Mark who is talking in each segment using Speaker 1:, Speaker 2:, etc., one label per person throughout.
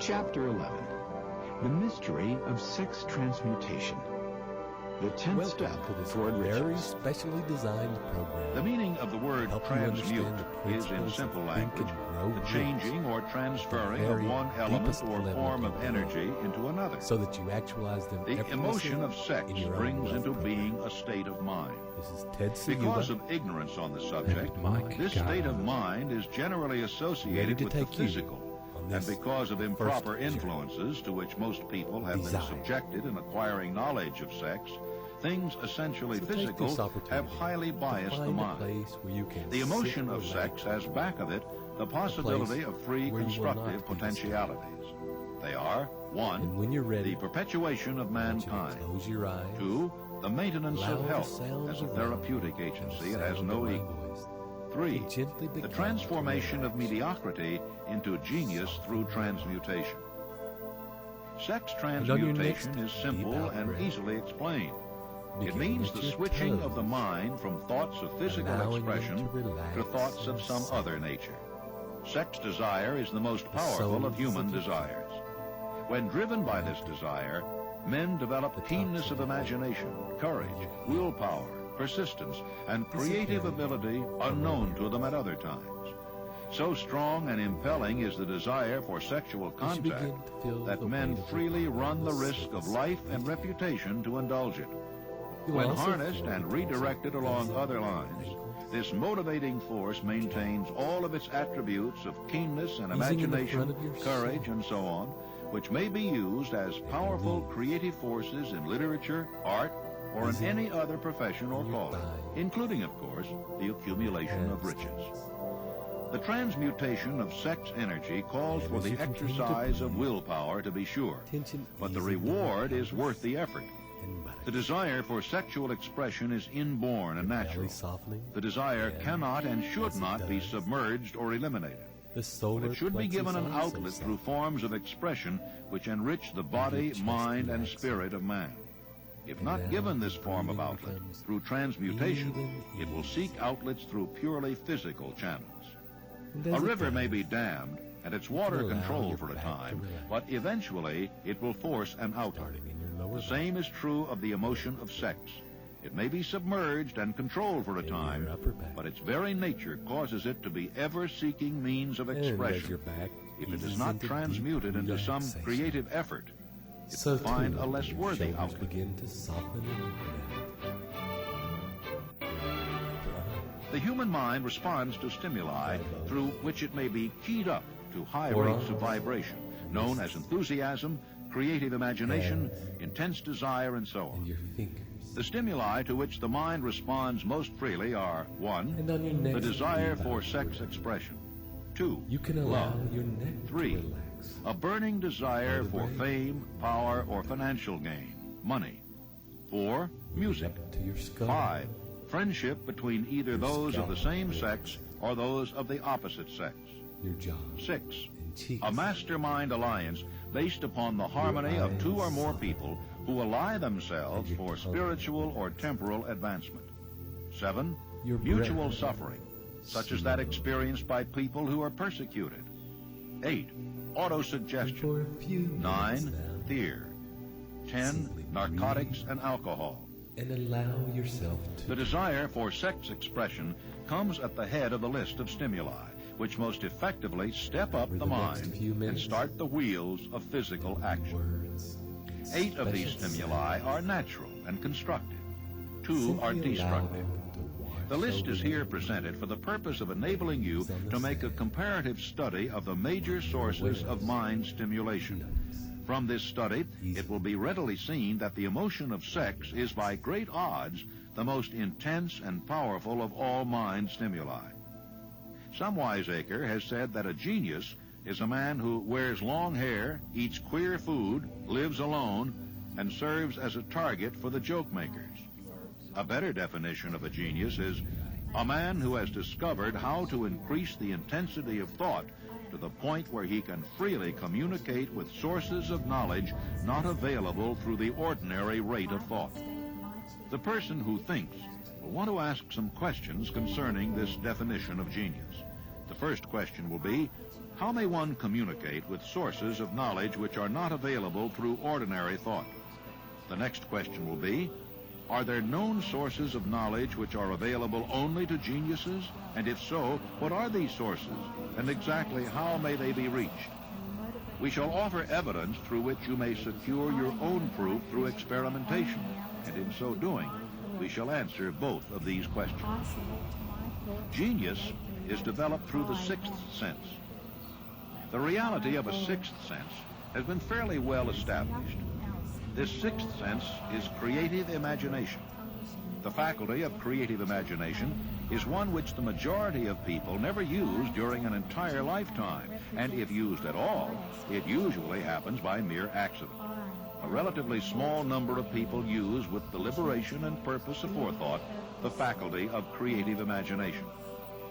Speaker 1: Chapter 11. The Mystery of Sex Transmutation. The 10th step
Speaker 2: to this
Speaker 1: toward
Speaker 2: very
Speaker 1: riches.
Speaker 2: specially designed program.
Speaker 3: The meaning of the word
Speaker 2: Help you
Speaker 3: transmute
Speaker 2: understand the
Speaker 3: is, in
Speaker 2: principles
Speaker 3: simple
Speaker 2: of think
Speaker 3: language,
Speaker 2: and grow
Speaker 3: the
Speaker 2: rich
Speaker 3: changing or transferring of
Speaker 2: very
Speaker 3: one element
Speaker 2: deepest
Speaker 3: or
Speaker 2: level
Speaker 3: form of
Speaker 2: of
Speaker 3: energy into another.
Speaker 2: so that you actualize them
Speaker 3: The
Speaker 2: effortlessly
Speaker 3: emotion of sex
Speaker 2: in your own
Speaker 3: brings
Speaker 2: love
Speaker 3: into
Speaker 2: program.
Speaker 3: being a state of mind.
Speaker 2: This is Ted Ciuba.
Speaker 3: Because of ignorance on the subject,
Speaker 2: Mike
Speaker 3: this
Speaker 2: Gallagher.
Speaker 3: state of mind is generally
Speaker 2: Ready
Speaker 3: associated
Speaker 2: to
Speaker 3: with the
Speaker 2: take you
Speaker 3: physical.
Speaker 2: on
Speaker 3: And
Speaker 2: this
Speaker 3: because of
Speaker 2: first
Speaker 3: improper
Speaker 2: journey.
Speaker 3: influences to which most people have
Speaker 2: Desire.
Speaker 3: been subjected in acquiring knowledge of sex, things essentially
Speaker 2: So take
Speaker 3: physical
Speaker 2: this opportunity
Speaker 3: have highly
Speaker 2: to
Speaker 3: biased the
Speaker 2: find a
Speaker 3: mind.
Speaker 2: place where you can
Speaker 3: The emotion
Speaker 2: sit
Speaker 3: of
Speaker 2: and
Speaker 3: sex
Speaker 2: relax.
Speaker 3: has back of it the possibility of free
Speaker 2: where you will
Speaker 3: constructive
Speaker 2: not be
Speaker 3: potentialities. They are,
Speaker 2: And
Speaker 3: 1,
Speaker 2: when you're ready,
Speaker 3: the perpetuation of
Speaker 2: I want you to
Speaker 3: mankind.
Speaker 2: close your eyes.
Speaker 3: 2, the maintenance
Speaker 2: Allow
Speaker 3: of
Speaker 2: the
Speaker 3: health
Speaker 2: sounds
Speaker 3: as a
Speaker 2: around
Speaker 3: therapeutic
Speaker 2: you and
Speaker 3: agency.
Speaker 2: the
Speaker 3: It has
Speaker 2: sound
Speaker 3: no
Speaker 2: of my
Speaker 3: equal.
Speaker 2: voice
Speaker 3: 3,
Speaker 2: to gently
Speaker 3: the
Speaker 2: begin
Speaker 3: transformation
Speaker 2: to
Speaker 3: of
Speaker 2: relax.
Speaker 3: mediocrity into genius through transmutation. Sex
Speaker 2: And on your
Speaker 3: transmutation
Speaker 2: next
Speaker 3: is simple
Speaker 2: deep
Speaker 3: and
Speaker 2: out-breath,
Speaker 3: easily explained. It
Speaker 2: beginning
Speaker 3: means
Speaker 2: at
Speaker 3: the
Speaker 2: your
Speaker 3: switching of the
Speaker 2: toes,
Speaker 3: mind from thoughts of physical
Speaker 2: allowing them
Speaker 3: expression
Speaker 2: to relax
Speaker 3: to thoughts of
Speaker 2: and
Speaker 3: some
Speaker 2: settle.
Speaker 3: other nature. Sex desire is the most
Speaker 2: The
Speaker 3: powerful
Speaker 2: soul
Speaker 3: of human
Speaker 2: of your
Speaker 3: desires. When driven by this desire, men develop
Speaker 2: The
Speaker 3: keenness
Speaker 2: tops
Speaker 3: of
Speaker 2: of the
Speaker 3: imagination, courage,
Speaker 2: your
Speaker 3: willpower, persistence, and
Speaker 2: This is
Speaker 3: creative
Speaker 2: very
Speaker 3: ability unknown to them at other times. So strong and impelling is the desire for sexual
Speaker 2: You should begin
Speaker 3: contact
Speaker 2: to feel
Speaker 3: that
Speaker 2: the
Speaker 3: men
Speaker 2: weight of your
Speaker 3: freely
Speaker 2: power
Speaker 3: run
Speaker 2: on
Speaker 3: the
Speaker 2: the
Speaker 3: risk of
Speaker 2: surface
Speaker 3: life
Speaker 2: of
Speaker 3: and
Speaker 2: your
Speaker 3: reputation to indulge it.
Speaker 2: You will
Speaker 3: When
Speaker 2: also
Speaker 3: harnessed
Speaker 2: feel
Speaker 3: and
Speaker 2: the
Speaker 3: redirected
Speaker 2: tension
Speaker 3: along
Speaker 2: in
Speaker 3: other
Speaker 2: your
Speaker 3: lines,
Speaker 2: ankles.
Speaker 3: this motivating force maintains all of its attributes of keenness and
Speaker 2: Easing in the
Speaker 3: imagination,
Speaker 2: front of your
Speaker 3: courage,
Speaker 2: soul.
Speaker 3: and so on, which may be used as powerful creative forces in literature, art, or in
Speaker 2: Easing
Speaker 3: any other profession or
Speaker 2: your
Speaker 3: calling,
Speaker 2: thighs.
Speaker 3: including, of course, the accumulation of riches. The transmutation of sex energy calls
Speaker 2: And
Speaker 3: for
Speaker 2: as
Speaker 3: the
Speaker 2: you continue to
Speaker 3: exercise of
Speaker 2: breathe,
Speaker 3: willpower, to be sure,
Speaker 2: tension
Speaker 3: but the
Speaker 2: easing
Speaker 3: reward
Speaker 2: in
Speaker 3: is worth the effort.
Speaker 2: and butter.
Speaker 3: The desire for sexual expression is inborn and
Speaker 2: Belly
Speaker 3: natural.
Speaker 2: softening,
Speaker 3: The desire
Speaker 2: and
Speaker 3: cannot and should
Speaker 2: as it
Speaker 3: not be
Speaker 2: does,
Speaker 3: submerged or eliminated.
Speaker 2: the solar
Speaker 3: But it should be
Speaker 2: plexus
Speaker 3: given an
Speaker 2: also
Speaker 3: outlet
Speaker 2: softens.
Speaker 3: through forms of expression which enrich the body,
Speaker 2: chest
Speaker 3: mind, and
Speaker 2: relaxes.
Speaker 3: spirit of man. If
Speaker 2: And
Speaker 3: not
Speaker 2: now
Speaker 3: given this
Speaker 2: your
Speaker 3: form of
Speaker 2: breathing
Speaker 3: outlet
Speaker 2: becomes
Speaker 3: through transmutation,
Speaker 2: even
Speaker 3: it will seek outlets through purely physical channels.
Speaker 2: And
Speaker 3: A
Speaker 2: as it
Speaker 3: river may
Speaker 2: does,
Speaker 3: be dammed and its water
Speaker 2: allow
Speaker 3: controlled
Speaker 2: your
Speaker 3: for a
Speaker 2: back to
Speaker 3: time,
Speaker 2: relax.
Speaker 3: but eventually it will force an outlet.
Speaker 2: starting in your lower
Speaker 3: The same is true of the emotion of sex. It may be submerged and controlled for a
Speaker 2: in your
Speaker 3: time,
Speaker 2: upper back.
Speaker 3: but its very nature causes it to be ever-seeking means of
Speaker 2: And as
Speaker 3: expression.
Speaker 2: your back
Speaker 3: If it is
Speaker 2: eases
Speaker 3: not
Speaker 2: into
Speaker 3: transmuted
Speaker 2: deep
Speaker 3: into some
Speaker 2: relaxation,
Speaker 3: creative effort, it
Speaker 2: so
Speaker 3: will find
Speaker 2: too
Speaker 3: a less
Speaker 2: your
Speaker 3: worthy
Speaker 2: shoulders
Speaker 3: outlet.
Speaker 2: begin to soften and relax.
Speaker 3: The human mind responds to stimuli through which it may be keyed up to high
Speaker 2: Forearms.
Speaker 3: rates of vibration, known as enthusiasm, creative imagination, intense desire, and so
Speaker 2: And
Speaker 3: on.
Speaker 2: your fingers.
Speaker 3: The stimuli to which the mind responds most freely are 1.
Speaker 2: And on your next
Speaker 3: The desire
Speaker 2: deep
Speaker 3: for
Speaker 2: out
Speaker 3: sex
Speaker 2: breath,
Speaker 3: expression. 2.
Speaker 2: you can allow
Speaker 3: love.
Speaker 2: your neck
Speaker 3: 3.
Speaker 2: to relax.
Speaker 3: A burning desire for
Speaker 2: Vertebrae.
Speaker 3: fame, power, or financial gain, money. 4. Music.
Speaker 2: Up to your skull.
Speaker 3: 5. Friendship between either
Speaker 2: Your
Speaker 3: those of the
Speaker 2: scalp
Speaker 3: same
Speaker 2: rings.
Speaker 3: sex or those of the opposite sex.
Speaker 2: Your jaw
Speaker 3: 6.
Speaker 2: and cheeks.
Speaker 3: A mastermind alliance based upon the harmony of 2 or more people who ally themselves
Speaker 2: And your
Speaker 3: for
Speaker 2: tongue.
Speaker 3: spiritual or temporal advancement. 7.
Speaker 2: Your
Speaker 3: Mutual
Speaker 2: breath.
Speaker 3: suffering, such as that experienced by people who are persecuted. 8. Autosuggestion.
Speaker 2: For a few minutes
Speaker 3: 9.
Speaker 2: now,
Speaker 3: Fear. 10.
Speaker 2: Simply
Speaker 3: Narcotics
Speaker 2: breathe.
Speaker 3: and alcohol.
Speaker 2: and allow yourself to.
Speaker 3: The desire for sex expression comes at the head of the list of stimuli, which most effectively step up
Speaker 2: Over
Speaker 3: the
Speaker 2: the next
Speaker 3: mind
Speaker 2: few
Speaker 3: and
Speaker 2: minutes,
Speaker 3: start the wheels of physical action.
Speaker 2: Words.
Speaker 3: 8 of these
Speaker 2: Special
Speaker 3: stimuli are natural and constructive. 2
Speaker 2: Simply
Speaker 3: are
Speaker 2: allow
Speaker 3: destructive.
Speaker 2: them to wash
Speaker 3: The list
Speaker 2: over
Speaker 3: is
Speaker 2: you.
Speaker 3: here presented for the purpose of enabling you
Speaker 2: Things on the
Speaker 3: to make a
Speaker 2: side.
Speaker 3: comparative study of the major sources of mind stimulation.
Speaker 2: Notes.
Speaker 3: From this study,
Speaker 2: Easy.
Speaker 3: it will be readily seen that the emotion of sex is by great odds the most intense and powerful of all mind stimuli. Some wiseacre has said that a genius is a man who wears long hair, eats queer food, lives alone, and serves as a target for the joke makers. A better definition of a genius is a man who has discovered how to increase the intensity of thought to the point where he can freely communicate with sources of knowledge not available through the ordinary rate of thought. The person who thinks will want to ask some questions concerning this definition of genius. The first question will be, how may one communicate with sources of knowledge which are not available through ordinary thought? The next question will be, are there known sources of knowledge which are available only to geniuses? And if so, what are these sources? And exactly how may they be reached? We shall offer evidence through which you may secure your own proof through experimentation. And in so doing, we shall answer both of these questions. Genius is developed through the sixth sense. The reality of a sixth sense has been fairly well established. This sixth sense is creative imagination. The faculty of creative imagination is one which the majority of people never use during an entire lifetime, and if used at all, it usually happens by mere accident. A relatively small number of people use with deliberation and purpose aforethought the faculty of creative imagination.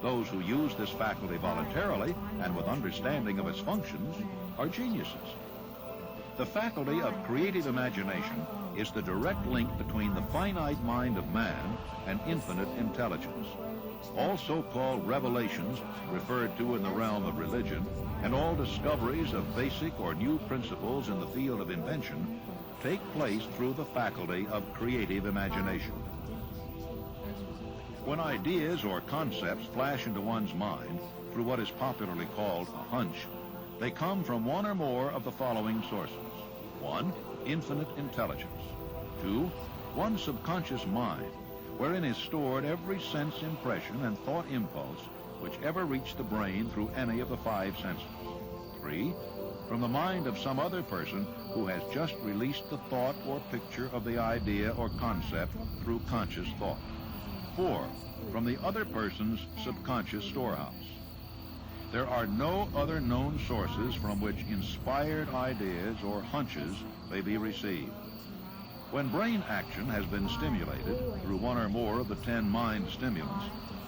Speaker 3: Those who use this faculty voluntarily and with understanding of its functions are geniuses. The faculty of creative imagination is the direct link between the finite mind of man and infinite intelligence. All so-called revelations referred to in the realm of religion and all discoveries of basic or new principles in the field of invention take place through the faculty of creative imagination. When ideas or concepts flash into one's mind through what is popularly called a hunch, they come from one or more of the following sources. 1. Infinite intelligence. 2. One subconscious mind, wherein is stored every sense impression and thought impulse which ever reached the brain through any of the five senses. 3. From the mind of some other person who has just released the thought or picture of the idea or concept through conscious thought. 4. From the other person's subconscious storehouse. There are no other known sources from which inspired ideas or hunches may be received. When brain action has been stimulated through one or more of the 10 mind stimulants,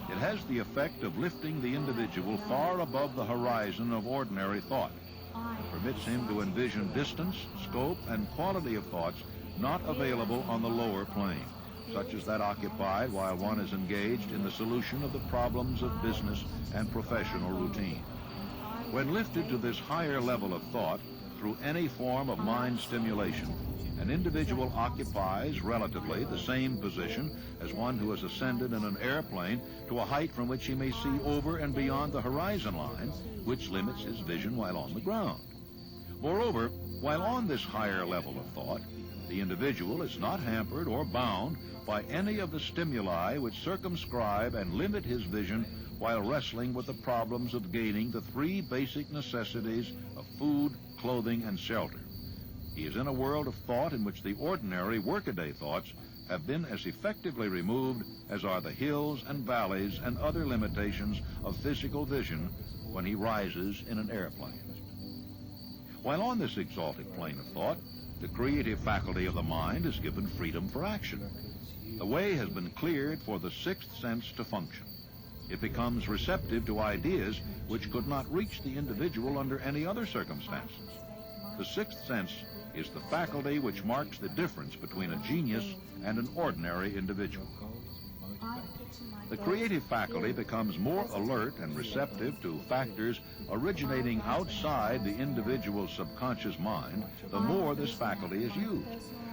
Speaker 3: it has the effect of lifting the individual far above the horizon of ordinary thought. It permits him to envision distance, scope, and quality of thoughts not available on the lower plane, such as that occupied while one is engaged in the solution of the problems of business and professional routine. When lifted to this higher level of thought through any form of mind stimulation, an individual occupies relatively the same position as one who has ascended in an airplane to a height from which he may see over and beyond the horizon line, which limits his vision while on the ground. Moreover, while on this higher level of thought, the individual is not hampered or bound by any of the stimuli which circumscribe and limit his vision while wrestling with the problems of gaining the 3 basic necessities of food, clothing, and shelter. He is in a world of thought in which the ordinary workaday thoughts have been as effectively removed as are the hills and valleys and other limitations of physical vision when he rises in an airplane. While on this exalted plane of thought, the creative faculty of the mind is given freedom for action. The way has been cleared for the sixth sense to function. It becomes receptive to ideas which could not reach the individual under any other circumstances. The sixth sense is the faculty which marks the difference between a genius and an ordinary individual. The creative faculty becomes more alert and receptive to factors originating outside the individual's subconscious mind the more this faculty is used,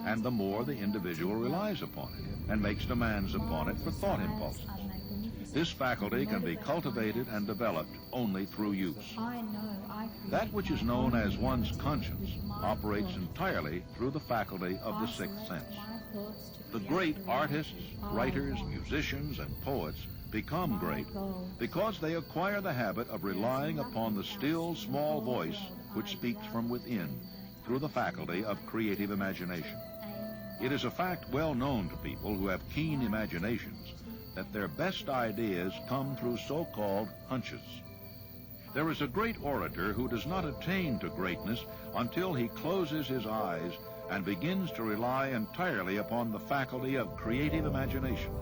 Speaker 3: and the more the individual relies upon it and makes demands upon it for thought impulses. This faculty can be cultivated and developed only through use. That which is known as one's conscience operates entirely through the faculty of the sixth sense. The great artists, writers, musicians, and poets become great because they acquire the habit of relying upon the still, small voice which speaks from within through the faculty of creative imagination. It is a fact well known to people who have keen imaginations that their best ideas come through so-called hunches. There is a great orator who does not attain to greatness until he closes his eyes and begins to rely entirely upon the faculty of creative imagination.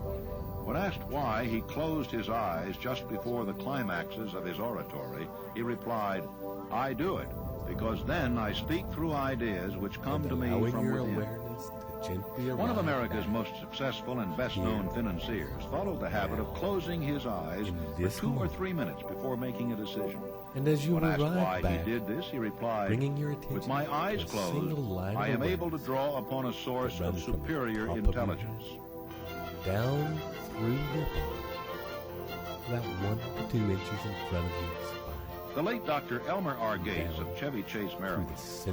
Speaker 3: When asked why he closed his eyes just before the climaxes of his oratory, he replied, "I do it because then I speak through ideas which come to me
Speaker 2: Allowing
Speaker 3: from
Speaker 2: your
Speaker 3: within."
Speaker 2: awareness to gently
Speaker 3: One of
Speaker 2: arrive
Speaker 3: America's
Speaker 2: back.
Speaker 3: most successful and best-known financiers followed the habit of closing his eyes
Speaker 2: In
Speaker 3: for
Speaker 2: this
Speaker 3: 2 or
Speaker 2: moment.
Speaker 3: 3 minutes before making a decision.
Speaker 2: And as you
Speaker 3: When asked
Speaker 2: arrive
Speaker 3: why
Speaker 2: back,
Speaker 3: he did this, he replied,
Speaker 2: bringing your attention
Speaker 3: "With my eyes
Speaker 2: to a
Speaker 3: closed,
Speaker 2: single line
Speaker 3: I
Speaker 2: of
Speaker 3: am able to
Speaker 2: awareness
Speaker 3: draw upon a source
Speaker 2: that
Speaker 3: of
Speaker 2: runs from the
Speaker 3: superior
Speaker 2: top of your
Speaker 3: intelligence."
Speaker 2: down through your body, about 1 to 2 inches in front of your spine.
Speaker 3: The late Dr. Elmer R. Gates of Chevy Chase, Maryland,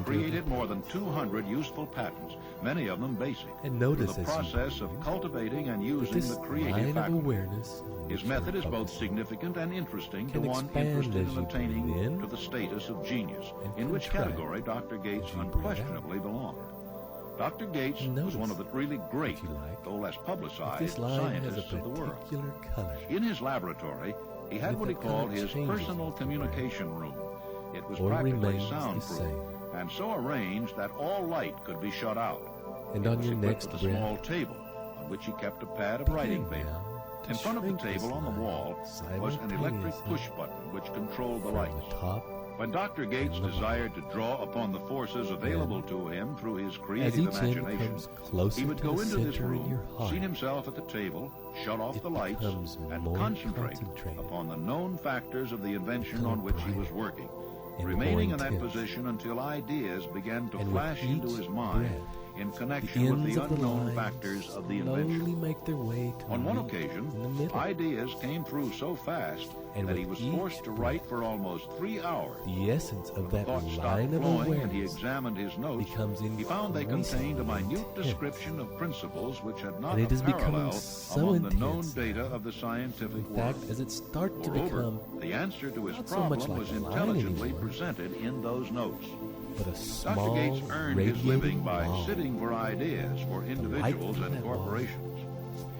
Speaker 3: created more than 200 useful patents, many of them basic,
Speaker 2: And
Speaker 3: through
Speaker 2: notice
Speaker 3: the
Speaker 2: as you
Speaker 3: process of
Speaker 2: breathe,
Speaker 3: cultivating and
Speaker 2: that
Speaker 3: using
Speaker 2: this
Speaker 3: the creative
Speaker 2: line of
Speaker 3: faculty.
Speaker 2: awareness
Speaker 3: His method is both significant and interesting to
Speaker 2: can
Speaker 3: one
Speaker 2: expand
Speaker 3: interested
Speaker 2: as
Speaker 3: in
Speaker 2: you
Speaker 3: attaining
Speaker 2: breathe in
Speaker 3: to the status of genius,
Speaker 2: and
Speaker 3: in which
Speaker 2: contract
Speaker 3: category Dr. Gates
Speaker 2: as you breathe out.
Speaker 3: unquestionably belonged. Dr. Gates
Speaker 2: And
Speaker 3: was one of the really great,
Speaker 2: if you like,
Speaker 3: though less
Speaker 2: If
Speaker 3: publicized,
Speaker 2: this line has a
Speaker 3: scientists of the world.
Speaker 2: particular color,
Speaker 3: In his laboratory, he had
Speaker 2: if
Speaker 3: what he
Speaker 2: the
Speaker 3: called
Speaker 2: color
Speaker 3: his
Speaker 2: changes
Speaker 3: personal
Speaker 2: with the
Speaker 3: communication room. It was
Speaker 2: or
Speaker 3: practically
Speaker 2: remains the
Speaker 3: soundproof,
Speaker 2: same,
Speaker 3: and so arranged that all light could be shut out.
Speaker 2: and
Speaker 3: It
Speaker 2: on
Speaker 3: was
Speaker 2: your
Speaker 3: equipped
Speaker 2: next
Speaker 3: with a small
Speaker 2: breath,
Speaker 3: table on which he kept a pad of
Speaker 2: begin
Speaker 3: writing paper.
Speaker 2: now to
Speaker 3: In front of the
Speaker 2: shrink this
Speaker 3: table on the
Speaker 2: line
Speaker 3: wall was an electric
Speaker 2: simultaneously
Speaker 3: push button which controlled the
Speaker 2: from
Speaker 3: lights.
Speaker 2: the top.
Speaker 3: When Dr. Gates
Speaker 2: and the
Speaker 3: desired to draw upon the forces available to him through his
Speaker 2: As
Speaker 3: creative
Speaker 2: each end
Speaker 3: imagination,
Speaker 2: comes closer
Speaker 3: he would
Speaker 2: to
Speaker 3: go
Speaker 2: the
Speaker 3: into this
Speaker 2: center in
Speaker 3: room,
Speaker 2: your heart,
Speaker 3: seat himself at the table, shut off
Speaker 2: it
Speaker 3: the lights,
Speaker 2: becomes
Speaker 3: and
Speaker 2: more
Speaker 3: concentrate
Speaker 2: concentrated,
Speaker 3: upon the known factors of the invention
Speaker 2: become
Speaker 3: on which he
Speaker 2: brighter
Speaker 3: was working,
Speaker 2: and
Speaker 3: remaining
Speaker 2: more
Speaker 3: in that
Speaker 2: intense.
Speaker 3: position until ideas began to
Speaker 2: And with
Speaker 3: flash into
Speaker 2: each
Speaker 3: his mind
Speaker 2: breath,
Speaker 3: in
Speaker 2: the
Speaker 3: connection with
Speaker 2: ends
Speaker 3: the
Speaker 2: of the
Speaker 3: unknown
Speaker 2: line
Speaker 3: factors of the
Speaker 2: slowly
Speaker 3: invention.
Speaker 2: make their way to
Speaker 3: On one
Speaker 2: meet
Speaker 3: occasion,
Speaker 2: in the middle.
Speaker 3: ideas came through so fast
Speaker 2: And
Speaker 3: that
Speaker 2: with
Speaker 3: he was
Speaker 2: each
Speaker 3: forced to
Speaker 2: breath,
Speaker 3: write for almost 3 hours.
Speaker 2: The essence of
Speaker 3: The
Speaker 2: that
Speaker 3: thoughts stopped
Speaker 2: line of
Speaker 3: flowing, and he
Speaker 2: awareness
Speaker 3: examined his notes.
Speaker 2: becomes
Speaker 3: He found they contained a minute
Speaker 2: increasingly
Speaker 3: description of principles which had not
Speaker 2: And it
Speaker 3: a
Speaker 2: is becoming
Speaker 3: parallel
Speaker 2: so
Speaker 3: among the known
Speaker 2: intense
Speaker 3: data of the scientific
Speaker 2: In
Speaker 3: world.
Speaker 2: fact, as it starts to
Speaker 3: Moreover,
Speaker 2: become
Speaker 3: the answer to his
Speaker 2: not so much
Speaker 3: problem
Speaker 2: like
Speaker 3: was
Speaker 2: a line
Speaker 3: intelligently
Speaker 2: anymore,
Speaker 3: presented in those notes.
Speaker 2: but a
Speaker 3: Dr.
Speaker 2: small,
Speaker 3: Gates earned his living
Speaker 2: radiating
Speaker 3: by
Speaker 2: ball
Speaker 3: sitting for ideas for individuals
Speaker 2: from
Speaker 3: and
Speaker 2: that ball
Speaker 3: corporations.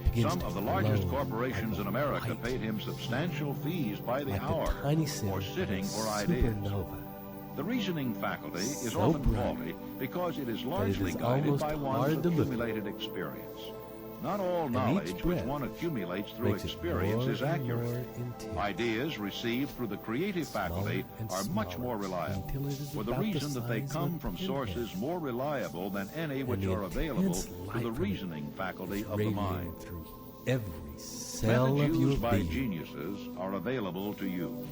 Speaker 2: begins
Speaker 3: Some
Speaker 2: to
Speaker 3: of the largest
Speaker 2: glow
Speaker 3: corporations
Speaker 2: like
Speaker 3: in
Speaker 2: a
Speaker 3: America
Speaker 2: light,
Speaker 3: paid him substantial fees by the
Speaker 2: like
Speaker 3: hour
Speaker 2: tiny center
Speaker 3: for
Speaker 2: of
Speaker 3: sitting
Speaker 2: a
Speaker 3: for ideas.
Speaker 2: supernova.
Speaker 3: The reasoning faculty is
Speaker 2: So
Speaker 3: often
Speaker 2: bright
Speaker 3: faulty because it is
Speaker 2: that it
Speaker 3: largely
Speaker 2: is
Speaker 3: guided
Speaker 2: almost
Speaker 3: by one's
Speaker 2: hard to look at.
Speaker 3: accumulated experience. Not all
Speaker 2: And
Speaker 3: knowledge
Speaker 2: each
Speaker 3: which
Speaker 2: breath
Speaker 3: one accumulates through
Speaker 2: makes it
Speaker 3: experience
Speaker 2: more
Speaker 3: is
Speaker 2: and
Speaker 3: accurate.
Speaker 2: more intense.
Speaker 3: Ideas received through the creative faculty
Speaker 2: and
Speaker 3: are much
Speaker 2: smaller
Speaker 3: more reliable,
Speaker 2: until it is
Speaker 3: for the
Speaker 2: about the
Speaker 3: reason that they
Speaker 2: size
Speaker 3: come
Speaker 2: of
Speaker 3: from
Speaker 2: a
Speaker 3: sources
Speaker 2: pinhead.
Speaker 3: more reliable than any which
Speaker 2: the
Speaker 3: are available
Speaker 2: intense
Speaker 3: to
Speaker 2: light
Speaker 3: the
Speaker 2: from it
Speaker 3: reasoning faculty
Speaker 2: is
Speaker 3: of the
Speaker 2: radiating
Speaker 3: mind.
Speaker 2: through every cell
Speaker 3: Methods
Speaker 2: of your
Speaker 3: used by
Speaker 2: being.
Speaker 3: geniuses are available to you.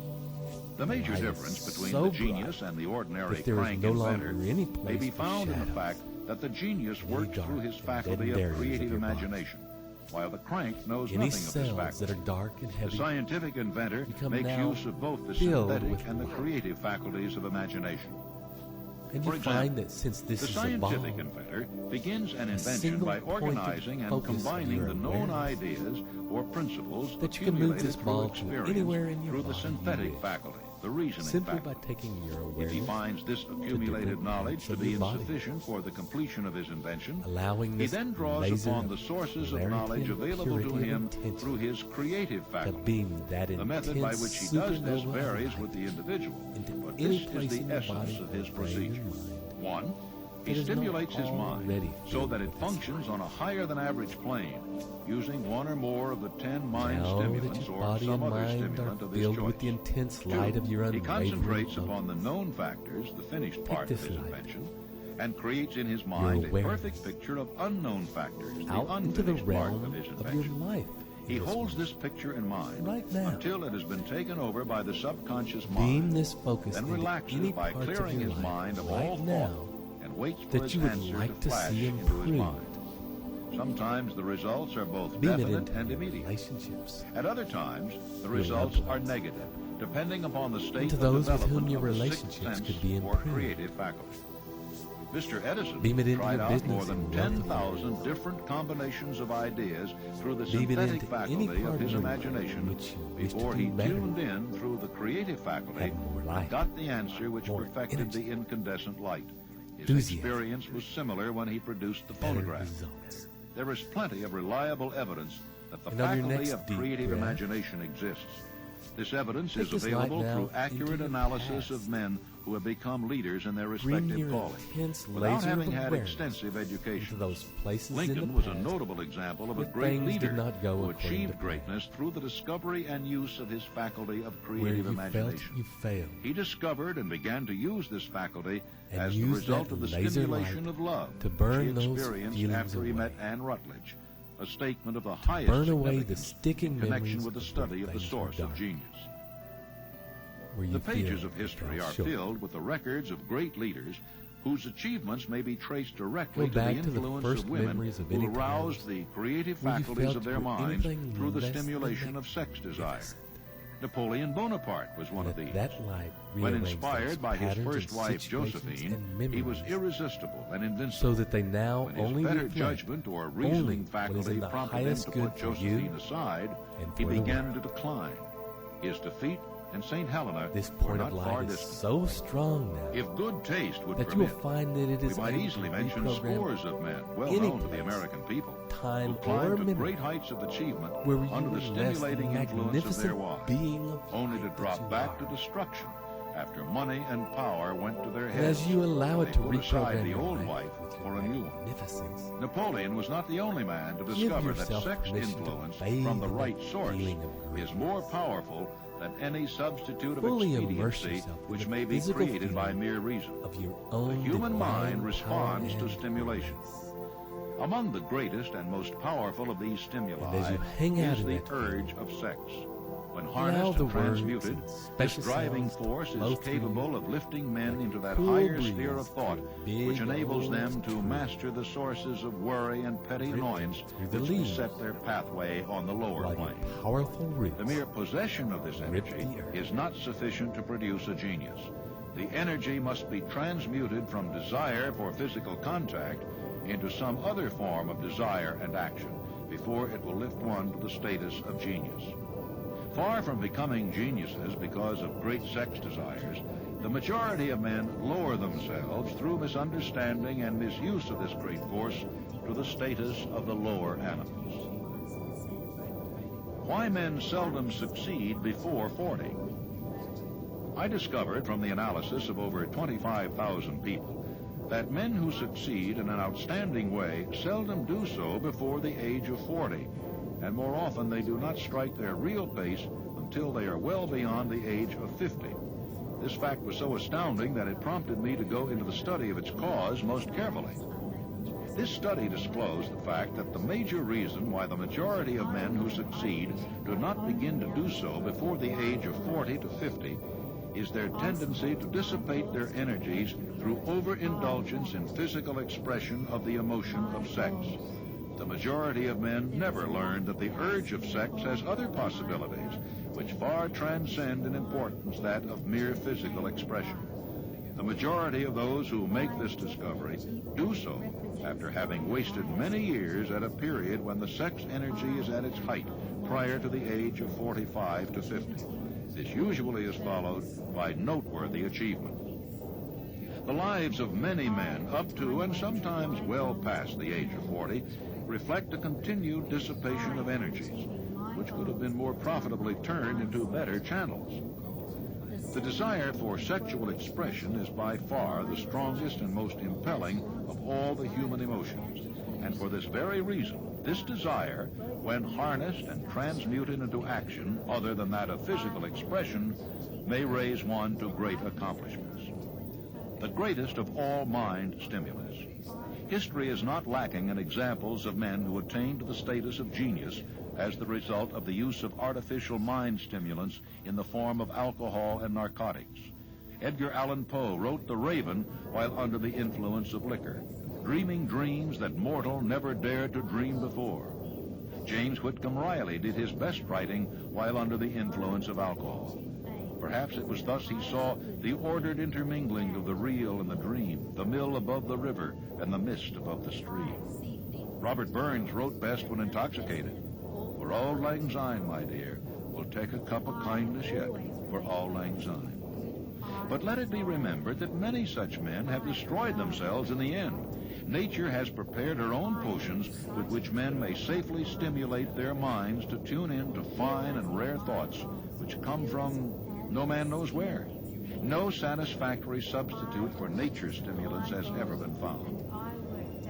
Speaker 3: The major
Speaker 2: light is
Speaker 3: difference between
Speaker 2: so
Speaker 3: the genius
Speaker 2: bright
Speaker 3: and the ordinary
Speaker 2: that there is
Speaker 3: crank
Speaker 2: no
Speaker 3: inventor
Speaker 2: longer any
Speaker 3: may
Speaker 2: place
Speaker 3: be
Speaker 2: for
Speaker 3: found in the
Speaker 2: shadows
Speaker 3: fact that the genius
Speaker 2: in any
Speaker 3: works through
Speaker 2: dark
Speaker 3: his
Speaker 2: and
Speaker 3: faculty
Speaker 2: deadened
Speaker 3: of
Speaker 2: areas of
Speaker 3: creative
Speaker 2: your body.
Speaker 3: imagination, while the crank knows
Speaker 2: Any
Speaker 3: nothing of this
Speaker 2: cells
Speaker 3: faculty.
Speaker 2: that are dark and
Speaker 3: The
Speaker 2: heavy
Speaker 3: scientific inventor
Speaker 2: become
Speaker 3: makes
Speaker 2: now
Speaker 3: use of both the
Speaker 2: filled
Speaker 3: synthetic
Speaker 2: with
Speaker 3: and the
Speaker 2: light.
Speaker 3: creative faculties of imagination.
Speaker 2: And
Speaker 3: For
Speaker 2: you
Speaker 3: example,
Speaker 2: find that since this
Speaker 3: The
Speaker 2: is a ball,
Speaker 3: scientific inventor begins an invention
Speaker 2: single
Speaker 3: by
Speaker 2: pointed
Speaker 3: organizing and
Speaker 2: focus of
Speaker 3: combining
Speaker 2: your
Speaker 3: the known
Speaker 2: awareness,
Speaker 3: ideas or principles
Speaker 2: that you can move
Speaker 3: accumulated
Speaker 2: this
Speaker 3: through
Speaker 2: ball to
Speaker 3: experience
Speaker 2: anywhere in your
Speaker 3: through the
Speaker 2: body you
Speaker 3: synthetic
Speaker 2: wish,
Speaker 3: faculty, the reasoning
Speaker 2: simply by
Speaker 3: faculty.
Speaker 2: taking your
Speaker 3: If he
Speaker 2: awareness,
Speaker 3: finds this accumulated
Speaker 2: different
Speaker 3: knowledge
Speaker 2: parts
Speaker 3: to
Speaker 2: of
Speaker 3: be
Speaker 2: your body,
Speaker 3: insufficient for the completion of his invention,
Speaker 2: allowing
Speaker 3: he
Speaker 2: this
Speaker 3: then draws
Speaker 2: laser
Speaker 3: upon
Speaker 2: of
Speaker 3: the sources of
Speaker 2: clarity
Speaker 3: knowledge
Speaker 2: and
Speaker 3: available to
Speaker 2: purity
Speaker 3: him
Speaker 2: of intensity
Speaker 3: through his creative
Speaker 2: to
Speaker 3: faculty.
Speaker 2: beam that
Speaker 3: The method by
Speaker 2: intense
Speaker 3: which he does this
Speaker 2: supernova
Speaker 3: varies
Speaker 2: light
Speaker 3: with the individual,
Speaker 2: into
Speaker 3: but
Speaker 2: any
Speaker 3: this
Speaker 2: place
Speaker 3: is
Speaker 2: in
Speaker 3: the
Speaker 2: your
Speaker 3: essence
Speaker 2: body
Speaker 3: of his
Speaker 2: or brain
Speaker 3: procedure.
Speaker 2: and mind.
Speaker 3: One, he
Speaker 2: It is not
Speaker 3: stimulates his mind
Speaker 2: already
Speaker 3: so
Speaker 2: filled
Speaker 3: that it
Speaker 2: with this
Speaker 3: functions on a higher than average plane, using one or more of the 10 mind
Speaker 2: Now that
Speaker 3: stimulants
Speaker 2: your
Speaker 3: or
Speaker 2: body
Speaker 3: some
Speaker 2: and
Speaker 3: other
Speaker 2: mind
Speaker 3: stimulant
Speaker 2: are
Speaker 3: of his
Speaker 2: filled
Speaker 3: choice.
Speaker 2: with the intense
Speaker 3: Two,
Speaker 2: light of your
Speaker 3: he
Speaker 2: unwavering
Speaker 3: concentrates
Speaker 2: focus.
Speaker 3: upon the known factors, the finished part of
Speaker 2: this
Speaker 3: his
Speaker 2: light.
Speaker 3: invention, and creates in his mind a
Speaker 2: awareness
Speaker 3: perfect picture of unknown factors, the
Speaker 2: out into the
Speaker 3: unfinished part
Speaker 2: realm
Speaker 3: of his
Speaker 2: of your
Speaker 3: invention.
Speaker 2: life.
Speaker 3: He
Speaker 2: in this
Speaker 3: holds
Speaker 2: moment.
Speaker 3: this picture in mind
Speaker 2: Right now.
Speaker 3: until it has been taken over by the subconscious
Speaker 2: Beam
Speaker 3: mind,
Speaker 2: this focus
Speaker 3: then
Speaker 2: into
Speaker 3: relaxes
Speaker 2: any
Speaker 3: by
Speaker 2: parts
Speaker 3: clearing
Speaker 2: of your
Speaker 3: his
Speaker 2: life
Speaker 3: mind of
Speaker 2: right
Speaker 3: all
Speaker 2: now
Speaker 3: thought and waits for
Speaker 2: that
Speaker 3: his
Speaker 2: you would
Speaker 3: answer
Speaker 2: like
Speaker 3: to
Speaker 2: to
Speaker 3: flash
Speaker 2: see
Speaker 3: into his
Speaker 2: improved.
Speaker 3: mind. Sometimes the results are both
Speaker 2: Beam it
Speaker 3: definite
Speaker 2: into
Speaker 3: and
Speaker 2: your
Speaker 3: immediate.
Speaker 2: relationships,
Speaker 3: At other times, the
Speaker 2: Your
Speaker 3: results
Speaker 2: loved
Speaker 3: are
Speaker 2: ones.
Speaker 3: negative, depending upon the state
Speaker 2: Into
Speaker 3: of
Speaker 2: those with
Speaker 3: development
Speaker 2: whom your
Speaker 3: of the sixth
Speaker 2: relationships
Speaker 3: sense
Speaker 2: could be
Speaker 3: or
Speaker 2: improved.
Speaker 3: creative faculty. Mr. Edison
Speaker 2: Beam it into
Speaker 3: tried
Speaker 2: your
Speaker 3: out
Speaker 2: business
Speaker 3: more than
Speaker 2: and wealth
Speaker 3: 10,000 different combinations of ideas through the
Speaker 2: Beam it
Speaker 3: synthetic
Speaker 2: into
Speaker 3: faculty
Speaker 2: any
Speaker 3: of
Speaker 2: part
Speaker 3: his
Speaker 2: of your life
Speaker 3: imagination
Speaker 2: in which you wish to
Speaker 3: before
Speaker 2: do
Speaker 3: he
Speaker 2: better.
Speaker 3: tuned in through the creative faculty
Speaker 2: Have more life,
Speaker 3: and got the answer which
Speaker 2: more
Speaker 3: perfected
Speaker 2: energy,
Speaker 3: the incandescent light. His
Speaker 2: enthusiasm,
Speaker 3: experience was similar when he produced the
Speaker 2: better
Speaker 3: phonograph.
Speaker 2: results.
Speaker 3: There is plenty of reliable evidence that the
Speaker 2: And on your
Speaker 3: faculty
Speaker 2: next
Speaker 3: of
Speaker 2: deep
Speaker 3: creative
Speaker 2: breath,
Speaker 3: imagination exists. This evidence
Speaker 2: Take
Speaker 3: is
Speaker 2: this
Speaker 3: available
Speaker 2: light now
Speaker 3: through accurate
Speaker 2: into your
Speaker 3: analysis
Speaker 2: past.
Speaker 3: of men who have become leaders in their
Speaker 2: Bring
Speaker 3: respective
Speaker 2: your
Speaker 3: calling,
Speaker 2: intense
Speaker 3: without
Speaker 2: laser
Speaker 3: having
Speaker 2: of
Speaker 3: had
Speaker 2: awareness
Speaker 3: extensive
Speaker 2: into
Speaker 3: education.
Speaker 2: those places in
Speaker 3: Lincoln
Speaker 2: the
Speaker 3: was a
Speaker 2: past
Speaker 3: notable example of a
Speaker 2: where
Speaker 3: great
Speaker 2: things
Speaker 3: leader
Speaker 2: did not go
Speaker 3: who
Speaker 2: according to
Speaker 3: achieved
Speaker 2: plan,
Speaker 3: greatness through the discovery and use of his faculty of
Speaker 2: where
Speaker 3: creative
Speaker 2: you felt
Speaker 3: imagination.
Speaker 2: you failed,
Speaker 3: He discovered and began to use this faculty
Speaker 2: and
Speaker 3: as the
Speaker 2: used
Speaker 3: result
Speaker 2: that
Speaker 3: of the
Speaker 2: laser
Speaker 3: stimulation
Speaker 2: light
Speaker 3: of love
Speaker 2: to
Speaker 3: which
Speaker 2: burn
Speaker 3: he
Speaker 2: those
Speaker 3: experienced
Speaker 2: feelings
Speaker 3: after he
Speaker 2: away.
Speaker 3: met Anne Rutledge, a statement of the highest
Speaker 2: burn away the
Speaker 3: significance
Speaker 2: sticking
Speaker 3: in connection
Speaker 2: memories
Speaker 3: with the
Speaker 2: of
Speaker 3: study
Speaker 2: where
Speaker 3: of the
Speaker 2: things were
Speaker 3: source of
Speaker 2: dark,
Speaker 3: genius.
Speaker 2: where you
Speaker 3: The pages
Speaker 2: feel
Speaker 3: of
Speaker 2: you
Speaker 3: history
Speaker 2: fell
Speaker 3: are
Speaker 2: short.
Speaker 3: filled with the records of great leaders whose achievements may be traced directly
Speaker 2: Go
Speaker 3: to the
Speaker 2: back to the
Speaker 3: influence
Speaker 2: first
Speaker 3: of women
Speaker 2: memories of
Speaker 3: who
Speaker 2: any
Speaker 3: aroused
Speaker 2: times
Speaker 3: the creative
Speaker 2: where you
Speaker 3: faculties
Speaker 2: felt
Speaker 3: of their
Speaker 2: you were
Speaker 3: minds
Speaker 2: anything
Speaker 3: through the
Speaker 2: less than
Speaker 3: stimulation of sex desire.
Speaker 2: magnificent.
Speaker 3: Napoleon Bonaparte was one of
Speaker 2: Let
Speaker 3: these.
Speaker 2: that light
Speaker 3: When
Speaker 2: rearrange
Speaker 3: inspired
Speaker 2: those
Speaker 3: by his
Speaker 2: patterns
Speaker 3: first
Speaker 2: and
Speaker 3: wife,
Speaker 2: situations
Speaker 3: Josephine,
Speaker 2: and
Speaker 3: he was
Speaker 2: memories,
Speaker 3: irresistible and
Speaker 2: so
Speaker 3: invincible.
Speaker 2: that they now
Speaker 3: When his
Speaker 2: only
Speaker 3: better
Speaker 2: reflect
Speaker 3: judgment or
Speaker 2: only
Speaker 3: reasoning
Speaker 2: what is
Speaker 3: faculty
Speaker 2: in the
Speaker 3: prompted him
Speaker 2: highest
Speaker 3: to
Speaker 2: good
Speaker 3: put
Speaker 2: for you
Speaker 3: Josephine aside,
Speaker 2: and
Speaker 3: he
Speaker 2: for the
Speaker 3: began
Speaker 2: world.
Speaker 3: to decline. His defeat and St. Helena
Speaker 2: This
Speaker 3: were
Speaker 2: point
Speaker 3: not
Speaker 2: of
Speaker 3: far
Speaker 2: light is
Speaker 3: distant.
Speaker 2: so strong now
Speaker 3: If good taste would
Speaker 2: that you will
Speaker 3: permit,
Speaker 2: find that it
Speaker 3: we
Speaker 2: is
Speaker 3: might
Speaker 2: able
Speaker 3: easily
Speaker 2: to
Speaker 3: mention
Speaker 2: reprogram
Speaker 3: scores of men well
Speaker 2: any
Speaker 3: known to the
Speaker 2: place,
Speaker 3: American people
Speaker 2: time,
Speaker 3: who
Speaker 2: or
Speaker 3: climbed to
Speaker 2: memory
Speaker 3: great heights of achievement
Speaker 2: where you
Speaker 3: under
Speaker 2: were
Speaker 3: the
Speaker 2: less
Speaker 3: stimulating
Speaker 2: the
Speaker 3: influence of their
Speaker 2: magnificent
Speaker 3: wives,
Speaker 2: being of
Speaker 3: only to
Speaker 2: light that
Speaker 3: drop
Speaker 2: you
Speaker 3: back
Speaker 2: are.
Speaker 3: to destruction after money and power went to their
Speaker 2: And
Speaker 3: heads.
Speaker 2: as you allow
Speaker 3: they
Speaker 2: it to
Speaker 3: put aside
Speaker 2: reprogram
Speaker 3: the
Speaker 2: your
Speaker 3: old
Speaker 2: life
Speaker 3: wife
Speaker 2: with
Speaker 3: for
Speaker 2: your
Speaker 3: a new one.
Speaker 2: magnificence,
Speaker 3: Napoleon was not the only man to
Speaker 2: give
Speaker 3: discover that
Speaker 2: yourself
Speaker 3: sex
Speaker 2: permission to
Speaker 3: influence
Speaker 2: bathe
Speaker 3: from the
Speaker 2: in
Speaker 3: right
Speaker 2: that
Speaker 3: source
Speaker 2: feeling of
Speaker 3: is
Speaker 2: greatness.
Speaker 3: more powerful than any substitute of
Speaker 2: Fully immerse
Speaker 3: expediency
Speaker 2: yourself in
Speaker 3: which
Speaker 2: the
Speaker 3: may be
Speaker 2: physical
Speaker 3: created by
Speaker 2: feeling
Speaker 3: mere reason.
Speaker 2: of your
Speaker 3: The
Speaker 2: own
Speaker 3: human
Speaker 2: divine
Speaker 3: mind
Speaker 2: power
Speaker 3: responds to
Speaker 2: and
Speaker 3: stimulation.
Speaker 2: grace.
Speaker 3: Among the greatest and most powerful of these stimuli
Speaker 2: And as you hang out
Speaker 3: is
Speaker 2: in
Speaker 3: the
Speaker 2: that
Speaker 3: urge of sex. When
Speaker 2: allow
Speaker 3: harnessed
Speaker 2: the
Speaker 3: and
Speaker 2: words
Speaker 3: transmuted,
Speaker 2: and
Speaker 3: this
Speaker 2: special
Speaker 3: driving
Speaker 2: sounds
Speaker 3: force
Speaker 2: flow
Speaker 3: is
Speaker 2: through
Speaker 3: capable
Speaker 2: you
Speaker 3: of lifting men
Speaker 2: like
Speaker 3: into
Speaker 2: a
Speaker 3: that
Speaker 2: cool
Speaker 3: higher
Speaker 2: breeze
Speaker 3: sphere of thought,
Speaker 2: through
Speaker 3: which
Speaker 2: big
Speaker 3: enables them
Speaker 2: old
Speaker 3: to
Speaker 2: trees.
Speaker 3: master the sources of worry and petty
Speaker 2: Drifting
Speaker 3: annoyance
Speaker 2: through the
Speaker 3: which
Speaker 2: leaves
Speaker 3: beset their pathway on the lower
Speaker 2: like
Speaker 3: plane.
Speaker 2: a powerful roots.
Speaker 3: The mere possession of this
Speaker 2: Rip
Speaker 3: energy
Speaker 2: the earth.
Speaker 3: is not sufficient to produce a genius. The energy must be transmuted from desire for physical contact into some other form of desire and action before it will lift one to the status of genius. Far from becoming geniuses because of great sex desires, the majority of men lower themselves through misunderstanding and misuse of this great force to the status of the lower animals. Why men seldom succeed before 40. I discovered from the analysis of over 25,000 people that men who succeed in an outstanding way seldom do so before the age of 40, and more often they do not strike their real pace until they are well beyond the age of 50. This fact was so astounding that it prompted me to go into the study of its cause most carefully. This study disclosed the fact that the major reason why the majority of men who succeed do not begin to do so before the age of 40 to 50 is their tendency to dissipate their energies through overindulgence in physical expression of the emotion of sex. The majority of men never learn that the urge of sex has other possibilities which far transcend in importance that of mere physical expression. The majority of those who make this discovery do so after having wasted many years at a period when the sex energy is at its height prior to the age of 45 to 50. This usually is followed by noteworthy achievement. The lives of many men up to and sometimes well past the age of 40 reflect a continued dissipation of energies, which could have been more profitably turned into better channels. The desire for sexual expression is by far the strongest and most impelling of all the human emotions, and for this very reason, this desire, when harnessed and transmuted into action other than that of physical expression, may raise one to great accomplishments. The greatest of all mind stimulus. History is not lacking in examples of men who attained to the status of genius as the result of the use of artificial mind stimulants in the form of alcohol and narcotics. Edgar Allan Poe wrote The Raven while under the influence of liquor, dreaming dreams that mortal never dared to dream before. James Whitcomb Riley did his best writing while under the influence of alcohol. Perhaps it was thus he saw the ordered intermingling of the real and the dream, the mill above the river and the mist above the stream. Robert Burns wrote best when intoxicated. For auld lang syne, my dear, we'll take a cup of kindness yet, for auld lang syne. But let it be remembered that many such men have destroyed themselves in the end, nature has prepared her own potions with which men may safely stimulate their minds to tune in to fine and rare thoughts which come from no man knows where. No satisfactory substitute for nature's stimulants has ever been found.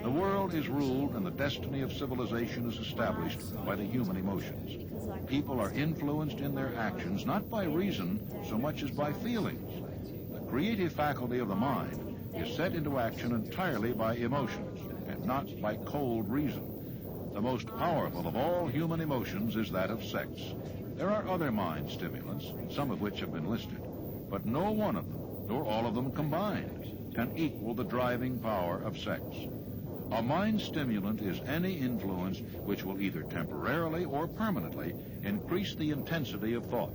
Speaker 3: The world is ruled and the destiny of civilization is established by the human emotions. People are influenced in their actions not by reason so much as by feelings. The creative faculty of the mind is set into action entirely by emotions and not by cold reason. The most powerful of all human emotions is that of sex. There are other mind stimulants, some of which have been listed, but no one of them, nor all of them combined, can equal the driving power of sex. A mind stimulant is any influence which will either temporarily or permanently increase the intensity of thought.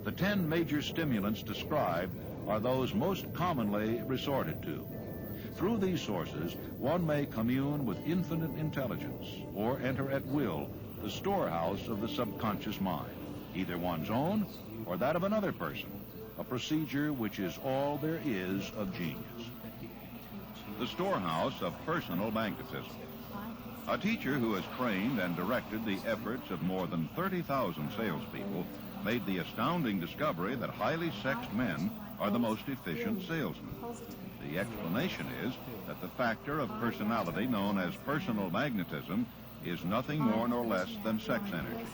Speaker 3: The 10 major stimulants described are those most commonly resorted to. Through these sources, one may commune with infinite intelligence or enter at will the storehouse of the subconscious mind, either one's own or that of another person, a procedure which is all there is of genius. The storehouse of personal magnetism. A teacher who has trained and directed the efforts of more than 30,000 salespeople made the astounding discovery that highly sexed men are the most efficient salesmen. The explanation is that the factor of personality known as personal magnetism is nothing more nor less than sex energy.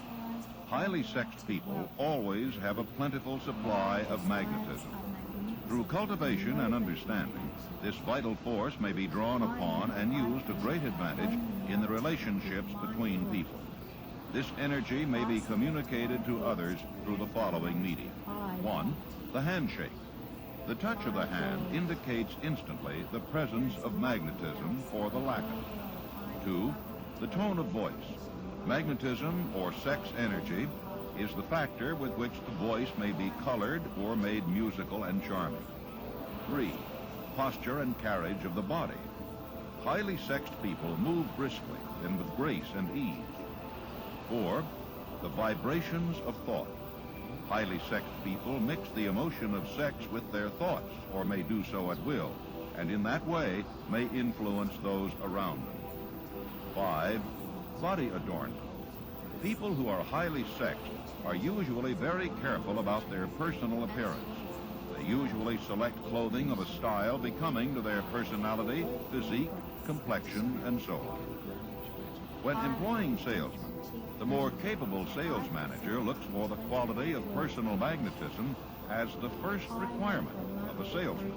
Speaker 3: Highly sexed people always have a plentiful supply of magnetism. Through cultivation and understanding, this vital force may be drawn upon and used to great advantage in the relationships between people. This energy may be communicated to others through the following medium. 1. The handshake. The touch of the hand indicates instantly the presence of magnetism or the lack of it. 2. The tone of voice. Magnetism or sex energy is the factor with which the voice may be colored or made musical and charming. 3. Posture and carriage of the body. Highly sexed people move briskly and with grace and ease. 4. The vibrations of thought. Highly sexed people mix the emotion of sex with their thoughts, or may do so at will, and in that way may influence those around them. 5. Body adornment. People who are highly sexed are usually very careful about their personal appearance. They usually select clothing of a style becoming to their personality, physique, complexion, and so on. When employing salesmen, the more capable sales manager looks for the quality of personal magnetism as the first requirement of a salesman.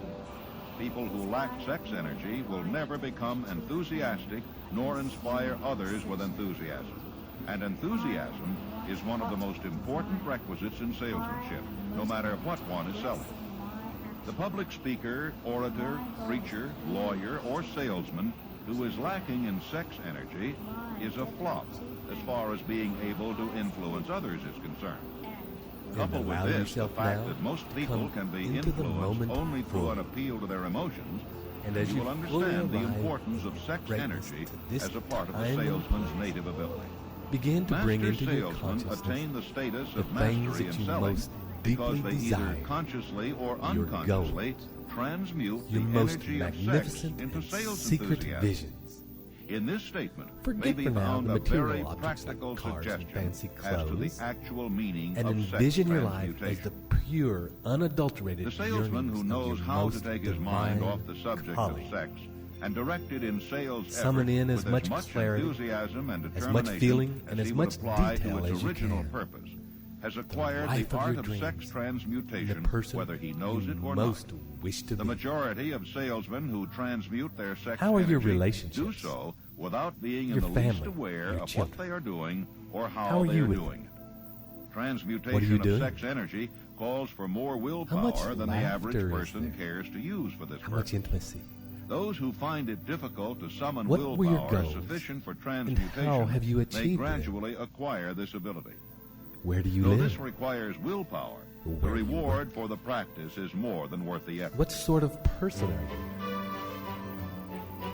Speaker 3: People who lack sex energy will never become enthusiastic nor inspire others with enthusiasm. And enthusiasm is one of the most important requisites in salesmanship, no matter what one is selling. The public speaker, orator, preacher, lawyer, or salesman who is lacking in sex energy is a flop as far as being able to influence others is concerned. Coupled with this, the fact that most people can be influenced only through an appeal to their emotions, and you will understand the importance of sex energy as a part of a salesman's native ability.
Speaker 2: Begin to bring into your
Speaker 3: salesmen
Speaker 2: consciousness
Speaker 3: attain the status
Speaker 2: the
Speaker 3: of
Speaker 2: things
Speaker 3: mastery
Speaker 2: that
Speaker 3: in
Speaker 2: you
Speaker 3: selling
Speaker 2: most
Speaker 3: because
Speaker 2: deeply
Speaker 3: they either
Speaker 2: desire,
Speaker 3: consciously or
Speaker 2: your
Speaker 3: unconsciously
Speaker 2: goals,
Speaker 3: transmute
Speaker 2: your
Speaker 3: the
Speaker 2: most
Speaker 3: energy of sex
Speaker 2: magnificent
Speaker 3: into
Speaker 2: and
Speaker 3: sales
Speaker 2: secret
Speaker 3: enthusiasm.
Speaker 2: visions.
Speaker 3: In this statement may
Speaker 2: Forget
Speaker 3: be
Speaker 2: for now
Speaker 3: found
Speaker 2: the
Speaker 3: a very
Speaker 2: material objects
Speaker 3: practical
Speaker 2: like cars and
Speaker 3: suggestion
Speaker 2: fancy
Speaker 3: as to the
Speaker 2: clothes,
Speaker 3: actual meaning
Speaker 2: and
Speaker 3: of sex
Speaker 2: envision your life as
Speaker 3: transmutation.
Speaker 2: the pure, unadulterated
Speaker 3: The salesman who
Speaker 2: yearnings
Speaker 3: knows
Speaker 2: of your
Speaker 3: how to
Speaker 2: most
Speaker 3: take his mind
Speaker 2: divine
Speaker 3: off the subject
Speaker 2: calling.
Speaker 3: of sex and direct it in sales
Speaker 2: Summon
Speaker 3: effort
Speaker 2: in as
Speaker 3: with
Speaker 2: much
Speaker 3: as
Speaker 2: clarity,
Speaker 3: enthusiasm and
Speaker 2: as
Speaker 3: determination
Speaker 2: much feeling, and
Speaker 3: as
Speaker 2: as
Speaker 3: he would
Speaker 2: much
Speaker 3: apply
Speaker 2: detail
Speaker 3: to its
Speaker 2: as you
Speaker 3: original
Speaker 2: can.
Speaker 3: purpose, has acquired
Speaker 2: life
Speaker 3: the
Speaker 2: of
Speaker 3: art
Speaker 2: your
Speaker 3: of
Speaker 2: dreams,
Speaker 3: sex transmutation,
Speaker 2: the person
Speaker 3: whether he knows
Speaker 2: you
Speaker 3: it or
Speaker 2: most
Speaker 3: not.
Speaker 2: wish to
Speaker 3: The
Speaker 2: be.
Speaker 3: majority of salesmen who transmute their sex
Speaker 2: How are your
Speaker 3: energy
Speaker 2: relationships?
Speaker 3: do so without being in
Speaker 2: Your
Speaker 3: the least
Speaker 2: family,
Speaker 3: aware
Speaker 2: your
Speaker 3: of
Speaker 2: children?
Speaker 3: what they are doing or
Speaker 2: How
Speaker 3: how
Speaker 2: are
Speaker 3: they
Speaker 2: you
Speaker 3: are
Speaker 2: with
Speaker 3: doing
Speaker 2: them?
Speaker 3: it. Transmutation
Speaker 2: What are you
Speaker 3: of
Speaker 2: doing?
Speaker 3: sex energy calls for more
Speaker 2: much
Speaker 3: willpower than the average
Speaker 2: laughter is
Speaker 3: person
Speaker 2: there?
Speaker 3: cares to use for this
Speaker 2: How much
Speaker 3: purpose.
Speaker 2: intimacy?
Speaker 3: Those who find it difficult to summon
Speaker 2: What were your
Speaker 3: willpower
Speaker 2: goals,
Speaker 3: sufficient for
Speaker 2: and
Speaker 3: transmutation
Speaker 2: how have you
Speaker 3: may
Speaker 2: achieved them?
Speaker 3: gradually acquire this ability.
Speaker 2: Where do you
Speaker 3: Though
Speaker 2: live?
Speaker 3: this requires willpower, the
Speaker 2: Where do you
Speaker 3: reward for the practice is more than worth the effort.
Speaker 2: What sort of person are you?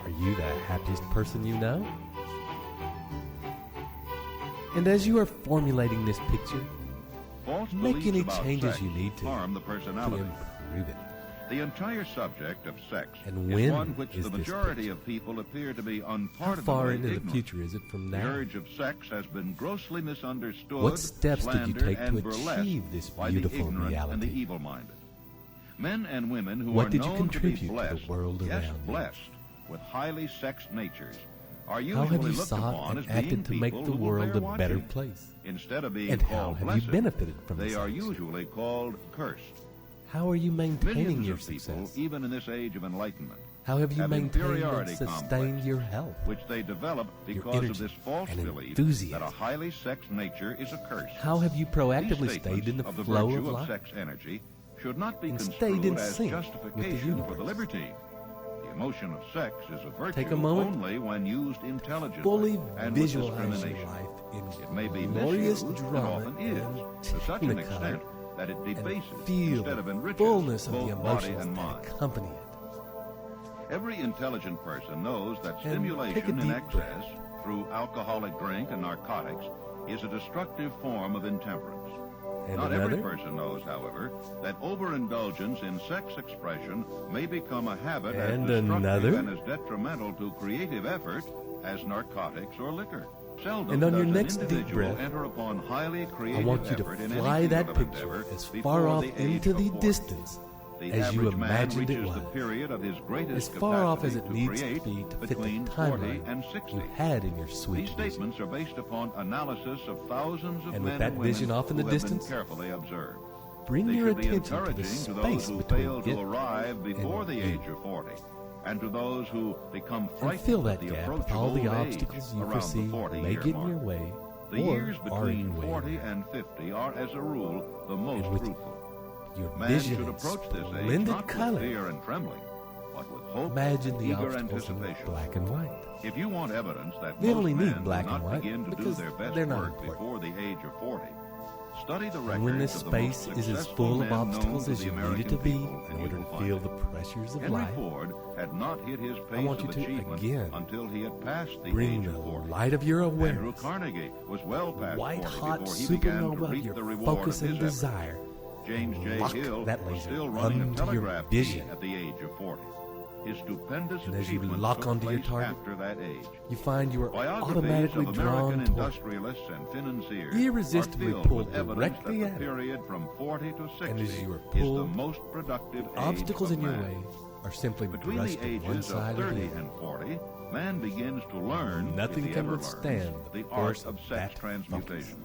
Speaker 2: Are you the happiest person you know? And as you are formulating this picture,
Speaker 3: False
Speaker 2: make
Speaker 3: beliefs
Speaker 2: any
Speaker 3: about
Speaker 2: changes
Speaker 3: sex
Speaker 2: you need to
Speaker 3: harm the personality.
Speaker 2: improve it.
Speaker 3: The entire subject of sex
Speaker 2: And
Speaker 3: is
Speaker 2: when
Speaker 3: one which
Speaker 2: is
Speaker 3: the
Speaker 2: this
Speaker 3: majority
Speaker 2: picture?
Speaker 3: of people appear to be
Speaker 2: How
Speaker 3: unpardonably
Speaker 2: far into the
Speaker 3: ignorant.
Speaker 2: future is it from
Speaker 3: The
Speaker 2: now?
Speaker 3: urge of sex has been grossly misunderstood,
Speaker 2: What steps did you
Speaker 3: slandered,
Speaker 2: take to
Speaker 3: and burlesqued
Speaker 2: achieve this
Speaker 3: by
Speaker 2: beautiful
Speaker 3: the ignorant and the
Speaker 2: reality?
Speaker 3: evil-minded. Men and women who
Speaker 2: What
Speaker 3: are
Speaker 2: did you
Speaker 3: known to be
Speaker 2: contribute to the
Speaker 3: blessed,
Speaker 2: world
Speaker 3: yes,
Speaker 2: around you?
Speaker 3: blessed with highly sexed natures, are
Speaker 2: How
Speaker 3: usually
Speaker 2: have you
Speaker 3: looked
Speaker 2: sought
Speaker 3: upon as
Speaker 2: and
Speaker 3: being
Speaker 2: acted to make
Speaker 3: people
Speaker 2: the
Speaker 3: who will
Speaker 2: world
Speaker 3: bear
Speaker 2: a better
Speaker 3: watching.
Speaker 2: place?
Speaker 3: Instead of being
Speaker 2: And how
Speaker 3: called
Speaker 2: have
Speaker 3: blessed,
Speaker 2: you benefited from
Speaker 3: they
Speaker 2: this
Speaker 3: are
Speaker 2: sex?
Speaker 3: usually called cursed.
Speaker 2: How are you maintaining
Speaker 3: Millions
Speaker 2: your
Speaker 3: of people,
Speaker 2: success?
Speaker 3: even in this age of enlightenment,
Speaker 2: How have you
Speaker 3: have
Speaker 2: maintained and
Speaker 3: inferiority
Speaker 2: sustained
Speaker 3: complex,
Speaker 2: your health?
Speaker 3: which they develop
Speaker 2: Your
Speaker 3: because of
Speaker 2: energy
Speaker 3: this false
Speaker 2: and
Speaker 3: belief
Speaker 2: enthusiasm.
Speaker 3: that a highly sexed nature is a curse.
Speaker 2: How have you
Speaker 3: These
Speaker 2: proactively
Speaker 3: statements
Speaker 2: stayed in the
Speaker 3: of the
Speaker 2: flow
Speaker 3: virtue
Speaker 2: of life?
Speaker 3: sex energy should not be
Speaker 2: And
Speaker 3: construed
Speaker 2: stayed in
Speaker 3: as
Speaker 2: sync with the
Speaker 3: justification for the
Speaker 2: universe?
Speaker 3: liberty. The emotion of sex is a virtue
Speaker 2: Take a moment,
Speaker 3: only when used intelligently
Speaker 2: fully
Speaker 3: and with
Speaker 2: visualize your
Speaker 3: discrimination.
Speaker 2: life
Speaker 3: It may be
Speaker 2: in glorious
Speaker 3: misused, and
Speaker 2: drama
Speaker 3: often is,
Speaker 2: and
Speaker 3: to such an
Speaker 2: technicolor,
Speaker 3: extent that it debases
Speaker 2: and feel
Speaker 3: instead
Speaker 2: the
Speaker 3: of enriches
Speaker 2: fullness of
Speaker 3: both
Speaker 2: the
Speaker 3: body
Speaker 2: emotions
Speaker 3: and
Speaker 2: that
Speaker 3: mind.
Speaker 2: accompany it.
Speaker 3: Every intelligent person knows that
Speaker 2: take a
Speaker 3: stimulation in
Speaker 2: deep
Speaker 3: excess through alcoholic drink and narcotics is a destructive form of intemperance.
Speaker 2: And
Speaker 3: Not
Speaker 2: another,
Speaker 3: every person knows, however, that overindulgence in sex expression may become a habit
Speaker 2: And
Speaker 3: as destructive
Speaker 2: another.
Speaker 3: and as detrimental to creative effort as narcotics or liquor. Seldom
Speaker 2: And on your
Speaker 3: does
Speaker 2: next
Speaker 3: an
Speaker 2: deep
Speaker 3: individual
Speaker 2: breath,
Speaker 3: enter upon highly
Speaker 2: I
Speaker 3: creative
Speaker 2: want you to
Speaker 3: effort in
Speaker 2: fly
Speaker 3: any
Speaker 2: that
Speaker 3: field of
Speaker 2: picture
Speaker 3: endeavor
Speaker 2: as
Speaker 3: before
Speaker 2: far off
Speaker 3: the age
Speaker 2: into
Speaker 3: of
Speaker 2: the
Speaker 3: 40.
Speaker 2: distance
Speaker 3: The
Speaker 2: as you
Speaker 3: average man
Speaker 2: imagined it
Speaker 3: reaches the
Speaker 2: was.
Speaker 3: period of his greatest
Speaker 2: As far off as
Speaker 3: capacity
Speaker 2: it
Speaker 3: to
Speaker 2: needs to
Speaker 3: create
Speaker 2: be to fit the
Speaker 3: between 40
Speaker 2: timeline
Speaker 3: and 60.
Speaker 2: you had in your sweet
Speaker 3: These
Speaker 2: vision.
Speaker 3: statements are based upon analysis of thousands of
Speaker 2: And
Speaker 3: men
Speaker 2: with that
Speaker 3: and women
Speaker 2: vision off in the
Speaker 3: who have
Speaker 2: distance,
Speaker 3: been carefully observed.
Speaker 2: Bring
Speaker 3: They
Speaker 2: your
Speaker 3: should be
Speaker 2: attention to the
Speaker 3: encouraging to those
Speaker 2: space
Speaker 3: who
Speaker 2: between
Speaker 3: fail
Speaker 2: it
Speaker 3: to arrive before the
Speaker 2: you.
Speaker 3: age of 40, and to those who become
Speaker 2: And
Speaker 3: frightened
Speaker 2: fill
Speaker 3: at
Speaker 2: that
Speaker 3: the
Speaker 2: gap
Speaker 3: approach
Speaker 2: with
Speaker 3: of
Speaker 2: all
Speaker 3: old
Speaker 2: the
Speaker 3: age
Speaker 2: obstacles you
Speaker 3: around
Speaker 2: foresee
Speaker 3: the 40-year
Speaker 2: may get in
Speaker 3: mark.
Speaker 2: your way
Speaker 3: The
Speaker 2: or
Speaker 3: years
Speaker 2: are in
Speaker 3: between
Speaker 2: your way
Speaker 3: 40
Speaker 2: now.
Speaker 3: and 50 are, as a rule, the most
Speaker 2: And with
Speaker 3: fruitful.
Speaker 2: Your
Speaker 3: Man
Speaker 2: vision
Speaker 3: should
Speaker 2: and
Speaker 3: approach this age
Speaker 2: splendid
Speaker 3: not
Speaker 2: color.
Speaker 3: with fear and trembling, but with hope
Speaker 2: Imagine
Speaker 3: and
Speaker 2: the
Speaker 3: eager
Speaker 2: obstacles in
Speaker 3: anticipation.
Speaker 2: black and white.
Speaker 3: If you want evidence that
Speaker 2: They
Speaker 3: most
Speaker 2: only
Speaker 3: men
Speaker 2: need black
Speaker 3: do not
Speaker 2: and white
Speaker 3: begin to do
Speaker 2: because
Speaker 3: their best
Speaker 2: they're not
Speaker 3: work
Speaker 2: important.
Speaker 3: before the age of 40, study the
Speaker 2: And
Speaker 3: records
Speaker 2: when this
Speaker 3: of the most
Speaker 2: space is as
Speaker 3: successful
Speaker 2: full of
Speaker 3: men known
Speaker 2: obstacles
Speaker 3: to
Speaker 2: as
Speaker 3: the
Speaker 2: you need
Speaker 3: American
Speaker 2: it to be
Speaker 3: people,
Speaker 2: in
Speaker 3: and
Speaker 2: order
Speaker 3: you
Speaker 2: to
Speaker 3: will
Speaker 2: feel
Speaker 3: find
Speaker 2: the
Speaker 3: it.
Speaker 2: pressures of
Speaker 3: Henry
Speaker 2: life,
Speaker 3: Ford had not hit his pace
Speaker 2: want
Speaker 3: of
Speaker 2: you to
Speaker 3: achievement
Speaker 2: again
Speaker 3: until he had passed the
Speaker 2: bring
Speaker 3: age
Speaker 2: the
Speaker 3: of 40.
Speaker 2: light of your
Speaker 3: Andrew
Speaker 2: awareness,
Speaker 3: Carnegie was well past 40
Speaker 2: white-hot
Speaker 3: before he began to
Speaker 2: supernova of
Speaker 3: reap
Speaker 2: your
Speaker 3: the reward
Speaker 2: focus
Speaker 3: of
Speaker 2: and
Speaker 3: his effort.
Speaker 2: desire,
Speaker 3: James
Speaker 2: and
Speaker 3: J.
Speaker 2: lock
Speaker 3: Hill
Speaker 2: that
Speaker 3: was
Speaker 2: laser
Speaker 3: still running a
Speaker 2: onto your
Speaker 3: telegraph
Speaker 2: vision.
Speaker 3: key at the age of 40. His stupendous
Speaker 2: And as you
Speaker 3: achievements
Speaker 2: lock
Speaker 3: took
Speaker 2: onto your
Speaker 3: place
Speaker 2: target,
Speaker 3: after that age.
Speaker 2: you find you are
Speaker 3: Biographies
Speaker 2: automatically
Speaker 3: of
Speaker 2: drawn
Speaker 3: American
Speaker 2: toward
Speaker 3: industrialists and financiers
Speaker 2: irresistibly
Speaker 3: are filled
Speaker 2: pulled
Speaker 3: with evidence
Speaker 2: directly
Speaker 3: that
Speaker 2: at
Speaker 3: the
Speaker 2: it.
Speaker 3: period from 40 to 60
Speaker 2: And as you are
Speaker 3: is the
Speaker 2: pulled,
Speaker 3: most productive age
Speaker 2: obstacles
Speaker 3: of
Speaker 2: in your
Speaker 3: man.
Speaker 2: way are simply
Speaker 3: Between
Speaker 2: brushed
Speaker 3: the
Speaker 2: to one
Speaker 3: ages of
Speaker 2: side or
Speaker 3: 30
Speaker 2: the other.
Speaker 3: and 40, man begins to learn,
Speaker 2: Nothing
Speaker 3: if he
Speaker 2: can
Speaker 3: ever
Speaker 2: withstand
Speaker 3: learns,
Speaker 2: the
Speaker 3: the
Speaker 2: force
Speaker 3: art of
Speaker 2: of
Speaker 3: sex
Speaker 2: that
Speaker 3: transmutation.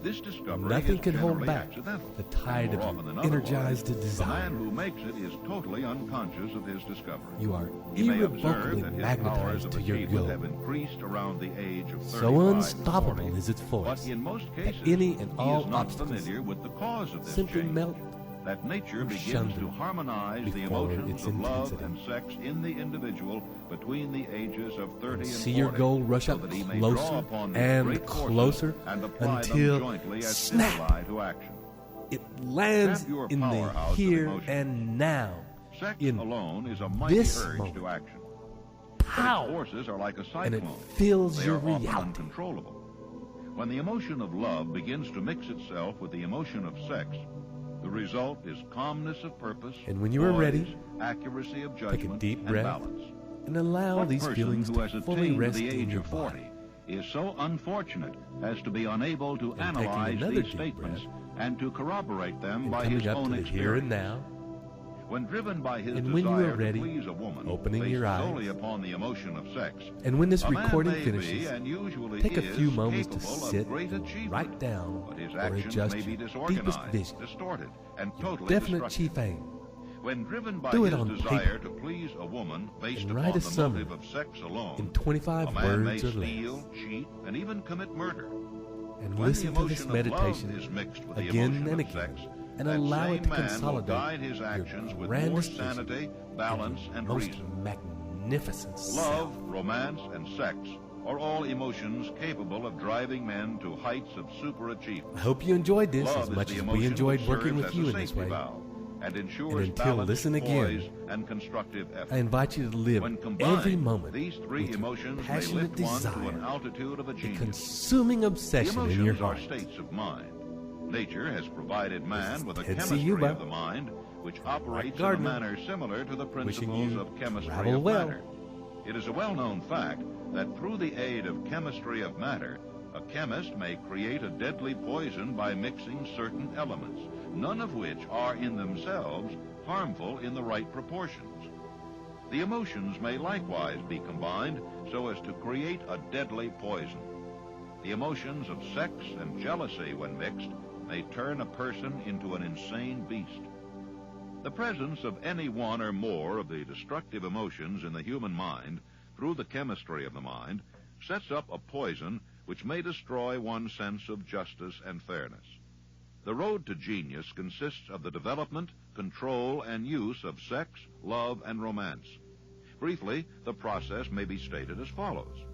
Speaker 3: This discovery
Speaker 2: Nothing
Speaker 3: is
Speaker 2: can hold
Speaker 3: generally
Speaker 2: back
Speaker 3: accidental.
Speaker 2: the tide
Speaker 3: and more
Speaker 2: of
Speaker 3: often
Speaker 2: your
Speaker 3: than otherwise,
Speaker 2: energized
Speaker 3: the
Speaker 2: desire.
Speaker 3: man who makes it is totally unconscious of his discovery.
Speaker 2: You are
Speaker 3: He may
Speaker 2: irrevocably
Speaker 3: observe that his powers
Speaker 2: magnetized
Speaker 3: of
Speaker 2: to your
Speaker 3: achievement
Speaker 2: goal.
Speaker 3: have increased around the age of 35
Speaker 2: So
Speaker 3: to
Speaker 2: unstoppable
Speaker 3: 40,
Speaker 2: is its force
Speaker 3: but in most
Speaker 2: that
Speaker 3: cases,
Speaker 2: any and
Speaker 3: he
Speaker 2: all
Speaker 3: is not
Speaker 2: obstacles
Speaker 3: familiar with the cause of this
Speaker 2: simply
Speaker 3: change.
Speaker 2: melt
Speaker 3: That nature
Speaker 2: or
Speaker 3: begins
Speaker 2: shun
Speaker 3: to
Speaker 2: them
Speaker 3: harmonize the
Speaker 2: before
Speaker 3: emotions
Speaker 2: its
Speaker 3: of love
Speaker 2: intensity.
Speaker 3: and sex in the individual between the ages of 30 and 40.
Speaker 2: see your goal rush
Speaker 3: so
Speaker 2: up
Speaker 3: that he may
Speaker 2: closer
Speaker 3: draw upon these
Speaker 2: and
Speaker 3: great forces
Speaker 2: closer
Speaker 3: and apply
Speaker 2: until
Speaker 3: them jointly as
Speaker 2: snap!
Speaker 3: stimuli to action.
Speaker 2: It lands
Speaker 3: Tap your
Speaker 2: in the
Speaker 3: powerhouse of
Speaker 2: here
Speaker 3: emotion.
Speaker 2: and now.
Speaker 3: Sex
Speaker 2: In
Speaker 3: alone is a mighty
Speaker 2: this
Speaker 3: urge
Speaker 2: moment.
Speaker 3: to action. But its
Speaker 2: Pow!
Speaker 3: forces are like a
Speaker 2: And it
Speaker 3: cyclone.
Speaker 2: fills
Speaker 3: They
Speaker 2: your
Speaker 3: are often
Speaker 2: reality.
Speaker 3: uncontrollable. When the emotion of love begins to mix itself with the emotion of sex, the result is calmness of purpose,
Speaker 2: And when you are
Speaker 3: poise,
Speaker 2: ready,
Speaker 3: accuracy of judgment,
Speaker 2: deep
Speaker 3: and
Speaker 2: breath
Speaker 3: balance.
Speaker 2: And allow
Speaker 3: What
Speaker 2: these
Speaker 3: person
Speaker 2: feelings
Speaker 3: who
Speaker 2: to
Speaker 3: has
Speaker 2: fully
Speaker 3: attained
Speaker 2: rest
Speaker 3: the
Speaker 2: in
Speaker 3: age
Speaker 2: your
Speaker 3: of 40
Speaker 2: body.
Speaker 3: is so unfortunate as to be unable to
Speaker 2: And taking
Speaker 3: analyze
Speaker 2: another
Speaker 3: these
Speaker 2: deep
Speaker 3: statements
Speaker 2: breath,
Speaker 3: and to corroborate them
Speaker 2: And
Speaker 3: by
Speaker 2: coming
Speaker 3: his
Speaker 2: up
Speaker 3: own
Speaker 2: to the here and
Speaker 3: experience.
Speaker 2: now,
Speaker 3: When driven by his
Speaker 2: And when you are
Speaker 3: desire
Speaker 2: ready,
Speaker 3: to please a woman,
Speaker 2: opening
Speaker 3: based
Speaker 2: your eyes,
Speaker 3: solely upon the emotion of sex,
Speaker 2: and when this
Speaker 3: a man
Speaker 2: recording
Speaker 3: may
Speaker 2: finishes,
Speaker 3: be, and usually
Speaker 2: take a
Speaker 3: is,
Speaker 2: few moments to
Speaker 3: capable of
Speaker 2: sit
Speaker 3: great
Speaker 2: and
Speaker 3: achievement,
Speaker 2: write down
Speaker 3: but his
Speaker 2: or
Speaker 3: actions
Speaker 2: adjust
Speaker 3: may be
Speaker 2: your deepest
Speaker 3: disorganized,
Speaker 2: vision,
Speaker 3: distorted, and
Speaker 2: your
Speaker 3: totally
Speaker 2: definite
Speaker 3: destructive.
Speaker 2: chief aim.
Speaker 3: When driven by
Speaker 2: Do it
Speaker 3: his
Speaker 2: on
Speaker 3: desire
Speaker 2: paper.
Speaker 3: to please a woman based
Speaker 2: And
Speaker 3: upon
Speaker 2: write a
Speaker 3: the
Speaker 2: summary
Speaker 3: motive of sex alone,
Speaker 2: in 25
Speaker 3: a man may
Speaker 2: words or
Speaker 3: steal,
Speaker 2: less.
Speaker 3: cheat, and even commit murder.
Speaker 2: And
Speaker 3: When
Speaker 2: listen
Speaker 3: the
Speaker 2: to this
Speaker 3: emotion of love
Speaker 2: meditation
Speaker 3: is mixed with the
Speaker 2: again
Speaker 3: emotion
Speaker 2: and
Speaker 3: of
Speaker 2: again,
Speaker 3: sex,
Speaker 2: and
Speaker 3: that
Speaker 2: allow
Speaker 3: same
Speaker 2: it to
Speaker 3: man will
Speaker 2: consolidate
Speaker 3: guide his
Speaker 2: your
Speaker 3: actions with more
Speaker 2: grandest vision
Speaker 3: sanity, balance,
Speaker 2: your
Speaker 3: and
Speaker 2: most
Speaker 3: reason.
Speaker 2: magnificent
Speaker 3: Love,
Speaker 2: self.
Speaker 3: romance, and sex are all emotions capable of driving men to heights of superachievement.
Speaker 2: I hope you enjoyed this
Speaker 3: Love
Speaker 2: as
Speaker 3: is
Speaker 2: much
Speaker 3: the
Speaker 2: as
Speaker 3: emotion
Speaker 2: we enjoyed
Speaker 3: which
Speaker 2: working
Speaker 3: serves
Speaker 2: with
Speaker 3: as
Speaker 2: you
Speaker 3: a
Speaker 2: in this
Speaker 3: safety
Speaker 2: way.
Speaker 3: valve and ensures
Speaker 2: And until
Speaker 3: balance,
Speaker 2: listen again,
Speaker 3: poise, and constructive effort.
Speaker 2: I invite you to live
Speaker 3: When combined,
Speaker 2: every moment
Speaker 3: these three
Speaker 2: with your
Speaker 3: emotions may
Speaker 2: passionate
Speaker 3: lift one to an
Speaker 2: desire,
Speaker 3: altitude of a
Speaker 2: a
Speaker 3: genius.
Speaker 2: consuming
Speaker 3: The
Speaker 2: obsession in your
Speaker 3: emotions are
Speaker 2: heart.
Speaker 3: states of mind. Nature has provided man with a
Speaker 2: Ted
Speaker 3: chemistry
Speaker 2: Ciuba.
Speaker 3: of the mind which operates in a
Speaker 2: gardener,
Speaker 3: manner similar to the principles of chemistry
Speaker 2: travel
Speaker 3: of
Speaker 2: well.
Speaker 3: matter. It is a well-known fact that through the aid of chemistry of matter, a chemist may create a deadly poison by mixing certain elements, none of which are in themselves harmful in the right proportions. The emotions may likewise be combined so as to create a deadly poison. The emotions of sex and jealousy, when mixed, may turn a person into an insane beast. The presence of any one or more of the destructive emotions in the human mind, through the chemistry of the mind, sets up a poison which may destroy one's sense of justice and fairness. The road to genius consists of the development, control, and use of sex, love, and romance. Briefly, the process may be stated as follows.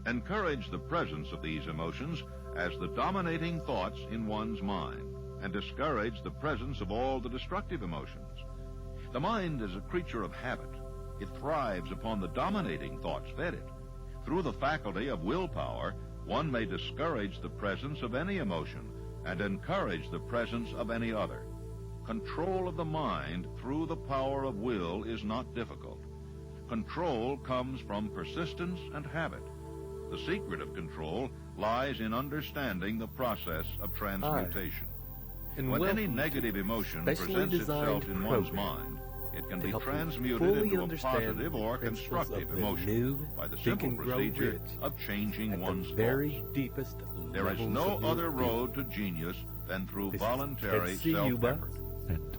Speaker 3: Encourage the presence of these emotions as the dominating thoughts in one's mind, and discourage the presence of all the destructive emotions. The mind is a creature of habit. It thrives upon the dominating thoughts fed it. Through the faculty of willpower, one may discourage the presence of any emotion and encourage the presence of any other. Control of the mind through the power of will is not difficult. Control comes from persistence and habit. The secret of control lies in understanding the process of transmutation. When any negative emotion presents itself in one's mind, it can be transmuted into a positive or constructive emotion by the simple procedure of changing one's thoughts. There is no other road to genius than through voluntary self-effort.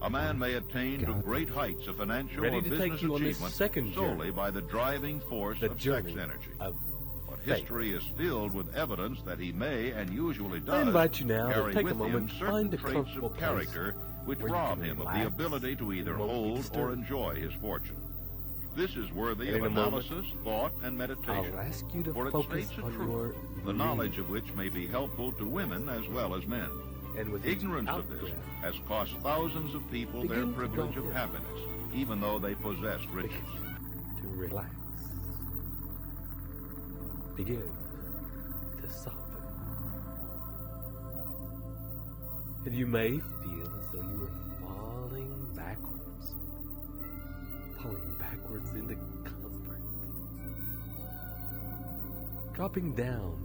Speaker 3: A man may attain to great heights of financial or business achievement solely by the driving force of sex energy. But history is filled with evidence that he may, and usually does,
Speaker 2: I invite you now
Speaker 3: carry
Speaker 2: to take
Speaker 3: with
Speaker 2: a moment
Speaker 3: him
Speaker 2: to
Speaker 3: certain
Speaker 2: find a
Speaker 3: traits
Speaker 2: comfortable
Speaker 3: of
Speaker 2: place
Speaker 3: character which
Speaker 2: where you
Speaker 3: rob
Speaker 2: can
Speaker 3: him of
Speaker 2: relax,
Speaker 3: the ability to either
Speaker 2: you won't be
Speaker 3: hold or
Speaker 2: disturbed.
Speaker 3: enjoy his fortune. This is worthy
Speaker 2: And
Speaker 3: of
Speaker 2: in a moment,
Speaker 3: analysis, thought, and meditation.
Speaker 2: I'll ask you to
Speaker 3: for it
Speaker 2: focus
Speaker 3: states a
Speaker 2: on
Speaker 3: truth,
Speaker 2: your
Speaker 3: the knowledge of which may be helpful to women as well as men.
Speaker 2: And with each
Speaker 3: Ignorance of this
Speaker 2: out-breath,
Speaker 3: has cost thousands of people their
Speaker 2: begin to
Speaker 3: privilege
Speaker 2: go
Speaker 3: of
Speaker 2: in.
Speaker 3: happiness, even though they possess riches.
Speaker 2: to relax. Begin to soften. And you may feel as though you are falling backwards into comfort. Dropping down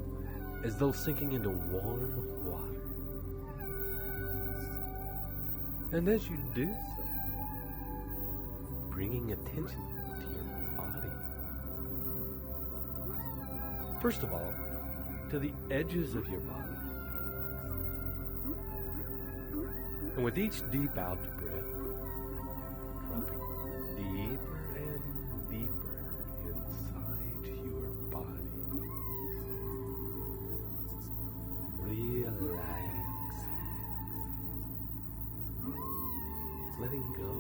Speaker 2: as though sinking into warm water. And as you do so, bringing attention to your body. First of all, to the edges of your body. And with each deep out breath, dropping deeper and deeper inside your body. Relax. Letting go.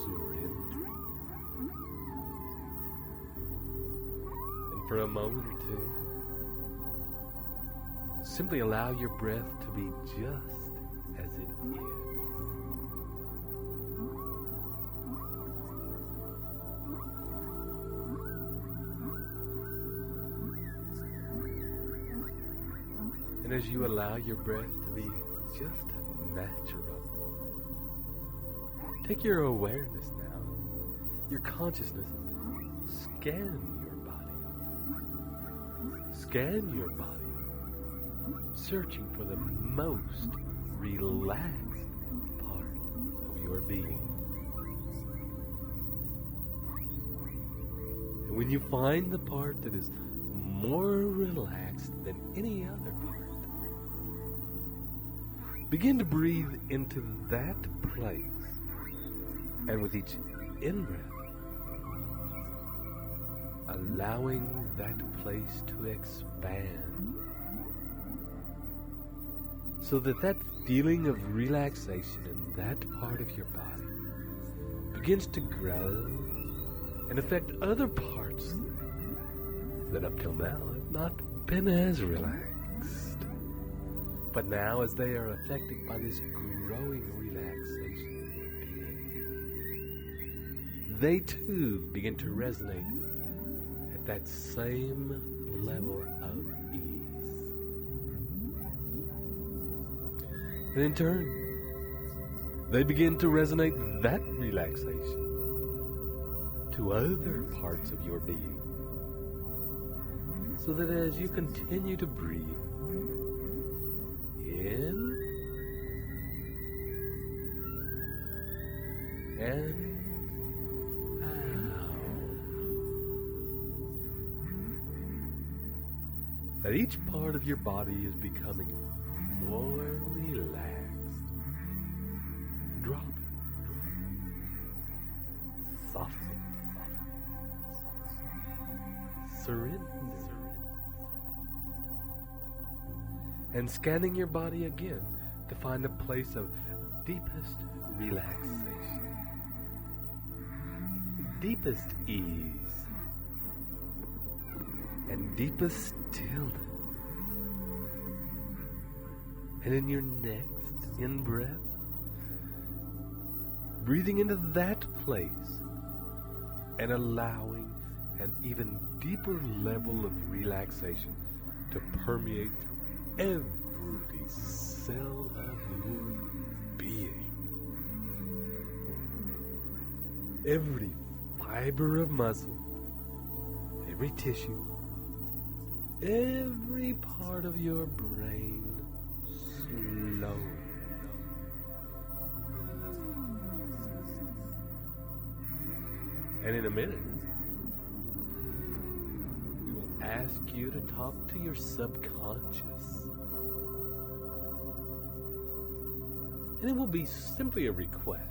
Speaker 2: Surrendering. And for a moment or two, simply allow your breath to be just as it is. And as you allow your breath to be just natural, take your awareness now, your consciousness, scan your body. Scan your body. Searching for the most relaxed part of your being. And when you find the part that is more relaxed than any other part, begin to breathe into that place. And with each in-breath, allowing that place to expand. So that feeling of relaxation in that part of your body begins to grow and affect other parts that up till now have not been as relaxed. But now, as they are affected by this growing relaxation in your being, they too begin to resonate at that same level of ease. And in turn, they begin to resonate that relaxation to other parts of your being. So that as you continue to breathe in and out, that each part of your body is becoming more relaxed, dropping, softening, surrendering, and scanning your body again to find a place of deepest relaxation, deepest ease, and deepest stillness. And in your next in-breath, breathing into that place and allowing an even deeper level of relaxation to permeate through every cell of your being. Every fiber of muscle, every tissue, every part of your brain, slowly. And in a minute, we will ask you to talk to your subconscious. And it will be simply a request.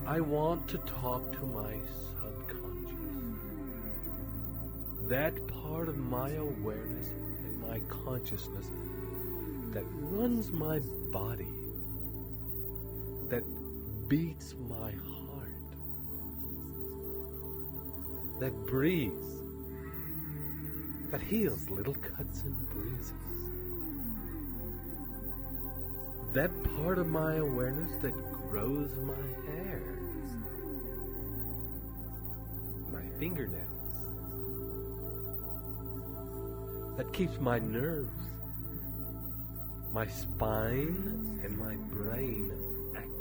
Speaker 2: I want to talk to my subconscious. That part of my awareness and my consciousness that runs my body, that beats my heart, that breathes, that heals little cuts and bruises. That part of my awareness that grows my hair, my fingernails, that keeps my nerves, my spine, and my brain active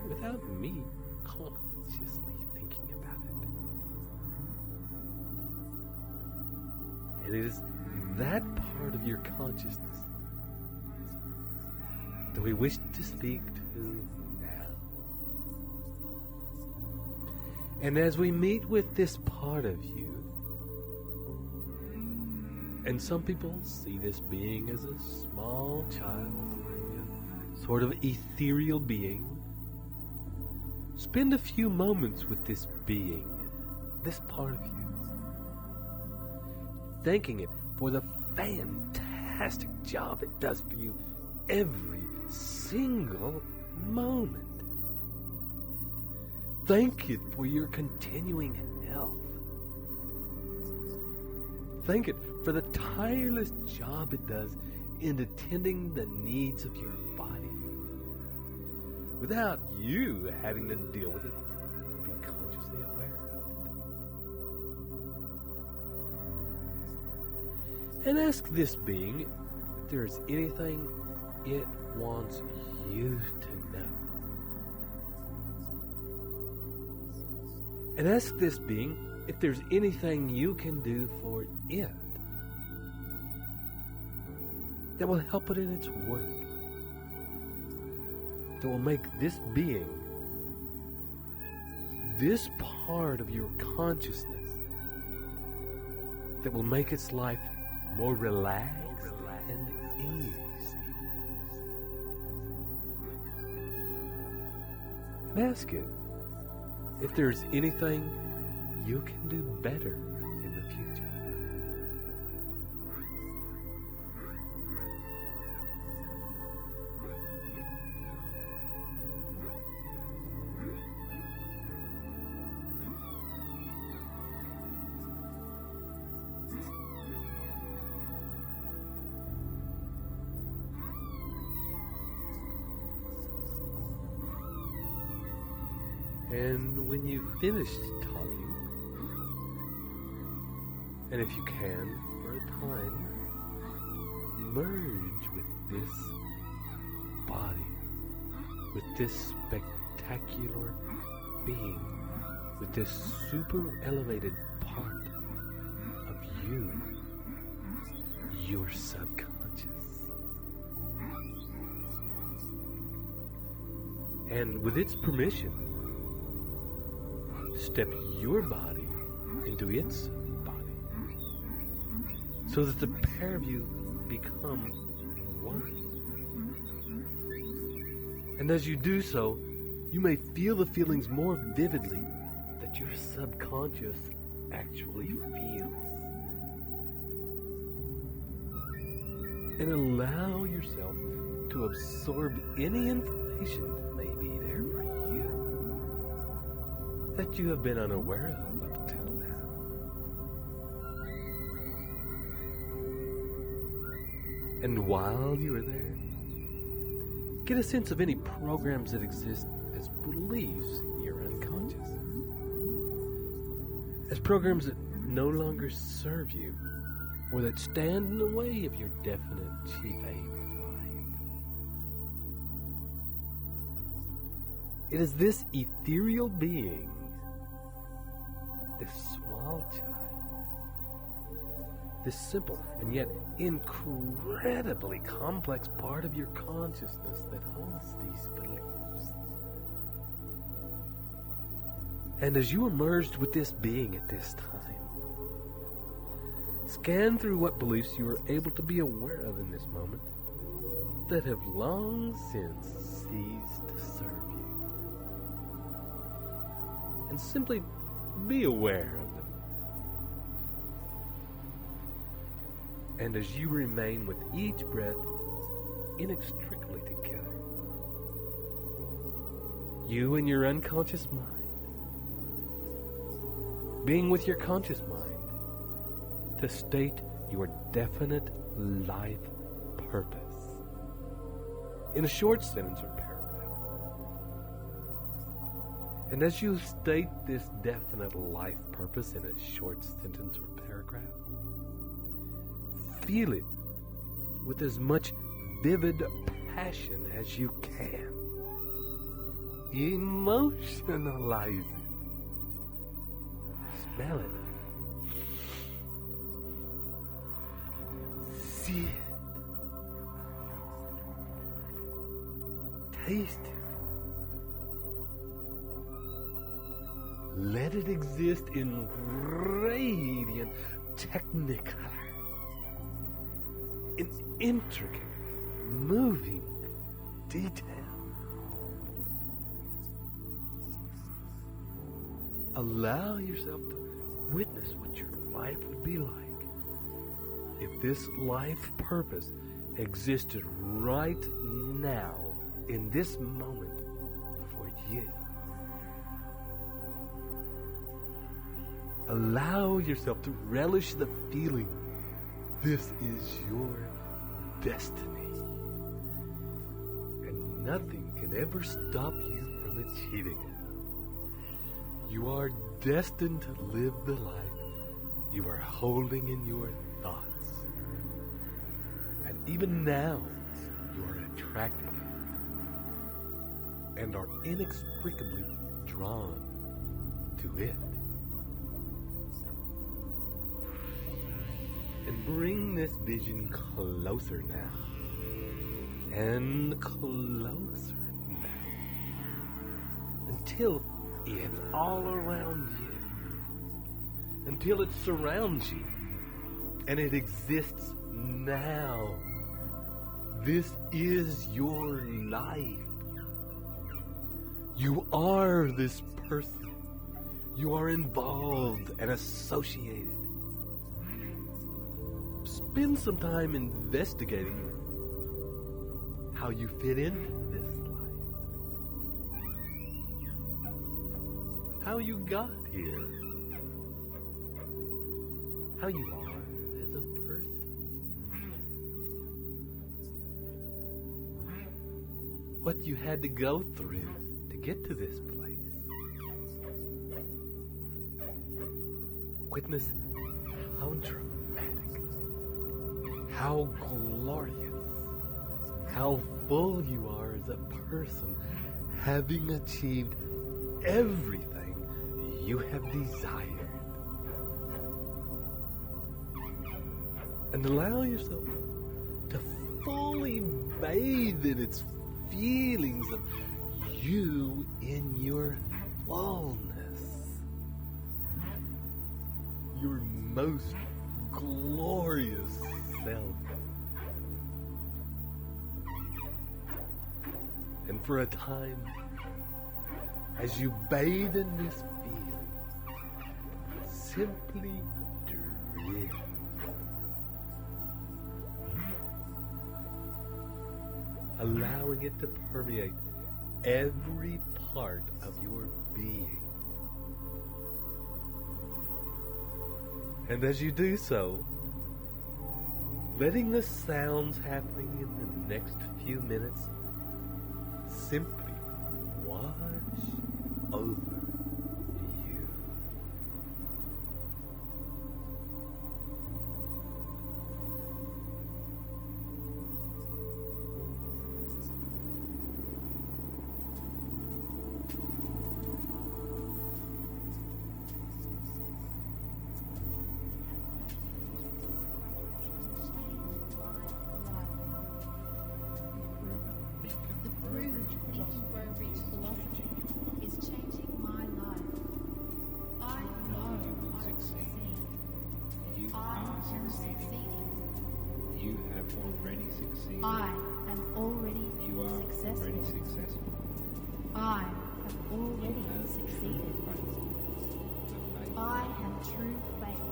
Speaker 2: without me consciously thinking about it. And it is that part of your consciousness that we wish to speak to now. And as we meet with this part of you, and some people see this being as a small child or a sort of ethereal being, spend a few moments with this being, this part of you, thanking it for the fantastic job it does for you every single moment. Thank it for your continuing health. Thank it for the tireless job it does in attending the needs of your body without you having to deal with it or be consciously aware of it. And ask this being if there is anything it wants you to know. And ask this being if there's anything you can do for it that will help it in its work, that will make this being, this part of your consciousness, that will make its life more relaxed and easy. And ask it if there's anything you can do better in the future. And when you've finished talking, and if you can, for for a time, merge with this body, with this spectacular being, with this super elevated part of you, your subconscious. And with its permission, step your body into its body, so that the pair of you become one. And as you do so, you may feel the feelings more vividly that your subconscious actually feels. And allow yourself to absorb any information that may be there for you that you have been unaware of up till now. And while you are there, get a sense of any programs that exist as beliefs in your unconscious, as programs that no longer serve you or that stand in the way of your definite chief aim in life. It is this ethereal being, this small child, this simple and yet incredibly complex part of your consciousness that holds these beliefs. And as you are merged with this being at this time, scan through what beliefs you are able to be aware of in this moment that have long since ceased to serve you. And simply be aware of them. And as you remain with each breath inextricably together, you and your unconscious mind, being with your conscious mind, to state your definite life purpose in a short sentence or paragraph. And as you state this definite life purpose in a short sentence or paragraph, feel it with as much vivid passion as you can. Emotionalize it. Smell it. See it. Taste it. Let it exist in radiant technicolor, in intricate, moving detail. Allow yourself to witness what your life would be like if this life purpose existed right now, in this moment, for you. Allow yourself to relish the feeling this is your destiny, and nothing can ever stop you from achieving it. You are destined to live the life you are holding in your thoughts. And even now, you are attracting it and are inextricably drawn to it. And bring this vision closer now. And closer now. Until it's all around you. Until it surrounds you. And it exists now. This is your life. You are this person. You are involved and associated. Spend some time investigating how you fit into this life. How you got here. How you are as a person. What you had to go through to get to this place. Witness how dramatic how glorious, how full you are as a person, having achieved everything you have desired. And allow yourself to fully bathe in its feelings of you in your fullness, your most glorious self. And for a time, as you bathe in this feeling, simply drift. Allowing it to permeate every part of your being. And as you do so, letting the sounds happening in the next few minutes simply wash over you.
Speaker 4: I am already successful. I have already succeeded. I have true faith,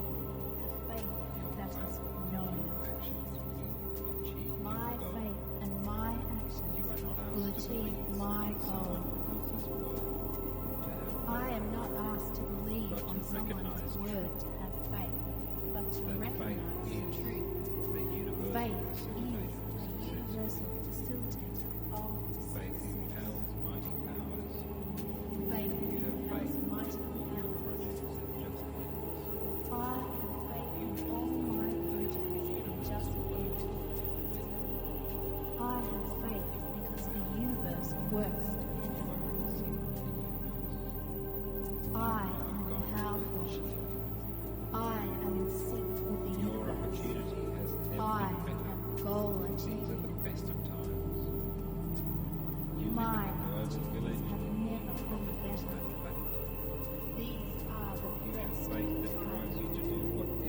Speaker 4: the faith that is known. My faith and my actions will achieve my goal. I am not asked to believe on someone's word to have faith, but to recognize truth. Faith is a universal facilitator of success. Faith impels mighty powers. I have faith in all my projects just end. I have faith because the universe works dependently. I am powerful. I am in sync with the universe. I am goal achieving. My achievements have never been better. These are the best times. We live globally,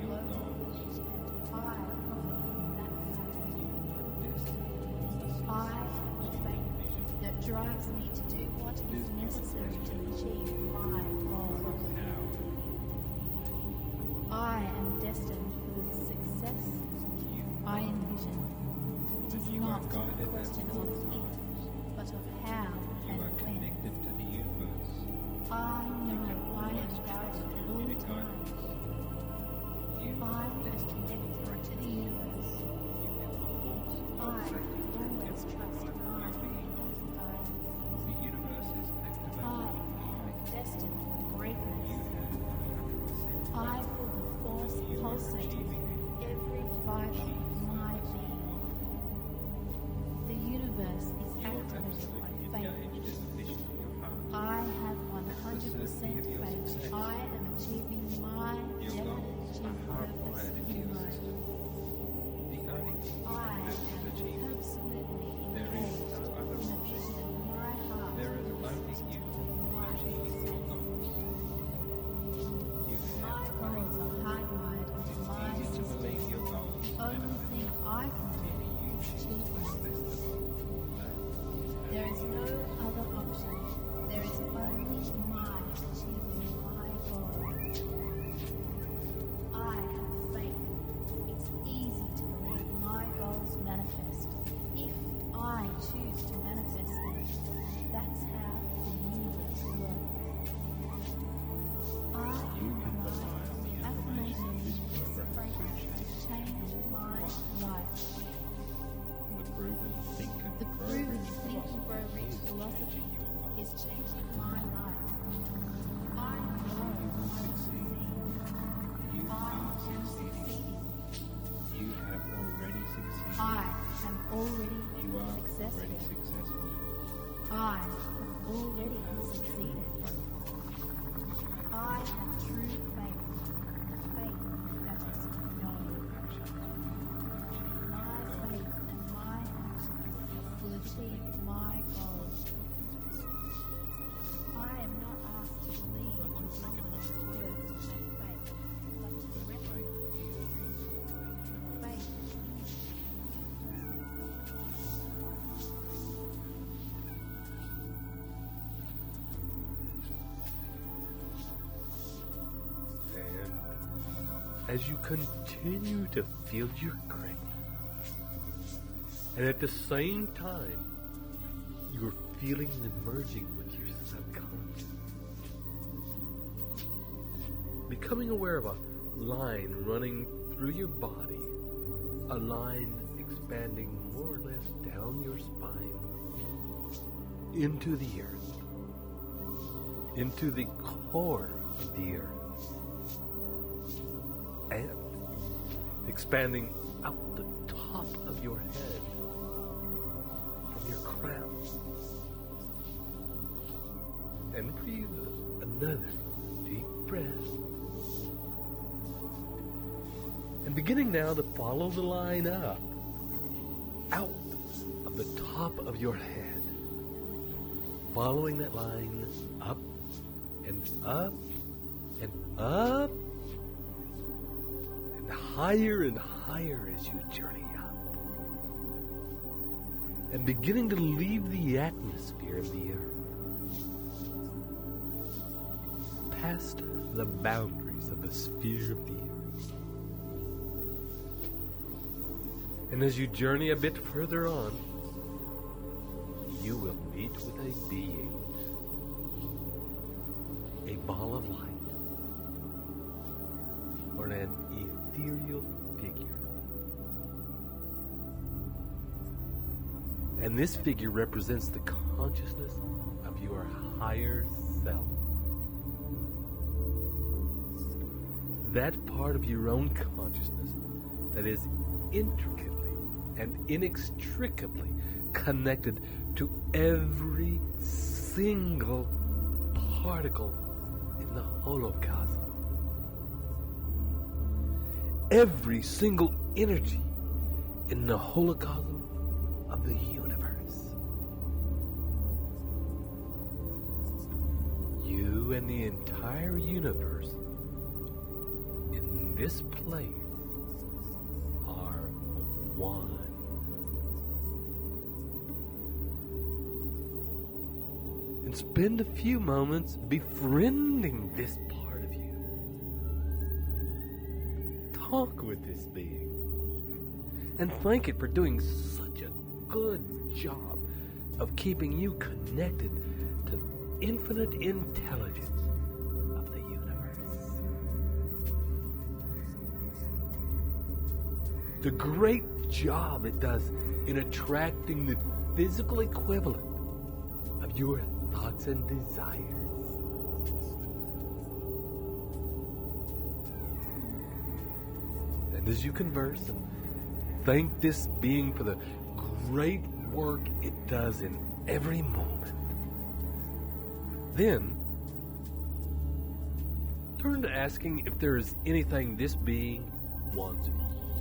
Speaker 4: and I profit from that fact. I have faith that drives me to do what is necessary to achieve my goals. I am destined for the success I envision. It is not a question of if, but of how and when. I know I am guided all times. I am connected to the universe. I always trust my guidance. I am destined for greatness. I feel the force pulsating through every fiber of my being. The universe is activated by faith. I have 100% faith. I am achieving my definite purpose in life. I am absolutely engaged in the vision of my heart. My goals are hardwired into my system. The only thing I can do is achieve them. There is no other option. There is only my achieving my goal. I have faith. It's easy to believe my goals manifest. If I choose to manifest them, that's how the universe
Speaker 2: as you continue to feel your greatness. And at the same time, you're feeling the merging with your subconscious. Becoming aware of a line running through your body, a line expanding more or less down your spine, into the earth, into the core of the earth, and expanding out the top of your head from your crown. And breathe another deep breath. And beginning now to follow the line up, out of the top of your head, following that line up and up and up and higher as you journey up, and beginning to leave the atmosphere of the earth, past the boundaries of the sphere of the earth. And as you journey a bit further on, you will meet with a being, a ball of light, or an ethereal figure. And this figure represents the consciousness of your higher self. That part of your own consciousness that is intricately and inextricably connected to every single particle in the holocosm. Every single energy in the holocosm of the universe. You and the entire universe in this place are one. And spend a few moments befriending this part of you. Talk with this being and thank it for doing such a good job of keeping you connected to the infinite intelligence of the universe. The great job it does in attracting the physical equivalent of your thoughts and desires. And as you converse and thank this being for the great work it does in every moment, then turn to asking if there is anything this being wants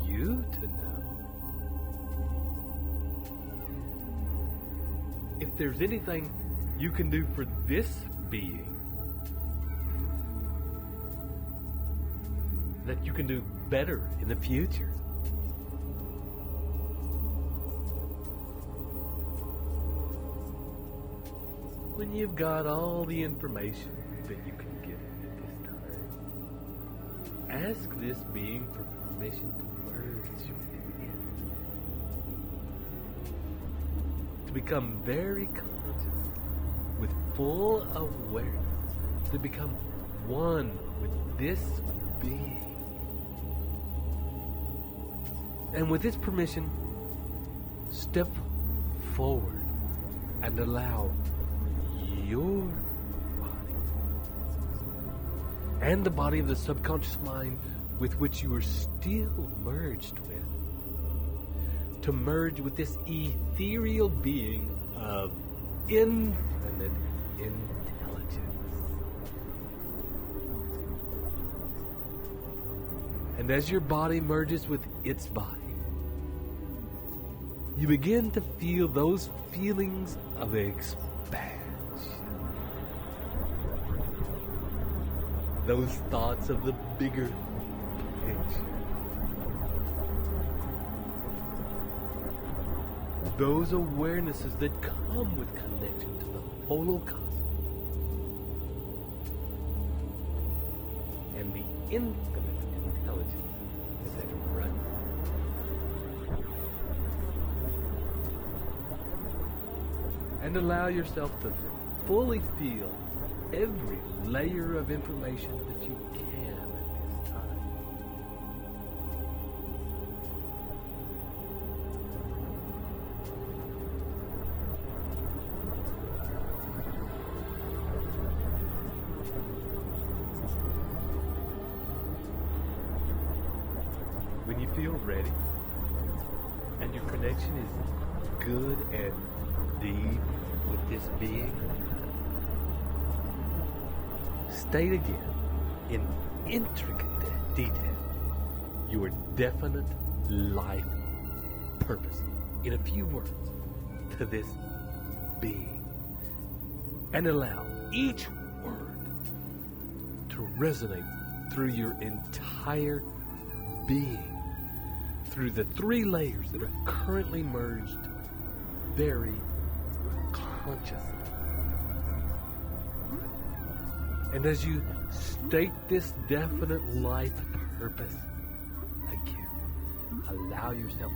Speaker 2: you to know. If there's anything you can do for this being that you can do better in the future. When you've got all the information that you can get at this time, ask this being for permission to merge with it. To become very conscious with full awareness, to become one with this being. And with this permission, step forward and allow your body and the body of the subconscious mind with which you are still merged with, to merge with this ethereal being of infinite intelligence. And as your body merges with its body, you begin to feel those feelings of expansion. Those thoughts of the bigger picture. Those awarenesses that come with connection to the holocosm and the infinite intelligence as it runs. And allow yourself to fully feel every layer of information that you can at this time. When you feel ready and your connection is good and deep with this being, state again in intricate detail your definite life purpose in a few words to this being, and allow each word to resonate through your entire being, through the three layers that are currently merged very consciously. And as you state this definite life purpose again, allow yourself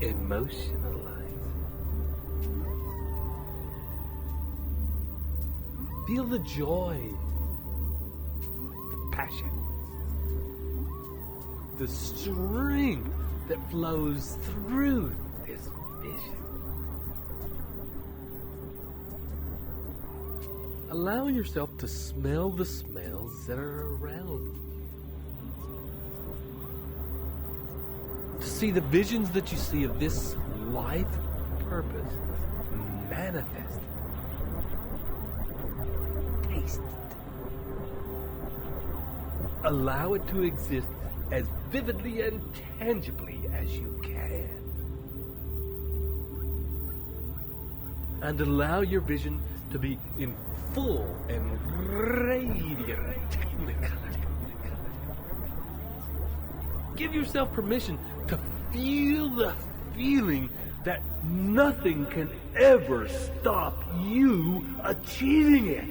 Speaker 2: to emotionalize. Feel the joy, the passion, the strength that flows through this vision. Allow yourself to smell the smells that are around you. To see the visions that you see of this life purpose manifested. Taste it. Allow it to exist as vividly and tangibly as you can. And allow your vision to be in full and radiant technicolor. Give yourself permission to feel the feeling that nothing can ever stop you achieving it.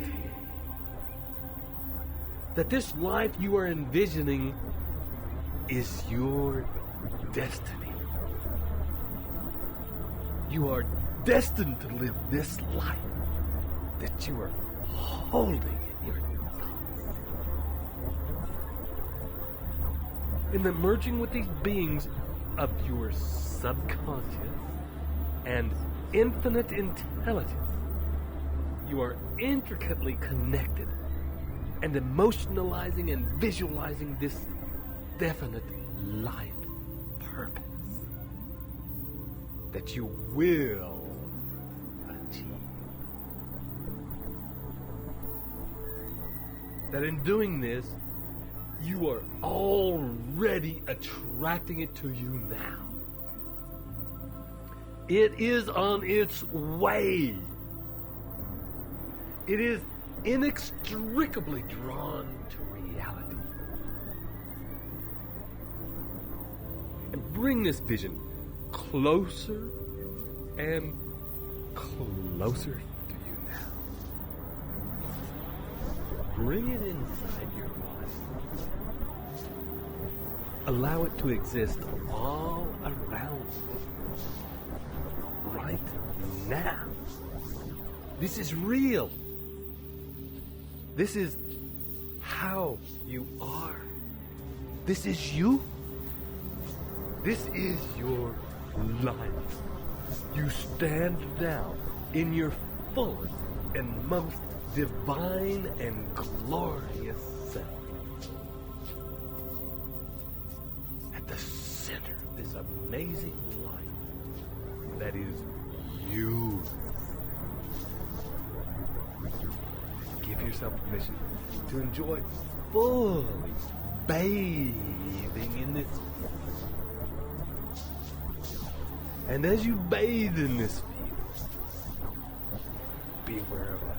Speaker 2: That this life you are envisioning is your destiny. You are destined to live this life that you are holding in your thoughts. In the merging with these beings of your subconscious and infinite intelligence, you are intricately connected and emotionalizing and visualizing this definite life purpose that you will achieve. That in doing this, you are already attracting it to you now. It is on its way. It is inextricably drawn to reality. And bring this vision closer and closer to you now. Bring it inside your body. Allow it to exist all around you. Right now. This is real. This is how you are. This is you. This is your life. You stand now in your fullest and most divine and glorious self. At the center of this amazing life that is you. Give yourself permission to enjoy fully bathing in this. And as you bathe in this field, be aware of it.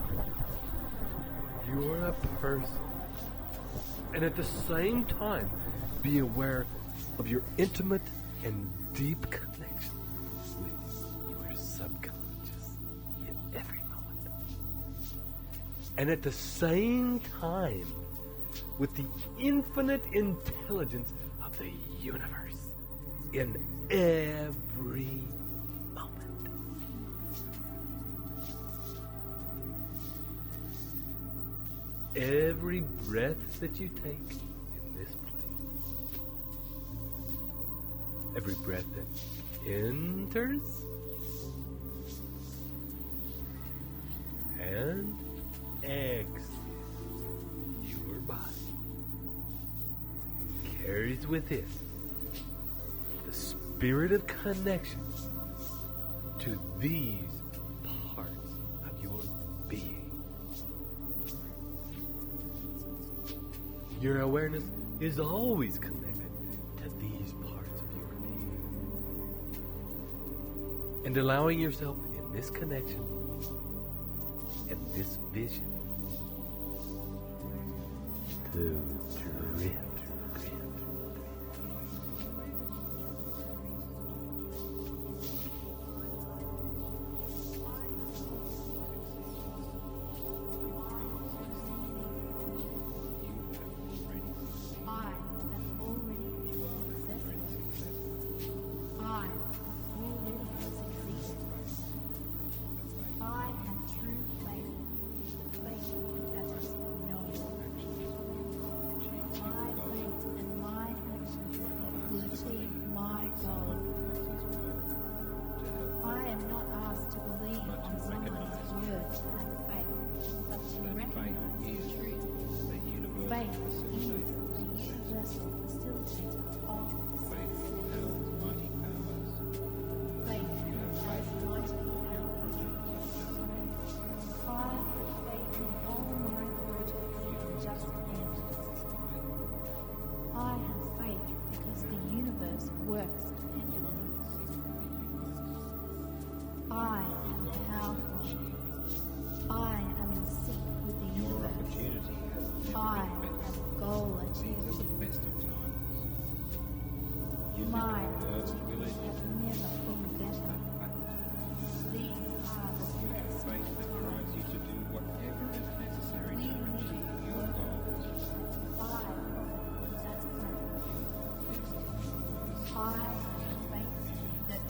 Speaker 2: You are a person. And at the same time, be aware of your intimate and deep connection with your subconscious in every moment. and at the same time with the infinite intelligence of the universe in every moment. Every breath that you take in this place, every breath that enters and exits your body carries with it the spirit of connection to these parts of your being. Your awareness is always connected to these parts of your being. And allowing yourself in this connection and this vision to drift.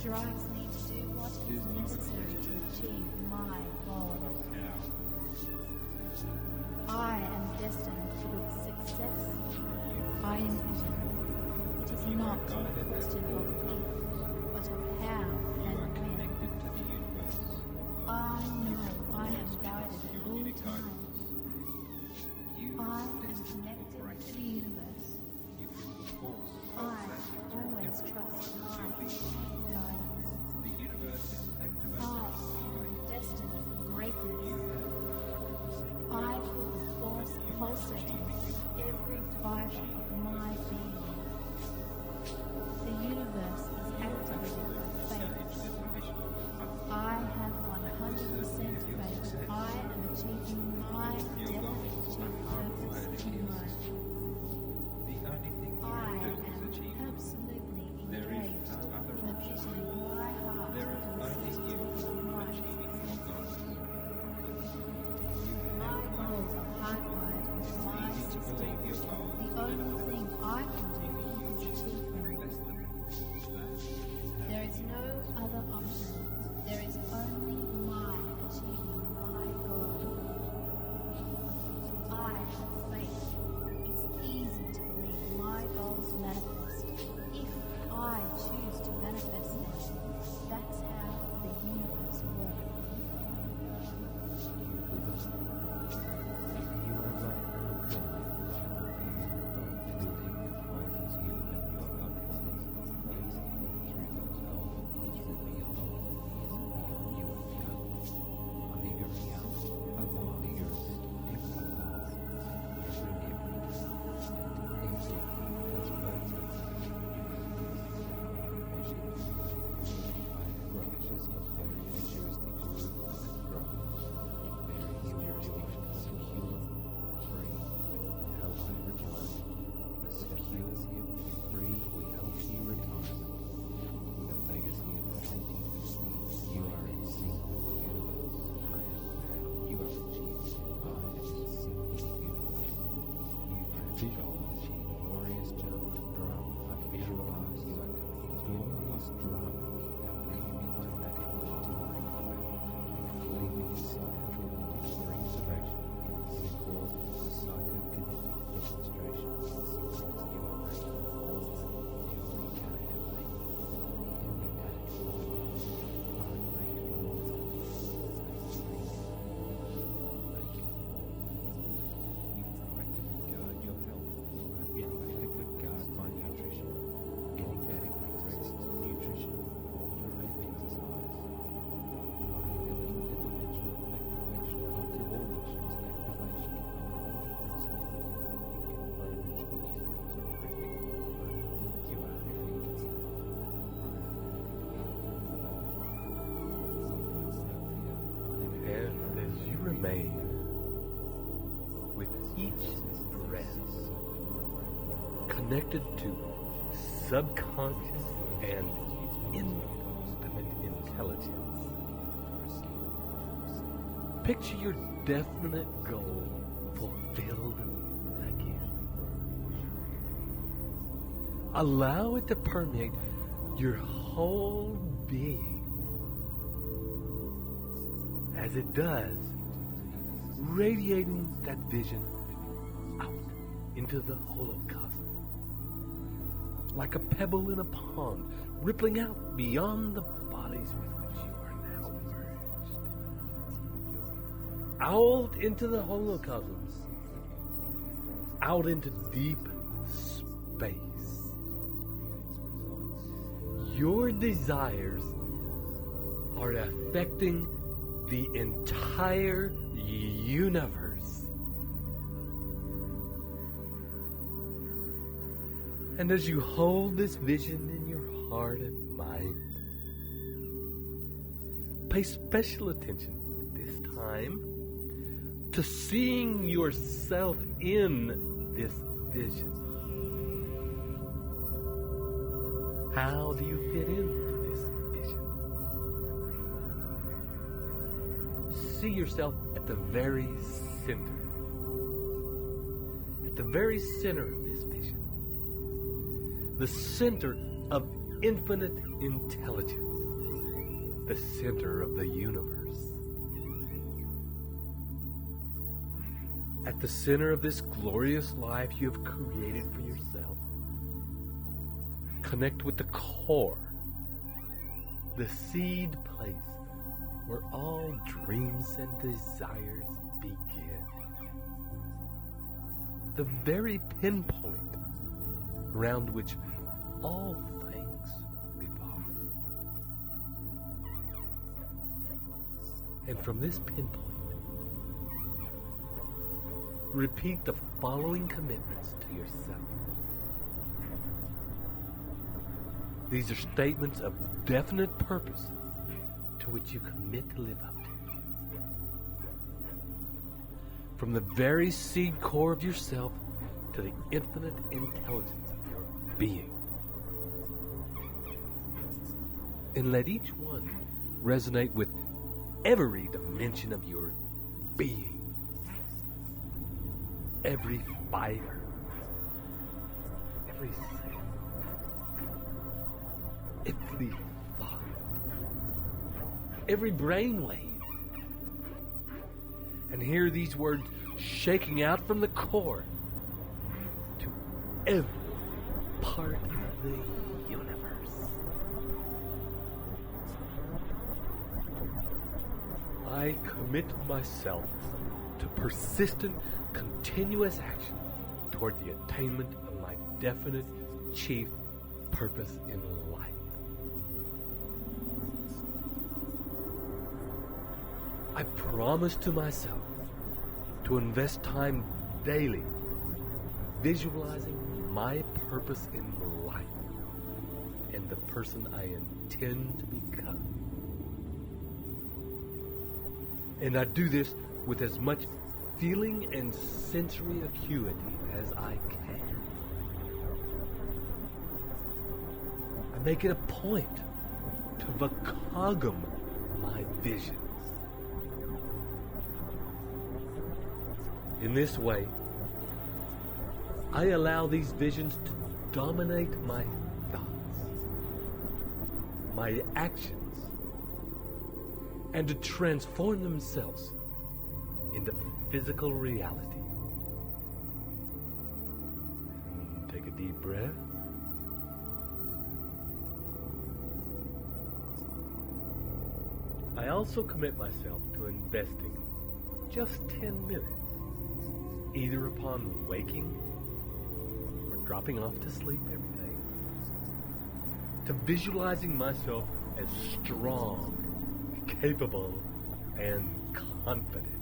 Speaker 4: Drives me to do what is necessary to achieve my goals. I am destined to success. I envision. It is not a question of if, but of how and when. I know I am guided at all times. I am connected to the universe. I always trust my guidance. I am destined for great
Speaker 2: remain with each breath connected to subconscious and infinite intelligence. Picture your definite goal fulfilled again. Allow it to permeate your whole being. As it does, radiating that vision out into the holocosm. Like a pebble in a pond, rippling out beyond the bodies with which you are now merged. Out into the holocosm. Out into deep space. Your desires are affecting the entire universe. And as you hold this vision in your heart and mind, pay special attention this time to seeing yourself in this vision. How do you fit into this vision? See yourself at the very center. At the very center of this vision. The center of infinite intelligence. The center of the universe. At the center of this glorious life you have created for yourself, connect with the core, the seed place where all dreams and desires begin. The very pinpoint around which all things revolve. And from this pinpoint, repeat the following commitments to yourself. These are statements of definite purpose to which you commit to live up to. From the very seed core of yourself to the infinite intelligence of your being. And let each one resonate with every dimension of your being. Every fiber, every cell, every thought, every brainwave. And hear these words shaking out from the core to every part of the universe. I commit myself to persistent, continuous action toward the attainment of my definite chief purpose in life. I promise to myself to invest time daily visualizing my purpose in life and the person I intend to become. And I do this with as much feeling and sensory acuity as I can. I make it a point to vakagam my visions. In this way, I allow these visions to dominate my thoughts, my actions, and to transform themselves into physical reality. Take a deep breath. I also commit myself to investing just 10 minutes, either upon waking or dropping off to sleep every day, to visualizing myself as strong, capable, and confident.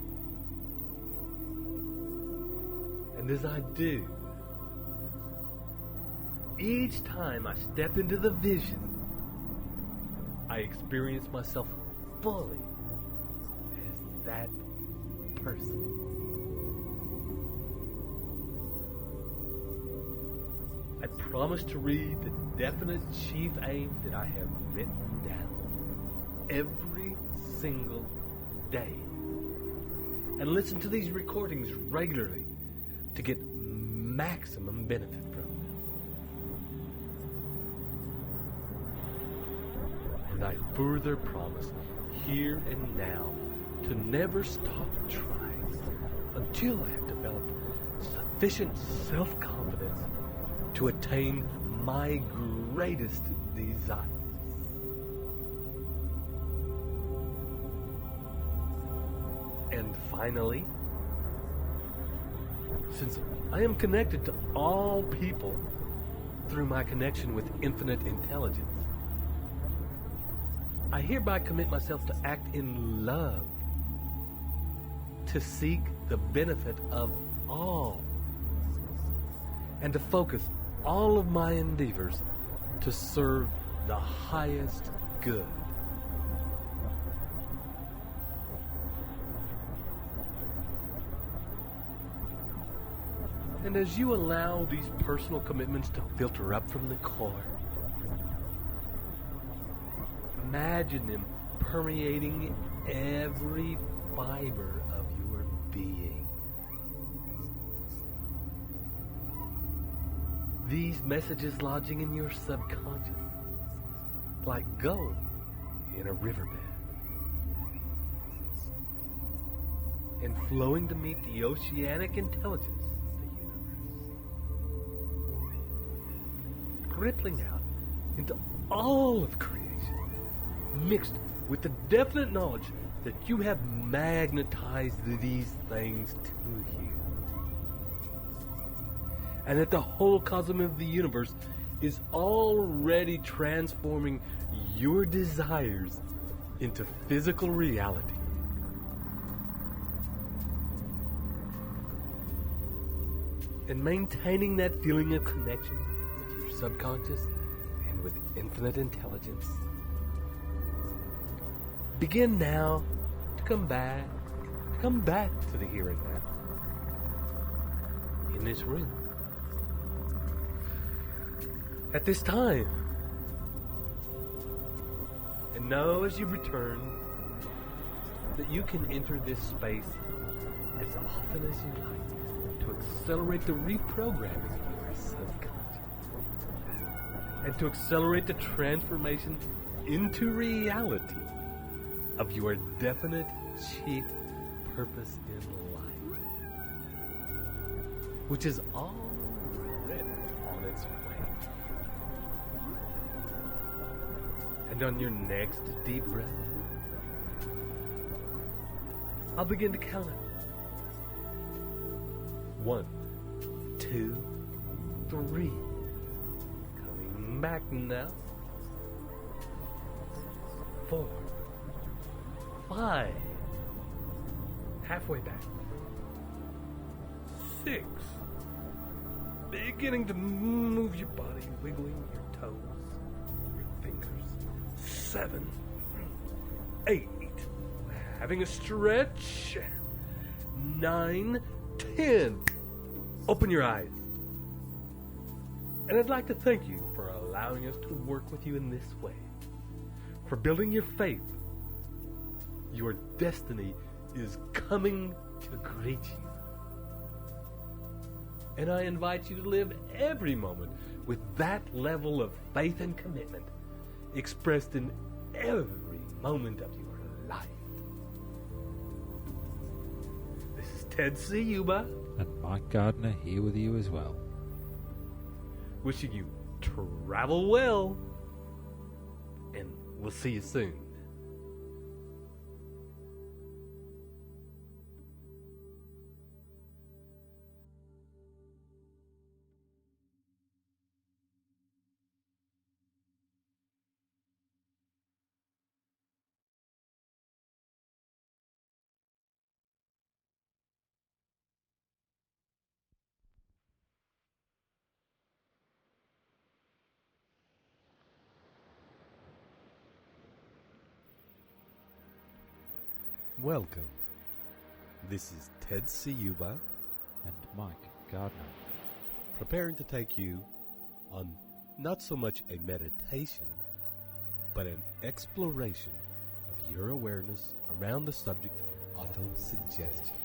Speaker 2: And as I do, each time I step into the vision, I experience myself fully as that person. I promise to read the definite chief aim that I have written down every single day, and listen to these recordings regularly to get maximum benefit from them. And I further promise here and now to never stop trying until I have developed sufficient self-confidence to attain my greatest desires. And finally, since I am connected to all people through my connection with infinite intelligence, I hereby commit myself to act in love, to seek the benefit of all, and to focus all of my endeavors to serve the highest good. And as you allow these personal commitments to filter up from the core, imagine them permeating every fiber of your being. These messages lodging in your subconscious, like gold in a riverbed, and flowing to meet the oceanic intelligence of the universe, rippling out into all of creation, mixed with the definite knowledge that you have magnetized these things to you, and that the whole cosmos of the universe is already transforming your desires into physical reality. And maintaining that feeling of connection with your subconscious and with infinite intelligence. Begin now to come back to the here and now. In this room. At this time. And know as you return that you can enter this space as often as you like to accelerate the reprogramming of your subconscious and to accelerate the transformation into reality of your definite chief purpose in life, which is already on its way. And on your next deep breath, I'll begin to count it. 1, 2, 3. Coming back now. 4, 5. Halfway back. 6. Beginning to move your body, wiggling your toes, your fingers. 7, 8. Having a stretch. 9, 10. Open your eyes. And I'd like to thank you for allowing us to work with you in this way. For building your faith. Your destiny is coming to greet you. And I invite you to live every moment with that level of faith and commitment expressed in every moment of your life. This is Ted Ciuba.
Speaker 5: And Mike Gardner here with you as well.
Speaker 2: Wishing you travel well. And we'll see you soon. Welcome This is Ted Ciuba
Speaker 5: and Mike Gardner,
Speaker 2: preparing to take you on not so much a meditation, but an exploration of your awareness around the subject of autosuggestion.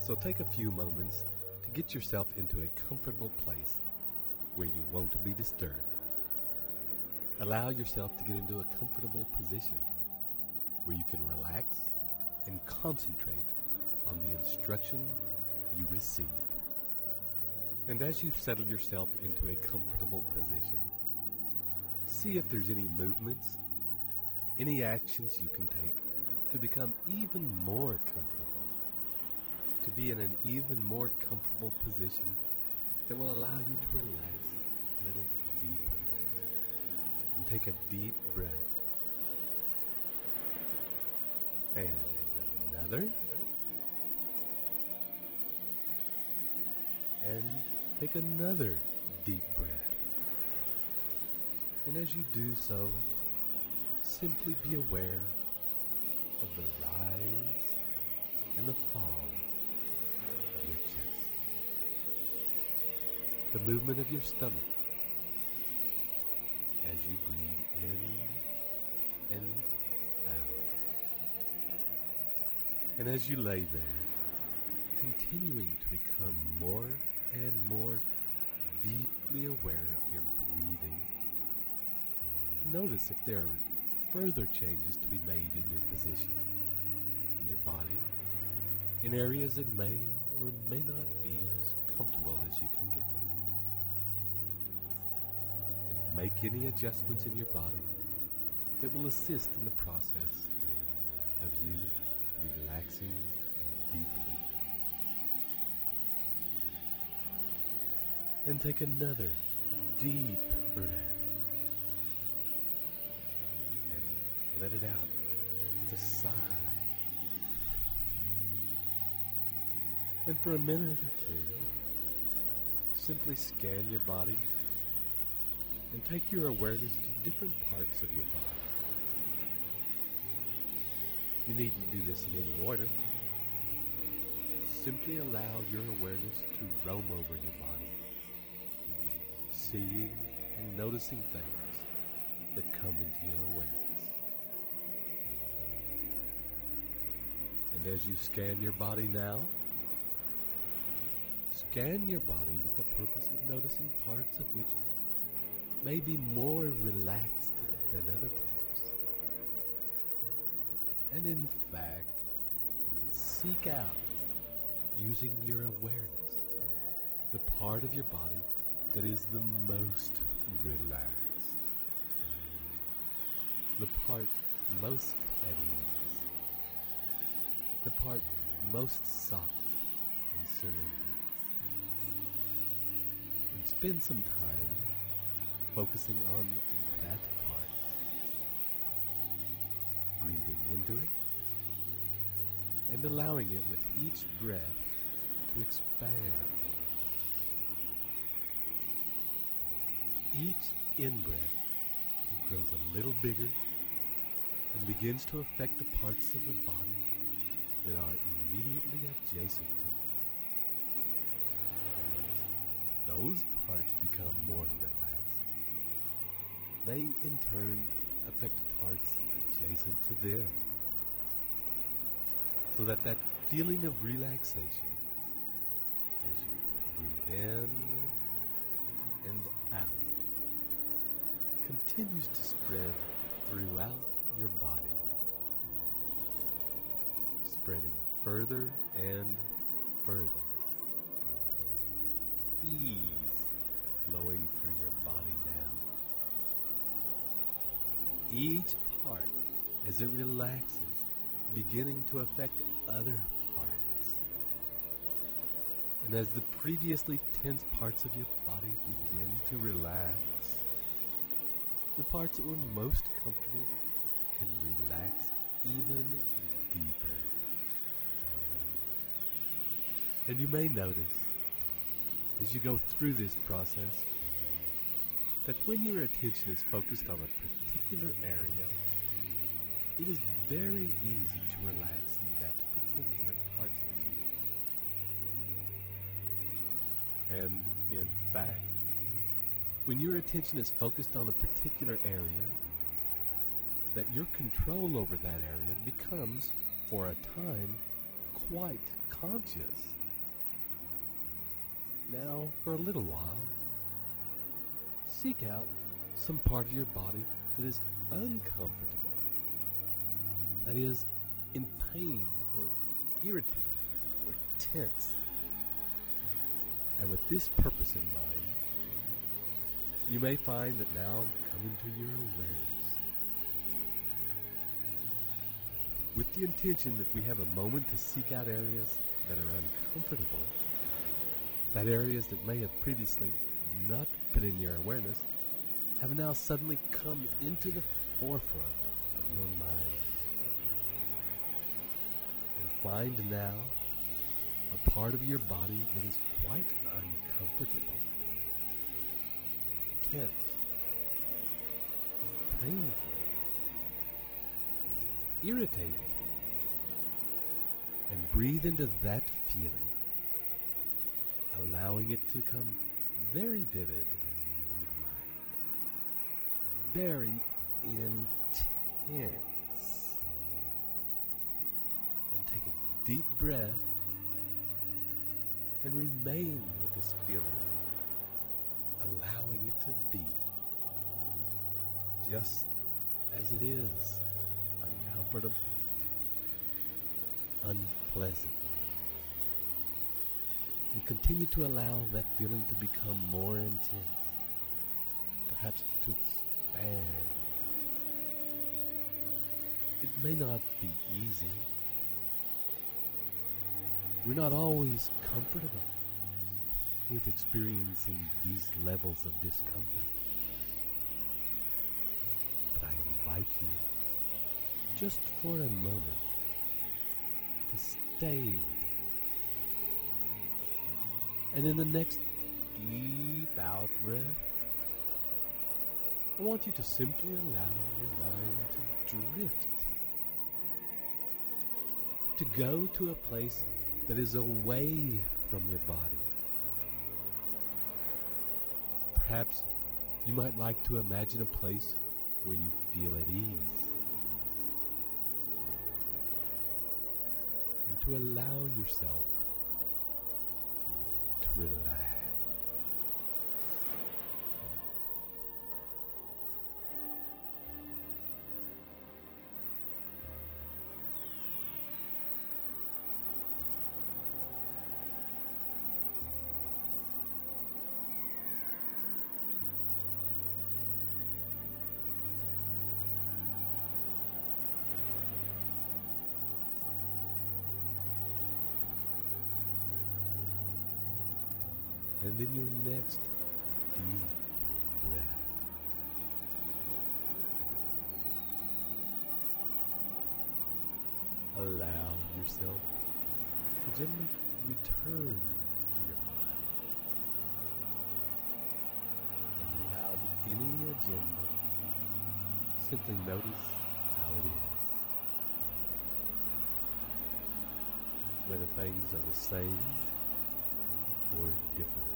Speaker 2: So take a few moments to get yourself into a comfortable place where you won't be disturbed. Allow yourself to get into a comfortable position where you can relax and concentrate on the instruction you receive. And as you settle yourself into a comfortable position, see if there's any movements, any actions you can take to become even more comfortable, to be in an even more comfortable position that will allow you to relax a little deeper. And take a deep breath. And another. And take another deep breath. And as you do so, simply be aware of the rise and the fall of your chest. The movement of your stomach as you breathe in and out. And as you lay there, continuing to become more and more deeply aware of your breathing, notice if there are further changes to be made in your position, in your body, in areas that may or may not be as comfortable as you can get them. Make any adjustments in your body that will assist in the process of you relaxing deeply. And take another deep breath and let it out with a sigh. And for a minute or two, simply scan your body and take your awareness to different parts of your body. You needn't do this in any order. Simply allow your awareness to roam over your body, seeing and noticing things that come into your awareness. And as you scan your body now, scan your body with the purpose of noticing parts of which may be more relaxed than other parts. And in fact, seek out, using your awareness, the part of your body that is the most relaxed, the part most at ease, the part most soft and surrendered. And spend some time focusing on that part, breathing into it, and allowing it with each breath to expand. Each in-breath, it grows a little bigger and begins to affect the parts of the body that are immediately adjacent to it. And as those parts become more relaxed, they in turn affect parts adjacent to them, so that that feeling of relaxation as you breathe in and out continues to spread throughout your body, spreading further and further. Ease flowing through your body now. Each part, as it relaxes, beginning to affect other parts. And as the previously tense parts of your body begin to relax, the parts that were most comfortable can relax even deeper. And you may notice, as you go through this process, that when your attention is focused on a particular area, it is very easy to relax in that particular part of you. And in fact, when your attention is focused on a particular area, that your control over that area becomes, for a time, quite conscious. Now, for a little while, seek out some part of your body that is uncomfortable, that is in pain or irritated or tense. And with this purpose in mind, you may find that now come into your awareness with the intention that we have a moment to seek out areas that are uncomfortable, that areas that may have previously not been in your awareness have now suddenly come into the forefront of your mind. And find now a part of your body that is quite uncomfortable, tense, painful, irritated, and breathe into that feeling, allowing it to come very vivid in your mind, very intense. And take a deep breath and remain with this feeling, allowing it to be just as it is, uncomfortable, unpleasant. And continue to allow that feeling to become more intense, perhaps to expand. It may not be easy. We're not always comfortable with experiencing these levels of discomfort. But I invite you, just for a moment, to stay with it. And in the next deep out breath, I want you to simply allow your mind to drift, to go to a place that is away from your body. Perhaps you might like to imagine a place where you feel at ease, and to allow yourself to relax. And in your next deep breath, allow yourself to gently return to your body. And without any agenda, simply notice how it is. Whether things are the same or different.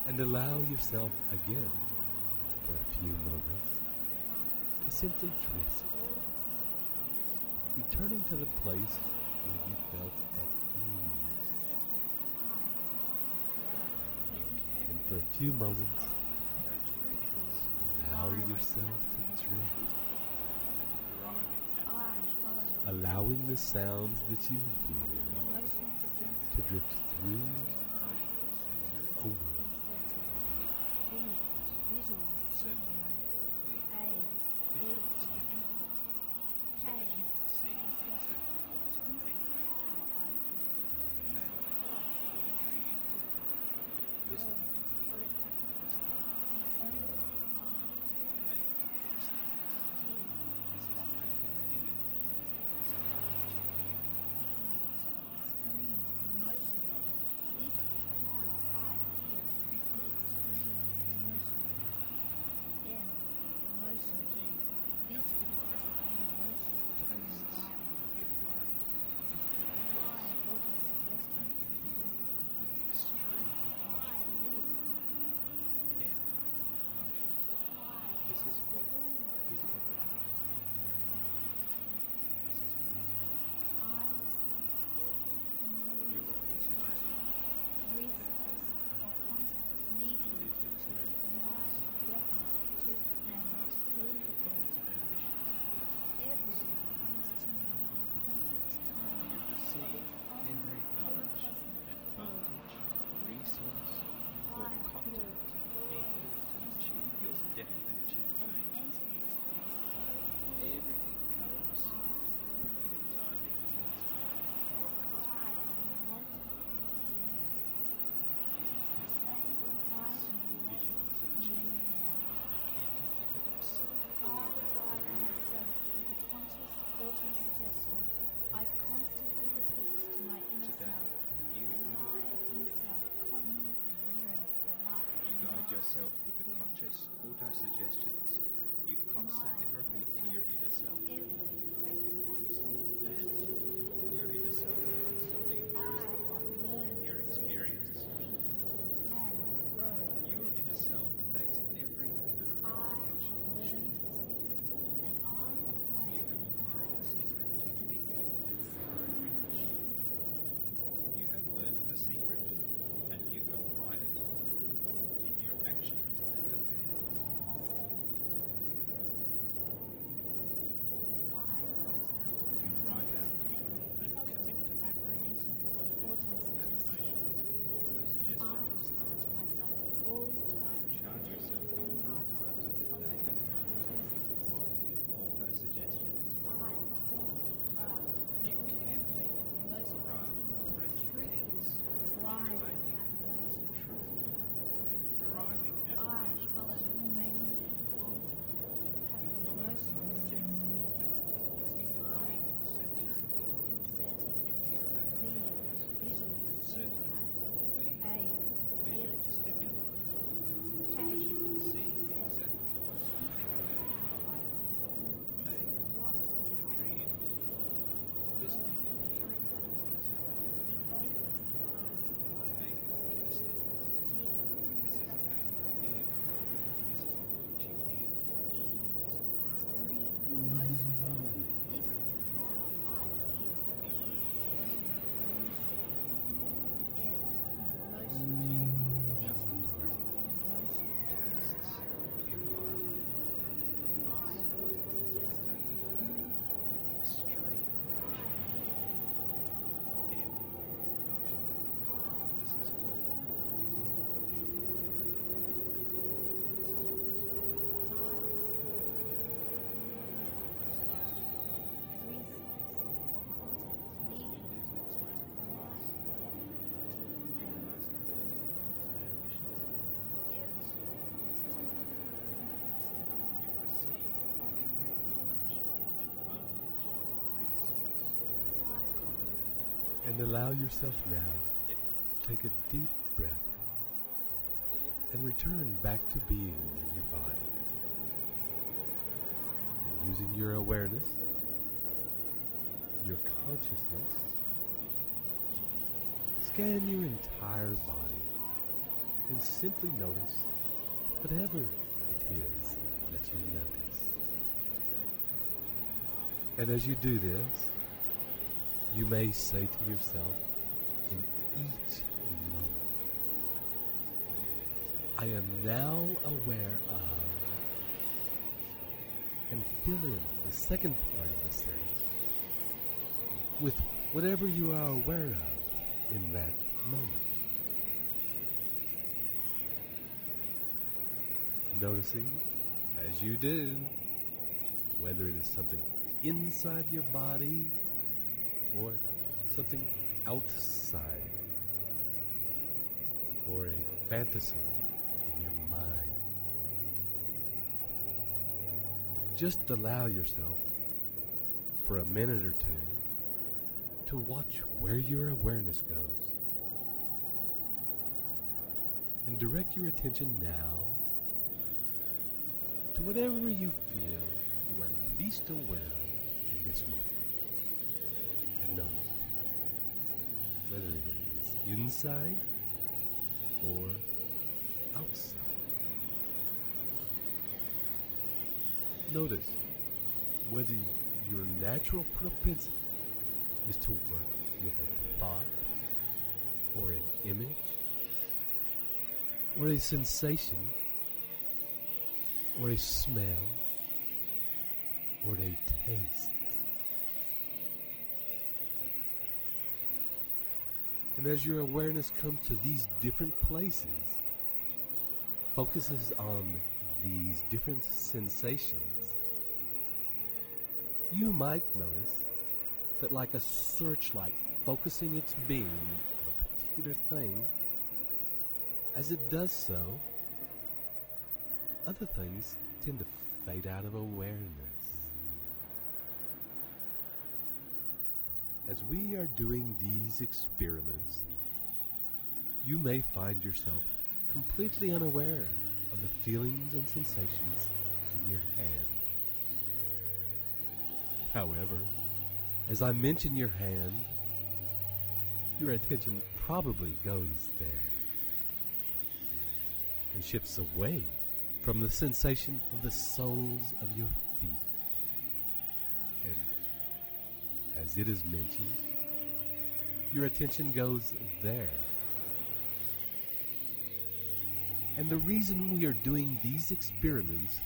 Speaker 2: And allow yourself again, for a few moments, to simply drift, returning to the place where you felt at ease. And for a few moments, allow yourself to drift, allowing the sounds that you hear to drift through and over.
Speaker 5: This is what is in the This is what is
Speaker 4: I receive every
Speaker 5: your
Speaker 4: knowledge,
Speaker 5: suggestion.
Speaker 4: resource, or contact needed to achieve my definite truth and
Speaker 5: Past all your goals and ambitions.
Speaker 4: everything comes to me in perfect time.
Speaker 5: You receive every knowledge, advantage, resource, or contact needed to achieve your definite chief aim. Everything comes in perfect timing as part of our cosmic visions of achievement. Enter into them so fully they are
Speaker 4: Conscious auto-suggestions I constantly repeat to my inner
Speaker 5: Today,
Speaker 4: self,
Speaker 5: you
Speaker 4: and my inner self constantly mirrors the light.
Speaker 5: You guide yourself with the conscious auto-suggestions you constantly repeat to your inner self.
Speaker 4: Every correct action
Speaker 5: And your inner self constantly mirrors the light in your experience.
Speaker 4: and grow.
Speaker 5: Your inner self makes every correct
Speaker 4: I
Speaker 5: action
Speaker 4: learned
Speaker 5: shift.
Speaker 4: the secret, and I apply
Speaker 5: You
Speaker 4: it.
Speaker 5: have learned the secret to think and grow rich. You have learned the secret and you apply it in your actions and affairs. You write out and commit to memory
Speaker 4: Auto-suggestions.
Speaker 5: auto-suggestions.
Speaker 4: I charge myself at all times.
Speaker 5: Charge yourself at all times of the day and night with positive auto-suggestions. You carefully craft present tense, motivating, truthful, and driving
Speaker 4: I
Speaker 5: affirmations.
Speaker 4: follow Vacant's
Speaker 5: You follow
Speaker 4: emotional
Speaker 5: the
Speaker 4: sensory
Speaker 5: general bringing emotional sensory
Speaker 4: inserting
Speaker 5: into your affirmations.
Speaker 4: visual
Speaker 5: Inserting
Speaker 4: stimuli,
Speaker 5: the
Speaker 4: A,
Speaker 5: visual stimuli so
Speaker 4: K,
Speaker 5: that you can see exactly what you think about.
Speaker 4: this is what
Speaker 5: Auditory input, listening and hearing what is happening. K, kinesthetics. This is how you feel. This is what you feel in this environment.
Speaker 4: Extreme emotion. This is how I feel. Extreme emotion. M, emotion.
Speaker 5: G,
Speaker 4: This
Speaker 5: nothing
Speaker 4: is
Speaker 5: great.
Speaker 4: emotion.
Speaker 5: Tastes of the environment.
Speaker 4: My
Speaker 5: How
Speaker 4: auto-suggestion.
Speaker 5: you feel with extreme emotion. M, emotion. This is what is in emotion. This is what is
Speaker 2: And allow yourself now to take a deep breath and return back to being in your body. And using your awareness, your consciousness, scan your entire body and simply notice whatever it is that you notice. And as you do this, you may say to yourself in each moment, I am now aware of, and fill in the second part of the sentence with whatever you are aware of in that moment. Noticing, as you do, whether it is something inside your body or something outside, or a fantasy in your mind. Just allow yourself for a minute or two to watch where your awareness goes, and direct your attention now to whatever you feel you are least aware of in this moment. And notice whether it is inside or outside. Notice whether your natural propensity is to work with a thought or an image or a sensation or a smell or a taste. And as your awareness comes to these different places, focuses on these different sensations, you might notice that like a searchlight focusing its beam on a particular thing, as it does so, other things tend to fade out of awareness. As we are doing these experiments, you may find yourself completely unaware of the feelings and sensations in your hand. However, as I mention your hand, your attention probably goes there and shifts away from the sensation of the soles of your feet. And as it is mentioned, your attention goes there. And the reason we are doing these experiments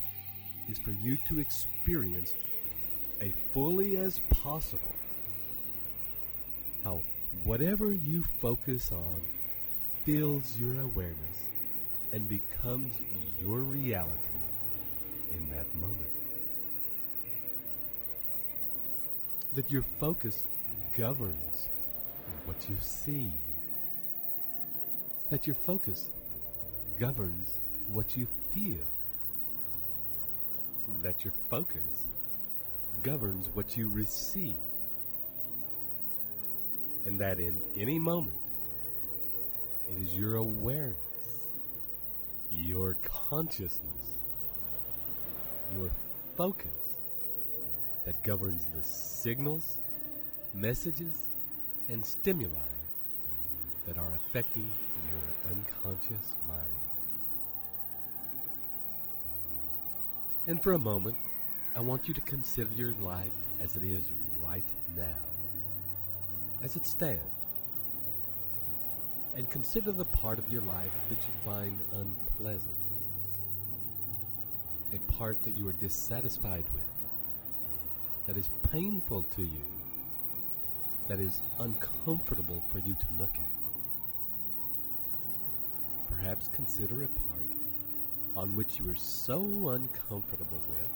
Speaker 2: is for you to experience as fully as possible how whatever you focus on fills your awareness and becomes your reality in that moment. That your focus governs what you see. That your focus governs what you feel. That your focus governs what you receive. And that in any moment, it is your awareness, your consciousness, your focus that governs the signals, messages, and stimuli that are affecting your unconscious mind. And for a moment, I want you to consider your life as it is right now, as it stands, and consider the part of your life that you find unpleasant, a part that you are dissatisfied with, that is painful to you, that is uncomfortable for you to look at. Perhaps consider a part on which you are so uncomfortable with,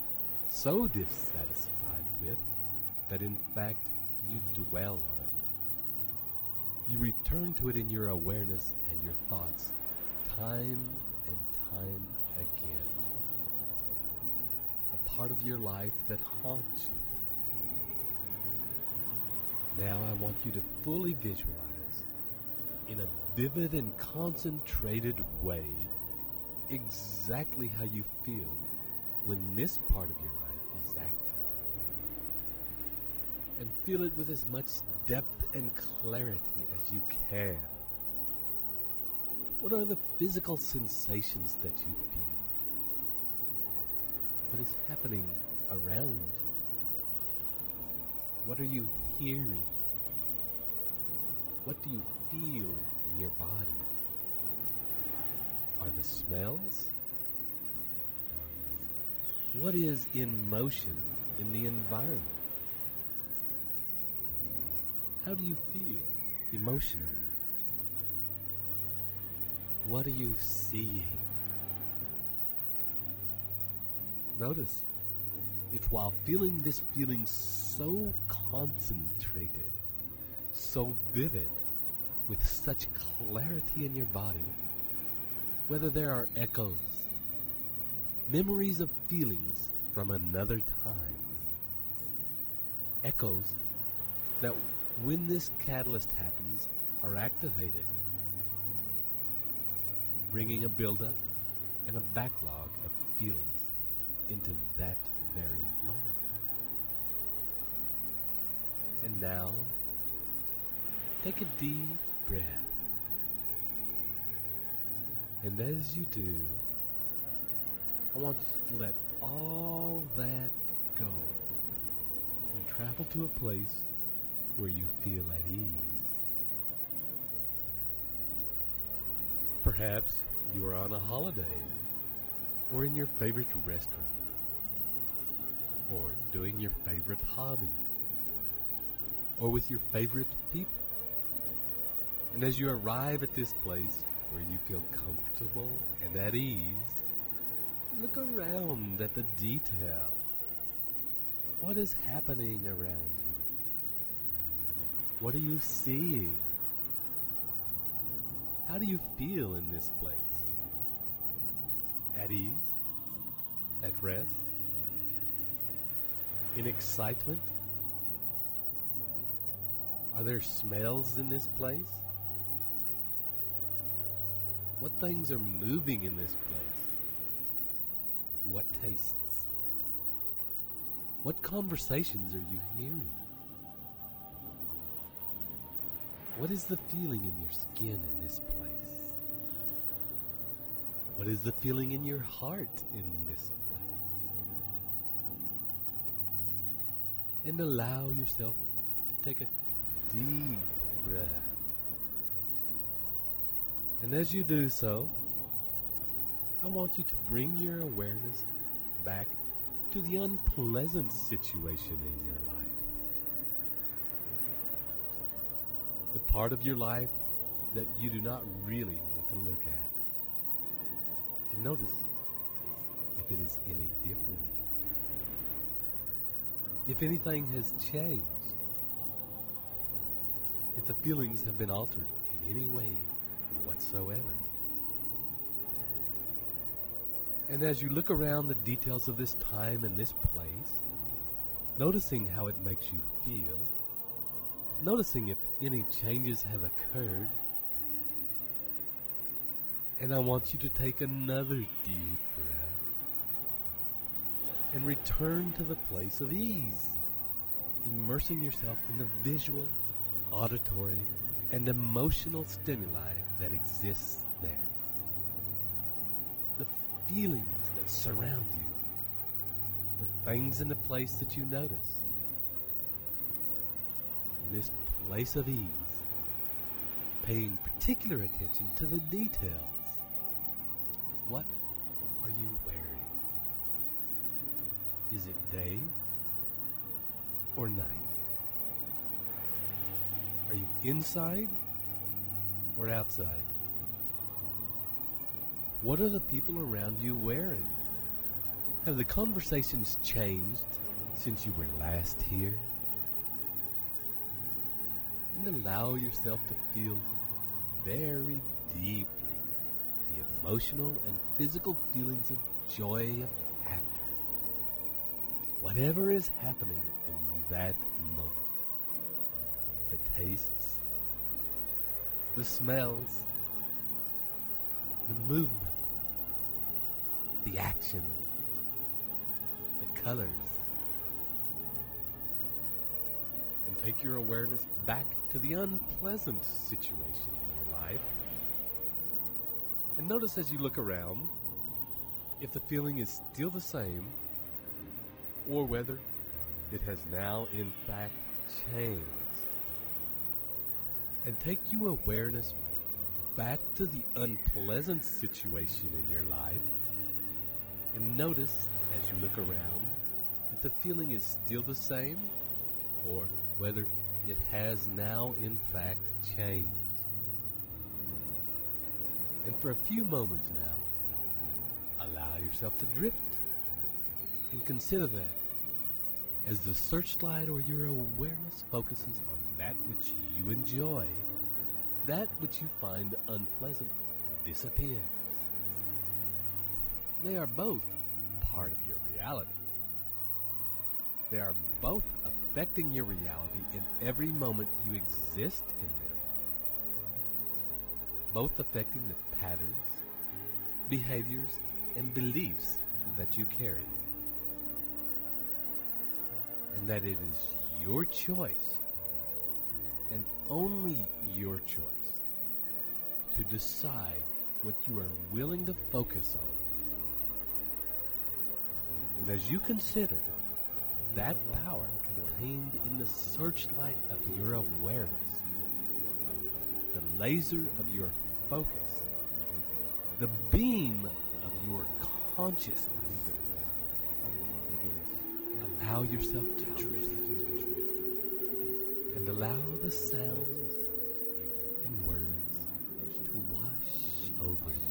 Speaker 2: so dissatisfied with, that in fact you dwell on it. You return to it in your awareness and your thoughts time and time again. A part of your life that haunts you. Now I want you to fully visualize, in a vivid and concentrated way, exactly how you feel when this part of your life is active. And feel it with as much depth and clarity as you can. What are the physical sensations that you feel? What is happening around you? What are you hearing? What do you feel in your body? Are the smells? What is in motion in the environment? How do you feel emotionally? What are you seeing? Notice if while feeling this feeling so concentrated, so vivid, with such clarity in your body, whether there are echoes, memories of feelings from another time, echoes that when this catalyst happens are activated, bringing a buildup and a backlog of feelings into that very moment. And now, take a deep breath. And as you do, I want you to let all that go and travel to a place where you feel at ease. Perhaps you are on a holiday, or in your favorite restaurant, or doing your favorite hobby, or with your favorite people. And as you arrive at this place where you feel comfortable and at ease, look around at the detail. What is happening around you? What are you seeing? How do you feel in this place? At ease? At rest? In excitement? Are there smells in this place? What things are moving in this place? What tastes? What conversations are you hearing? What is the feeling in your skin in this place? What is the feeling in your heart in this place? And allow yourself to take a deep breath. And as you do so, I want you to bring your awareness back to the unpleasant situation in your life. The part of your life that you do not really want to look at. And notice if it is any different. If anything has changed. If the feelings have been altered in any way whatsoever. And as you look around the details of this time and this place, noticing how it makes you feel, noticing if any changes have occurred, and I want you to take another deep breath and return to the place of ease, immersing yourself in the visual, auditory, and emotional stimuli that exists there. The feelings that surround you, the things in the place that you notice. In this place of ease, paying particular attention to the details. What are you wearing? Is it day or night? Are you inside or outside? What are the people around you wearing? Have the conversations changed since you were last here? And allow yourself to feel very deeply the emotional and physical feelings of joy, of laughter. Whatever is happening in that moment. The tastes, the smells, the movement, the action, the colors. And take your awareness back to the unpleasant situation in your life. And notice as you look around if the feeling is still the same or whether it has now in fact changed. And take your awareness back to the unpleasant situation in your life and notice as you look around if the feeling is still the same or whether it has now in fact changed. And for a few moments now, allow yourself to drift and consider that as the searchlight or your awareness focuses on that which you enjoy, that which you find unpleasant disappears. They are both part of your reality. They are both affecting your reality in every moment you exist in them. Both affecting the patterns, behaviors, and beliefs that you carry. And that it is your choice, and only your choice, to decide what you are willing to focus on. And as you consider that power contained in the searchlight of your awareness, the laser of your focus, the beam of your consciousness, allow yourself to drift and allow the sounds and words to wash over you.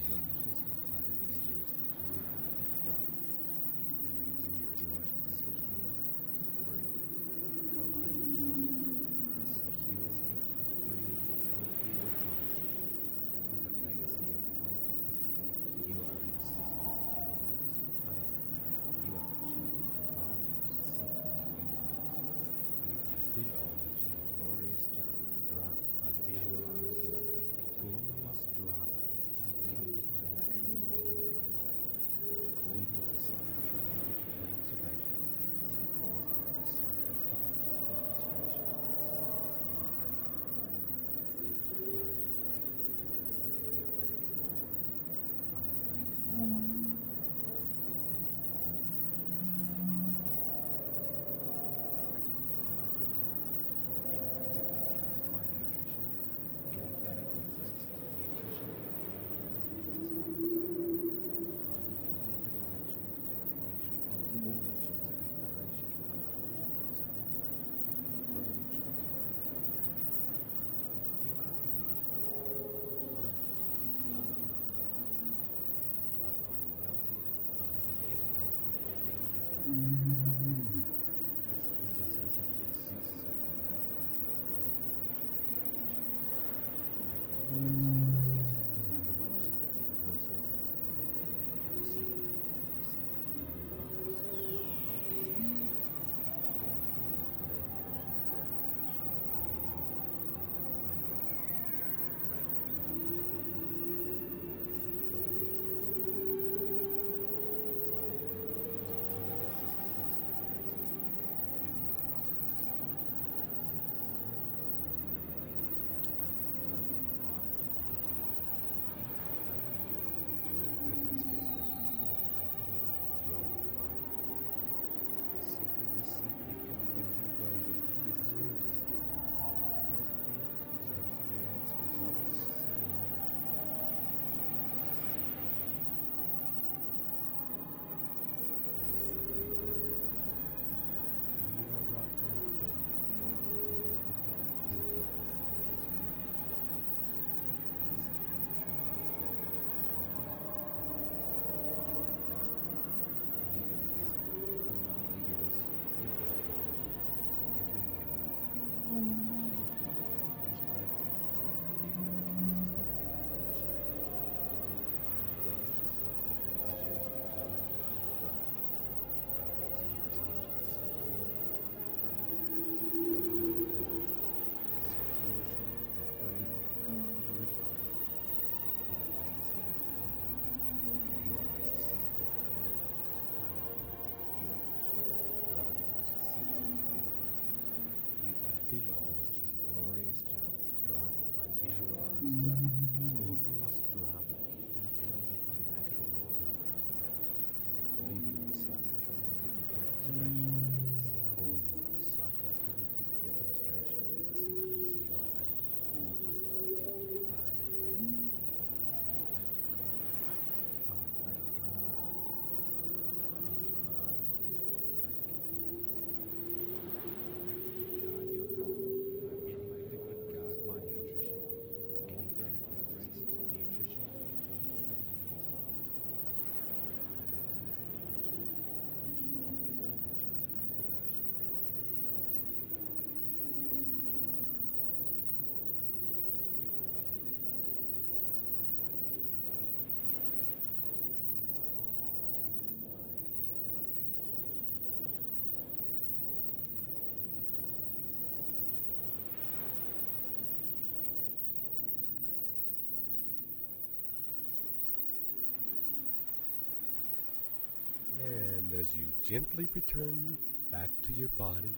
Speaker 2: As you gently return back to your body,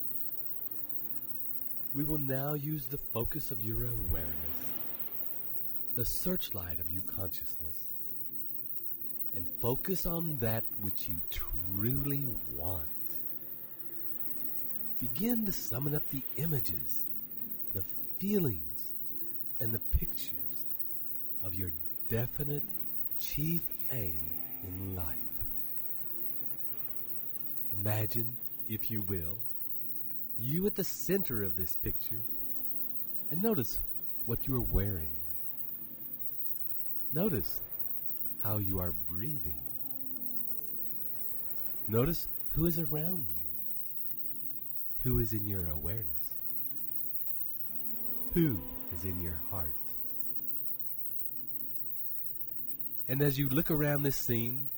Speaker 2: we will now use the focus of your awareness, the searchlight of your consciousness, and focus on that which you truly want. Begin to summon up the images, the feelings, and the pictures of your definite chief aim in life. Imagine, if you will, you at the center of this picture, and notice what you are wearing. Notice how you are breathing. Notice who is around you, who is in your awareness, who is in your heart. And as you look around this scene,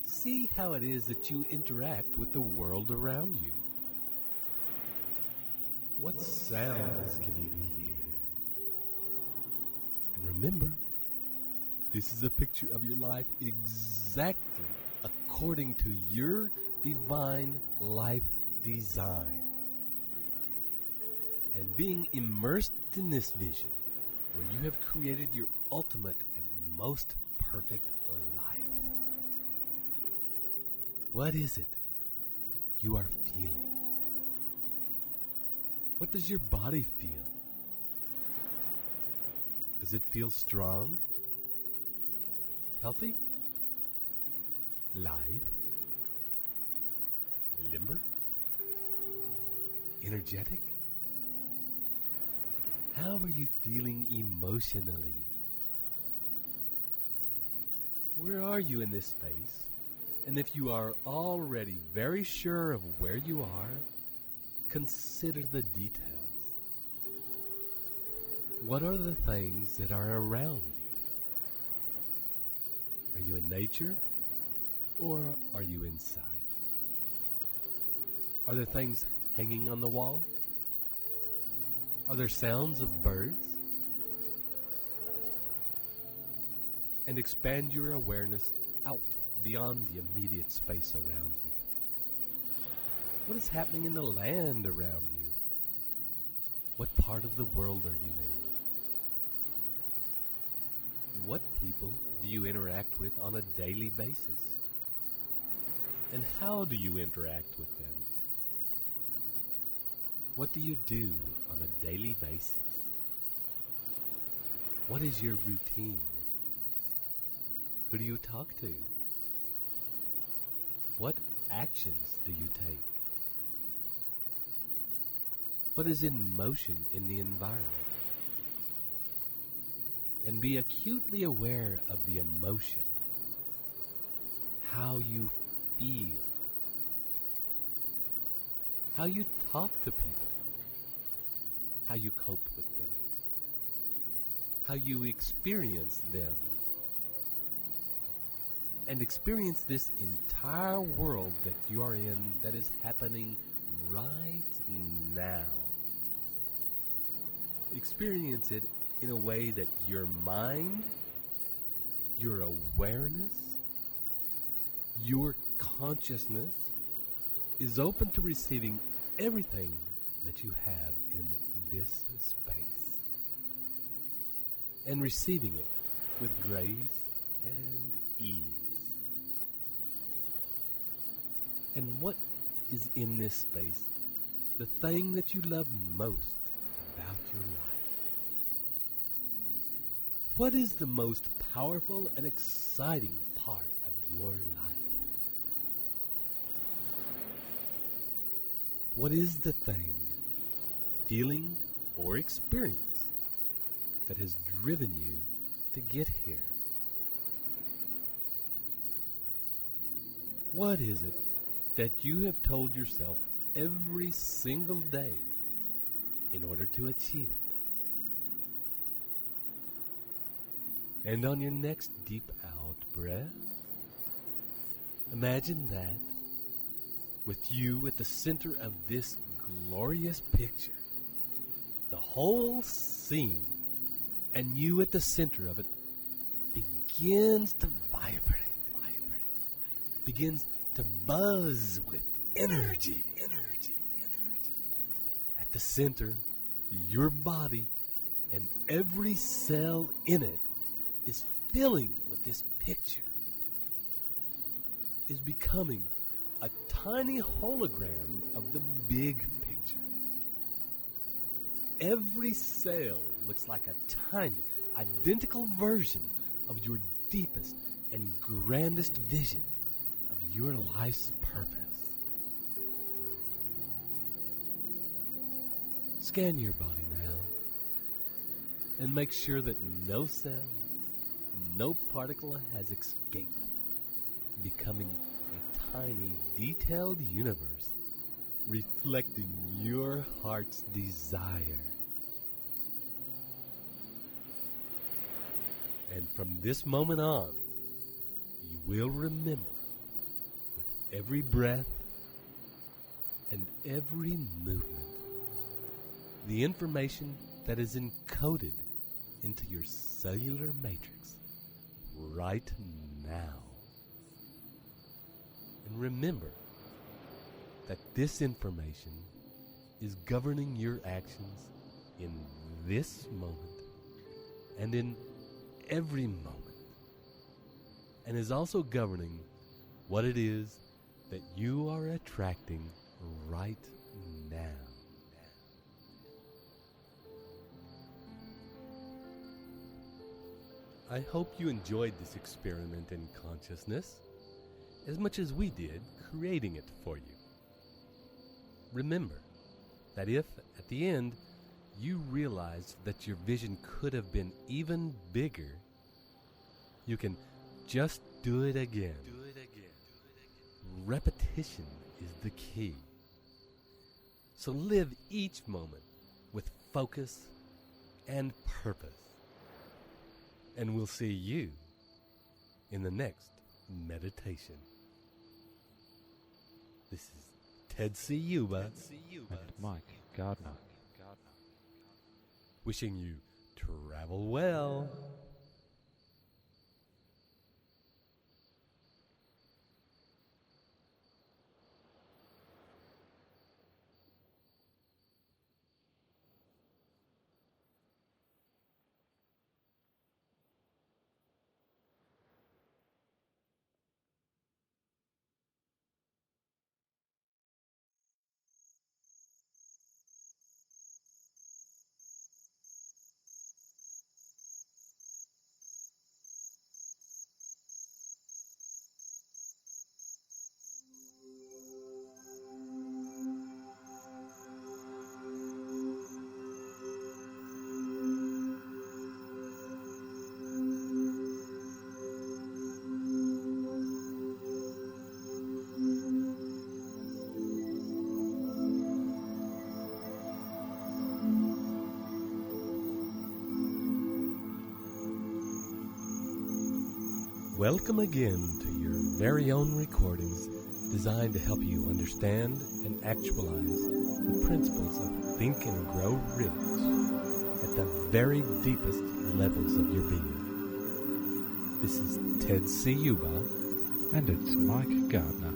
Speaker 2: see how it is that you interact with the world around you. What sounds can you hear? And remember, this is a picture of your life exactly according to your divine life design. And being immersed in this vision, where you have created your ultimate and most perfect life. What is it that you are feeling? What does your body feel? Does it feel strong? Healthy? Light? Limber? Energetic? How are you feeling emotionally? Where are you in this space? And if you are already very sure of where you are, consider the details. What are the things that are around you? Are you in nature, or are you inside? Are there things hanging on the wall? Are there sounds of birds? And expand your awareness out beyond the immediate space around you. What is happening in the land around you? What part of the world are you in? What people do you interact with on a daily basis? And how do you interact with them? What do you do on a daily basis? What is your routine? Who do you talk to? What actions do you take? What is in motion in the environment? And be acutely aware of the emotion, how you feel, how you talk to people, how you cope with them, how you experience them, and experience this entire world that you are in that is happening right now. Experience it in a way that your mind, your awareness, your consciousness is open to receiving everything that you have in this space, and receiving it with grace and ease. And what is in this space the thing that you love most about your life? What is the most powerful and exciting part of your life? What is the thing, feeling, or experience that has driven you to get here? What is it that you have told yourself every single day in order to achieve it? And on your next deep out breath, imagine that with you at the center of this glorious picture, the whole scene, and you at the center of it begins to vibrate, begins to buzz with energy. At the center, your body and every cell in it is filling with this picture. is becoming a tiny hologram of the big picture. Every cell looks like a tiny, identical version of your deepest and grandest vision of your life's purpose. Scan your body now and make sure that no cell, no particle has escaped, becoming a tiny, detailed universe reflecting your heart's desire. And from this moment on, you will remember with every breath and every movement the information that is encoded into your cellular matrix right now. And remember that this information is governing your actions in this moment and in every moment, and is also governing what it is that you are attracting right now. I hope you enjoyed this experiment in consciousness as much as we did creating it for you. Remember that if, at the end, you realized that your vision could have been even bigger, you can just do it again. Repetition is the key. So live each moment with focus and purpose. And we'll see you in the next meditation. This is Ted Ciuba
Speaker 5: And Mike Gardner.
Speaker 2: wishing you travel well. Welcome again to your very own recordings designed to help you understand and actualize the principles of Think and Grow Rich at the very deepest levels of your being. This is Ted Ciuba.
Speaker 5: And it's Mike Gardner.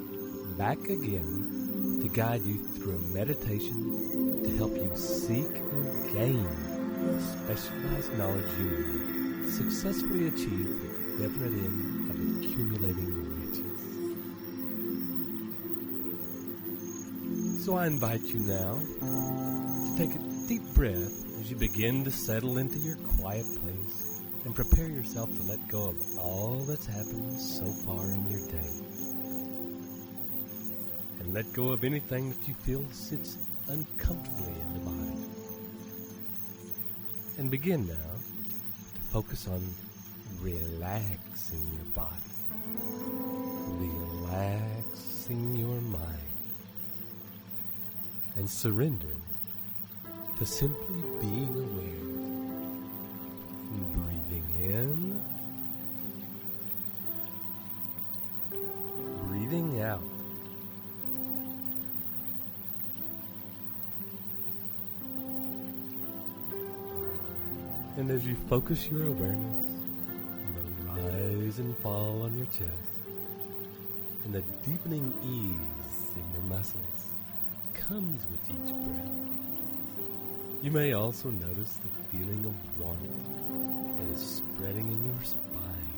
Speaker 2: Back again to guide you through a meditation to help you seek and gain the specialized knowledge you need to successfully achieve the definite end of accumulating riches. So I invite you now to take a deep breath as you begin to settle into your quiet place and prepare yourself to let go of all that's happened so far in your day. And let go of anything that you feel sits uncomfortably in the body. And begin now to focus on relaxing your body, relaxing your mind, and surrendering to simply being aware, breathing in, breathing out. And as you focus your awareness on the rise and fall on your chest, and the deepening ease in your muscles comes with each breath, you may also notice the feeling of warmth that is spreading in your spine.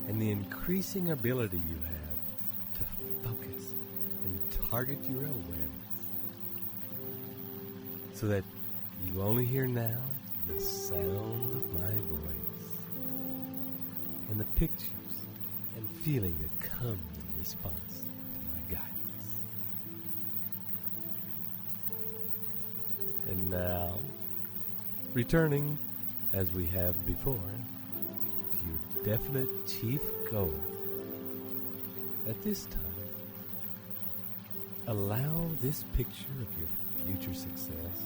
Speaker 2: and the increasing ability you have to focus and target your awareness so that you only hear now the sound of my voice and the pictures and feeling that come in response to my guidance. And now, returning as we have before to your definite chief goal, at this time, allow this picture of your future success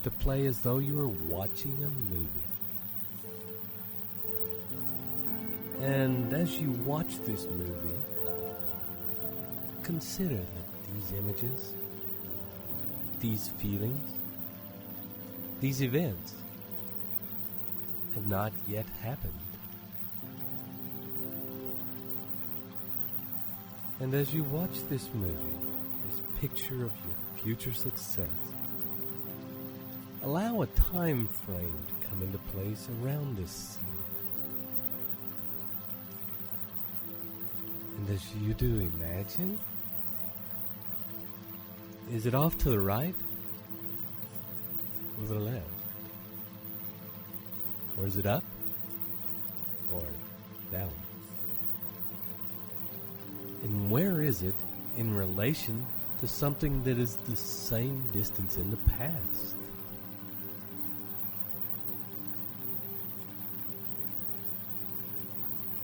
Speaker 2: to play as though you were watching a movie. And as you watch this movie, consider that these images, these feelings, these events have not yet happened. And as you watch this movie, this picture of your future success, allow a time frame to come into place around this scene. And as you do, imagine, is it off to the right or the left? Or is it up or down? And where is it in relation to something that is the same distance in the past?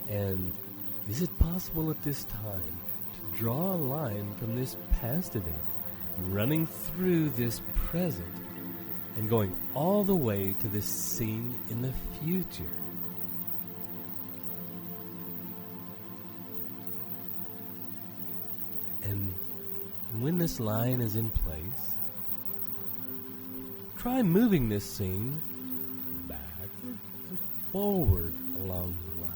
Speaker 2: And is it possible at this time to draw a line from this past event, running through this present, and going all the way to this scene in the future? And when this line is in place, try moving this scene back or forward along the line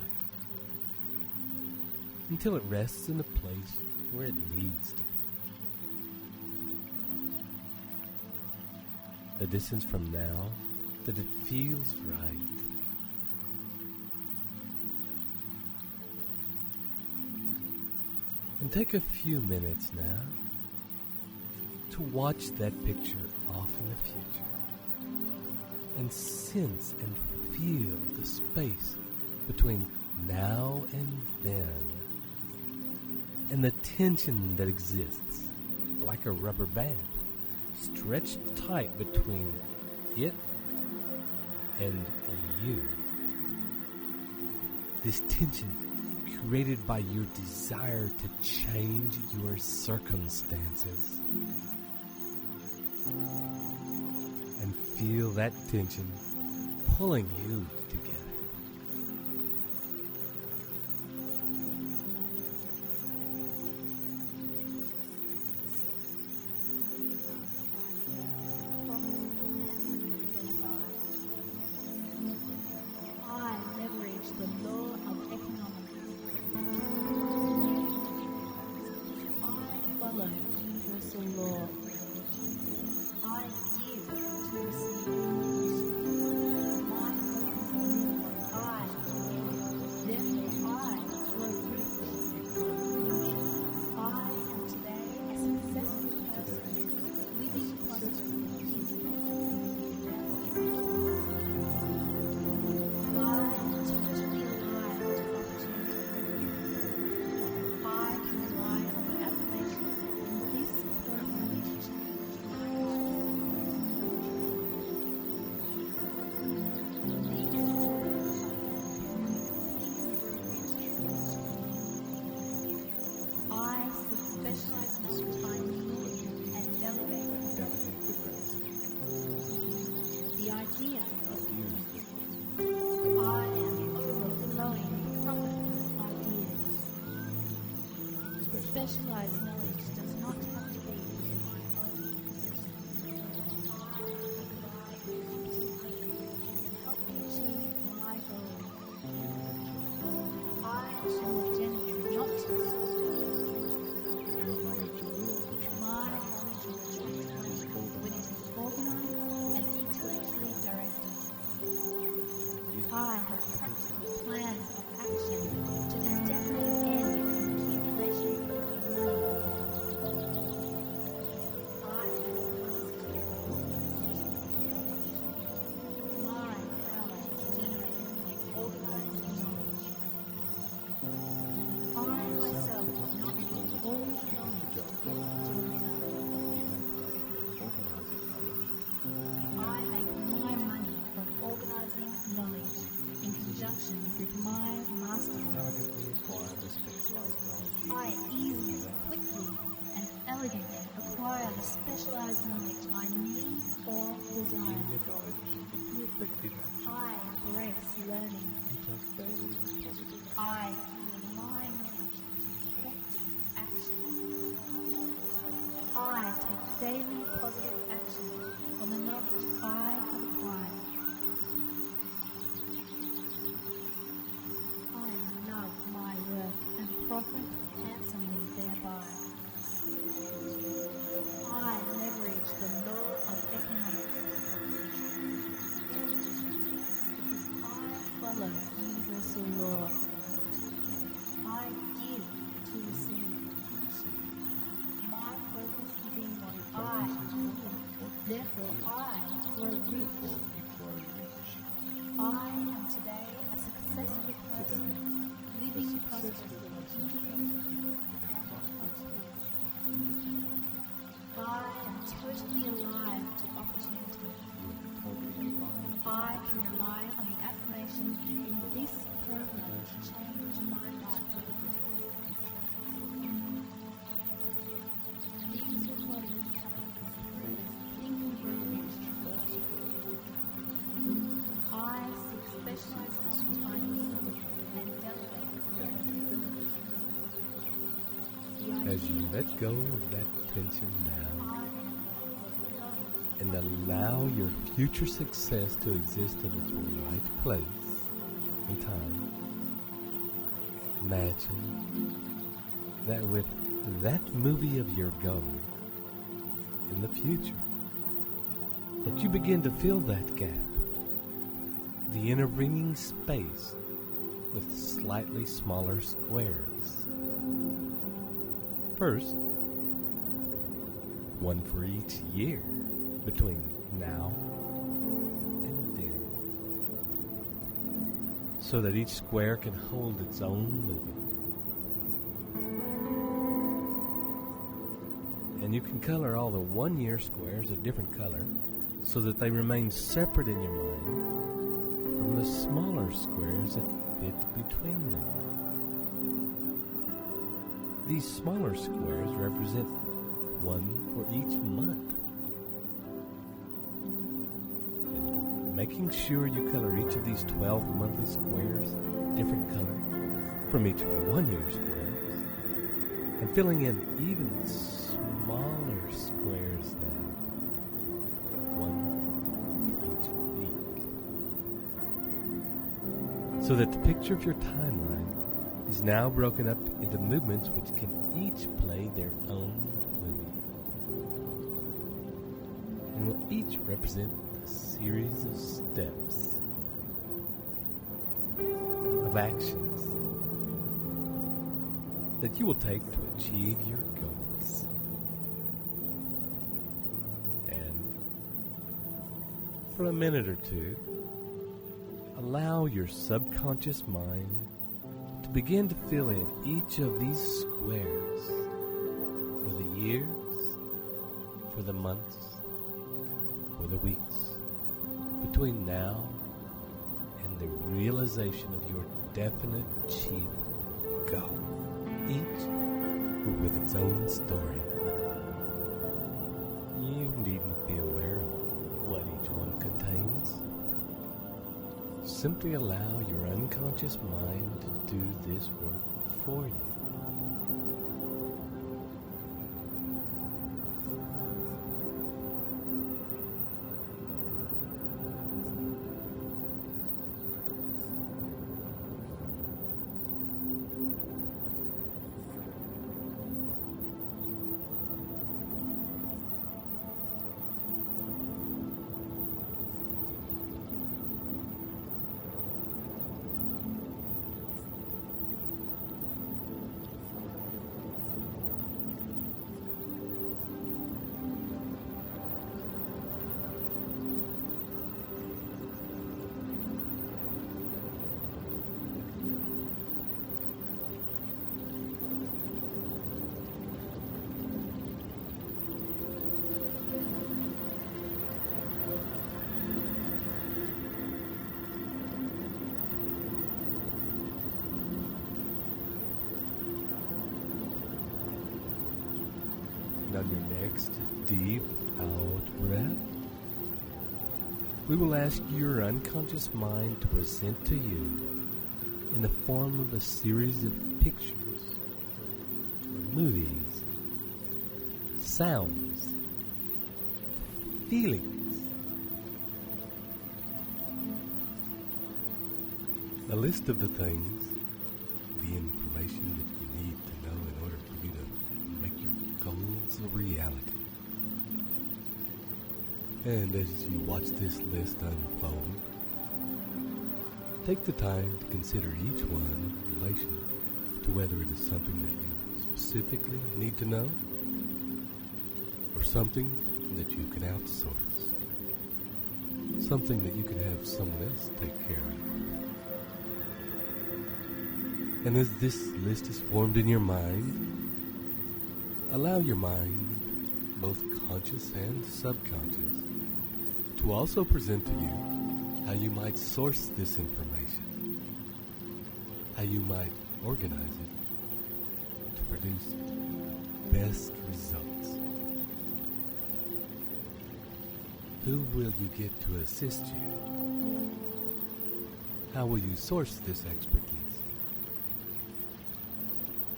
Speaker 2: until it rests in a place where it needs to be. The distance from now that it feels right. And take a few minutes now to watch that picture off in the future and sense and feel the space between now and then and the tension that exists like a rubber band stretched tight between it and you. This tension created by your desire to change your circumstances. And feel that tension pulling you together.
Speaker 4: I leverage the law of economics. I follow universal law. I give to receive. My focus is I easily, quickly, and elegantly acquire the specialized knowledge I need or desire. I embrace learning. I turn my knowledge into effective action. I take daily positive action on the knowledge I have acquired. I love my work and profit handsomely thereby. I leverage the law of economics because I follow universal law. I give to receive. My focus is in what I do. Therefore, I grow rich. I am today a successful person, living prosperously, independently, and prosperously. I am totally alive to opportunity. I can rely on the affirmation in this program to change my life. These recordings come from Think and Grow Rich. I seek specialized knowledge I need and delegate it.
Speaker 2: As you let go of that tension now and allow your future success to exist in its right place and time, imagine that with that movie of your goal in the future, that you begin to fill that gap, the intervening space, with slightly smaller squares. First, one for each year between now and then, so that each square can hold its own movement. And you can color all the 1 year squares a different color so that they remain separate in your mind from the smaller squares that fit between them. These smaller squares represent one for each month. And making sure you color each of these 12 monthly squares a different color from each of the 1 year squares, and filling in even smaller squares now, one for each week, so that the picture of your timeline is now broken up into movements which can each play their own movie, and will each represent a series of steps, of actions that you will take to achieve your goals. And for a minute or two, allow your subconscious mind to begin to fill in each of these squares for the years, for the months, for the weeks, between now and the realization of your definite chief goal, each with its own story. You needn't be aware of what each one contains. Simply allow your unconscious mind to do this work for you. on your next deep out breath, we will ask your unconscious mind to present to you in the form of a series of pictures, movies, sounds, feelings, a list of the things, the information that you need to know in order for you to make your goals a reality. And as you watch this list unfold, take the time to consider each one in relation to whether it is something that you specifically need to know or something that you can outsource, something that you can have someone else take care of. And as this list is formed in your mind, allow your mind, both conscious and subconscious, to also present to you how you might source this information, how you might organize it to produce the best results. Who will you get to assist you? How will you source this expertise?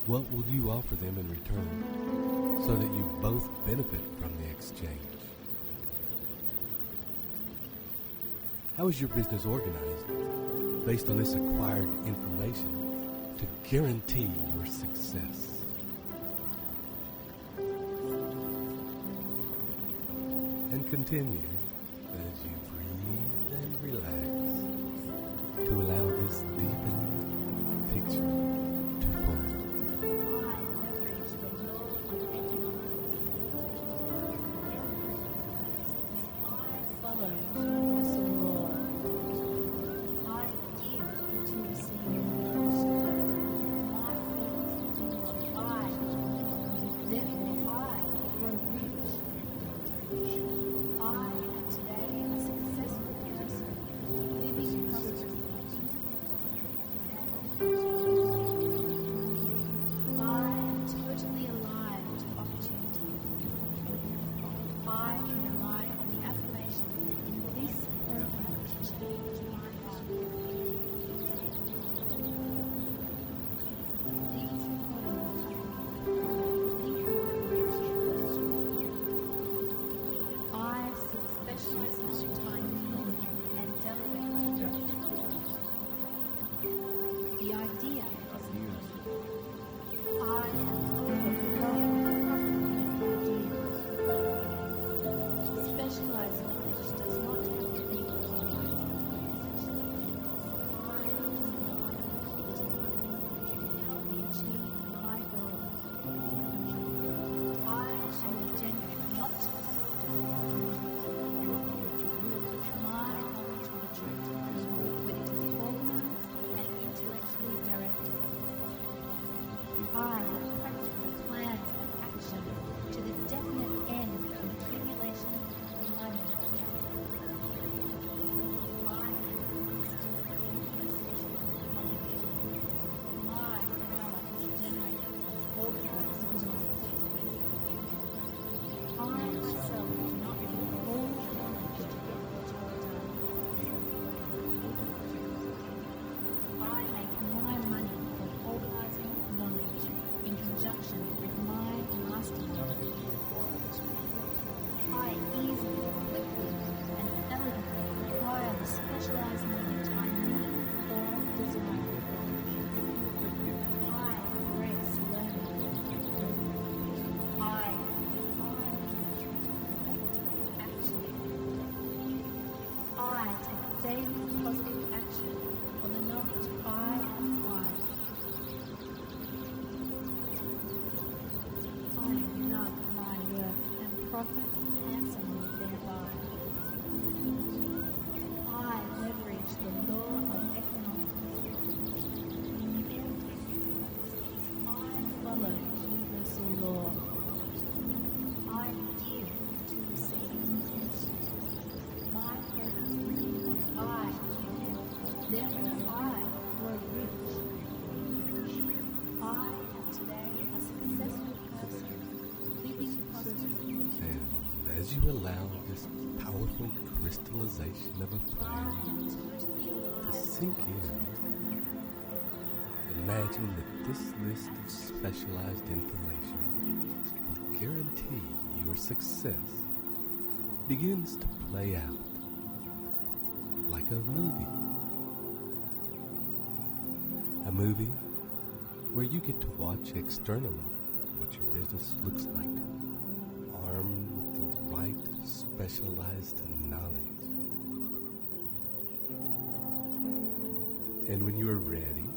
Speaker 2: What will you offer them in return so that you both benefit from the exchange? How is your business organized based on this acquired information to guarantee your success? And continue as you breathe and relax to allow this deepened picture to form.
Speaker 4: Today, a successful person living positive
Speaker 2: as you allow this powerful crystallization of a plan to sink in, imagine that this list of specialized information will guarantee your success begins to play out like a movie. A movie where you get to watch externally what your business looks like, armed with the right specialized knowledge. And when you are ready,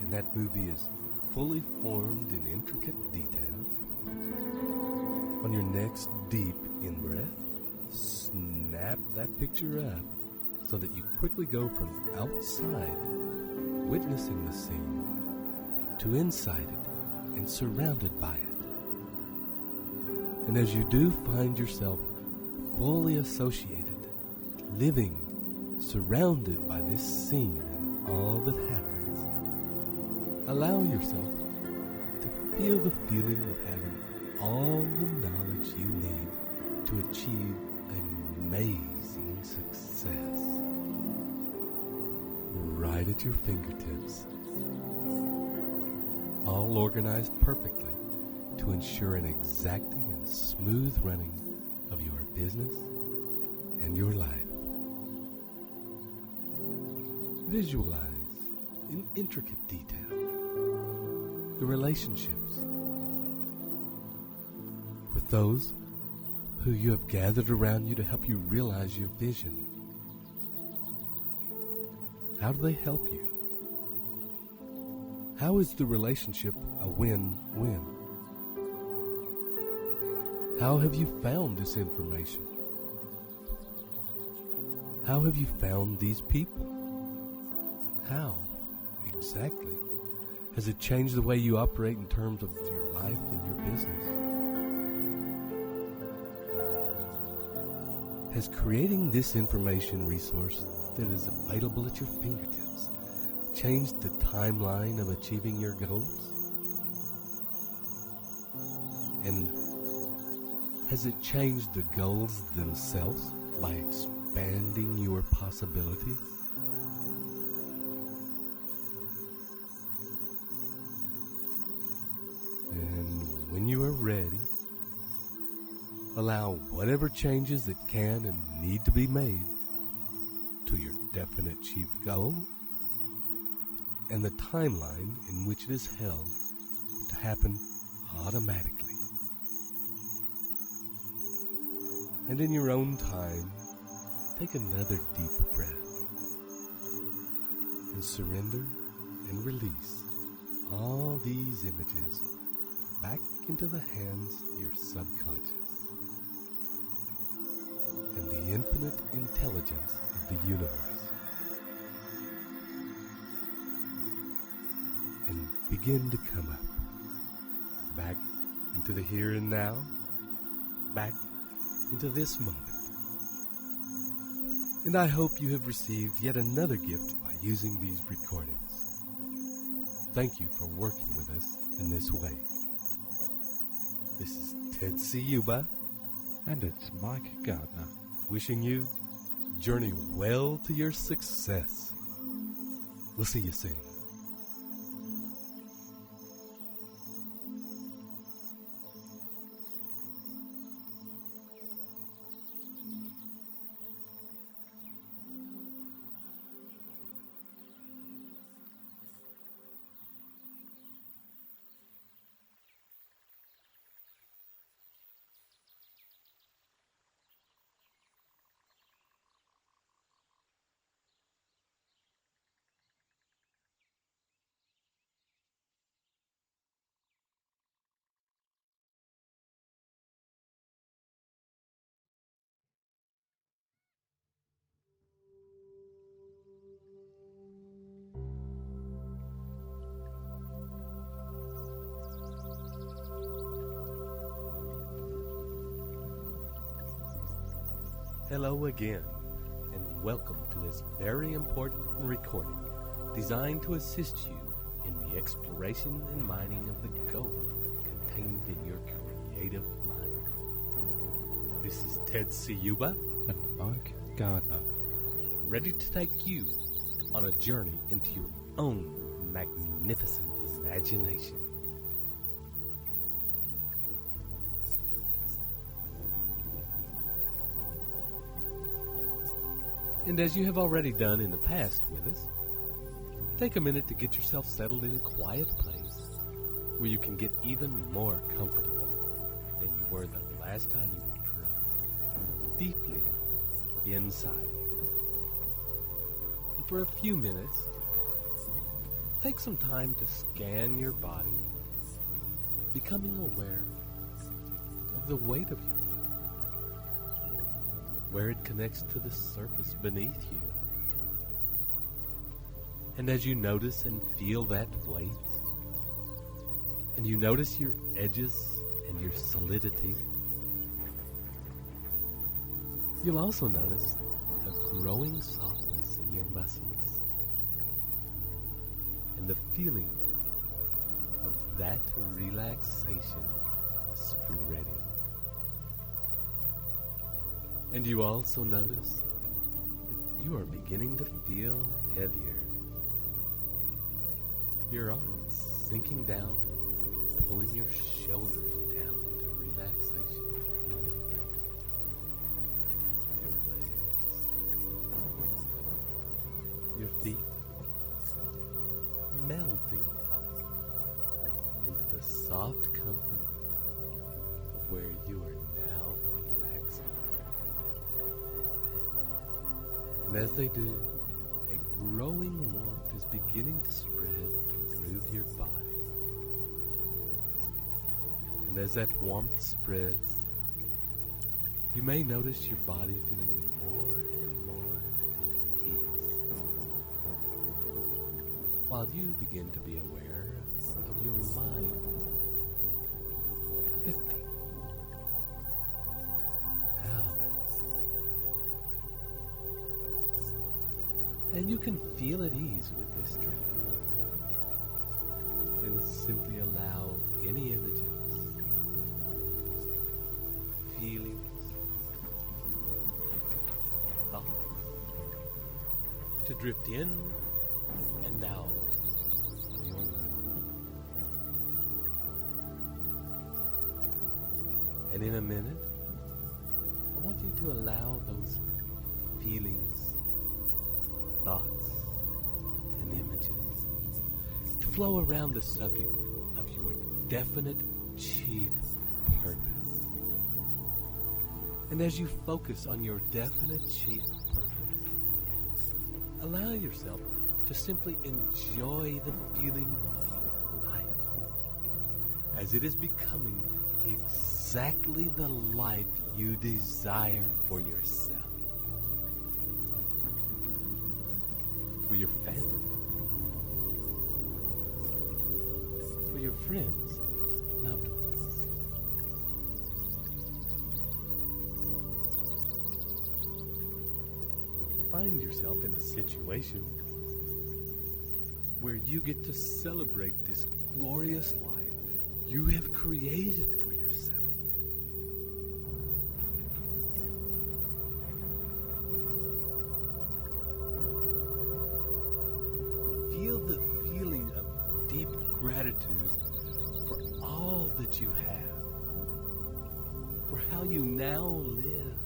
Speaker 2: and that movie is fully formed in intricate detail, on your next deep in-breath, snap that picture up so that you quickly go from outside, witnessing the scene, to inside it and surrounded by it. And as you do find yourself fully associated, living, surrounded by this scene and all that happens, allow yourself to feel the feeling of having all the knowledge you need to achieve amazing success right at your fingertips, all organized perfectly to ensure an exacting and smooth running of your business and your life. Visualize in intricate detail the relationships with those who you have gathered around you to help you realize your vision. How do they help you? How is the relationship a win-win? How have you found this information? How have you found these people? How, exactly, has it changed the way you operate in terms of your life and your business? Has creating this information resource that is available at your fingertips changed the timeline of achieving your goals? And has it changed the goals themselves by expanding your possibilities? And when you are ready, allow whatever changes that can and need to be made to your definite chief goal and the timeline in which it is held to happen automatically. And in your own time, take another deep breath and surrender and release all these images back into the hands of your subconscious and the infinite intelligence of the universe, and begin to come up, back into the here and now, back into this moment. And I hope you have received yet another gift by using these recordings. Thank you for working with us in this way. This is Ted Ciuba,
Speaker 5: And it's Mike Gardner.
Speaker 2: wishing you journey well to your success. We'll see you soon. Hello again, and welcome to this very important recording designed to assist you in the exploration and mining of the gold contained in your creative mind. This is Ted Ciuba,
Speaker 5: and Mike Gardner.
Speaker 2: ready to take you on a journey into your own magnificent imagination. And as you have already done in the past with us, take a minute to get yourself settled in a quiet place where you can get even more comfortable than you were the last time you were drugged deeply inside. And for a few minutes, take some time to scan your body, becoming aware of the weight of your body, where it connects to the surface beneath you. And as you notice and feel that weight, and you notice your edges and your solidity, you'll also notice a growing softness in your muscles and the feeling of that relaxation spreading. And you also notice that you are beginning to feel heavier. Your arms sinking down, pulling your shoulders down into relaxation. Your legs, your feet melting into the soft comfort of where you are now relaxing. And as they do, a growing warmth is beginning to spread through your body. And as that warmth spreads, you may notice your body feeling more and more at peace, while you begin to be aware of your mind drifting out. And you can feel at ease with this drifting, and simply allow any images, feelings, thoughts to drift in and out of your mind. And in a minute, I want you to allow those feelings, thoughts, and images to flow around the subject of your definite chief purpose. And as you focus on your definite chief purpose, allow yourself to simply enjoy the feeling of your life as it is becoming exactly the life you desire for yourself, for your family, for your friends and loved ones. Find yourself in a situation where you get to celebrate this glorious life you have created for yourself. Feel the feeling of deep gratitude for all that you have, for how you now live,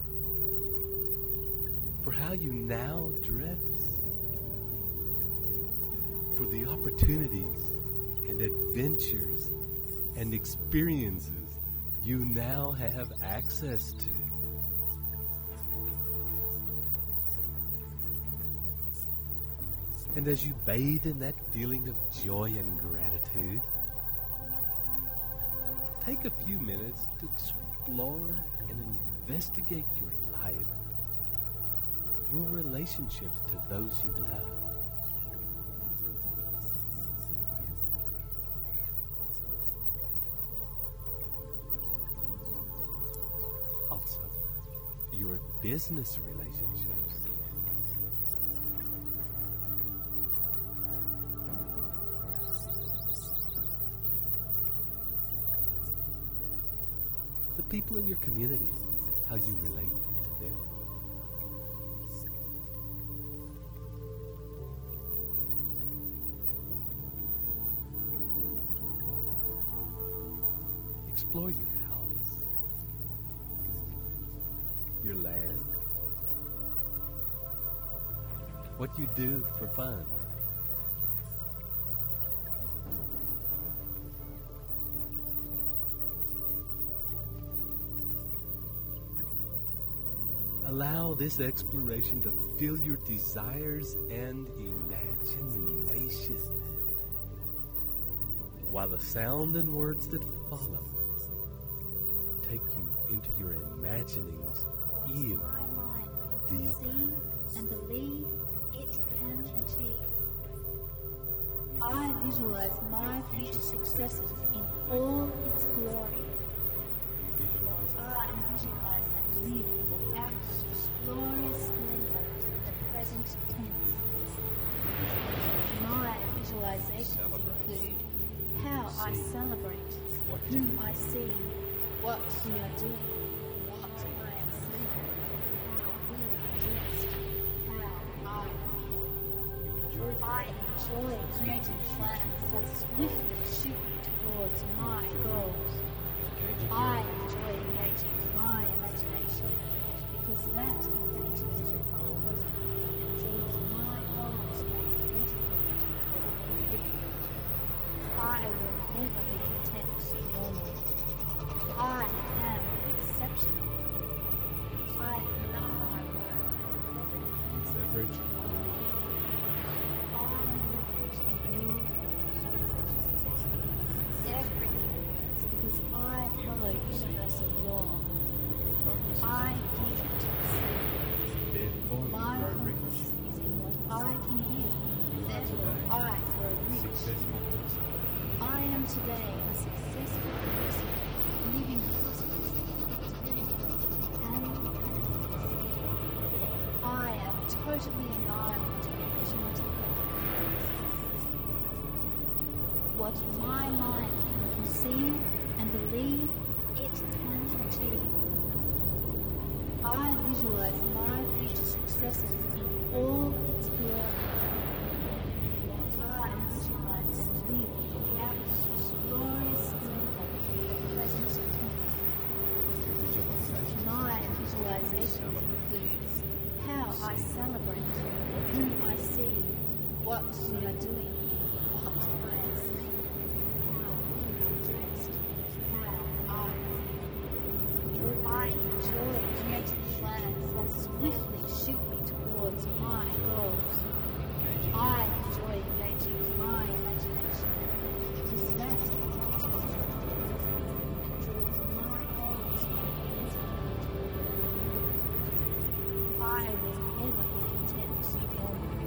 Speaker 2: for how you now dress, for the opportunities and adventures and experiences you now have access to. And as you bathe in that feeling of joy and gratitude, take a few minutes to explore and investigate your life, your relationships to those you love. Also, your business relationships. The people in your community how you relate to them. Explore your house, your land, what you do for fun. Allow this exploration to fill your desires and imagination, while the sound and words that follow take you into your imaginings even
Speaker 4: My mind can
Speaker 2: deeper.
Speaker 4: conceive and believe it can achieve. I visualize my future successes in all its glory. I visualize and live out its glorious splendor in the present tense. My visualizations include how I celebrate, who I see, what we are doing, what I am saying, how we are dressed, how I feel. I enjoy creating plans that swiftly shoot me towards my goals. I enjoy engaging my imagination because that engagement with my present and draws my goals magnetically toward me. I will never be content to be normal. I am exceptional. I love my work and
Speaker 2: Leverage.
Speaker 4: everything works because I follow universal law. I give to receive. My purpose is in what I can give. Therefore, I grow rich. I am today a successful person, living prosperously and I am totally aligned to the vision of what my mind can conceive and believe it can achieve. I visualize my future successes in all its glory. I visualize and live out its glorious splendor in the present tense. My visualizations include how I celebrate, who I see, what we are doing, what I am saying, how we are dressed, how I feel. I enjoy creating plans that swiftly shoot me towards my goals. I enjoy engaging my imagination because that engages me and draws my goals magnetically. I will never be content to be normal.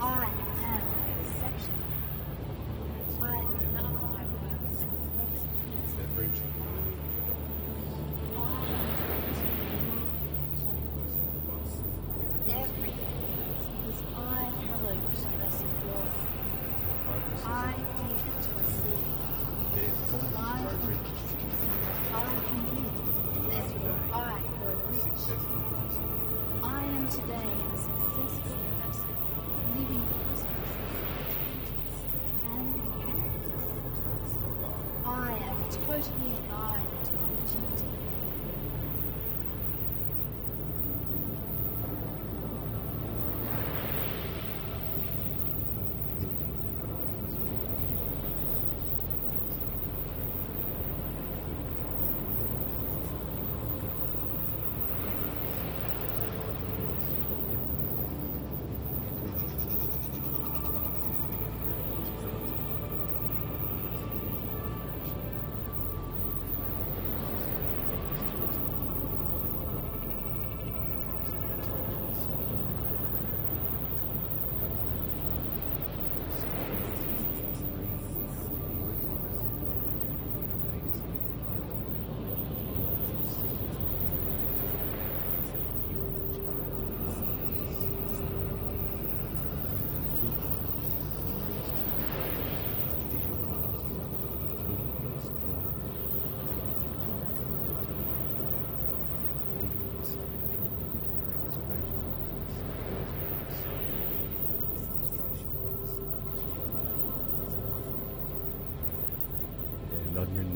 Speaker 4: I am exceptional. I love my work and
Speaker 2: Leverage.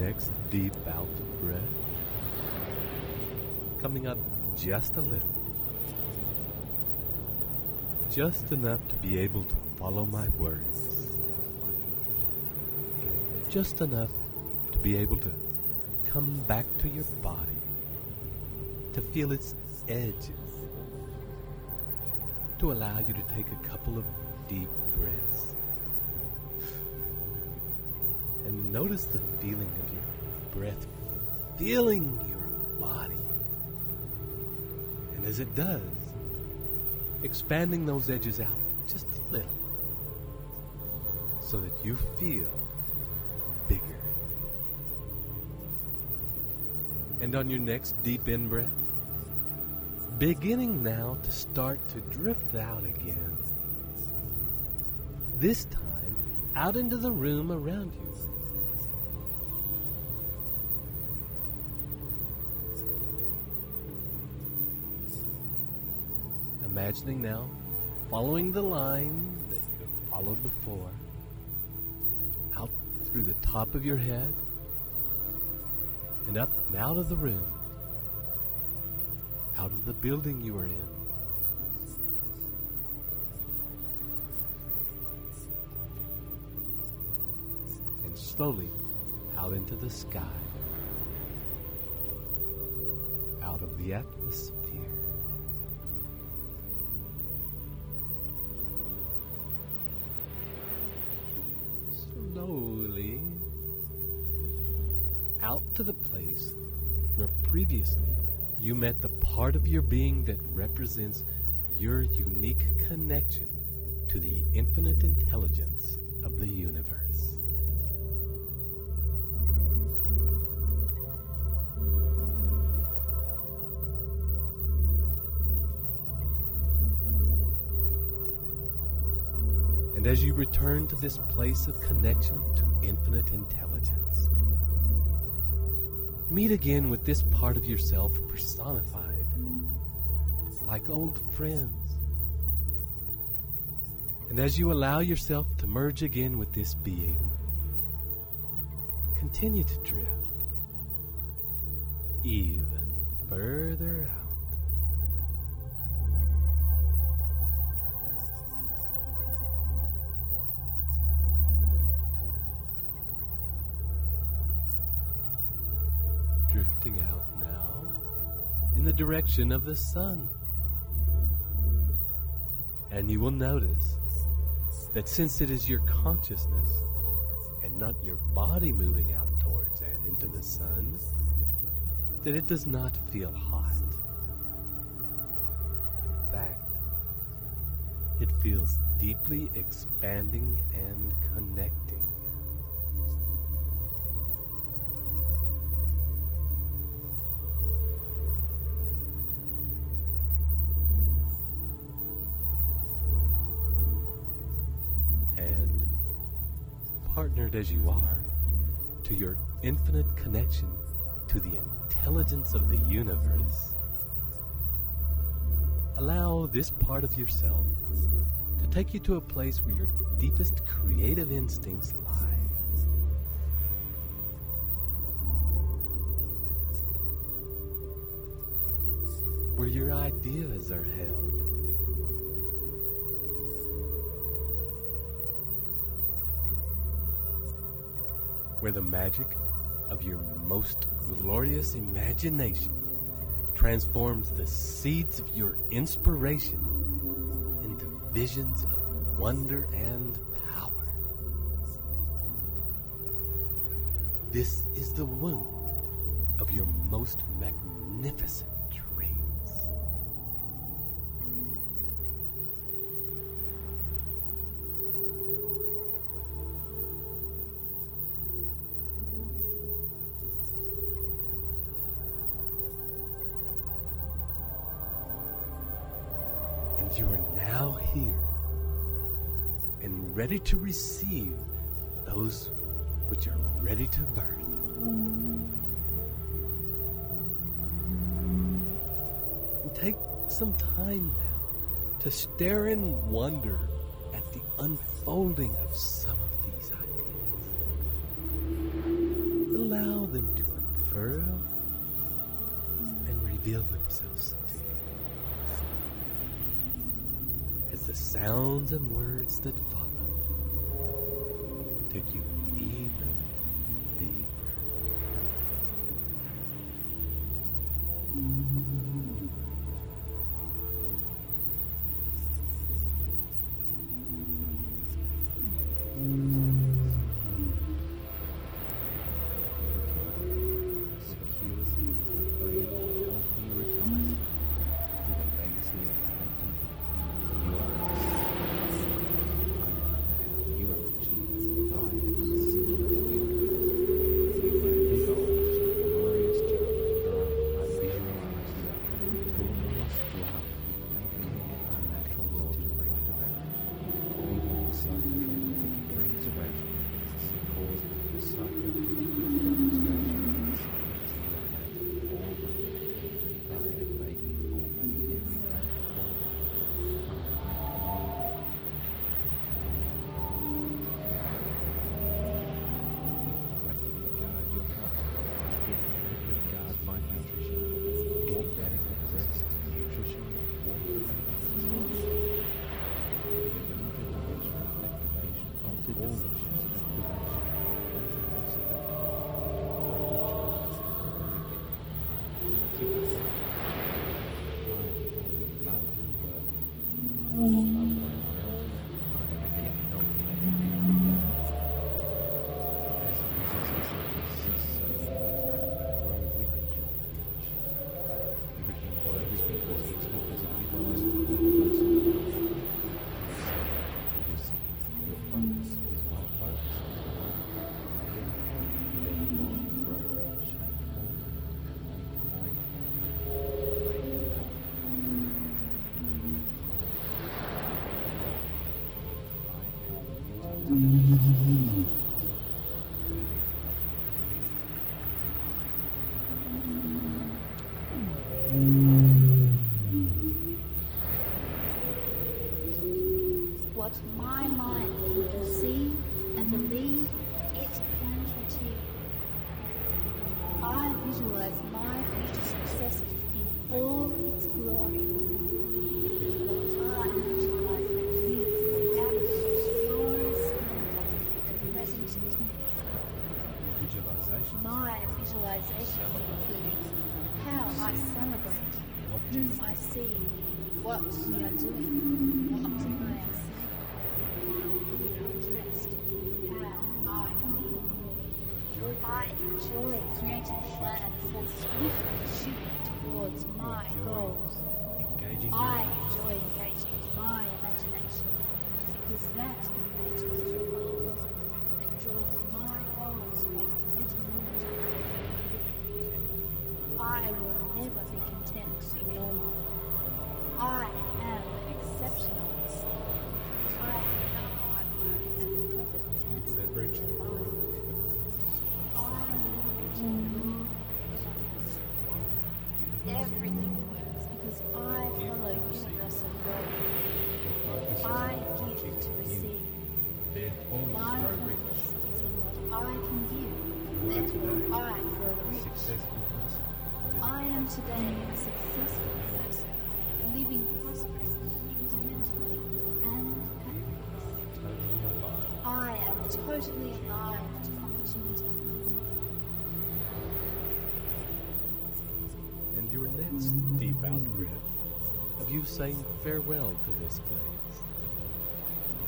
Speaker 2: next deep out breath, coming up just a little. Just enough to be able to follow my words. Just enough to be able to come back to your body, to feel its edges, to allow you to take a couple of deep breaths. And notice the feeling of your breath filling your body. And as it does, expanding those edges out just a little so that you feel bigger. And on your next deep in-breath, beginning now to start to drift out again. This time, out into the room around you. Imagining now, following the line that you have followed before, out through the top of your head, and up and out of the room, out of the building you are in. And slowly out into the sky, out of the atmosphere. Slowly out to the place where previously you met the part of your being that represents your unique connection to the infinite intelligence of the universe. And as you return to this place of connection to infinite intelligence, meet again with this part of yourself personified, like old friends. And as you allow yourself to merge again with this being, continue to drift even further out. Drifting out now in the direction of the sun. And you will notice that since it is your consciousness and not your body moving out towards and into the sun, that it does not feel hot. In fact, it feels deeply expanding and connecting. Partnered as you are to your infinite connection to the intelligence of the universe, allow this part of yourself to take you to a place where your deepest creative instincts lie. Where your ideas are held. Where the magic of your most glorious imagination transforms the seeds of your inspiration into visions of wonder and power. This is the womb of your most magnificent dreams. You are now here and ready to receive those which are ready to birth. And take some time now to stare in wonder at the unfolding of some of these ideas. Allow them to unfurl and reveal themselves to you. As the sounds and words that follow take you even deeper.
Speaker 4: What my mind can conceive and believe, it can achieve. I visualize my future success in all its glory. I visualize and live out of the glorious splendor of the present tense. My visualizations include how I celebrate, whom I see, what we are doing, what I am saying, how we are dressed, how I feel. I enjoy creating plans that swiftly shoot towards my goals. I enjoy engaging my imagination because that engages my bosom and draws my goals back better than I will never be content to be normal. I am exceptional. I love my work and the perfect answer to mine. Everything works because I follow universal law. I give to receive. My purpose is in what I can give. Therefore, I grow rich. I am today a successful person, living prosperous, independently, and happy. I am totally alive to opportunity.
Speaker 2: And your next deep out-breath of you saying farewell to this place,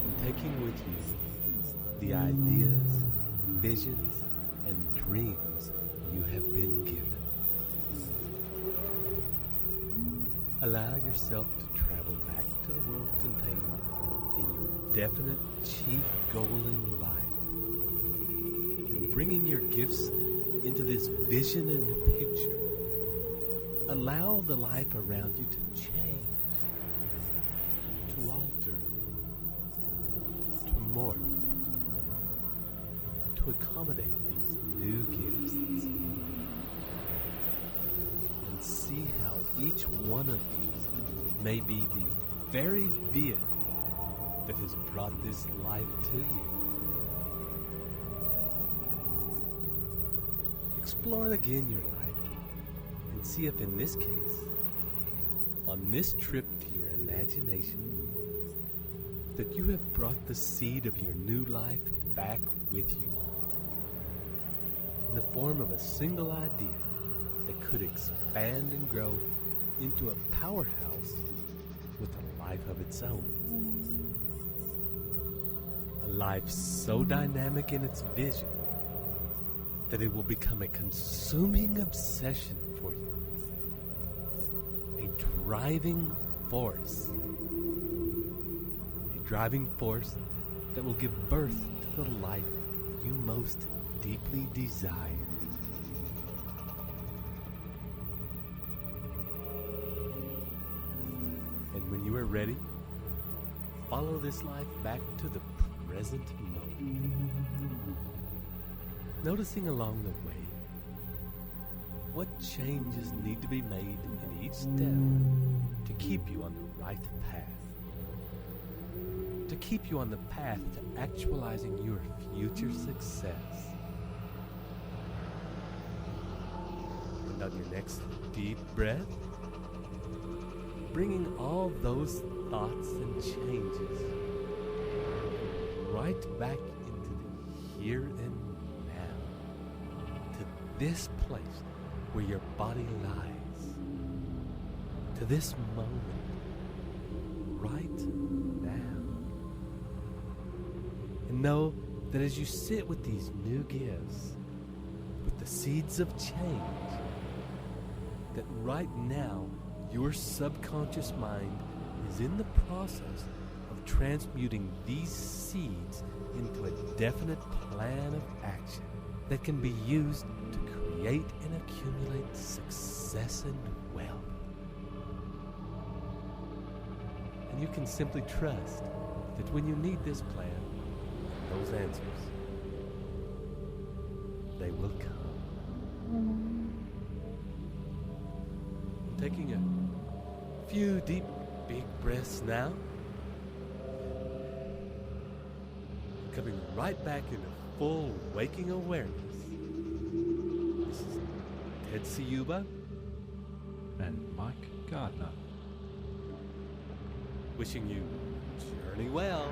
Speaker 2: and taking with you the ideas, visions, and dreams you have been given. Allow yourself to travel back to the world contained in your definite chief goal in life, and bringing your gifts into this vision and picture. Allow the life around you to change, to alter, to morph, to accommodate these new gifts, and see how each one of these may be the very vehicle that has brought this life to you. explore again your life and see if in this case, on this trip to your imagination, that you have brought the seed of your new life back with you in the form of a single idea that could expand and grow into a powerhouse with a life of its own. A life so dynamic in its vision that it will become a consuming obsession for you. A driving force. A driving force that will give birth to the life you most deeply desire. And when you are ready, follow this life back to the present moment. Noticing along the way what changes need to be made in each step to keep you on the right path. To keep you on the path to actualizing your future success. And on your next deep breath, bringing all those thoughts and changes right back into the here and now, to this place where your body lies, to this moment, right now. And know that as you sit with these new gifts, with the seeds of change, that right now your subconscious mind is in the process of transmuting these seeds into a definite plan of action that can be used to create and accumulate success and wealth. And you can simply trust that when you need this plan, those answers, they will come. Taking a few deep, big breaths now. Coming right back into full waking awareness. This is Ted Ciuba
Speaker 5: and Mike Gardner.
Speaker 2: Wishing you journey well.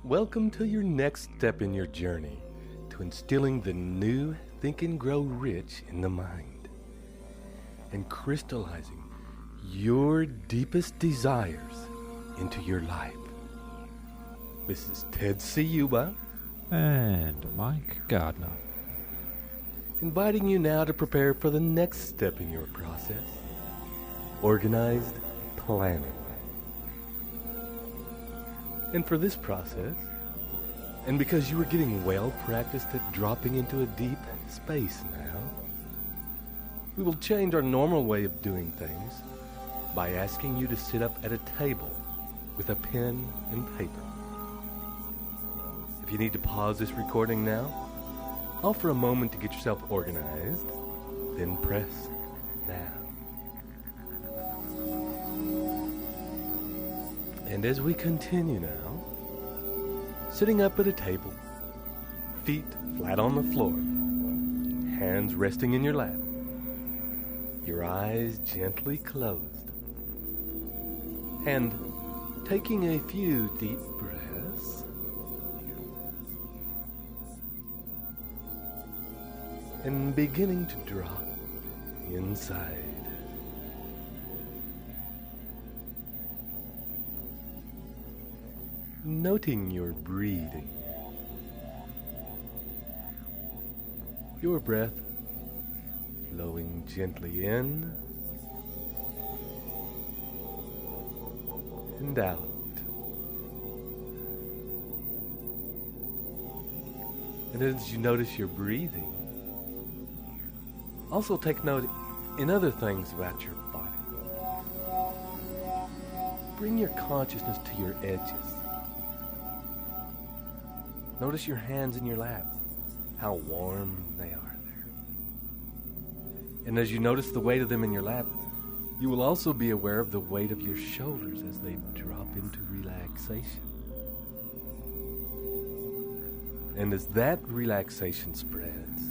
Speaker 2: Welcome to your next step in your journey to instilling the new Think and Grow Rich in the mind and crystallizing your deepest desires into your life. This is Ted Ciuba
Speaker 5: And Mike Gardner.
Speaker 2: inviting you now to prepare for the next step in your process, organized planning. And for this process, and because you are getting well practiced at dropping into a deep space now, we will change our normal way of doing things by asking you to sit up at a table with a pen and paper. If you need to pause this recording now, offer a moment to get yourself organized, then press now. And as we continue now, sitting up at a table, feet flat on the floor, hands resting in your lap, your eyes gently closed, and taking a few deep breaths, and beginning to drop inside. Noting your breathing, your breath flowing gently in and out. And as you notice your breathing, also take note in other things about your body. Bring your consciousness to your edges. Notice your hands in your lap, how warm they are there. And as you notice the weight of them in your lap, you will also be aware of the weight of your shoulders as they drop into relaxation. And as that relaxation spreads,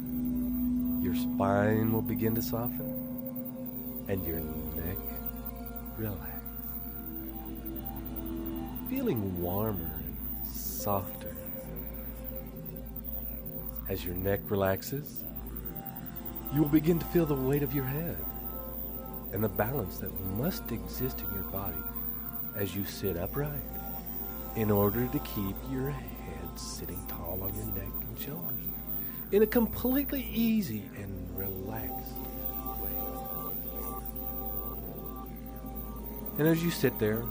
Speaker 2: your spine will begin to soften and your neck relax. Feeling warmer and softer. As your neck relaxes, you will begin to feel the weight of your head and the balance that must exist in your body as you sit upright in order to keep your head sitting tall on your neck and shoulders in a completely easy and relaxed way. And as you sit there,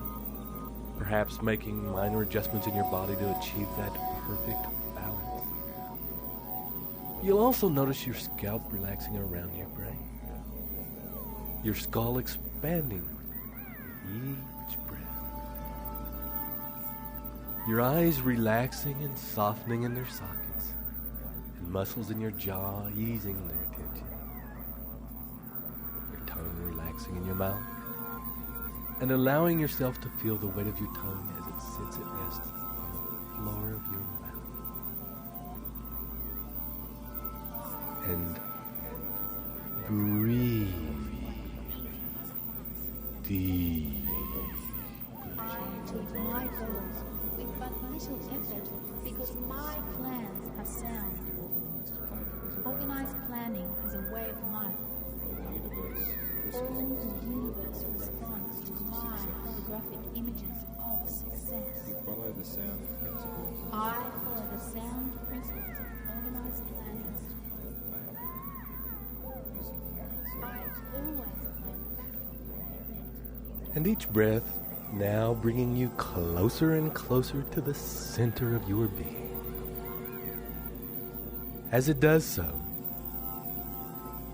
Speaker 2: perhaps making minor adjustments in your body to achieve that perfect balance, you'll also notice your scalp relaxing around your brain, your skull expanding each breath, your eyes relaxing and softening in their sockets, and muscles in your jaw easing their tension, your tongue relaxing in your mouth, and allowing yourself to feel the weight of your tongue as it sits at rest on the floor of your mouth. And breathe deep.
Speaker 4: I achieve my goals with but little effort because my plans are sound. Organized planning is a way of life. All the universe responds to my holographic images of success.
Speaker 5: Follow the sound principles.
Speaker 4: I follow the sound principles of organized planning. I always plan.
Speaker 2: And each breath now bringing you closer and closer to the center of your being. As it does so,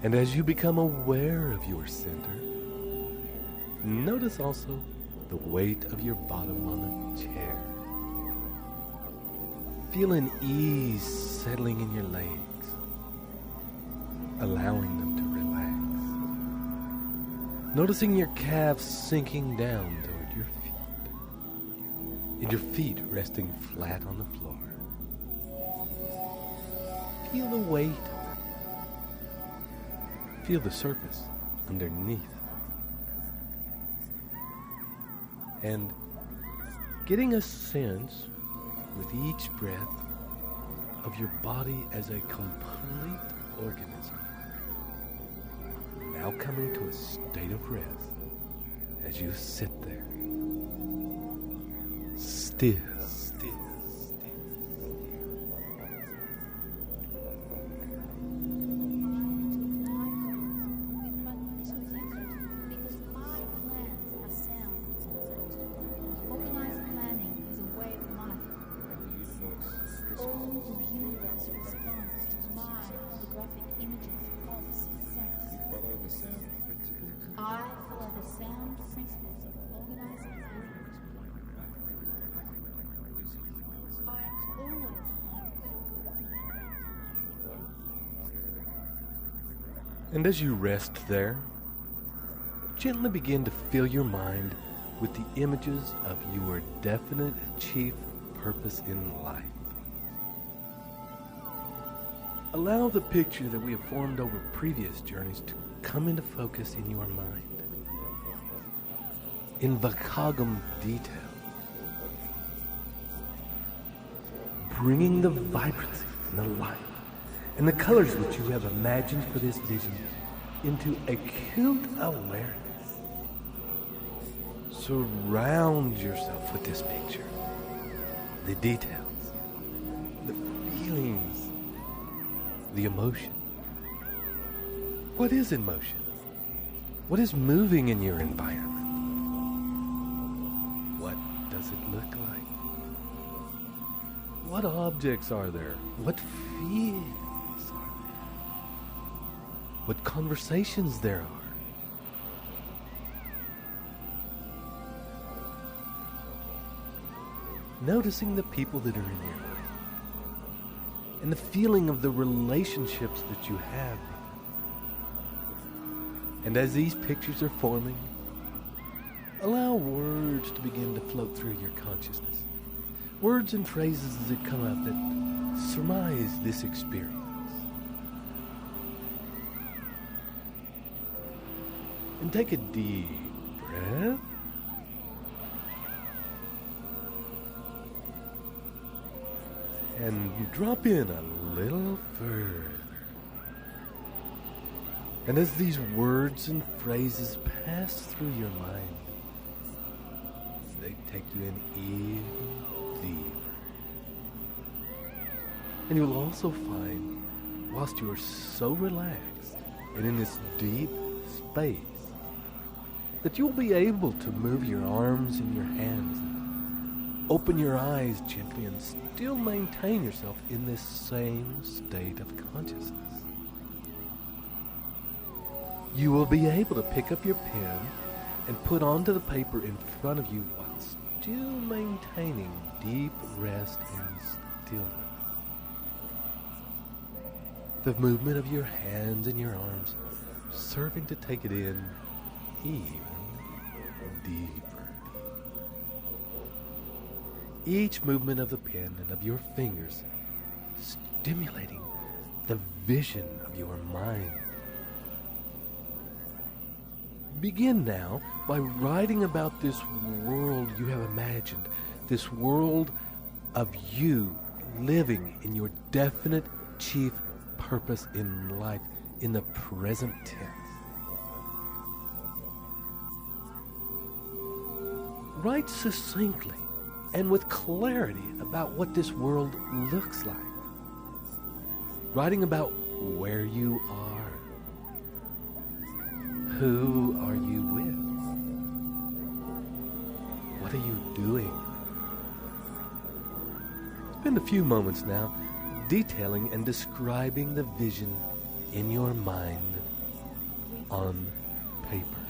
Speaker 2: and as you become aware of your center, notice also the weight of your bottom on the chair. Feel an ease settling in your legs, allowing them to relax. Noticing your calves sinking down toward your feet, and your feet resting flat on the floor. Feel the weight. Feel the surface underneath. And getting a sense with each breath of your body as a complete organism. Now coming to a state of rest as you sit there. Still.
Speaker 4: I follow the sound principles of organized planning. I always
Speaker 2: And as you rest there, gently begin to fill your mind with the images of your definite chief purpose in life. Allow the picture that we have formed over previous journeys to come into focus in your mind. In Vakagam detail, bringing the vibrancy and the light and the colors which you have imagined for this vision into acute awareness. Surround yourself with this picture, the details, the feelings, the emotion. What is in motion? What is moving in your environment? What does it look like? What objects are there? What feelings are there? What conversations there are? Noticing the people that are in your life and the feeling of the relationships that you have. And as these pictures are forming, allow words to begin to float through your consciousness. Words and phrases that come up that surmise this experience. And take a deep breath. And drop in a little further. And as these words and phrases pass through your mind, they take you in even deeper. And you'll also find, whilst you are so relaxed and in this deep space, that you'll be able to move your arms and your hands and open your eyes gently and still maintain yourself in this same state of consciousness. You will be able to pick up your pen and put onto the paper in front of you while still maintaining deep rest and stillness. The movement of your hands and your arms serving to take it in even deeper. Each movement of the pen and of your fingers stimulating the vision of your mind. Begin now by writing about this world you have imagined, this world of you living in your definite chief purpose in life in the present tense. Write succinctly and with clarity about what this world looks like. Writing about where you are. Who are you with? What are you doing? Spend a few moments now detailing and describing the vision in your mind on paper.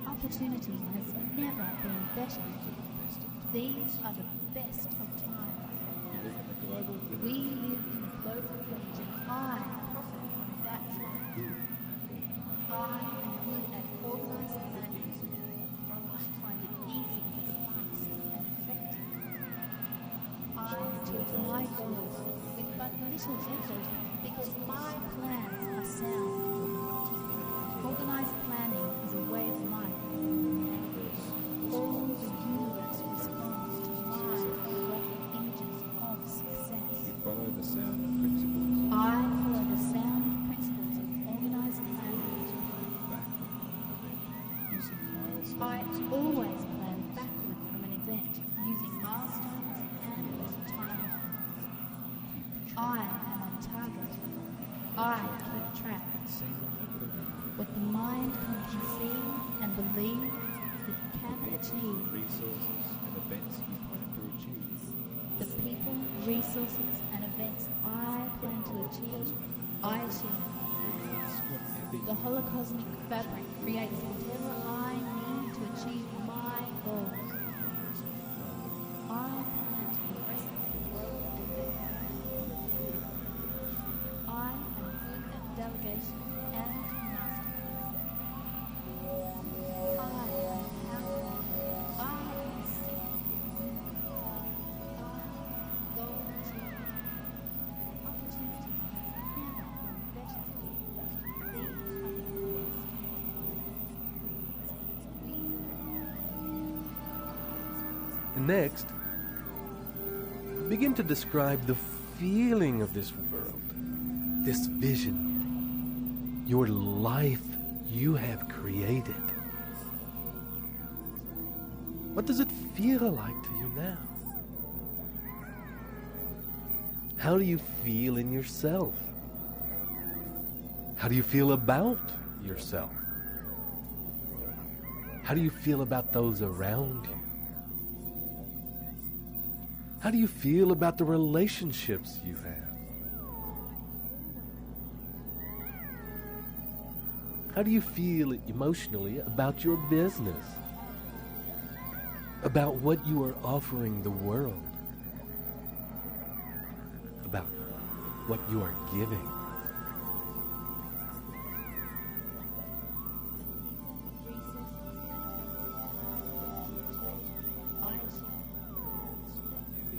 Speaker 4: Opportunity has never been better. These are the best of times. We live in a global village and I profit from that fact. I am good at organized planning. I find it easy, fast, and effective. I achieve my goals with but little effort because my plans are sound. Organized planning is a way of life. All the universe responds to my graphic images of success.
Speaker 5: You follow the sound principles.
Speaker 4: I follow the sound principles of organized planning.
Speaker 5: Using milestones.
Speaker 4: I always plan backward from an event using milestones and timelines. I am on target. I keep track. What the mind can conceive and believe it can achieve.
Speaker 5: Resources and events you plan to achieve.
Speaker 4: The people, resources, and events I plan to achieve, I achieve.
Speaker 5: That's what
Speaker 4: The holocosmic fabric creates whatever I need to achieve my goals. I plan to progress and grow and develop. I am good at delegation and mastery. I am powerful. I am sick. I go achieve. Opportunity has never been better. These are the best.
Speaker 2: And next, begin to describe the feeling of this world, this vision, your life you have created. What does it feel like to you now? How do you feel in yourself? How do you feel about yourself? How do you feel about those around you? How do you feel about the relationships you have? How do you feel emotionally about your business? About what you are offering the world? About what you are giving?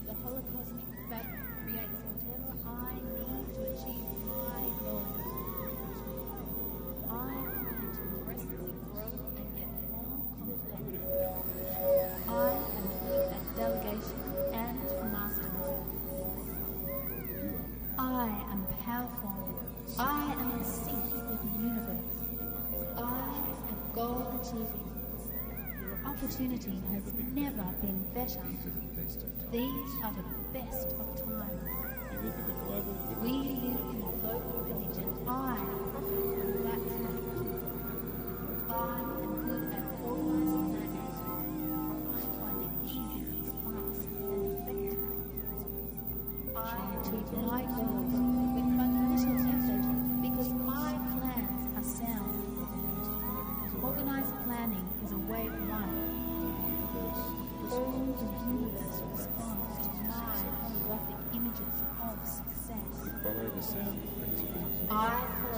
Speaker 4: The holocosmic fabric creates whatever I need to achieve my goals. I plan to progressively grow and get more complex. I am good at delegation and mastery. I am powerful. I am in sync with the universe. I am goal achieving. Opportunity has never been better. These are the best of times. We live in a global village and I profit from that fact. I am good at organizing matters. I find it easy, fast, and effective. I achieve my goals with but little effort because my plans are sound. Organized planning is a way of life. All the universe responds to my holographic images of success. I follow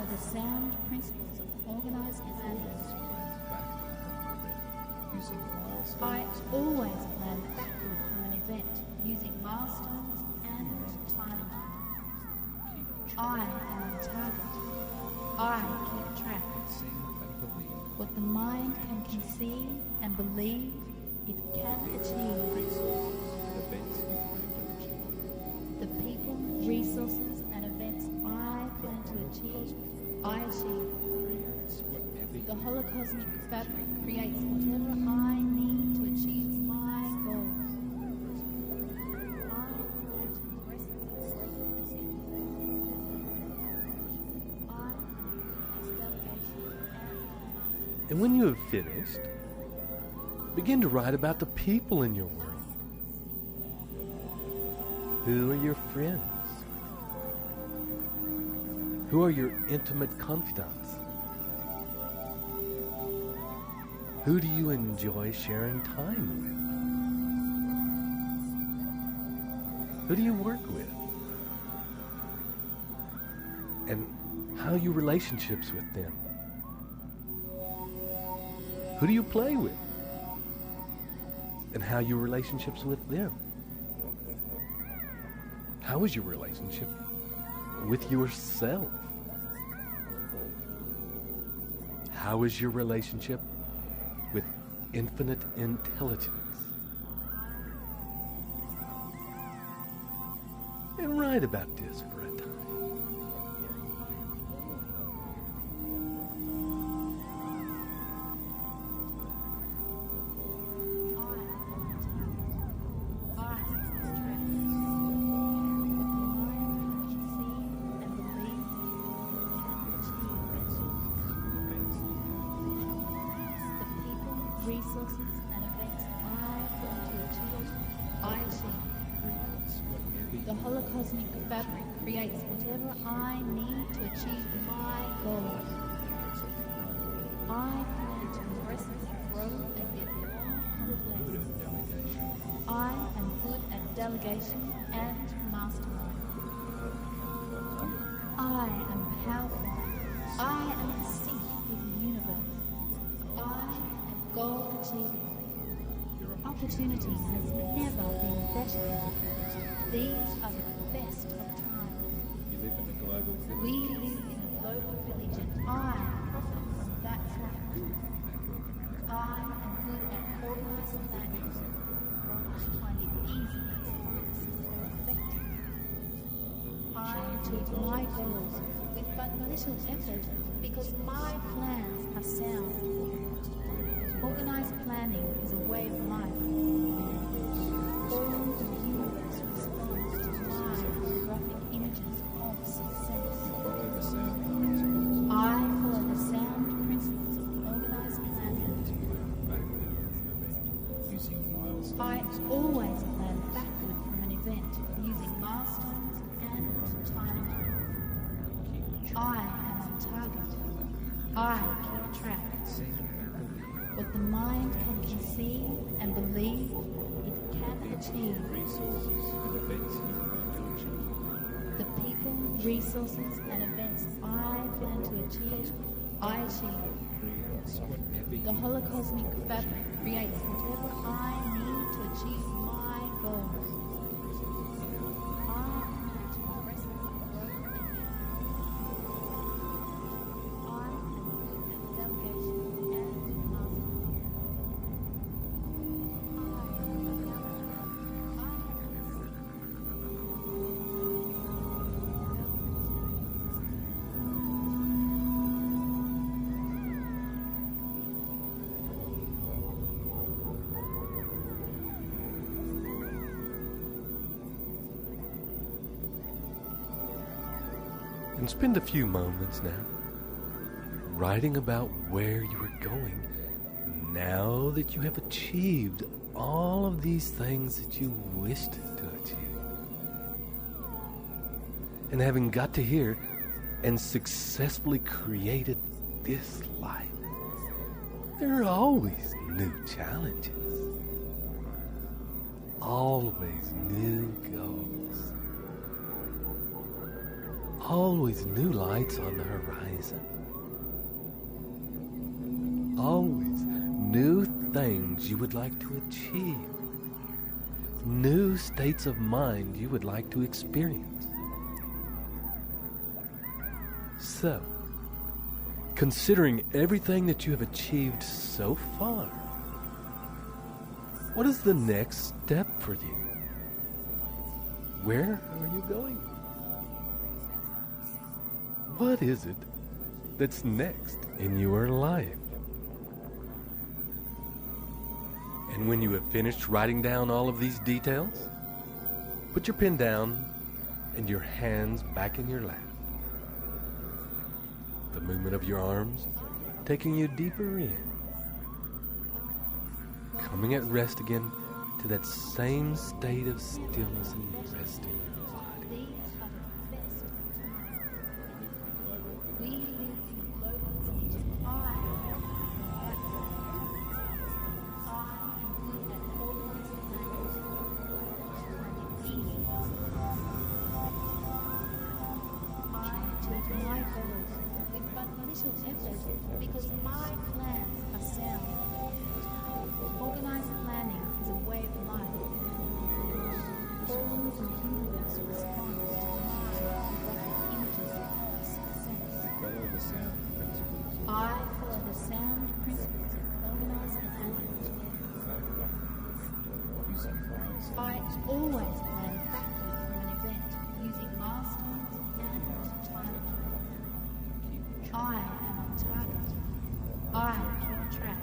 Speaker 4: the sound principles of organized planning. I always plan backward from an event using milestones and timing. I am on target. I keep track. What the mind can conceive and believe, it can achieve. The people, resources, and events I plan to achieve, I achieve. The holocosmic fabric creates whatever I need to achieve my goals. I plan to progressively grow and develop. I am delegation and mastery.
Speaker 2: And when you have finished, begin to write about the people in your world. Who are your friends? Who are your intimate confidants? Who do you enjoy sharing time with? Who do you work with? And how are your relationships with them? Who do you play with? And how are your relationships with them? How is your relationship with yourself? How is your relationship with infinite intelligence? And write about this for a time.
Speaker 4: Resources and events I plan to achieve, I achieve. The holocosmic fabric creates whatever I need to achieve my goals. I plan to progressively grow and get more complex. I am good at delegation and mastermind. I am powerful. I am in sync with the universe. I am goal achieving. Opportunity has never been better. These are the best of times.
Speaker 5: You live in a global village.
Speaker 4: We live in a global village and I profit from that fact. I am good at organized planning. I find it easy, fast, and effective. I achieve my goals with but little effort because my plans are sound. Organized planning is a way of life. All the universe responds to my graphic images of success.
Speaker 5: Follow the sound principles.
Speaker 4: I follow the sound principles of organized planning.
Speaker 5: Using milestones.
Speaker 4: I always plan backward from an event using milestones and time. I am on target. I keep track. What the mind can conceive and believe, it can achieve.
Speaker 5: Resources and events you plan to achieve.
Speaker 4: The people, resources, and events I plan to achieve, I achieve.
Speaker 5: Creates whatever
Speaker 4: The holocosmic fabric creates whatever I need to achieve my goals. I plan to progressively grow and get more. I am good at delegation and mastermind.
Speaker 2: And spend a few moments now writing about where you are going now that you have achieved all of these things that you wished to achieve. And having got to here and successfully created this life, there are always new challenges, always new goals. Always new lights on the horizon. Always new things you would like to achieve. New states of mind you would like to experience. So, considering everything that you have achieved so far, what is the next step for you? Where are you going? What is it that's next in your life? And when you have finished writing down all of these details, put your pen down and your hands back in your lap. The movement of your arms taking you deeper in. Coming at rest again to that same state of stillness and resting your body.
Speaker 4: These are the best of times. We live in a global village and I am good at organized planning. Find it easy. I achieve my goals with but little effort because my plans are sound. Organized planning is a way of life. All the universe responds to my graphic images of success.
Speaker 5: Follow the sound principles.
Speaker 4: I follow the sound principles of organized planning.
Speaker 5: Using milestones.
Speaker 4: I always plan backward from an event using milestones and time. I am on target. I keep track.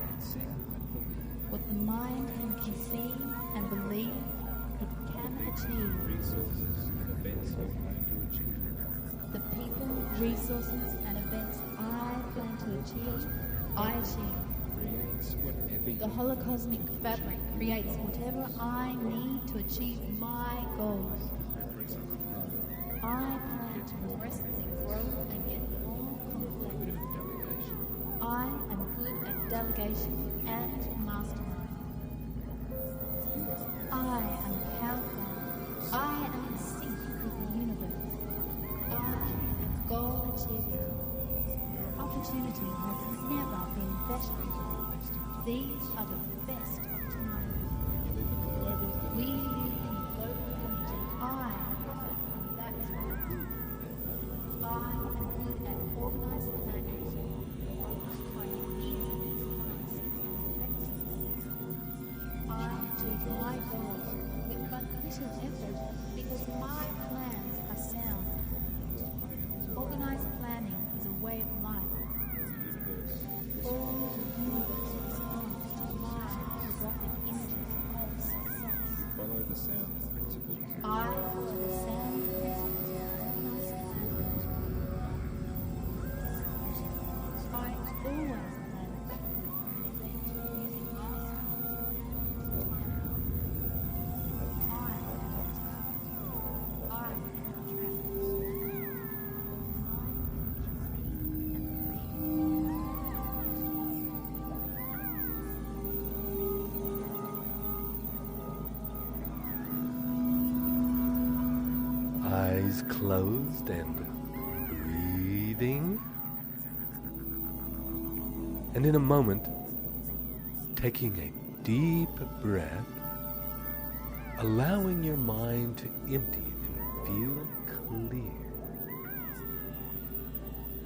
Speaker 4: What the mind can conceive and believe, it can achieve.
Speaker 5: Resources and events you plan to achieve.
Speaker 4: The people, resources, and events I plan to achieve, I achieve.
Speaker 5: Creates whatever
Speaker 4: The holocosmic fabric creates whatever I need to achieve my goals. I plan to progressively grow and get more complex. I am good at delegation and mastermind. I am powerful. I am in sync with the universe. I am goal achiever. Opportunity has never been better. These are the best of times. We live in global unity. I am that one. I am good at organized planning. I can easily fast and effective. I achieve my goals with but little effort because my plans are sound. Organized planning is a way of life. All the universe responds to my holographic images of success.
Speaker 5: Follow the sound principles.
Speaker 4: I follow the sound principles of organized planning. I always plan using my style. I
Speaker 2: Eyes closed and breathing. And in a moment, taking a deep breath, allowing your mind to empty and feel clear.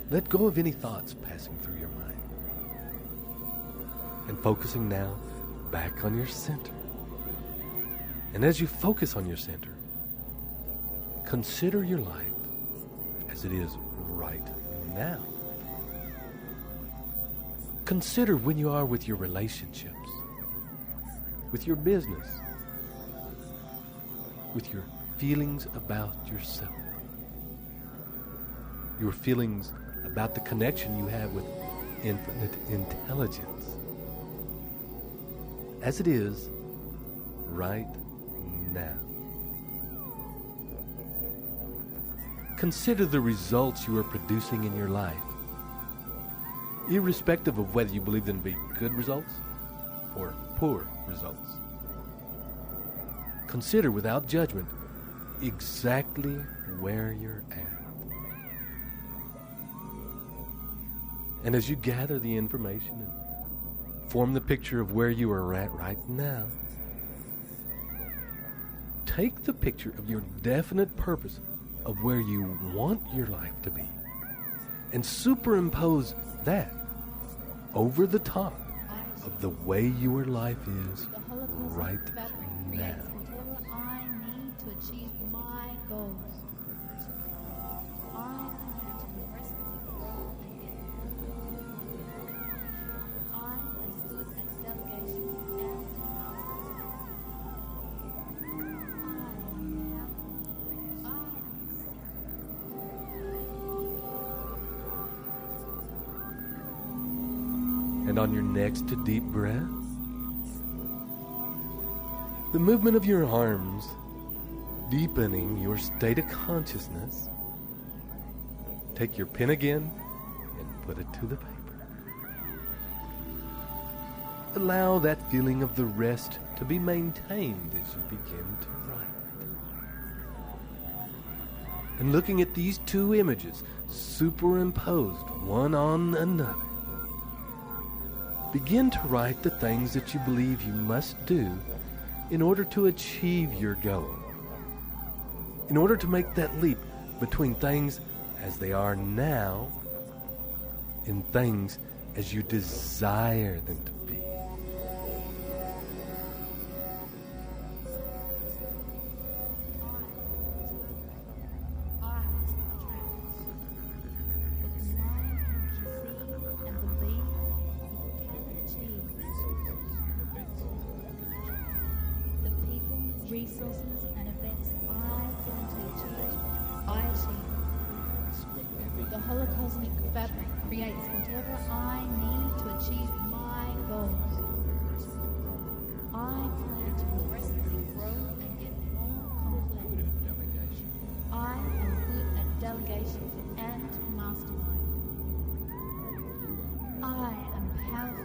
Speaker 2: Let go of any thoughts passing through your mind. And focusing now back on your center. And as you focus on your center, consider your life as it is right now. Consider when you are with your relationships, with your business, with your feelings about yourself, your feelings about the connection you have with infinite intelligence, as it is right now. Consider the results you are producing in your life, irrespective of whether you believe them to be good results or poor results. Consider without judgment exactly where you're at. And as you gather the information and form the picture of where you are at right now, take the picture of your definite purpose of where you want your life to be and superimpose that over the top of the way your life is right now.
Speaker 4: Whatever I need to achieve my goals. I plan to progressively grow and get more. I am good at delegation and
Speaker 2: And on your next deep breath, the movement of your arms deepening your state of consciousness. Take your pen again and put it to the paper. Allow that feeling of the rest to be maintained as you begin to write. And looking at these two images superimposed one on another, begin to write the things that you believe you must do in order to achieve your goal. In order to make that leap between things as they are now and things as you desire them to be.
Speaker 4: resources and events I plan to achieve, I achieve. The holocosmic fabric creates whatever I need to achieve my goals. I plan to progressively grow and get more complex. I am good at delegation and mastermind. I am powerful.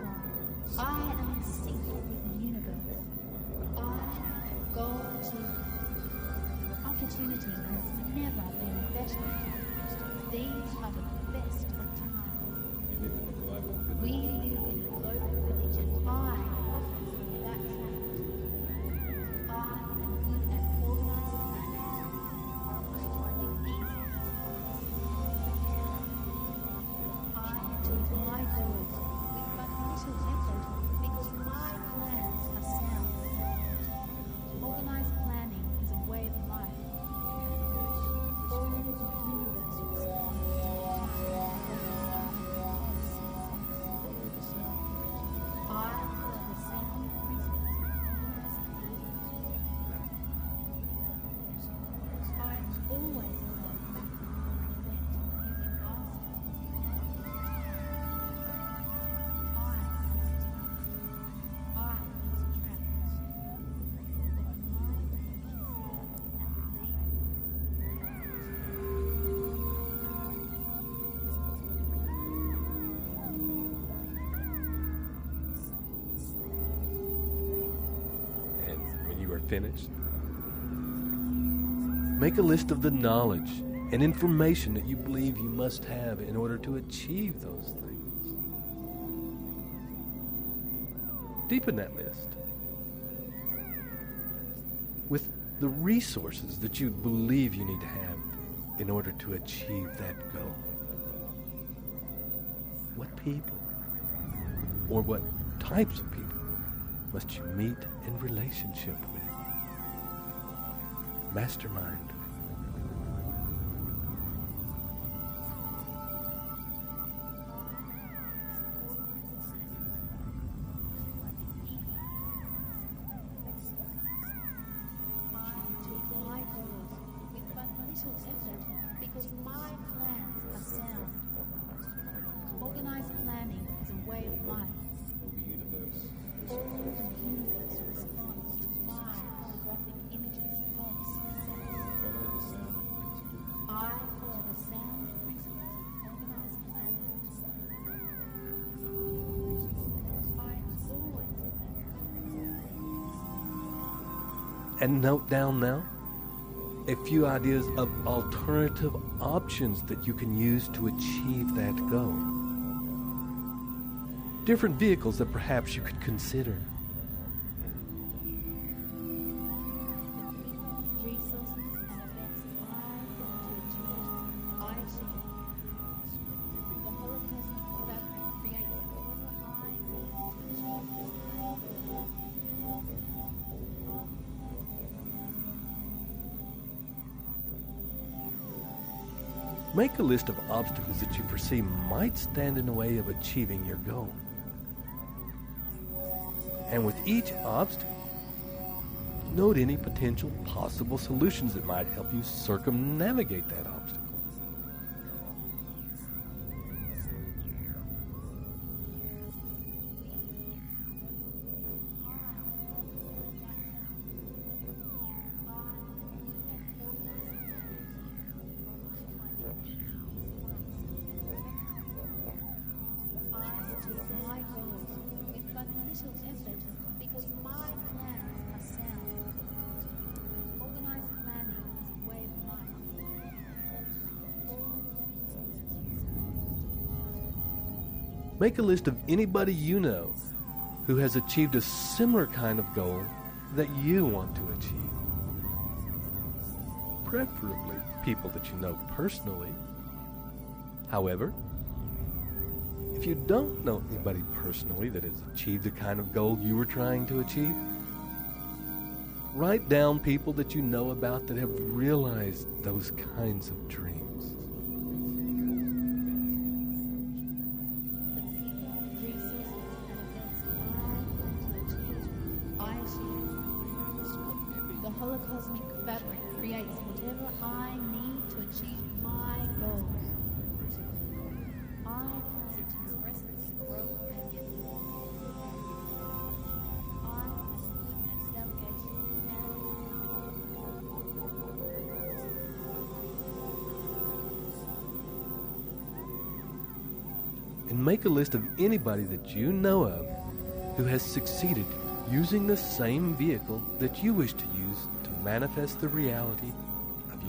Speaker 4: opportunity has never been better. These are the best of times. We live in a global village and I offer that fact. I am good at organized planning. Finding easy. I achieve my goals with but little effort because my plans are sound. Organized planning is a way of life. All the universe responds to I follow the sound principles of organized planning. I always plan when using milestones. I use tracks.
Speaker 2: And when you are finished, make a list of the knowledge and information that you believe you must have in order to achieve those things. Deepen that list with the resources that you believe you need to have in order to achieve that goal. What people or what types of people must you meet in relationship with? Mastermind.
Speaker 4: I achieve my goals with but little effort because my plans are sound. Organized planning is a way of life. All the universe responds to my holographic images of success. I follow the sound principles of organized planning. I always plan.
Speaker 2: And note down now a few ideas of alternative options that you can use to achieve that goal. Different vehicles that perhaps you could consider.
Speaker 4: Resources and events I want to achieve, I achieve. The Holocaust fabric creates whatever I need to achieve.
Speaker 2: Make a list of obstacles that you foresee might stand in the way of achieving your goal. And with each obstacle, note any potential possible solutions that might help you circumnavigate that obstacle.
Speaker 4: I achieve my goals with but little effort because my plans are sound. Organized planning is a way of life.
Speaker 2: Make a list of anybody you know who has achieved a similar kind of goal that you want to achieve. Preferably people that you know personally. However, if you don't know anybody personally that has achieved the kind of goal you were trying to achieve, write down people that you know about that have realized those kinds of dreams.
Speaker 4: The people, resources, and events I want to achieve, I achieve. The holocosmic fabric creates whatever I need to achieve my goals. I plan to progressively grow and get more. I am good at delegation
Speaker 2: And make a list of anybody that you know of who has succeeded using the same vehicle that you wish to use to manifest the reality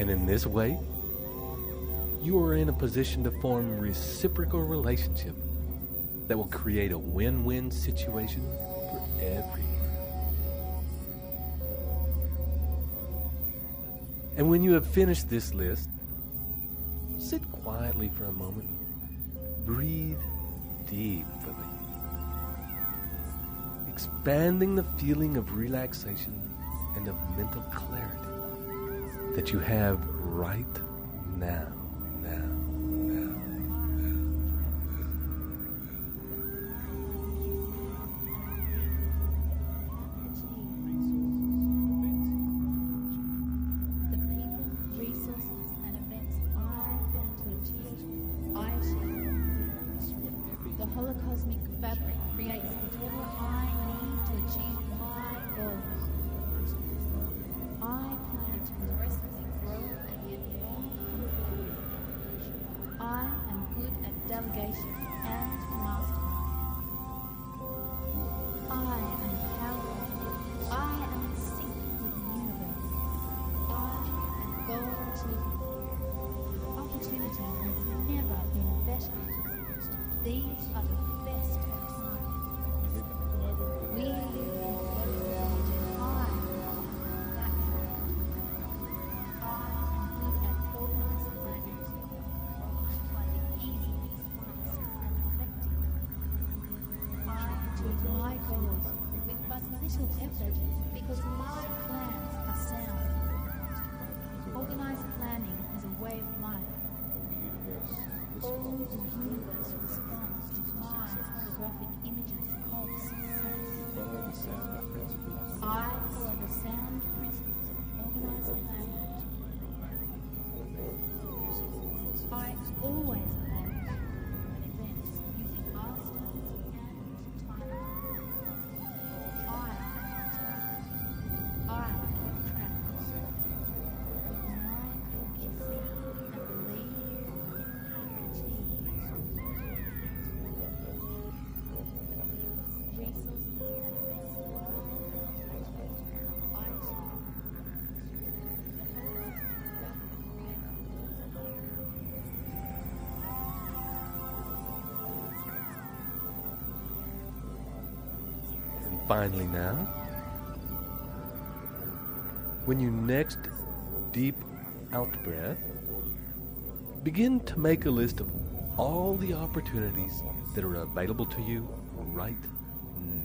Speaker 2: And in this way, you are in a position to form reciprocal relationship that will create a win-win situation for everyone. And when you have finished this list, sit quietly for a moment. Breathe deeply, expanding the feeling of relaxation and of mental clarity that you have right now.
Speaker 4: Delegation and mastermind. I am powerful. I am in sync with the universe. I am goal achievement. Opportunity has never been better. These are the best of times. We live in global village. That's right. I am good at organizing planning. My goals with but little effort because my plans are sound. Organized planning is a way of life. All the universe responds to my holographic images of success. I follow the sound principles of organized planning. I always plan events using milestones and time. I keep track. With my cohesive and believe I achieve. Resources and events I achieve.
Speaker 2: And finally now, when you next deep out breath, begin to make a list of all the opportunities that are available to you right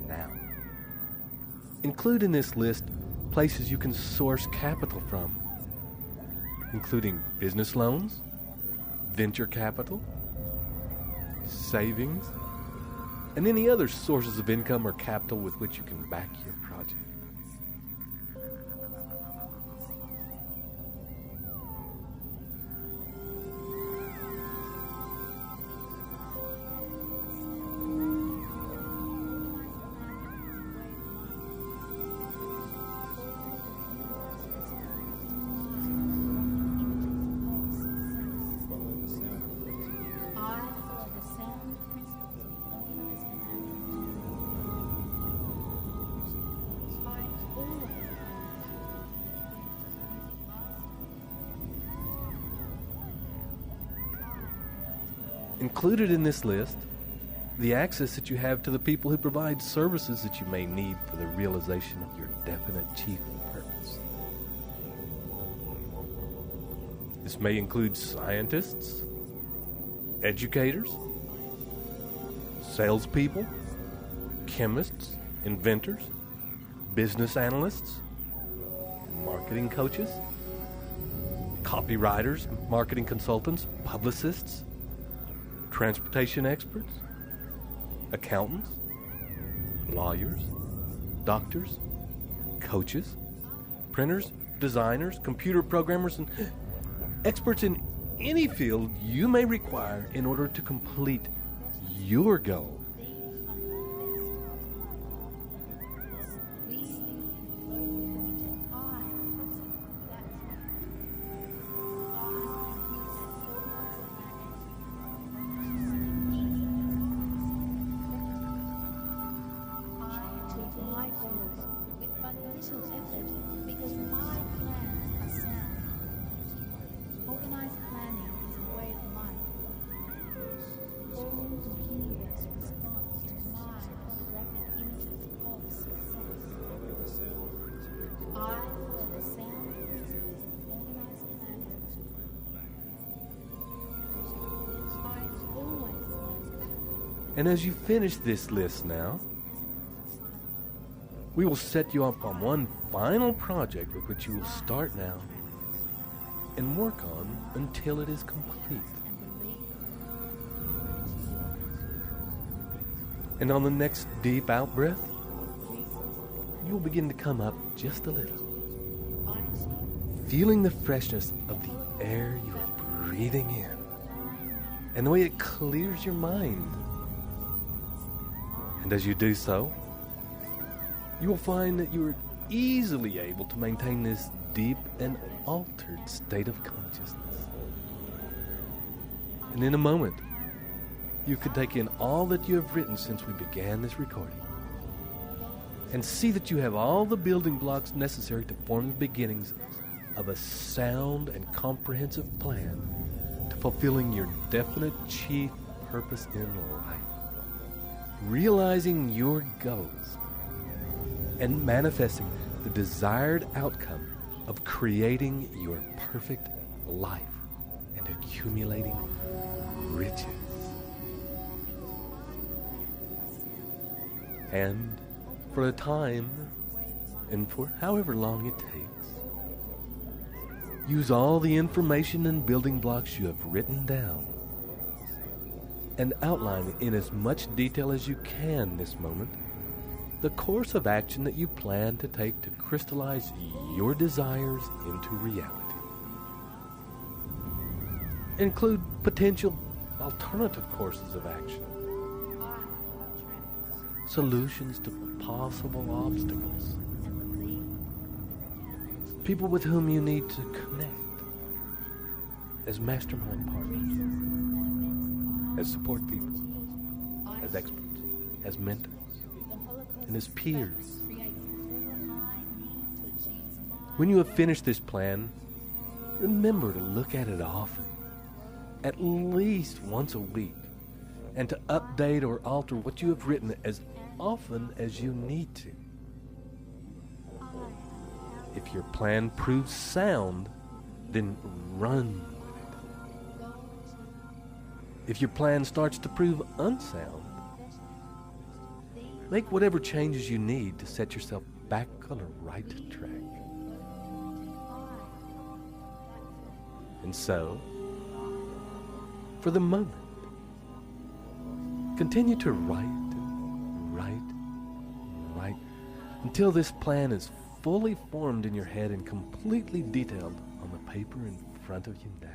Speaker 2: now. Include in this list places you can source capital from, including business loans, venture capital, savings, and any other sources of income or capital with which you can back your project. Included in this list, the access that you have to the people who provide services that you may need for the realization of your definite chief purpose. This may include scientists, educators, salespeople, chemists, inventors, business analysts, marketing coaches, copywriters, marketing consultants, publicists, transportation experts, accountants, lawyers, doctors, coaches, printers, designers, computer programmers, and experts in any field you may require in order to complete your goal. And as you finish this list now, we will set you up on one final project with which you will start now and work on until it is complete. And on the next deep out-breath, you will begin to come up just a little, feeling the freshness of the air you are breathing in and the way it clears your mind. And as you do so, you will find that you are easily able to maintain this deep and altered state of consciousness. And in a moment, you can take in all that you have written since we began this recording and see that you have all the building blocks necessary to form the beginnings of a sound and comprehensive plan to fulfilling your definite chief purpose in life, realizing your goals and manifesting the desired outcome of creating your perfect life and accumulating riches. And for a time, and for however long it takes, use all the information and building blocks you have written down and outline in as much detail as you can this moment the course of action that you plan to take to crystallize your desires into reality. Include potential alternative courses of action, solutions to possible obstacles, people with whom you need to connect as mastermind partners, as support people, as experts, as mentors, and as peers. When you have finished this plan, remember to look at it often, at least once a week, and to update or alter what you have written as often as you need to. If your plan proves sound, then run with it. If your plan starts to prove unsound, make whatever changes you need to set yourself back on the right track. And so, for the moment, continue to write until this plan is fully formed in your head and completely detailed on the paper in front of you now.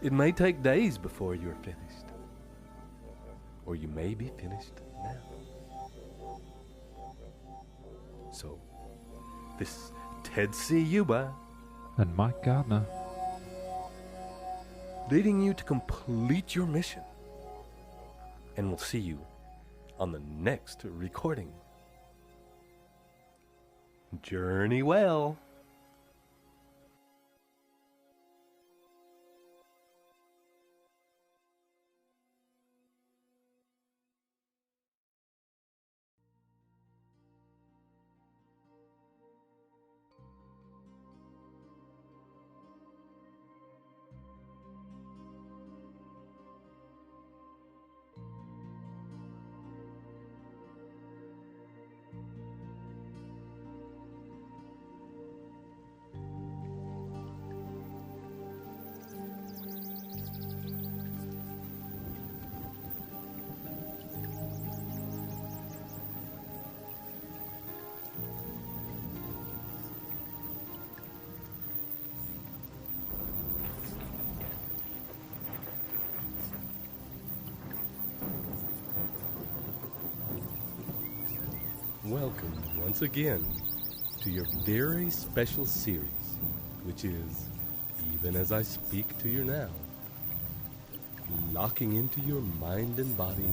Speaker 2: It may take days before you are finished, or you may be finished now. So, this is Ted Ciuba
Speaker 5: And Mike Gardner.
Speaker 2: leading you to complete your mission. And we'll see you on the next recording. Journey well. Welcome once again to your very special series, which is Even As I Speak to You Now, locking into your mind and body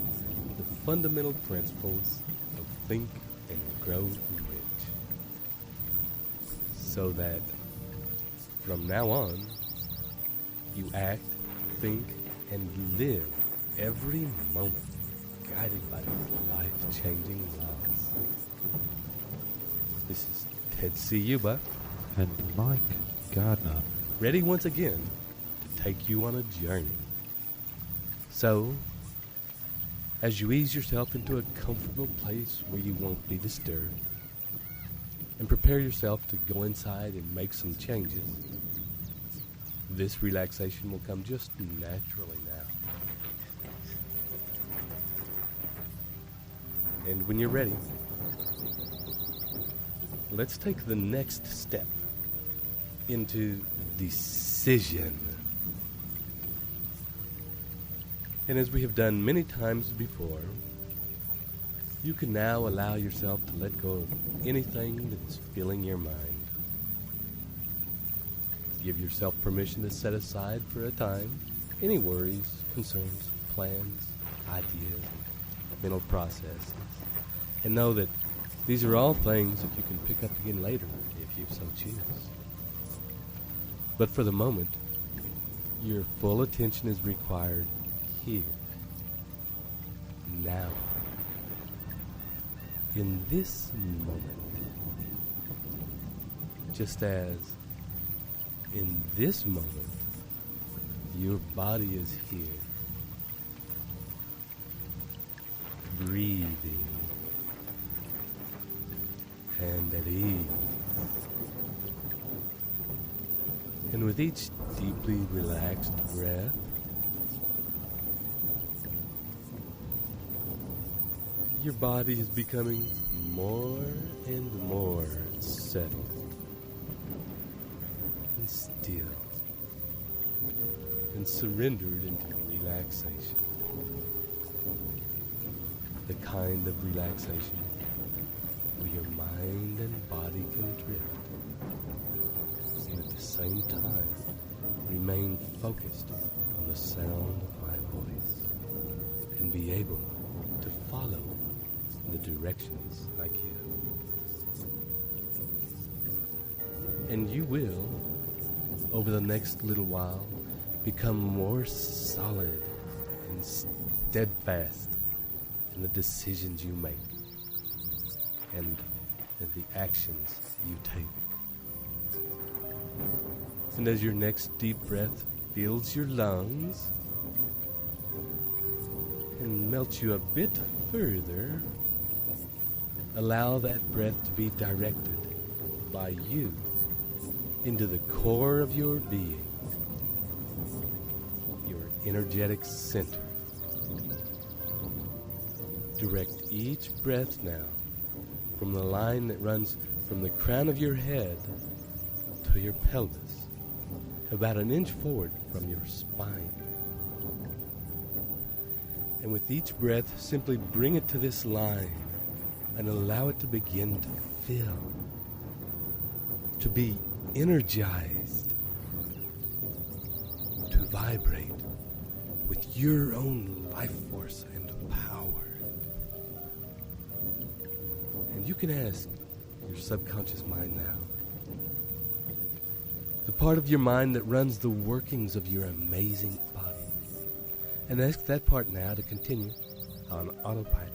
Speaker 2: the fundamental principles of Think and Grow Rich, so that from now on you act, think, and live every moment guided by these life-changing laws. This is Ted Ciuba
Speaker 5: And Mike Gardner.
Speaker 2: ready once again to take you on a journey So, as you ease yourself into a comfortable place where you won't be disturbed, and prepare yourself to go inside and make some changes, this relaxation will come just naturally now. And when you're ready, let's take the next step into decision. And as we have done many times before, you can now allow yourself to let go of anything that's filling your mind. Give yourself permission to set aside for a time any worries, concerns, plans, ideas, mental processes, and know that these are all things that you can pick up again later if you so choose. But for the moment, your full attention is required here, now, in this moment. Just as in this moment, your body is here, breathing and at ease. And with each deeply relaxed breath, your body is becoming more and more settled and still and surrendered into relaxation. The kind of relaxation where your mind and body can drift and at the same time remain focused on the sound of my voice and be able to follow the directions I give. And you will, over the next little while, become more solid and steadfast in the decisions you make and in the actions you take. And as your next deep breath fills your lungs and melts you a bit further, allow that breath to be directed by you into the core of your being, your energetic center. Direct each breath now from the line that runs from the crown of your head to your pelvis, about an inch forward from your spine. And with each breath, simply bring it to this line and allow it to begin to fill, to be energized, to vibrate with your own life force and power. And you can ask your subconscious mind now, the part of your mind that runs the workings of your amazing body, and ask that part now to continue on autopilot,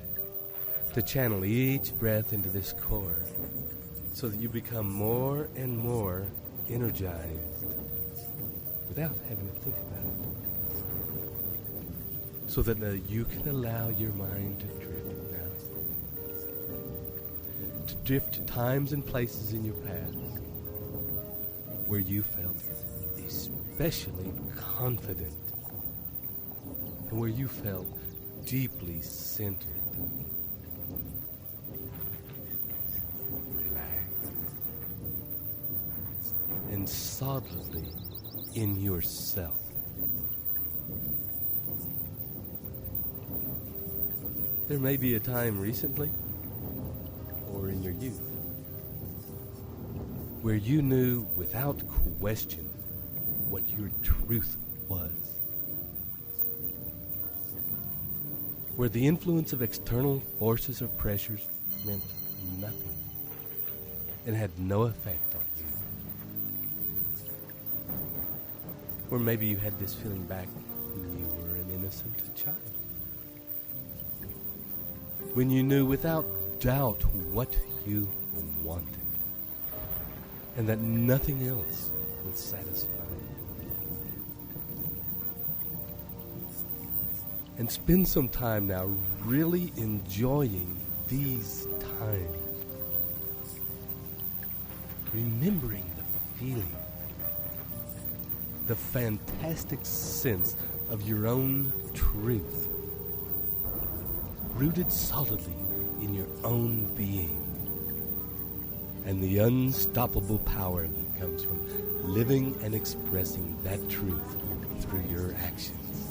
Speaker 2: to channel each breath into this core so that you become more and more energized without having to think about it. So that you can allow your mind to drift now. To drift to times and places in your past where you felt especially confident and where you felt deeply centered. And solidly in yourself. There may be a time recently or in your youth where you knew without question what your truth was, where the influence of external forces or pressures meant nothing and had no effect on you. Or maybe you had this feeling back when you were an innocent child, when you knew without doubt what you wanted, and that nothing else would satisfy you. And spend some time now really enjoying these times. Remembering the feeling, the fantastic sense of your own truth, rooted solidly in your own being, and the unstoppable power that comes from living and expressing that truth through your actions.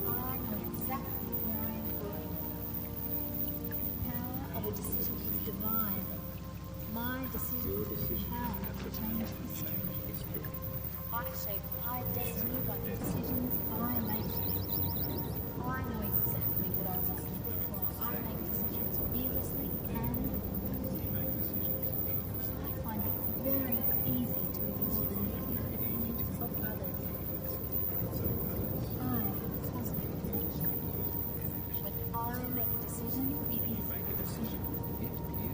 Speaker 4: I know exactly where I am going. The power of a decision is divine. My decision has the power to change history. I shape my destiny by the decisions I make. I know exactly what I want, therefore I make decisions fearlessly and I find it very easy to ignore the negative opinions of others. I have a positive connection. When I make a decision, it is a decision.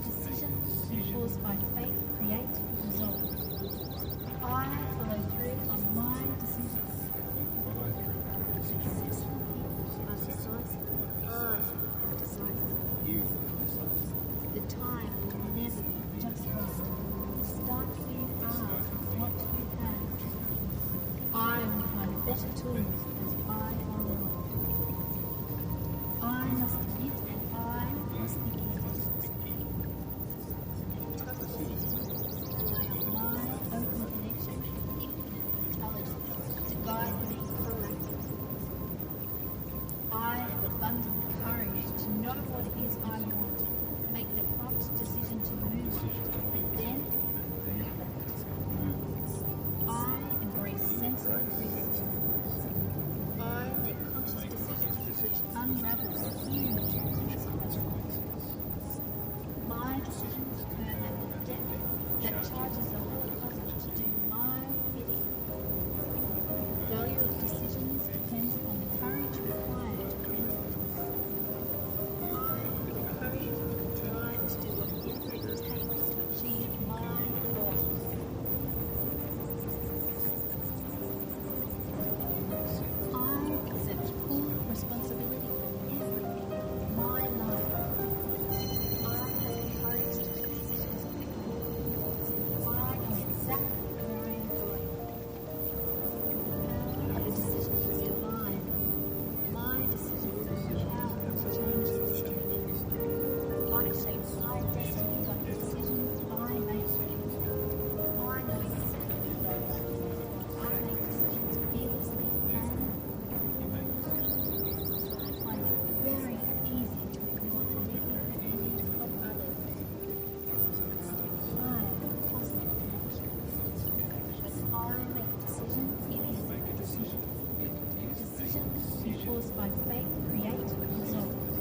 Speaker 4: Decisions enforced by faith create results. I follow through on my decisions. Successful people are decisive. I am decisive. The time will never be just right. Start where you are, what you have. I will find better tools as I go along. I must admit and I must begin. Rely on my open connection with infinite intelligence to guide me correctly. I have abundant courage to know what it is I want, make the prompt decision to move, and then I embrace sensible risk. I make conscious decisions which unravel huge consequences. My decisions occur at the depth that charges the whole puzzle to do my bidding. The value of decisions depends on the courage required to make them. I have the courage and drive to do whatever it takes to achieve my goals. I accept full responsibility for everything in my life. I have the courage to make decisions of my own. I know exactly where I am going. The power of a decision is divine. My decisions have the power to change history. I shape my destiny by the decisions I make. I know exactly what I want. I make decisions fearlessly and I find it very easy to ignore the negative opinions of others. I have a positive connection. When I make a decision, it is a decision. Decisions enforced by faith create results.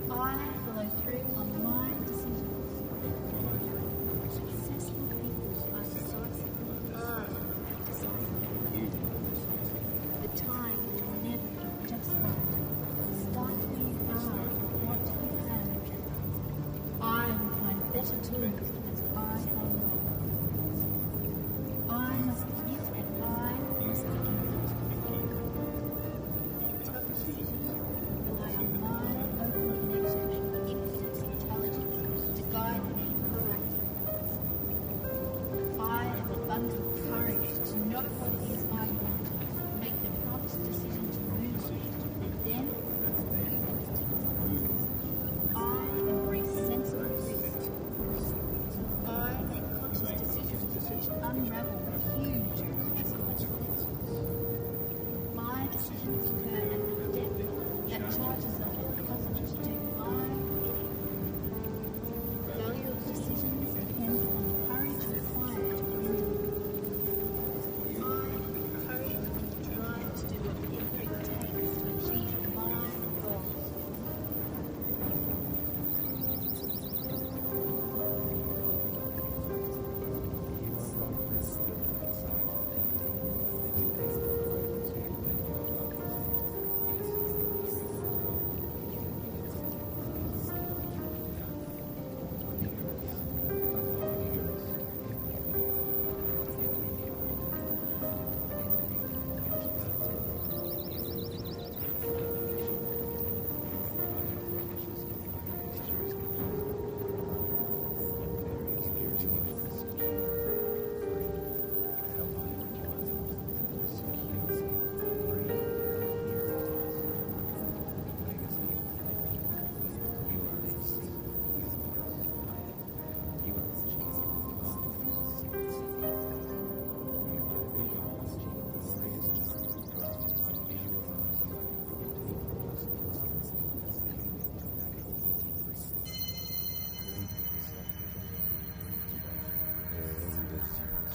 Speaker 4: I follow through on my decisions. Successful people are decisive. I am decisive. The time will never be just right. Start where you are, what you have. I will find better tools as I go along. I must admit and I must begin. Rely on my open connection with infinite intelligence to guide me correctly. I have abundant courage to know what it is I want, make the prompt decision to move, and then I embrace sensible risk. I make conscious decisions which unravel huge consequences. My decisions occur at the depth that charges the whole puzzle to do my bidding. The value of decisions depends on the courage required to bring them. I have the courage and the drive to do whatever it takes to achieve my goals.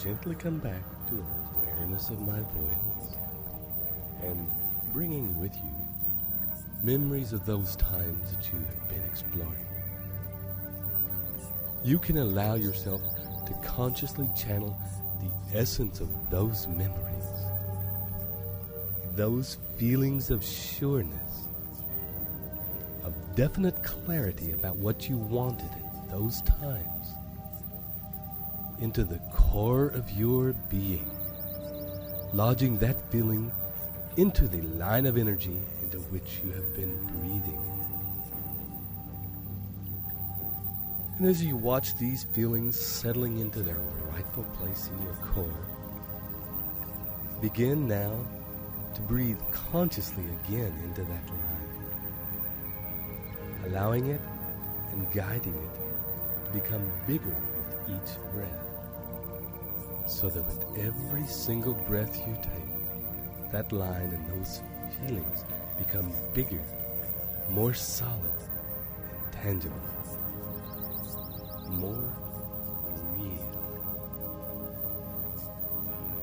Speaker 2: gently come back to awareness of my voice and bringing with you memories of those times that you have been exploring. You can allow yourself to consciously channel the essence of those memories, those feelings of sureness, of definite clarity about what you wanted at those times, into the core of your being, lodging that feeling into the line of energy into which you have been breathing. And as you watch these feelings settling into their rightful place in your core, begin now to breathe consciously again into that line, allowing it and guiding it to become bigger with each breath, so that with every single breath you take, that line and those feelings become bigger, more solid and tangible, more real,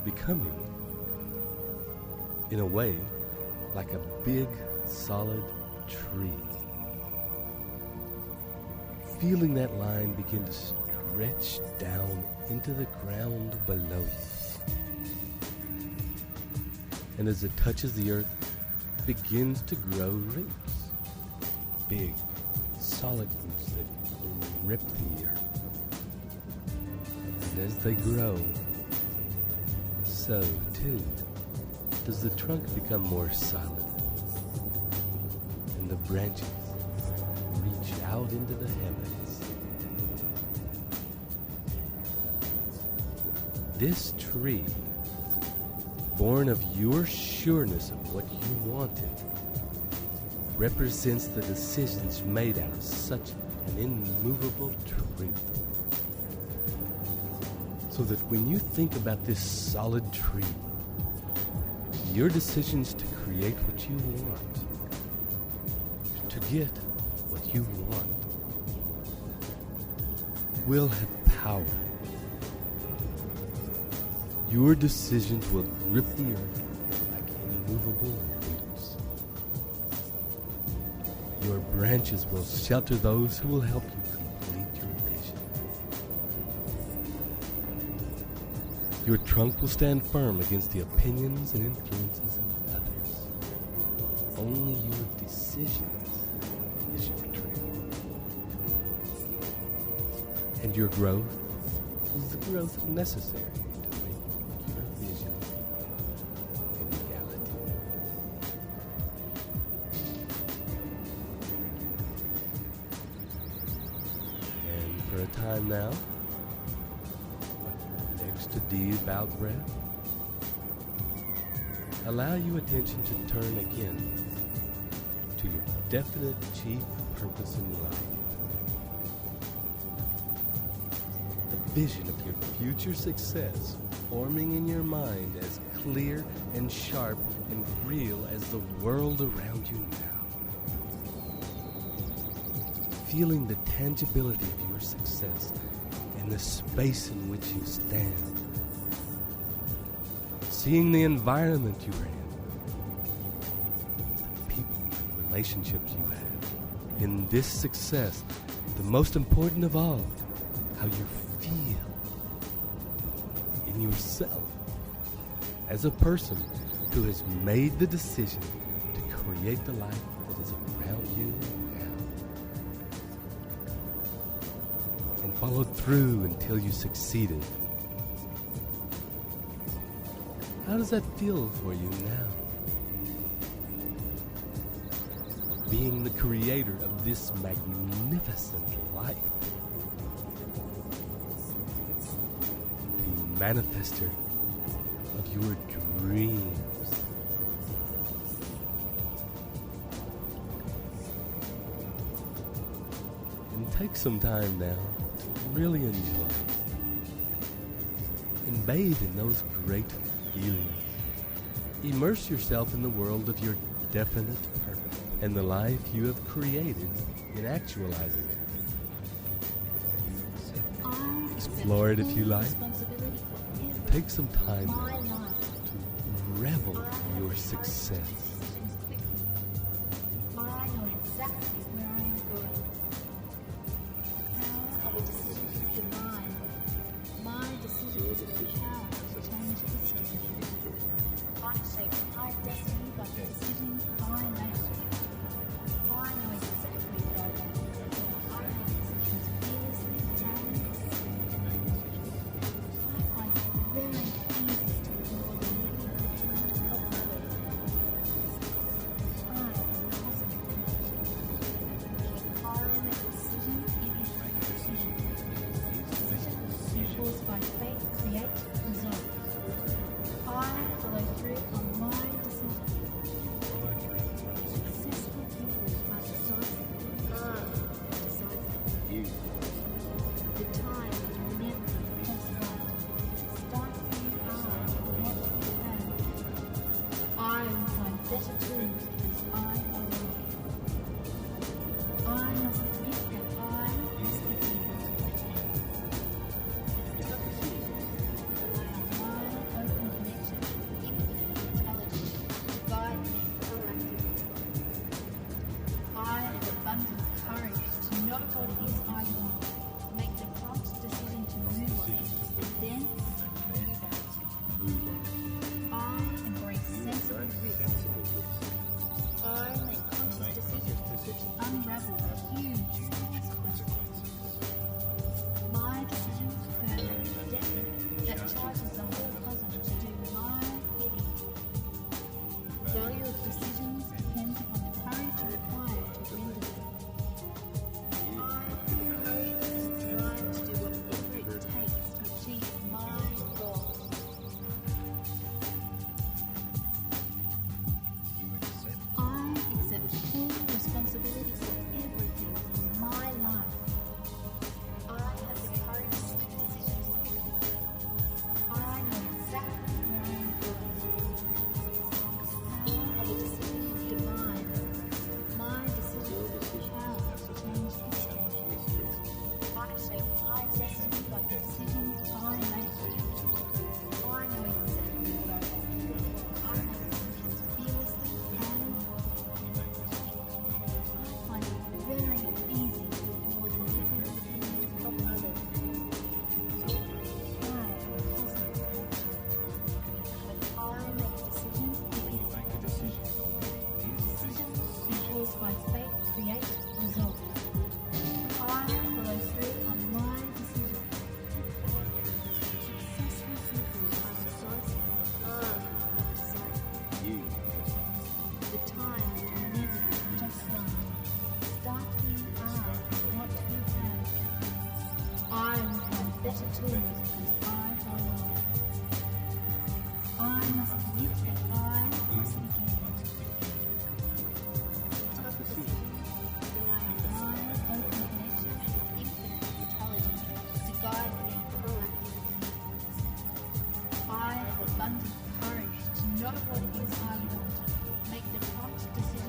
Speaker 2: becoming, in a way, like a big, solid tree. Feeling that line begin to stretch down into the ground below you. And as it touches the earth, it begins to grow roots. Big, solid roots that rip the earth. And as they grow, so too does the trunk become more solid. And the branches reach out into the heavens. This tree, born of your sureness of what you wanted, represents the decisions made out of such an immovable truth. So that when you think about this solid tree, your decisions to create what you want, to get what you want, will have power. Your decisions will grip the earth like immovable roots. Your branches will shelter those who will help you complete your vision. Your trunk will stand firm against the opinions and influences of others. Only your decisions is your tree. And your growth is the growth necessary to make your vision a reality. And for a time now, next to deep out breath, allow your attention to turn again to your definite chief purpose in life. The vision of your future success forming in your mind as clear and sharp and real as the world around you now. Feeling the tangibility of your success in the space in which you stand. Seeing the environment you are in, the people and relationships you have. In this success, the most important of all, how you feel in yourself as a person who has made the decision to create the life that is around you now. And followed through until you succeeded. How does that feel for you now? Being the creator of this magnificent life. The manifester of your dreams. And take some time now to really enjoy and bathe in those great feelings. Immerse yourself in the world of your definite purpose and the life you have created in actualizing it. Explore it if you like. Take some time
Speaker 4: My life.
Speaker 2: to revel in your success.
Speaker 4: I know exactly where I am going. The power of a decision is divine. My decision is the power to change history. I shape my destiny by the decisions I make. I know exactly what I want. I make decisions fearlessly and I find it very easy to ignore the negative of others. I am positive emotion. If I make a decision, it is a decision. Decision equals by faith create result. I follow through on my decision. Successful people are decisive. Decisive. The time will never pass by. Start where you are, not where you have. I will find better tools as I go along. I must admit that I must be I have abundant courage to not what it is I want. Make the prompt decision to move on. Then move on. I embrace sensible risk. I make conscious decisions which unravel huge consequences. My decisions earn a debt that charges the whole cosmos to do my bidding. The value of decisions depends upon the courage required to render them. I have the courage and drive to do whatever it takes to achieve my goals. I accept full responsibility for everything in my life. I have the courage to make decisions quickly. I know exactly where I am going. The power of a decision is divine. My decision is the power to change history. I shape my destiny by the decisions I make. I know exactly what I want. I make decisions fearlessly and I find it very easy to ignore the negative opinions of others. I am positive. When I make decisions, it is a decision. Decision equals by faith create result. I follow through on my decision. Successful people are decisive. The time will never just run. Start where you are, not where you have. I will find better tools as I go along. I must admit that I must begin. Tough decisions rely on my open connection with infinite intelligence to guide me proactively. I have abundant courage to know what it is I want. Make the prompt decision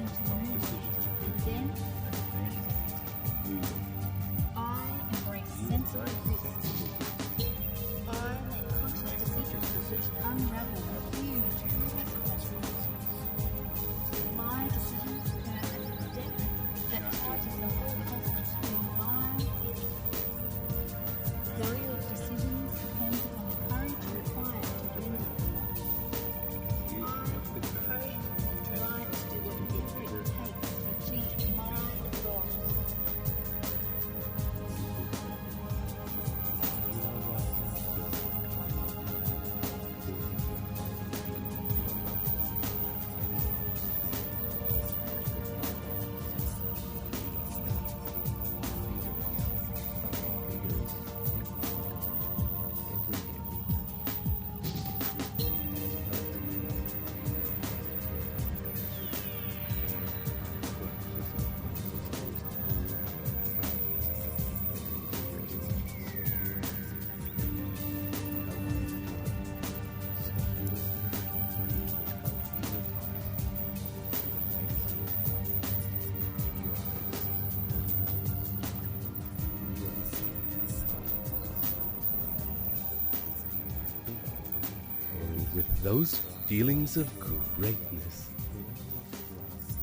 Speaker 2: those feelings of greatness,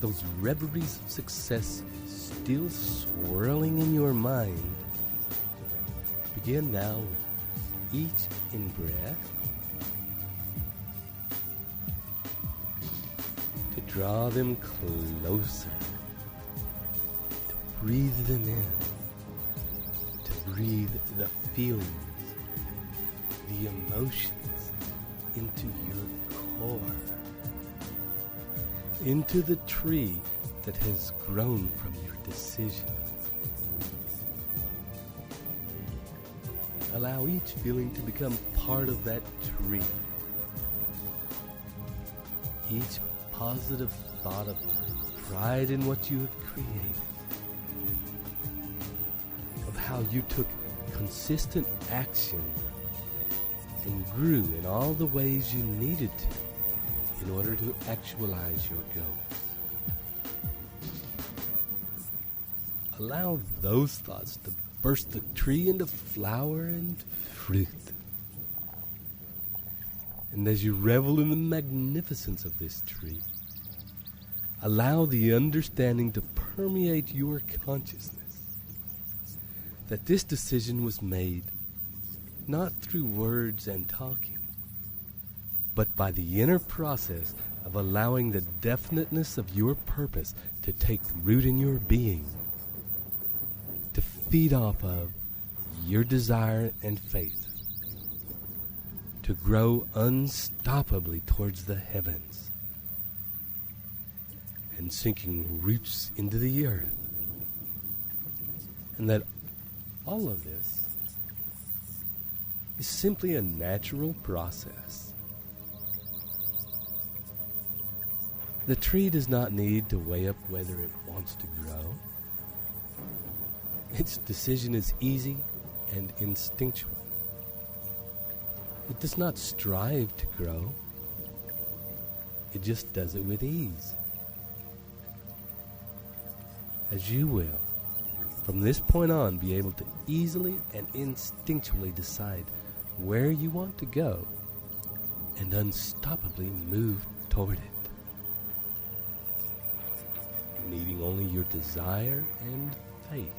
Speaker 2: those reveries of success still swirling in your mind, begin now with each in-breath to draw them closer, to breathe them in, to breathe the feelings, the emotions into your core, into the tree that has grown from your decision. Allow each feeling to become part of that tree. Each positive thought of pride in what you have created, of how you took consistent action and grew in all the ways you needed to in order to actualize your goals. Allow those thoughts to burst the tree into flower and fruit. And as you revel in the magnificence of this tree, allow the understanding to permeate your consciousness that this decision was made not through words and talking, but by the inner process of allowing the definiteness of your purpose to take root in your being, to feed off of your desire and faith, to grow unstoppably towards the heavens and sinking roots into the earth. And that all of this is simply a natural process. The tree does not need to weigh up whether it wants to grow. Its decision is easy and instinctual. It does not strive to grow. It just does it with ease. As you will, from this point on, be able to easily and instinctually decide where you want to go and unstoppably move toward it, needing only your desire and faith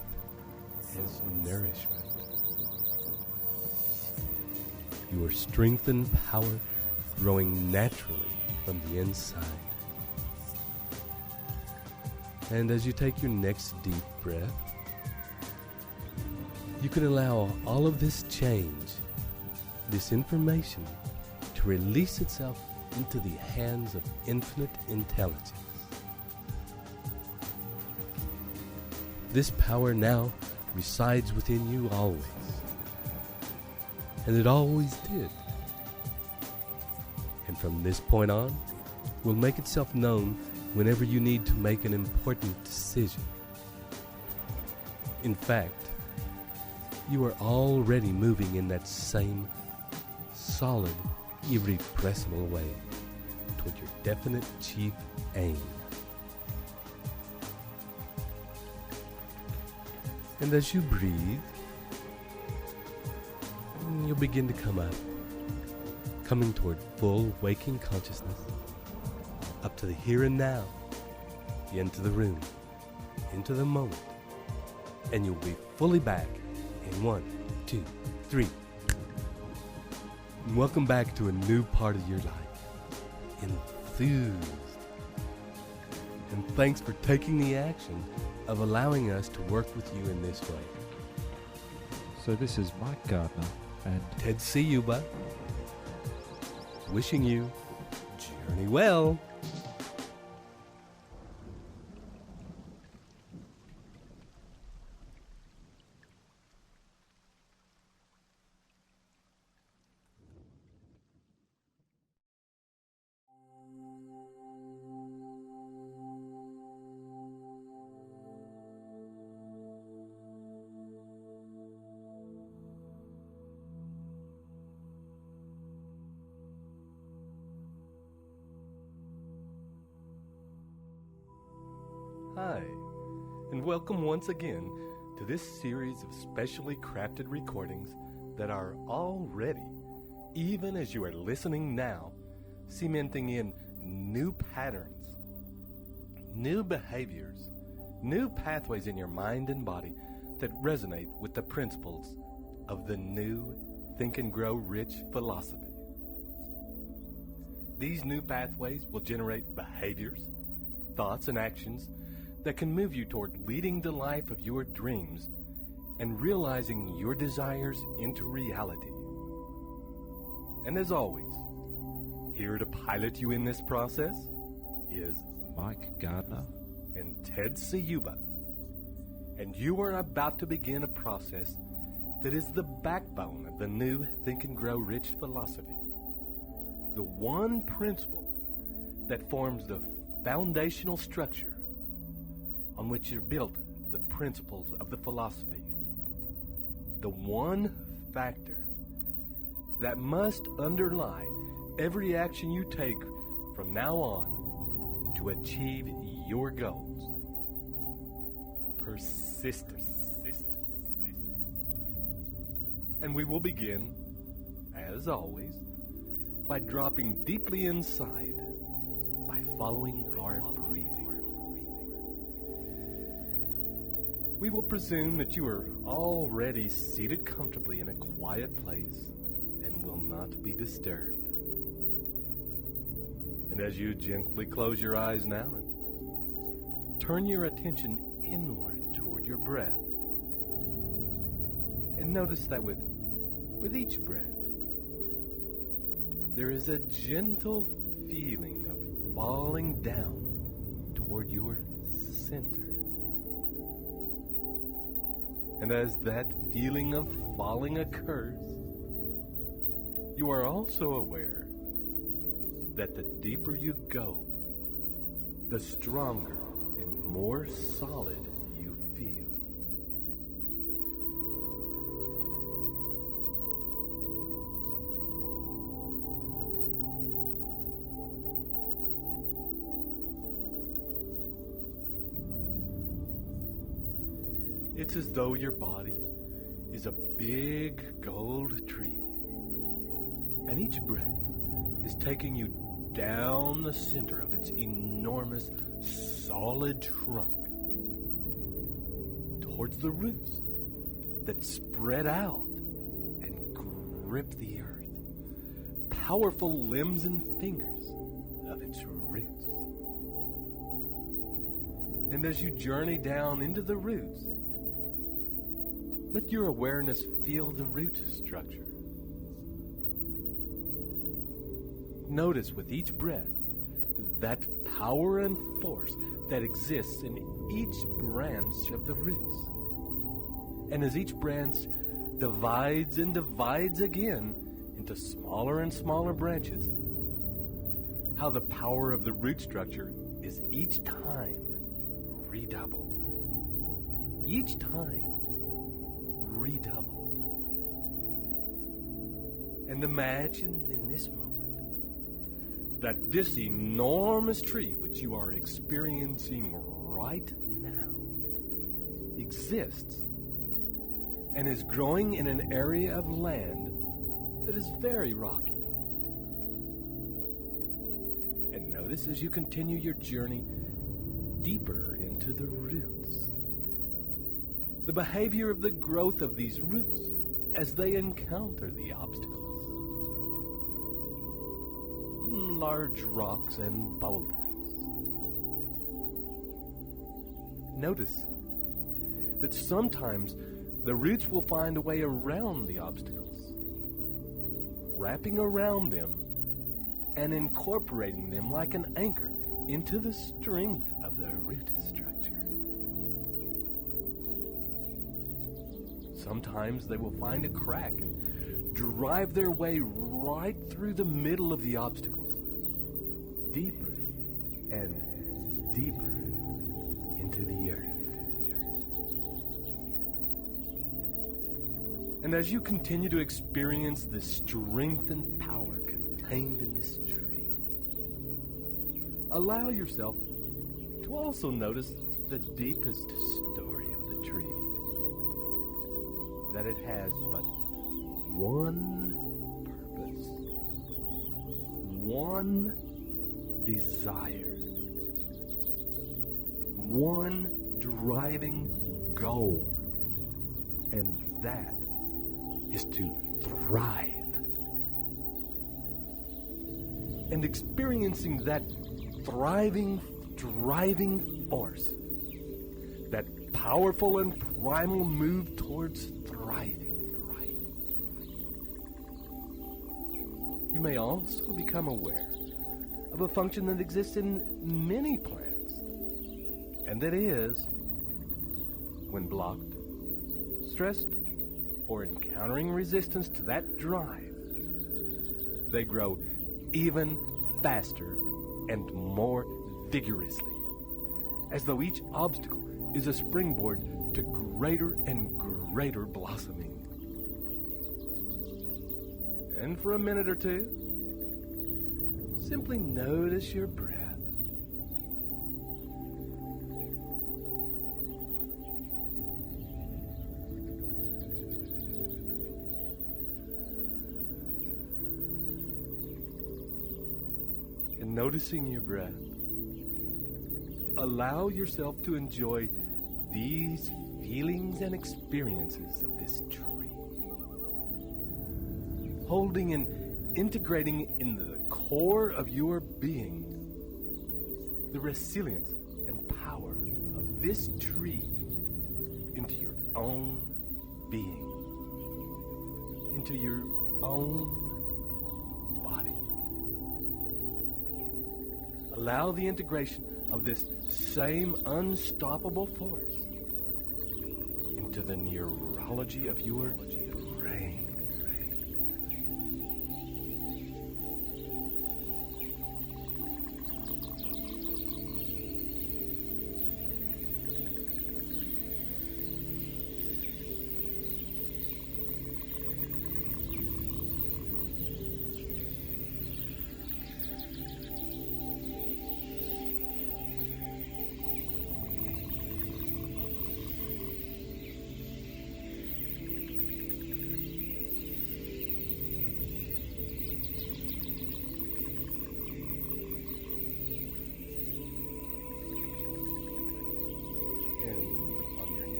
Speaker 2: as nourishment. Your strength and power growing naturally from the inside. And as you take your next deep breath, you can allow all of this change, this information, to release itself into the hands of infinite intelligence. This power now resides within you always, and it always did. And from this point on, will make itself known whenever you need to make an important decision. In fact, you are already moving in that same solid, irrepressible way toward your definite chief aim. And as you breathe, you'll begin to come up, coming toward full waking consciousness, up to the here and now, into the room, into the moment, and you'll be fully back in 1, 2, 3. And welcome back to a new part of your life, enthused. And thanks for taking the action of allowing us to work with you in this way.
Speaker 5: So this is Mike Gardner and
Speaker 2: Ted Ciuba, wishing you journey well. Hi, and welcome once again to this series of specially crafted recordings that are already, even as you are listening now, cementing in new patterns, new behaviors, new pathways in your mind and body that resonate with the principles of the new Think and Grow Rich philosophy. These new pathways will generate behaviors, thoughts, and actions that can move you toward leading the life of your dreams and realizing your desires into reality. And as always, here to pilot you in this process is
Speaker 5: Mike Gardner
Speaker 2: and Ted Ciuba. And you are about to begin a process that is the backbone of the new Think and Grow Rich philosophy. The one principle that forms the foundational structure on which are built the principles of the philosophy. The one factor that must underlie every action you take from now on to achieve your goals. Persistence. And we will begin, as always, by dropping deeply inside by following our breathing. We will presume that you are already seated comfortably in a quiet place and will not be disturbed. And as you gently close your eyes now and turn your attention inward toward your breath, and notice that with each breath, there is a gentle feeling of falling down toward your center. And as that feeling of falling occurs, you are also aware that the deeper you go, the stronger and more solid you feel. It's as though your body is a big gold tree, and each breath is taking you down the center of its enormous, solid trunk towards the roots that spread out and grip the earth, powerful limbs and fingers of its roots. And as you journey down into the roots, let your awareness feel the root structure. Notice with each breath that power and force that exists in each branch of the roots. And as each branch divides and divides again into smaller and smaller branches, how the power of the root structure is each time redoubled. Each time redoubled. And imagine in this moment that this enormous tree which you are experiencing right now exists and is growing in an area of land that is very rocky. And notice as you continue your journey deeper into the roots, the behavior of the growth of these roots as they encounter the obstacles. Large rocks and boulders. Notice that sometimes the roots will find a way around the obstacles, wrapping around them and incorporating them like an anchor into the strength of the root structure. Sometimes they will find a crack and drive their way right through the middle of the obstacles, deeper and deeper into the earth. And as you continue to experience the strength and power contained in this tree, allow yourself to also notice the deepest story of the tree, that it has but one purpose, one desire, one driving goal, and that is to thrive. And experiencing that thriving, driving force, that powerful and primal move towards thriving. You may also become aware of a function that exists in many plants, and that is, when blocked, stressed, or encountering resistance to that drive, they grow even faster and more vigorously, as though each obstacle is a springboard to greater and greater blossoming. And for a minute or two, simply notice your breath. And noticing your breath, allow yourself to enjoy these feelings and experiences of this tree. Holding and integrating into the core of your being the resilience and power of this tree into your own being, into your own body. Allow the integration of this same unstoppable force into the neurology of your brain.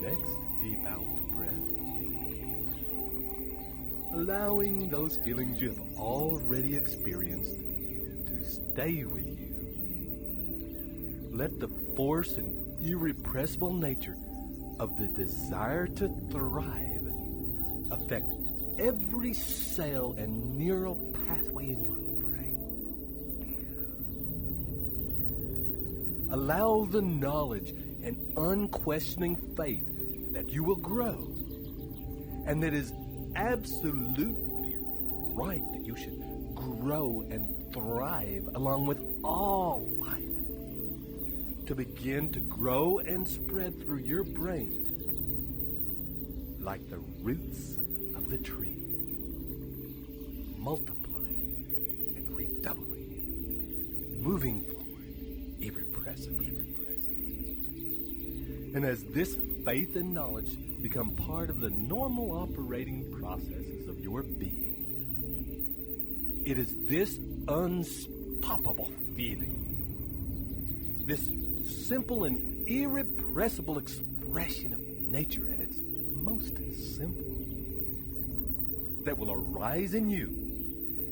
Speaker 2: Next, deep out breath. Allowing those feelings you have already experienced to stay with you. Let the force and irrepressible nature of the desire to thrive affect every cell and neural pathway in your brain. Allow the knowledge and unquestioning faith that you will grow, and that is absolutely right that you should grow and thrive along with all life, to begin to grow and spread through your brain like the roots of the tree, multiplying and redoubling, moving forward irrepressibly. And as this faith and knowledge become part of the normal operating processes of your being, it is this unstoppable feeling, this simple and irrepressible expression of nature at its most simple, that will arise in you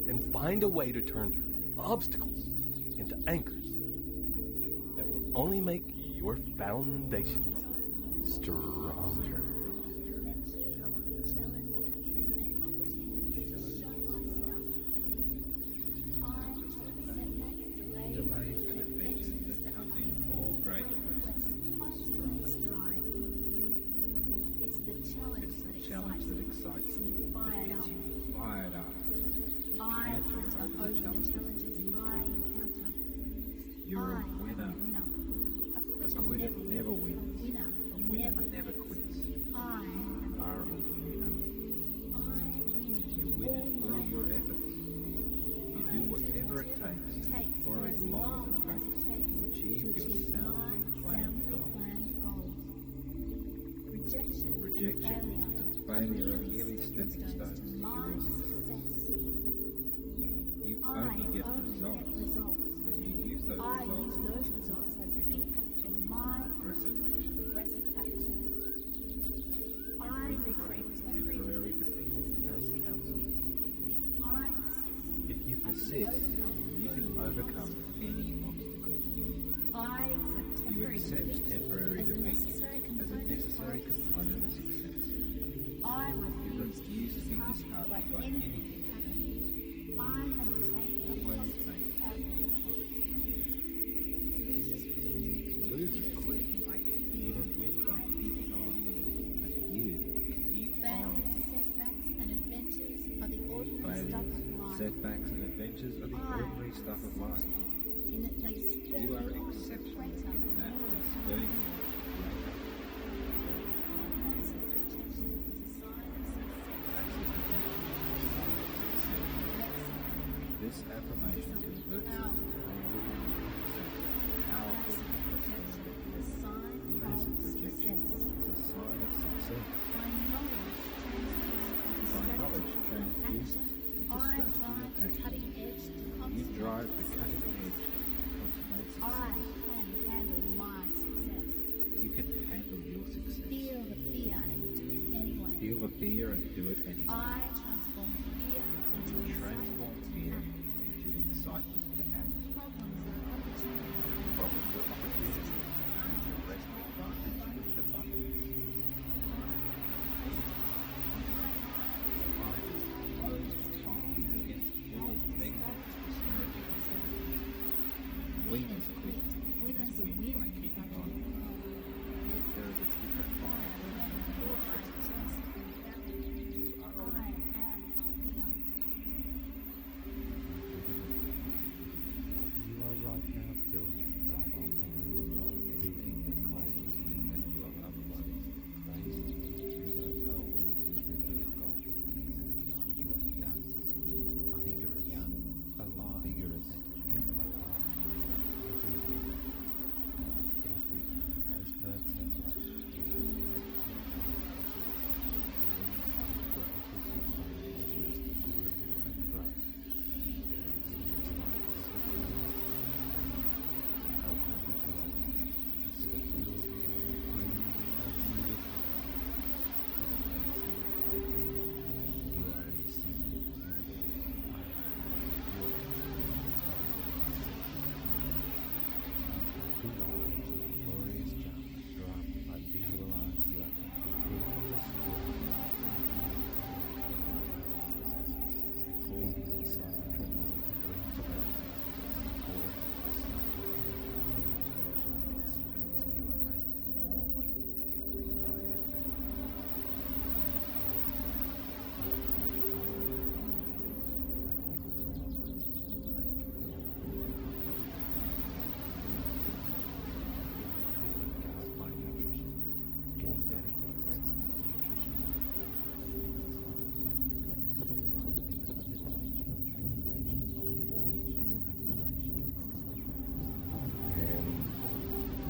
Speaker 2: and find a way to turn obstacles into anchors that will only make your foundations stronger.
Speaker 5: Delays and adventures that come in all great quests.
Speaker 4: It's the challenge that excites me, gets me fired up. I hunter over the challenges I encounter.
Speaker 5: You're a winner. A quitter never wins. A winner never quits.
Speaker 4: I
Speaker 5: are a winner. You win in all your efforts. You do whatever it takes for as long as it takes to achieve your soundly planned goals. Rejection and failure are merely stepping stones to your success. You only get results, and you use those
Speaker 4: results as input for my progressive action. I refrain
Speaker 5: temporary defeat as counsel. If you persist, you can overcome any obstacle. You accept temporary defeat as a necessary component of success. You refuse to be disheartened by anything.
Speaker 4: I maintain a positive outlook. Losers win by keeping on.
Speaker 5: And you keep on.
Speaker 4: Failures, setbacks, and adventures are the ordinary stuff of life.
Speaker 5: Setbacks and adventures are the ordinary stuff of life.
Speaker 4: In that they spur
Speaker 5: You are
Speaker 4: me on to
Speaker 5: exceptional
Speaker 4: greater
Speaker 5: in that and spur you on to greater.
Speaker 4: Massive rejection is a sign of success.
Speaker 5: This affirmation converts it to powerful
Speaker 4: Rejection is a sign
Speaker 5: massive
Speaker 4: of
Speaker 5: rejection
Speaker 4: success.
Speaker 5: is a sign of success.
Speaker 4: By knowledge transduced into
Speaker 5: By knowledge
Speaker 4: strategy and
Speaker 5: transduced
Speaker 4: action,
Speaker 5: into strategy
Speaker 4: I
Speaker 5: and action.
Speaker 4: drive the
Speaker 5: You
Speaker 4: cutting
Speaker 5: drive the
Speaker 4: edge
Speaker 5: cutting
Speaker 4: to
Speaker 5: edge to consummate
Speaker 4: I
Speaker 5: success.
Speaker 4: can handle my success.
Speaker 5: You can handle your success.
Speaker 4: Feel the fear and do it anyway.
Speaker 5: Feel the fear and do it anyway.
Speaker 4: I transform fear into
Speaker 5: Transform fear into excitement to act.
Speaker 4: problems and opportunities.
Speaker 5: Problems are opportunities, and to rest advantage with abundance. Life is closed to you against all negative disparity and damage. Winners quit. Winners win by keeping on. There is a different fire burning in your chest. You are a winner.
Speaker 2: You are right now building right on everything that causes you and you are uploading Christ through those golden, through those golden years and beyond. You are young, vigorous, alive, vigorous, and alive. Everything as per template.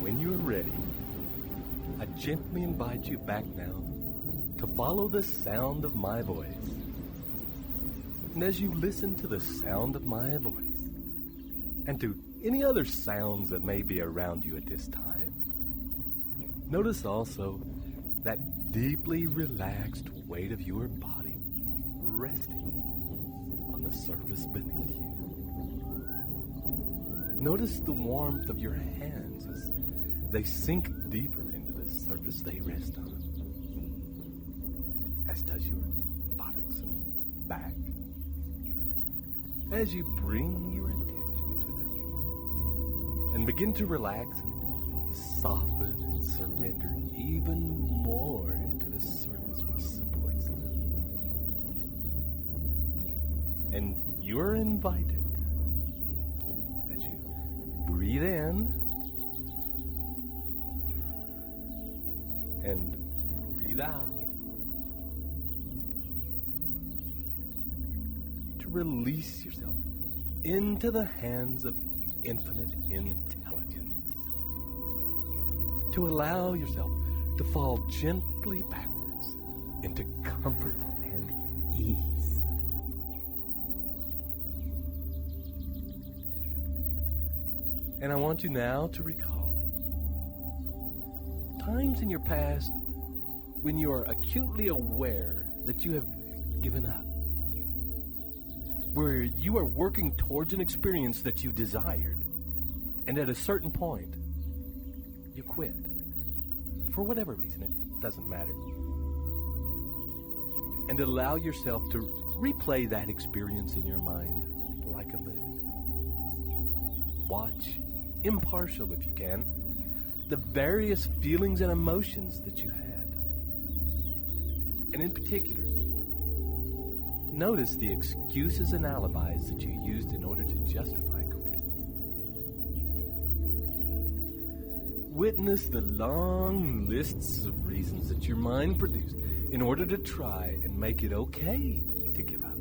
Speaker 2: When you are ready, I gently invite you back now to follow the sound of my voice. And as you listen to the sound of my voice, and to any other sounds that may be around you at this time, notice also that deeply relaxed weight of your body resting on the surface beneath you. Notice the warmth of your hands as they sink deeper into the surface they rest on, as does your buttocks and back. As you bring your attention to them and begin to relax and soften and surrender even more into the surface which supports them. And you're invited, as you breathe in and breathe out, to release yourself into the hands of infinite intelligence, to allow yourself to fall gently backwards into comfort and ease. And I want you now to recall times in your past when you are acutely aware that you have given up, where you are working towards an experience that you desired, and at a certain point, you quit. For whatever reason, it doesn't matter. And allow yourself to replay that experience in your mind like a movie. Watch, impartial if you can, the various feelings and emotions that you had. And in particular, notice the excuses and alibis that you used in order to justify quitting. Witness the long lists of reasons that your mind produced in order to try and make it okay to give up.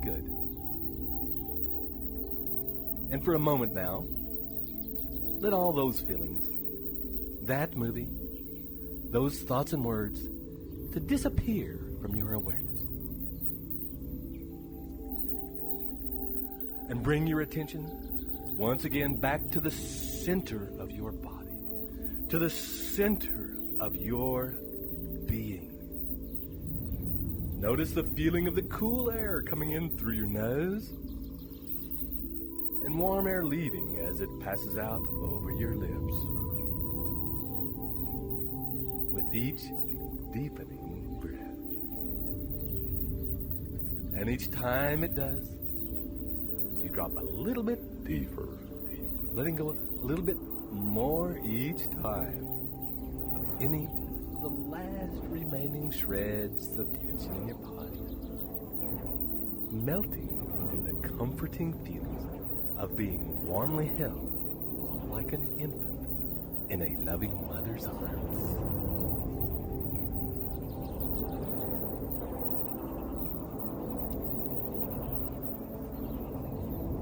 Speaker 2: Good. And for a moment now, let all those feelings, that movie, those thoughts and words, to disappear from your awareness. And bring your attention once again back to the center of your body, to the center of your being. Notice the feeling of the cool air coming in through your nose and warm air leaving as it passes out over your lips. With each deepening breath. And each time it does, you drop a little bit deeper, letting go a little bit more each time of any of the last remaining shreds of tension in your body, melting into the comforting feelings of being warmly held like an infant in a loving mother's arms.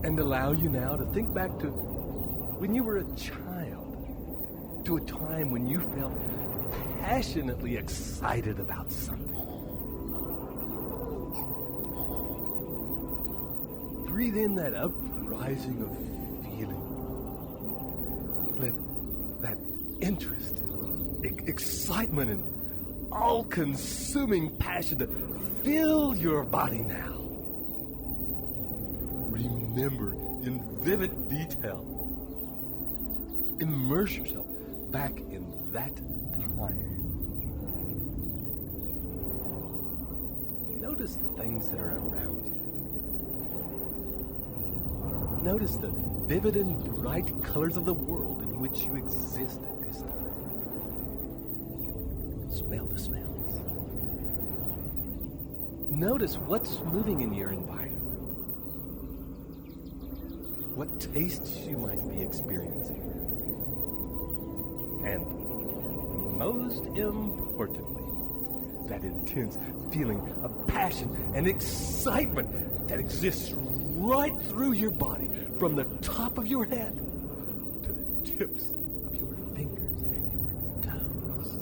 Speaker 2: And allow you now to think back to when you were a child, to a time when you felt passionately excited about something. Breathe in that uprising of feeling. Let that interest, excitement, and all-consuming passion to fill your body now. Remember in vivid detail. Immerse yourself back in that time. Notice the things that are around you. Notice the vivid and bright colors of the world in which you exist at this time. Smell the smells. Notice what's moving in your environment. What tastes you might be experiencing. And most importantly, that intense feeling of passion and excitement that exists right through your body, from the top of your head to the tips of your fingers and your toes.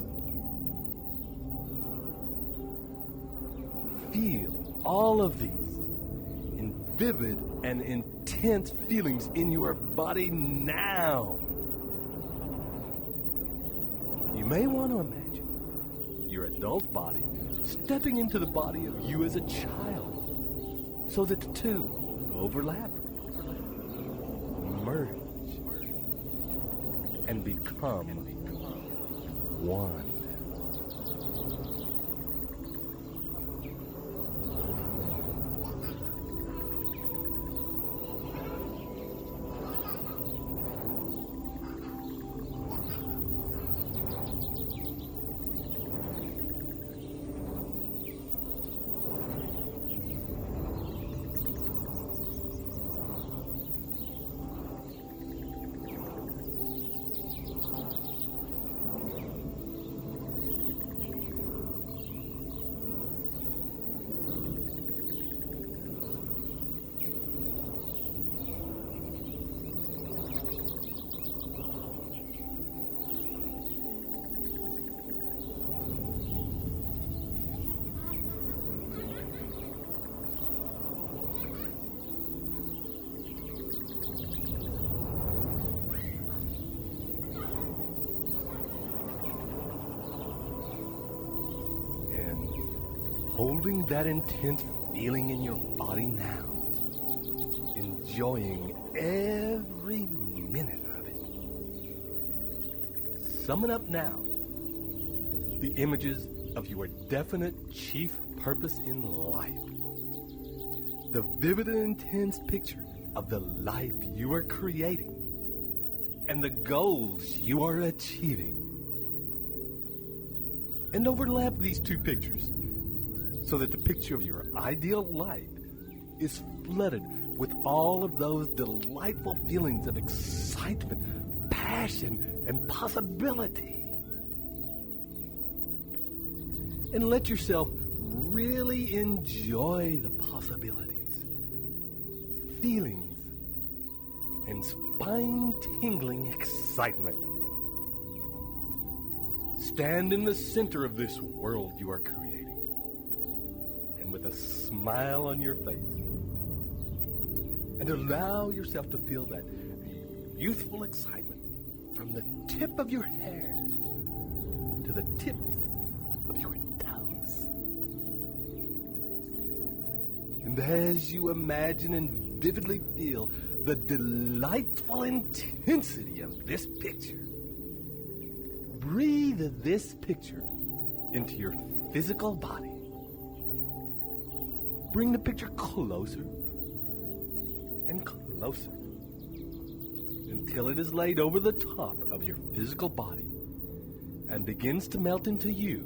Speaker 2: Feel all of these in vivid and intense feelings in your body now. You may want to imagine your adult body stepping into the body of you as a child, so that the two overlap, merge, and become one. holding that intense feeling in your body now, enjoying every minute of it. Summon up now the images of your definite chief purpose in life. The vivid and intense picture of the life you are creating and the goals you are achieving. And overlap these two pictures so that the picture of your ideal life is flooded with all of those delightful feelings of excitement, passion, and possibility. And let yourself really enjoy the possibilities, feelings, and spine-tingling excitement. Stand in the center of this world you are creating, and with a smile on your face, and allow yourself to feel that youthful excitement from the tip of your hair to the tips of your toes. And as you imagine and vividly feel the delightful intensity of this picture, breathe this picture into your physical body. Bring the picture closer and closer until it is laid over the top of your physical body and begins to melt into you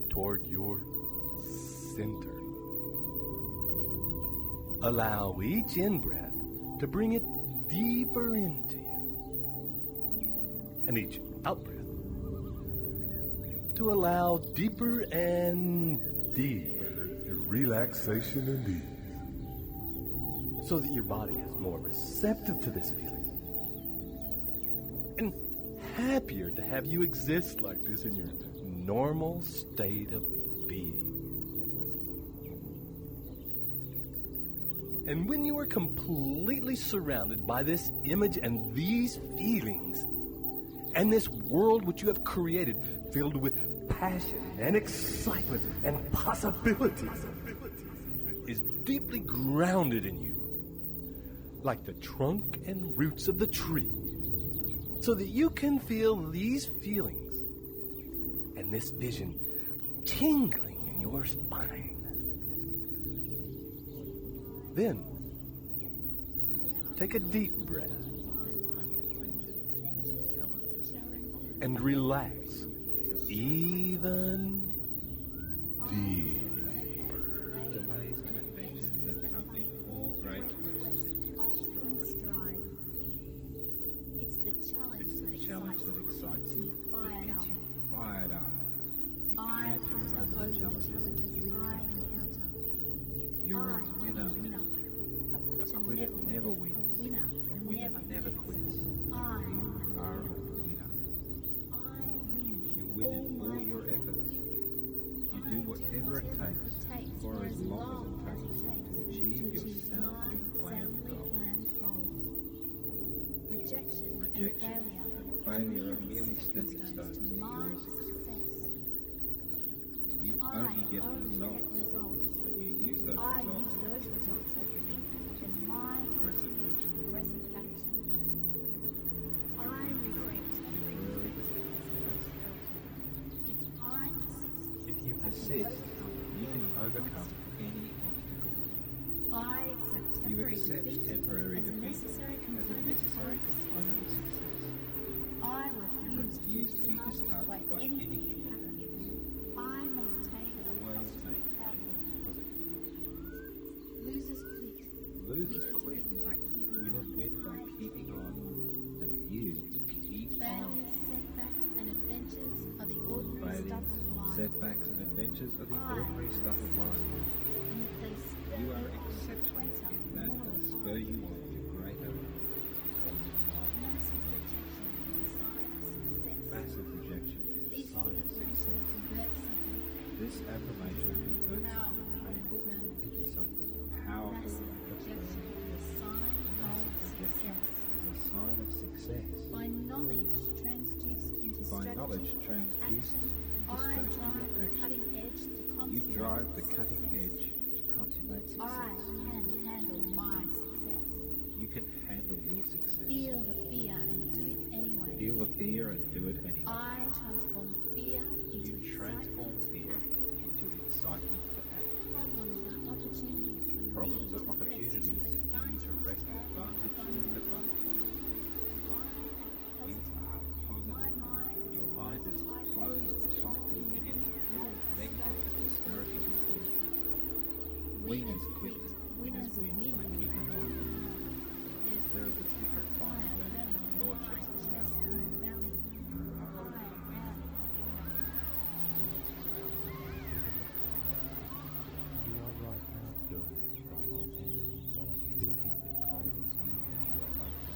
Speaker 2: toward your center. Allow each in-breath to bring it deeper into you, and each out-breath to allow deeper and deeper relaxation and ease, so that your body is more receptive to this feeling and happier to have you exist like this in your normal state of being. And when you are completely surrounded by this image and these feelings, and this world which you have created filled with passion and excitement and possibilities is deeply grounded in you, like the trunk and roots of the tree, so that you can feel these feelings and this vision tingling in your spine. Then, take a deep breath and relax even deeper.
Speaker 5: Delays and adventures that accompany all great quests.
Speaker 4: It's the challenge that
Speaker 5: excites
Speaker 4: me,
Speaker 5: you,
Speaker 4: fired
Speaker 5: that
Speaker 4: up.
Speaker 5: gets you fired up.
Speaker 4: I hunter over the challenges I encounter.
Speaker 5: You're a
Speaker 4: I'm
Speaker 5: winner.
Speaker 4: A
Speaker 5: Quitter never wins.
Speaker 4: A winner
Speaker 5: never quits.
Speaker 4: I
Speaker 5: You are a winner.
Speaker 4: I win.
Speaker 5: You win in all your efforts. You do whatever it takes for as long as it takes to achieve your soundly planned goals.
Speaker 4: Rejection and
Speaker 5: failure are merely stepping stones to your success. You only get results when you use those
Speaker 4: I
Speaker 5: results
Speaker 4: use those results as the input to my progressive action. I reflect every
Speaker 5: If you persist, you can overcome any obstacle.
Speaker 4: I accept
Speaker 5: You
Speaker 4: temporary
Speaker 5: accept
Speaker 4: defeat
Speaker 5: temporary
Speaker 4: as a
Speaker 5: defeat
Speaker 4: necessary
Speaker 5: as a
Speaker 4: component
Speaker 5: necessary
Speaker 4: of
Speaker 5: component of success.
Speaker 4: I
Speaker 5: You
Speaker 4: refuse
Speaker 5: refuse to be disheartened by anything
Speaker 4: anything happening. I maintain a
Speaker 5: Always
Speaker 4: positive
Speaker 5: maintain
Speaker 4: outlook.
Speaker 5: a positive.
Speaker 4: Losers quit.
Speaker 5: Losers
Speaker 4: Winners
Speaker 5: quit.
Speaker 4: win by keeping
Speaker 5: Winners
Speaker 4: on.
Speaker 5: win by keeping on. And you keep on.
Speaker 4: Failures, setbacks, and adventures are the ordinary stuff
Speaker 5: Failures,
Speaker 4: of life.
Speaker 5: setbacks, and adventures are the ordinary stuff of life.
Speaker 4: And that they spur
Speaker 5: You are
Speaker 4: on to
Speaker 5: exceptional
Speaker 4: greater,
Speaker 5: in that
Speaker 4: more
Speaker 5: and spur
Speaker 4: refined.
Speaker 5: you on to greater.
Speaker 4: Massive rejection is a sign of success.
Speaker 5: Massive rejection is a
Speaker 4: This
Speaker 5: sign of
Speaker 4: affirmation
Speaker 5: success.
Speaker 4: converts something
Speaker 5: This affirmation converts
Speaker 4: powerful
Speaker 5: something painful
Speaker 4: affirmative.
Speaker 5: into something powerful
Speaker 4: Massive
Speaker 5: and
Speaker 4: rejection
Speaker 5: affirmative.
Speaker 4: is a sign
Speaker 5: Massive
Speaker 4: of
Speaker 5: rejection
Speaker 4: success.
Speaker 5: is a sign of success.
Speaker 4: By knowledge transduced into
Speaker 5: By
Speaker 4: strategy
Speaker 5: knowledge
Speaker 4: and
Speaker 5: transduced
Speaker 4: action,
Speaker 5: into
Speaker 4: I
Speaker 5: strategy
Speaker 4: drive
Speaker 5: and
Speaker 4: the
Speaker 5: action.
Speaker 4: cutting edge to
Speaker 5: You drive the cutting edge to consummate
Speaker 4: I
Speaker 5: success.
Speaker 4: can handle my success.
Speaker 5: You can handle your success.
Speaker 4: Feel the fear and do it anyway.
Speaker 5: Feel the fear and do it anyway.
Speaker 4: I transform fear into
Speaker 5: You transform
Speaker 4: excitement
Speaker 5: fear
Speaker 4: to act.
Speaker 5: into excitement to act.
Speaker 4: Problems are opportunities for
Speaker 5: Problems
Speaker 4: me
Speaker 5: are opportunities for you to wrest advantage in abundance. You are positive. Your mind is closed tightly against all negative discouraging influences. Winners quit. Winners win by keeping on. There is a different fire burning in your chest now.
Speaker 6: You are right now doing it right now. Doing the cravings you and your emotions.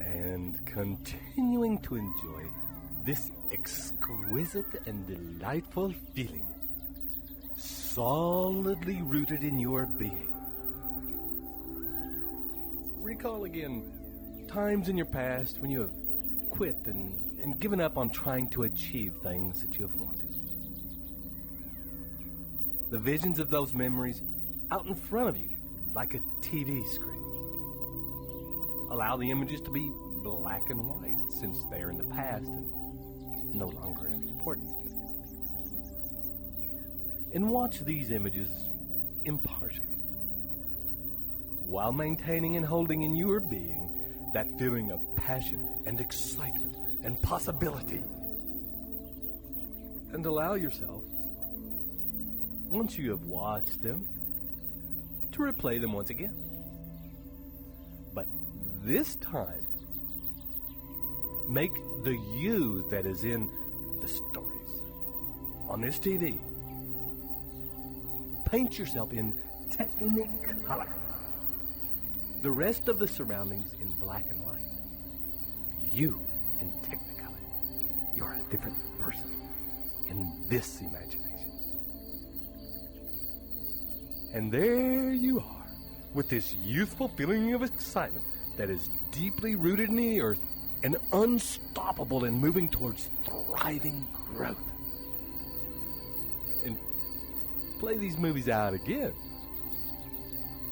Speaker 2: And continuing to enjoy this exquisite and delightful feeling, solidly rooted in your being. Recall again times in your past when you have quit and given up on trying to achieve things that you have wanted. The visions of those memories out in front of you like a TV screen. Allow the images to be black and white since they are in the past and no longer important. And watch these images impartially while maintaining and holding in your being that feeling of passion and excitement and possibility. And allow yourself, once you have watched them, to replay them once again. But this time, make the you that is in the stories on this TV. Paint yourself in Technicolor. The rest of the surroundings in black and white. You in Technicolor. You're a different person in this imagination. And there you are, with this youthful feeling of excitement that is deeply rooted in the earth and unstoppable in moving towards thriving growth. And play these movies out again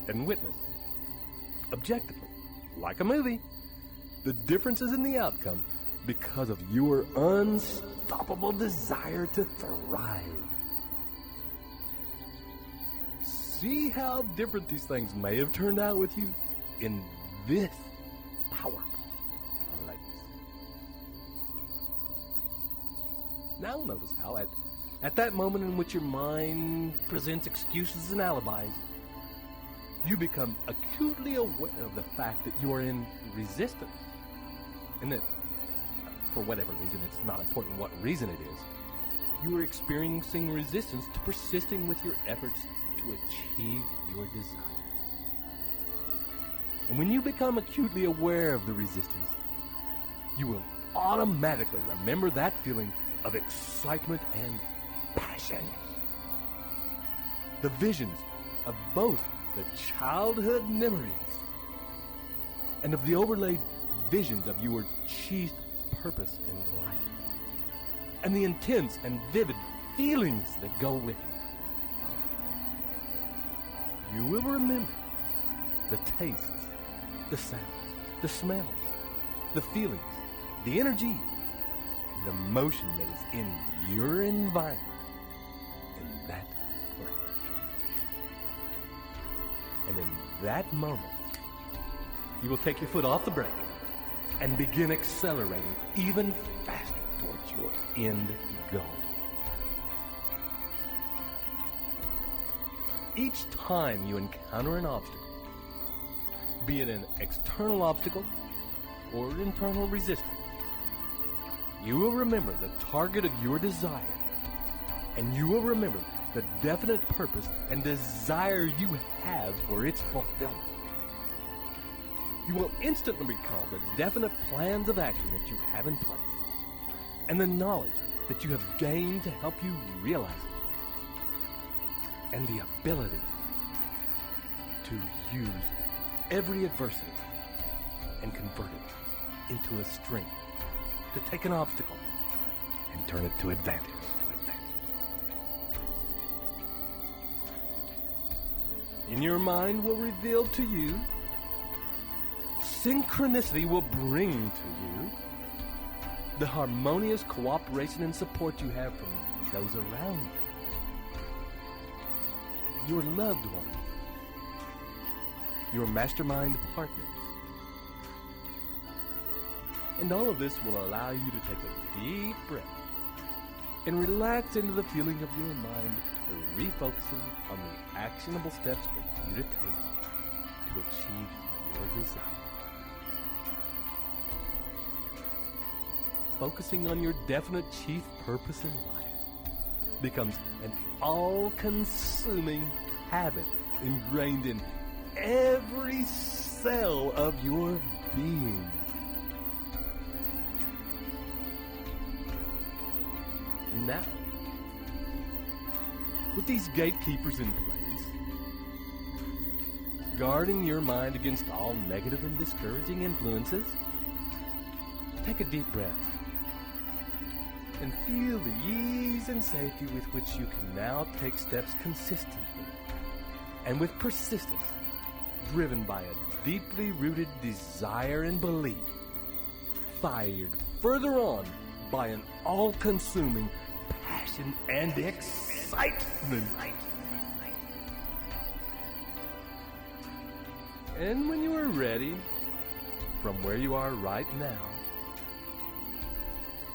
Speaker 2: and witness, objectively, like a movie, the differences in the outcome because of your unstoppable desire to thrive. See how different these things may have turned out with you in this powerful place. Now notice how at that moment in which your mind presents excuses and alibis, you become acutely aware of the fact that you are in resistance. And that, for whatever reason, it's not important what reason it is, you are experiencing resistance to persisting with your efforts to achieve your desire. And when you become acutely aware of the resistance, you will automatically remember that feeling of excitement and passion. The visions of both the childhood memories and of the overlaid visions of your chief purpose in life, and the intense and vivid feelings that go with it. You will remember the tastes, the sounds, the smells, the feelings, the energy, and the motion that is in your environment in that place. And in that moment, you will take your foot off the brake and begin accelerating even faster towards your end goal. Each time you encounter an obstacle, be it an external obstacle or internal resistance, you will remember the target of your desire, and you will remember the definite purpose and desire you have for its fulfillment. You will instantly recall the definite plans of action that you have in place, and the knowledge that you have gained to help you realize it, and the ability to use every adversity and convert it into a strength, to take an obstacle and turn it to advantage. In your mind will reveal to you, synchronicity will bring to you the harmonious cooperation and support you have from those around you, your loved ones, your mastermind partners. And all of this will allow you to take a deep breath and relax into the feeling of your mind, refocusing on the actionable steps for you to take to achieve your desire. Focusing on your definite chief purpose in life becomes an all-consuming habit ingrained in every cell of your being. Now, with these gatekeepers in place, guarding your mind against all negative and discouraging influences, take a deep breath and feel the ease and safety with which you can now take steps consistently and with persistence, driven by a deeply rooted desire and belief, fired further on by an all-consuming passion and excitement. And when you are ready, from where you are right now,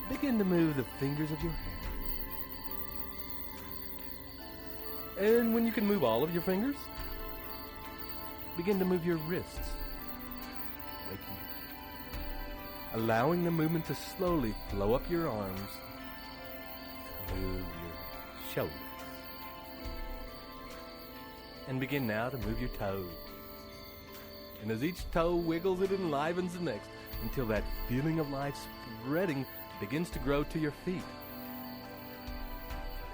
Speaker 2: begin to move the fingers of your hand. And when you can move all of your fingers, begin to move your wrists, allowing the movement to slowly flow up your arms, move your shoulders. And begin now to move your toes. And as each toe wiggles, it enlivens the next until that feeling of life spreading begins to grow to your feet,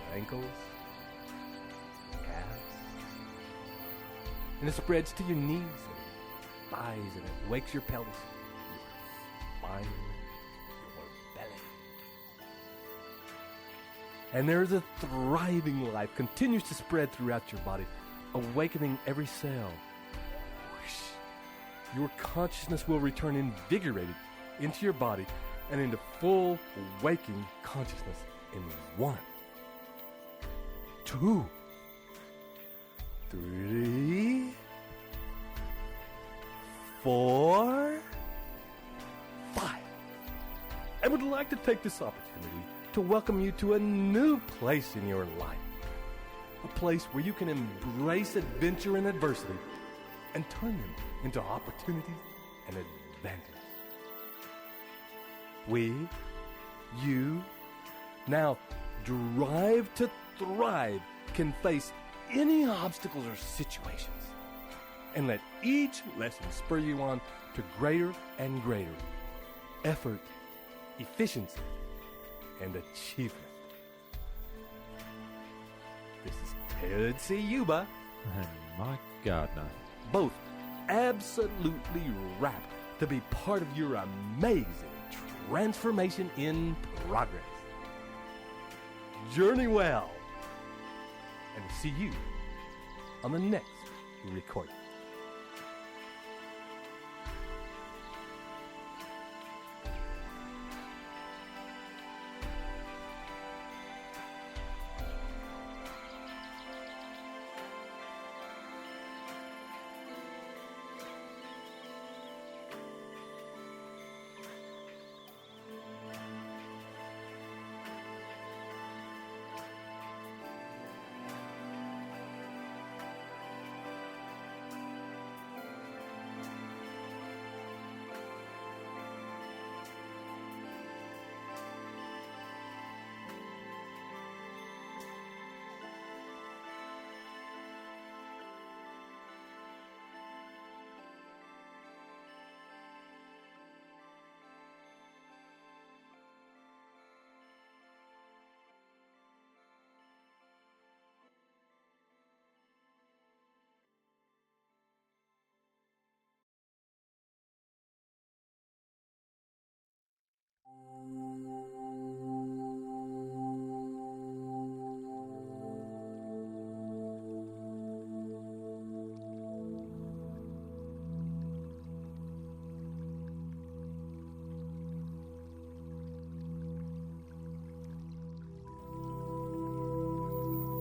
Speaker 2: your ankles, calves, and it spreads to your knees and thighs, and it wakes your pelvis, your spine, your belly. And there is a thriving life continues to spread throughout your body, awakening every cell. Your consciousness will return invigorated into your body and into full waking consciousness in 1, 2, 3, 4, 5. I would like to take this opportunity to welcome you to a new place in your life. A place where you can embrace adventure and adversity and turn them into opportunities and advantages. We, you, now drive to thrive, can face any obstacles or situations and let each lesson spur you on to greater and greater effort, efficiency, and achievement. This is Ted Ciuba
Speaker 6: And Mike Gardner.
Speaker 2: both absolutely wrapped to be part of your amazing transformation in progress. Journey well, and see you on the next recording.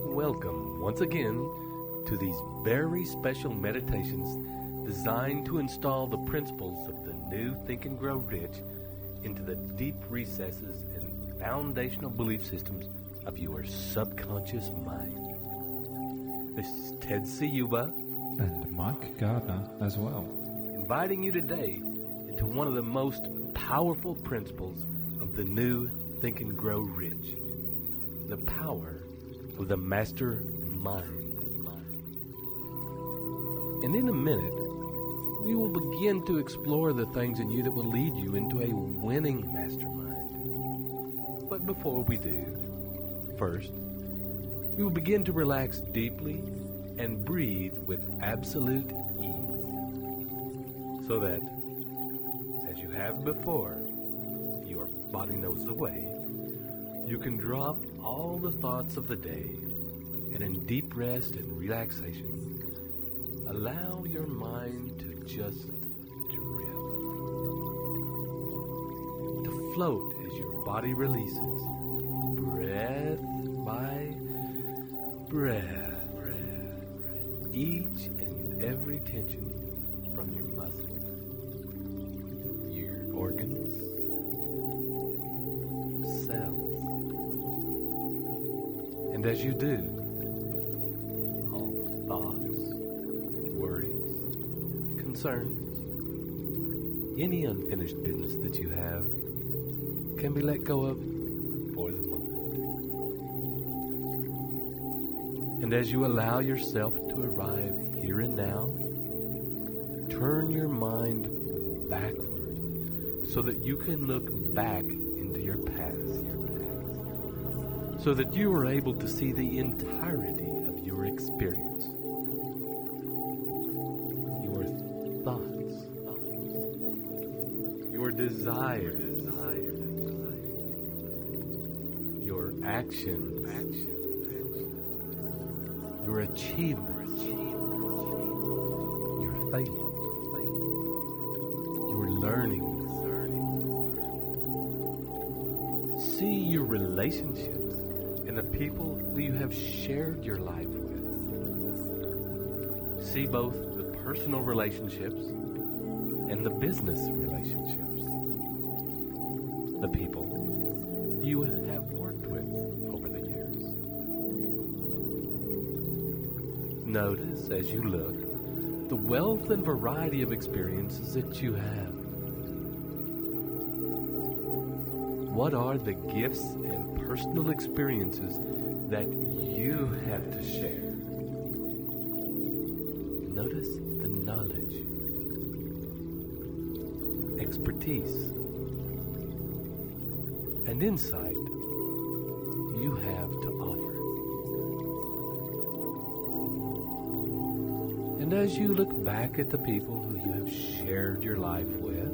Speaker 2: Welcome once again to these very special meditations designed to install the principles of the new Think and Grow Rich into the deep recesses and foundational belief systems of your subconscious mind. This is Ted Ciuba
Speaker 6: And Mike Gardner as well.
Speaker 2: inviting you today into one of the most powerful principles of the new Think and Grow Rich, the power of the master mind. And in a minute, we will begin to explore the things in you that will lead you into a winning mastermind. But before we do, first, we will begin to relax deeply and breathe with absolute ease, so that, as you have before, your body knows the way, you can drop all the thoughts of the day, and in deep rest and relaxation, allow your mind to just drift, to float as your body releases, breath by breath, each and every tension from your muscles, your organs, cells. And as you do, all thoughts, worries, concerns, any unfinished business that you have can be let go of for the moment. And as you allow yourself to arrive here and now, turn your mind backward so that you can look back into your past, so that you are able to see the entirety of your experience, your thoughts, your desires, your actions, your achievements, your failures, your learnings. See your relationships and the people who you have shared your life with. See both the personal relationships and the business relationships, the people you have worked with over the years. Notice as you look the wealth and variety of experiences that you have. What are the gifts and personal experiences that you have to share? Notice the knowledge, expertise, and insight you have to offer. And as you look back at the people who you have shared your life with,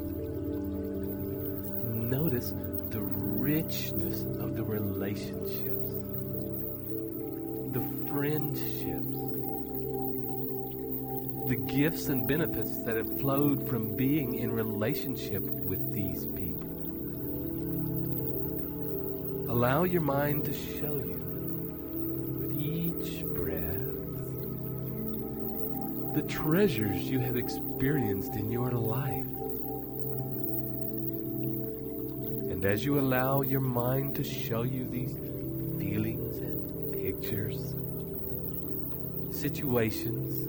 Speaker 2: notice the richness of the relationships, the friendships, the gifts and benefits that have flowed from being in relationship with these people. Allow your mind to show you, with each breath, the treasures you have experienced in your life. And as you allow your mind to show you these feelings and pictures, situations,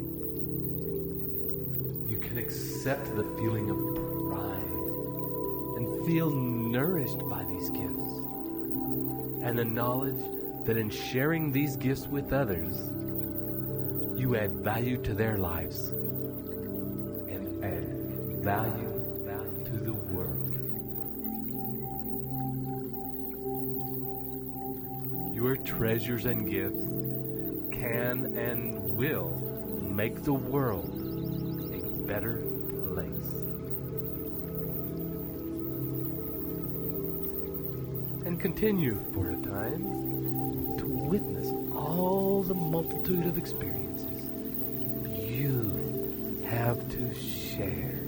Speaker 2: you can accept the feeling of pride and feel nourished by these gifts, and the knowledge that in sharing these gifts with others, you add value to their lives and add value to the world. Your treasures and gifts can and will make the world a better place. And continue for a time to witness all the multitude of experiences you have to share.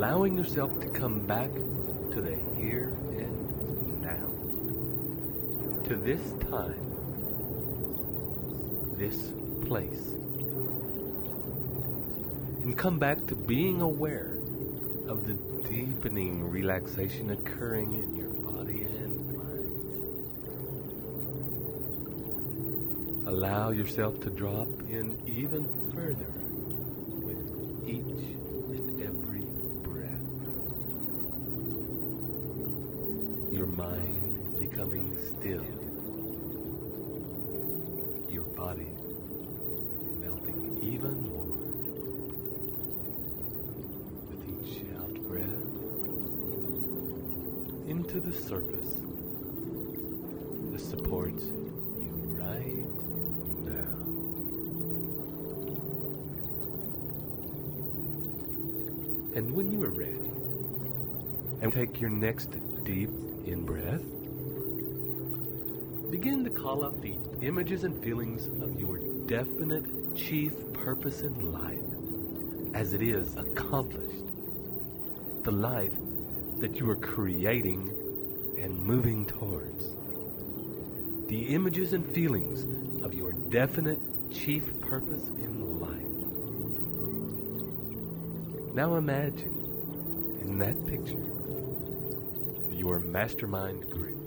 Speaker 2: allowing yourself to come back to the here and now, to this time, this place, and come back to being aware of the deepening relaxation occurring in your body and mind. Allow yourself to drop in even further with each and every breath. Your mind becoming still. Your body melting even more. With each out breath into the surface that supports you right now. And when you are ready, and take your next deep in-breath, begin to call up the images and feelings of your definite chief purpose in life as it is accomplished. The life that you are creating and moving towards. The images and feelings of your definite chief purpose in life. Now imagine in that picture your mastermind group.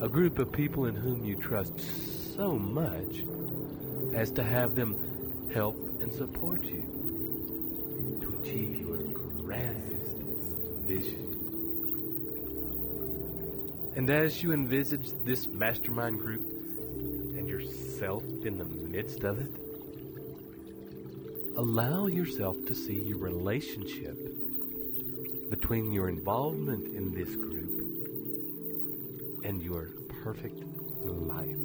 Speaker 2: A group of people in whom you trust so much as to have them help and support you to achieve your grandest vision. And as you envisage this mastermind group and yourself in the midst of it, allow yourself to see your relationship between your involvement in this group and your perfect life.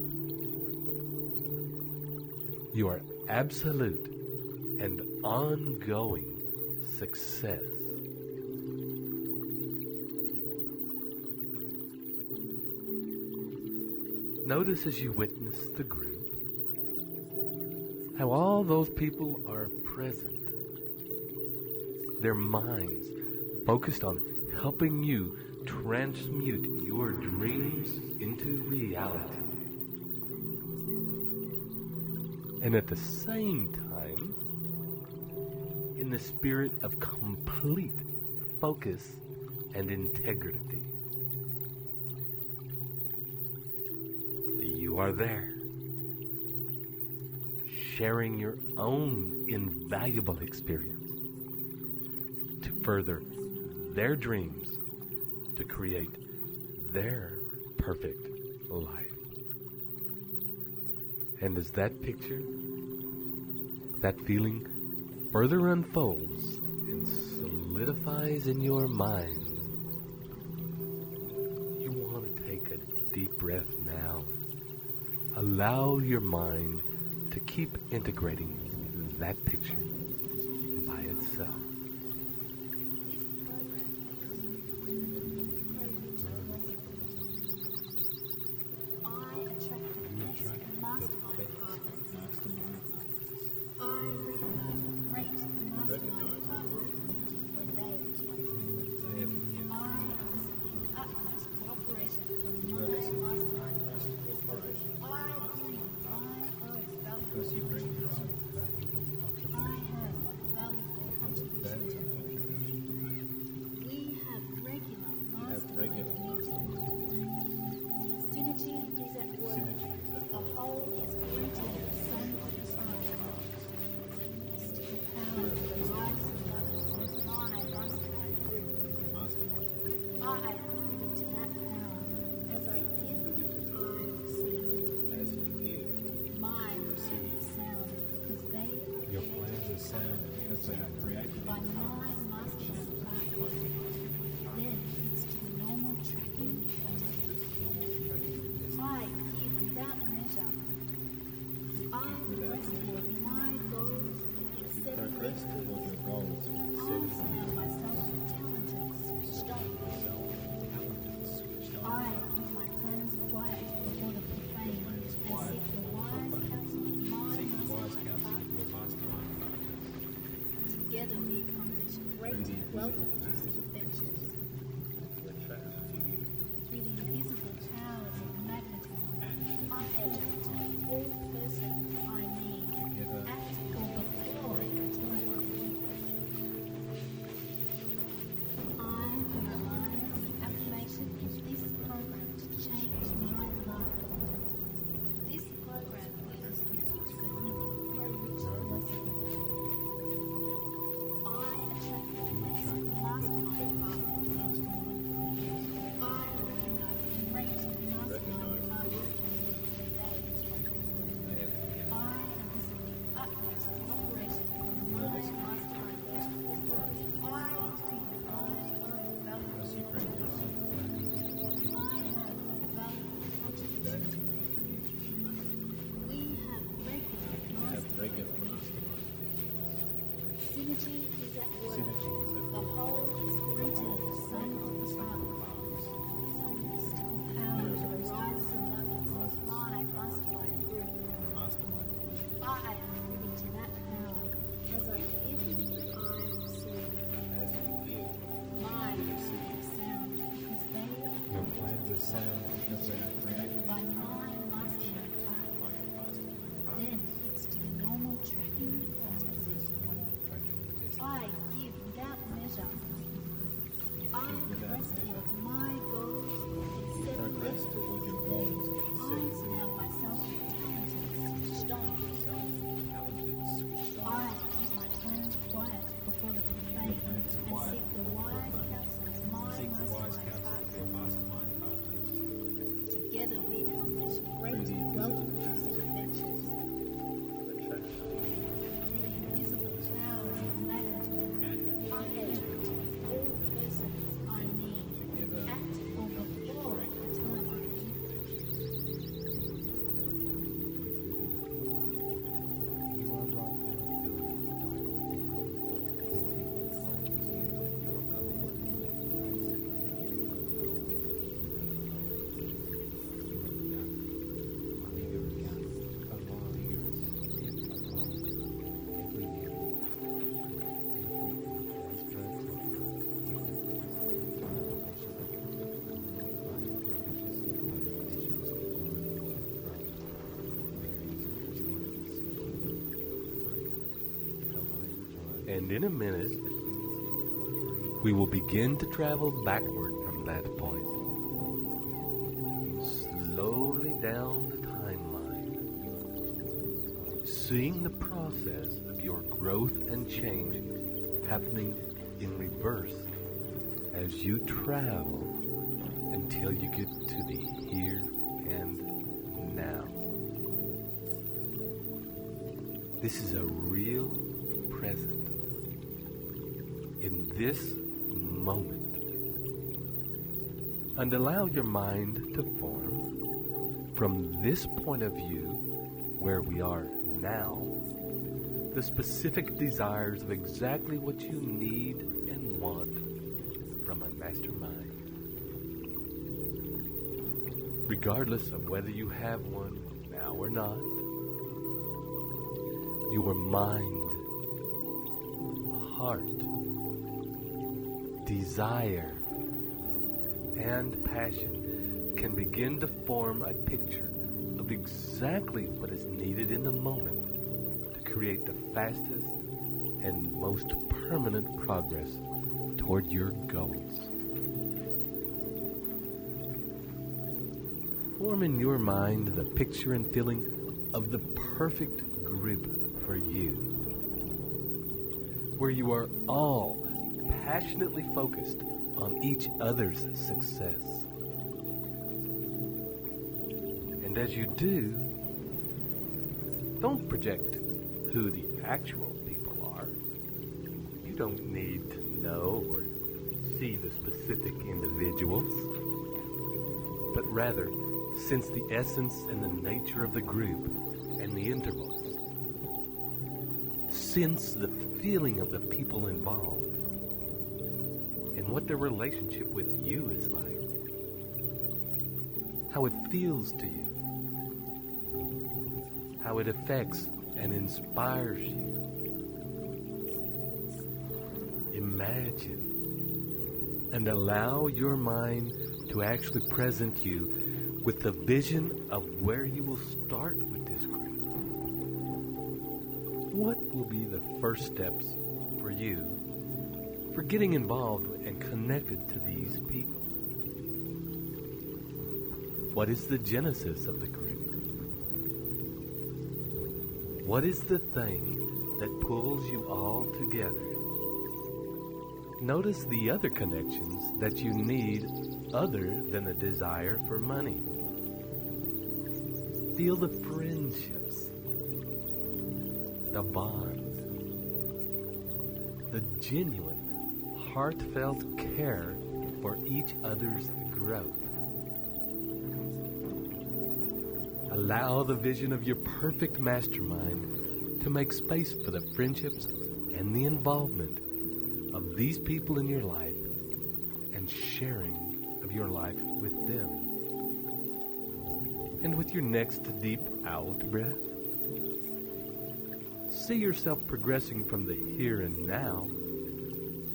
Speaker 2: Your absolute and ongoing success. Notice as you witness the group, how all those people are present. Their minds focused on helping you transmute your dreams into reality. And at the same time, in the spirit of complete focus and integrity. You are there, sharing your own invaluable experience to further their dreams, to create their perfect life. And as that picture, that feeling further unfolds and solidifies in your mind, you want to take a deep breath now. Allow your mind to keep integrating that picture by itself.
Speaker 4: wealth-producing adventures. Through the invisible powers of magnetism, I attract all persons I meet at or before the time I meet. I memorize the affirmation of this program to change my life. This program uses the book for healing for a rich philosophy. I attract the best mastermind partners. I recognize great mastermind partners when they attract me. I elicit the utmost cooperation from my mastermind partners. I think I am valuable. I have a valuable contribution to make. We have regular mastermind. Synergy is at work. The whole is greater than the sum of the parts. Mystical powers arise above us. My mastermind group. I am privy to that power. As I give, I receive. My plans sound because they
Speaker 5: Your plans are sound because they are created
Speaker 4: by my mastermind partner. Then it's to the normal tracking and testing. I give without measure. I press toward my goals and set
Speaker 5: progress
Speaker 4: limits.
Speaker 5: toward your goals.
Speaker 4: I surround myself with talented, switched on. I keep my plans quiet before the profane and seek the wise counsel of my mastermind partners. Together we accomplish great wealth-producing adventures. Through the invisible powers of magnetism, I attract all persons I meet at or before the time I meet.
Speaker 6: You are right now doing
Speaker 2: And in a minute, we will begin to travel backward from that point. Slowly down the timeline, seeing the process of your growth and change happening in reverse as you travel until you get to the here and now. This is a real present. In this moment, and allow your mind to form from this point of view where we are now the specific desires of exactly what you need and want from a mastermind, regardless of whether you have one now or not. Your mind, heart, desire, and passion can begin to form a picture of exactly what is needed in the moment to create the fastest and most permanent progress toward your goals. Form in your mind the picture and feeling of the perfect group for you, where you are all passionately focused on each other's success. And as you do, don't project who the actual people are. You don't need to know or see the specific individuals, but rather sense the essence and the nature of the group and the intervals. Sense the feeling of the people involved and what their relationship with you is like. How it feels to you. How it affects and inspires you. Imagine imagine and allow your mind to actually present you with the vision of where you will start with this group. What will be the first steps for you for getting involved and connected to these people? What is the genesis of the group? What is the thing that pulls you all together? Notice the other connections that you need other than a desire for money. Feel the friendships, the bond, the genuine, heartfelt care for each other's growth. Allow the vision of your perfect mastermind to make space for the friendships and the involvement of these people in your life and sharing of your life with them. And with your next deep out breath, see yourself progressing from the here and now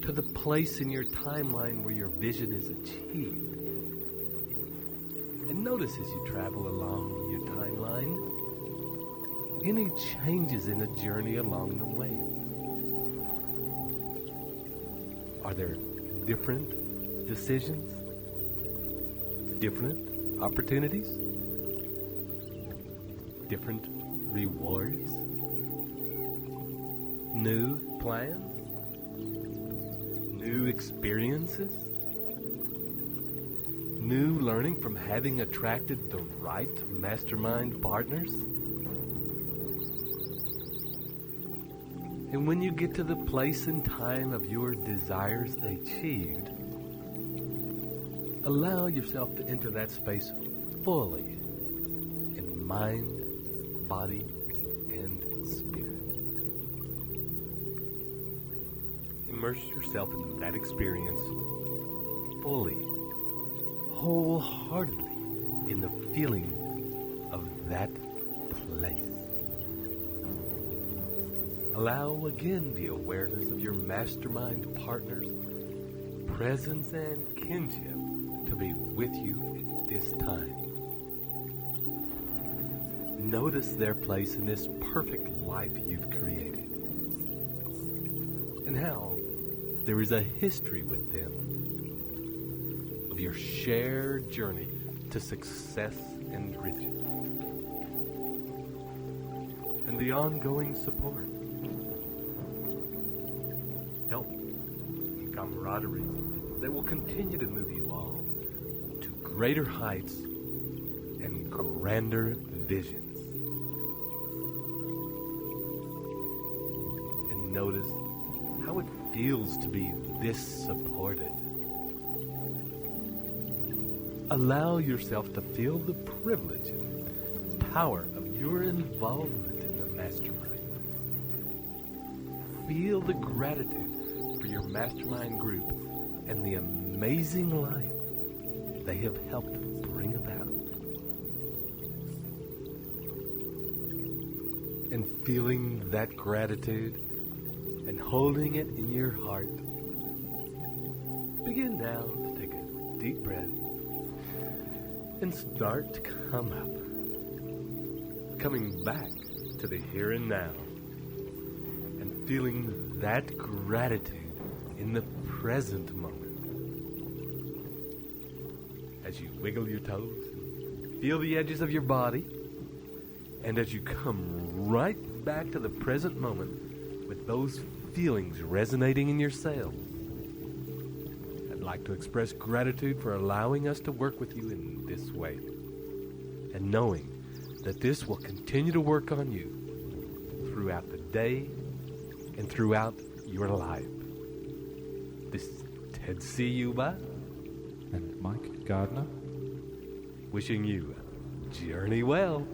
Speaker 2: to the place in your timeline where your vision is achieved. And notice as you travel along your timeline, any changes in the journey along the way. Are there different decisions? Different opportunities? Different rewards? New plans? New experiences? New learning from having attracted the right mastermind partners? And when you get to the place and time of your desires achieved, allow yourself to enter that space fully in mind, body, and spirit. Immerse yourself in that experience fully, wholeheartedly in the feeling of that place. Allow again the awareness of your mastermind partner's presence and kinship to be with you at this time. Notice their place in this perfect life you've created, and how there is a history with them of your shared journey to success and riches, and the ongoing support, help, and camaraderie that will continue to move you all to greater heights and grander visions. And notice how it feels to be this supported. Allow yourself to feel the privilege and power of your involvement in the mastermind. Feel the gratitude for your mastermind group and the amazing life they have helped bring about. And feeling that gratitude and holding it in your heart, begin now to take a deep breath and start to come up, coming back to the here and now, and feeling that gratitude in the present moment. As you wiggle your toes, feel the edges of your body, and as you come right back to the present moment with those feelings resonating in your cells, I'd like to express gratitude for allowing us to work with you in this way, and knowing that this will continue to work on you throughout the day and throughout your life. This is Ted Ciuba
Speaker 6: And Mike Gardner.
Speaker 2: wishing you journey well.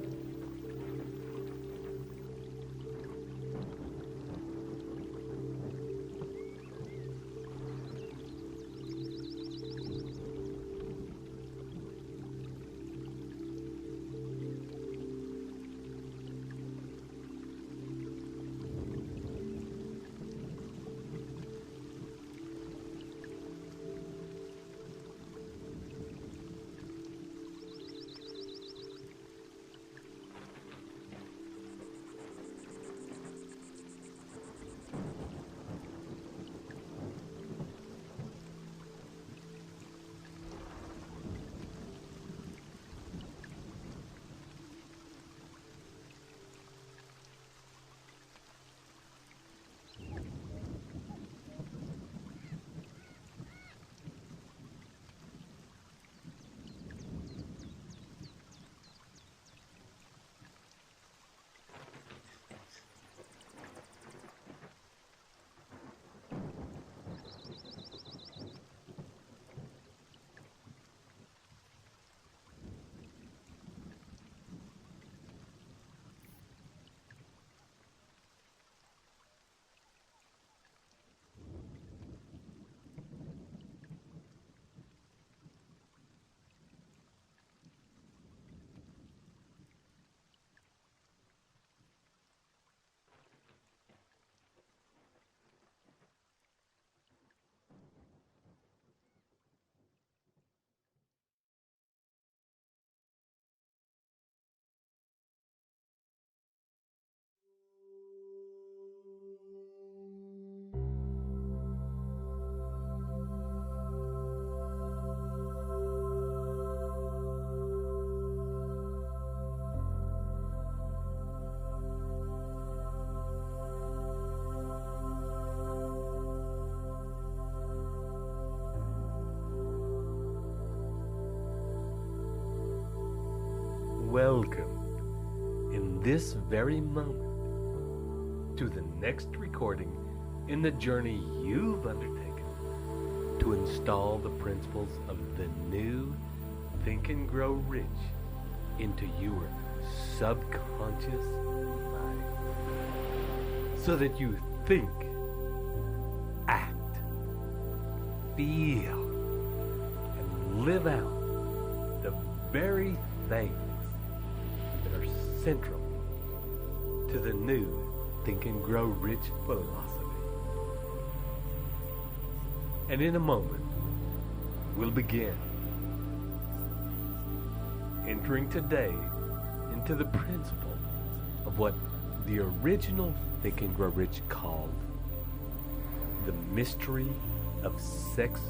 Speaker 2: welcomed in this very moment to the next recording in the journey you've undertaken to install the principles of the new Think and Grow Rich into your subconscious mind so that you think, act, feel, and live out the very things that are central to the new Think and Grow Rich philosophy. And in a moment, we'll begin entering today into the principle of what the original Think and Grow Rich called the mystery of sex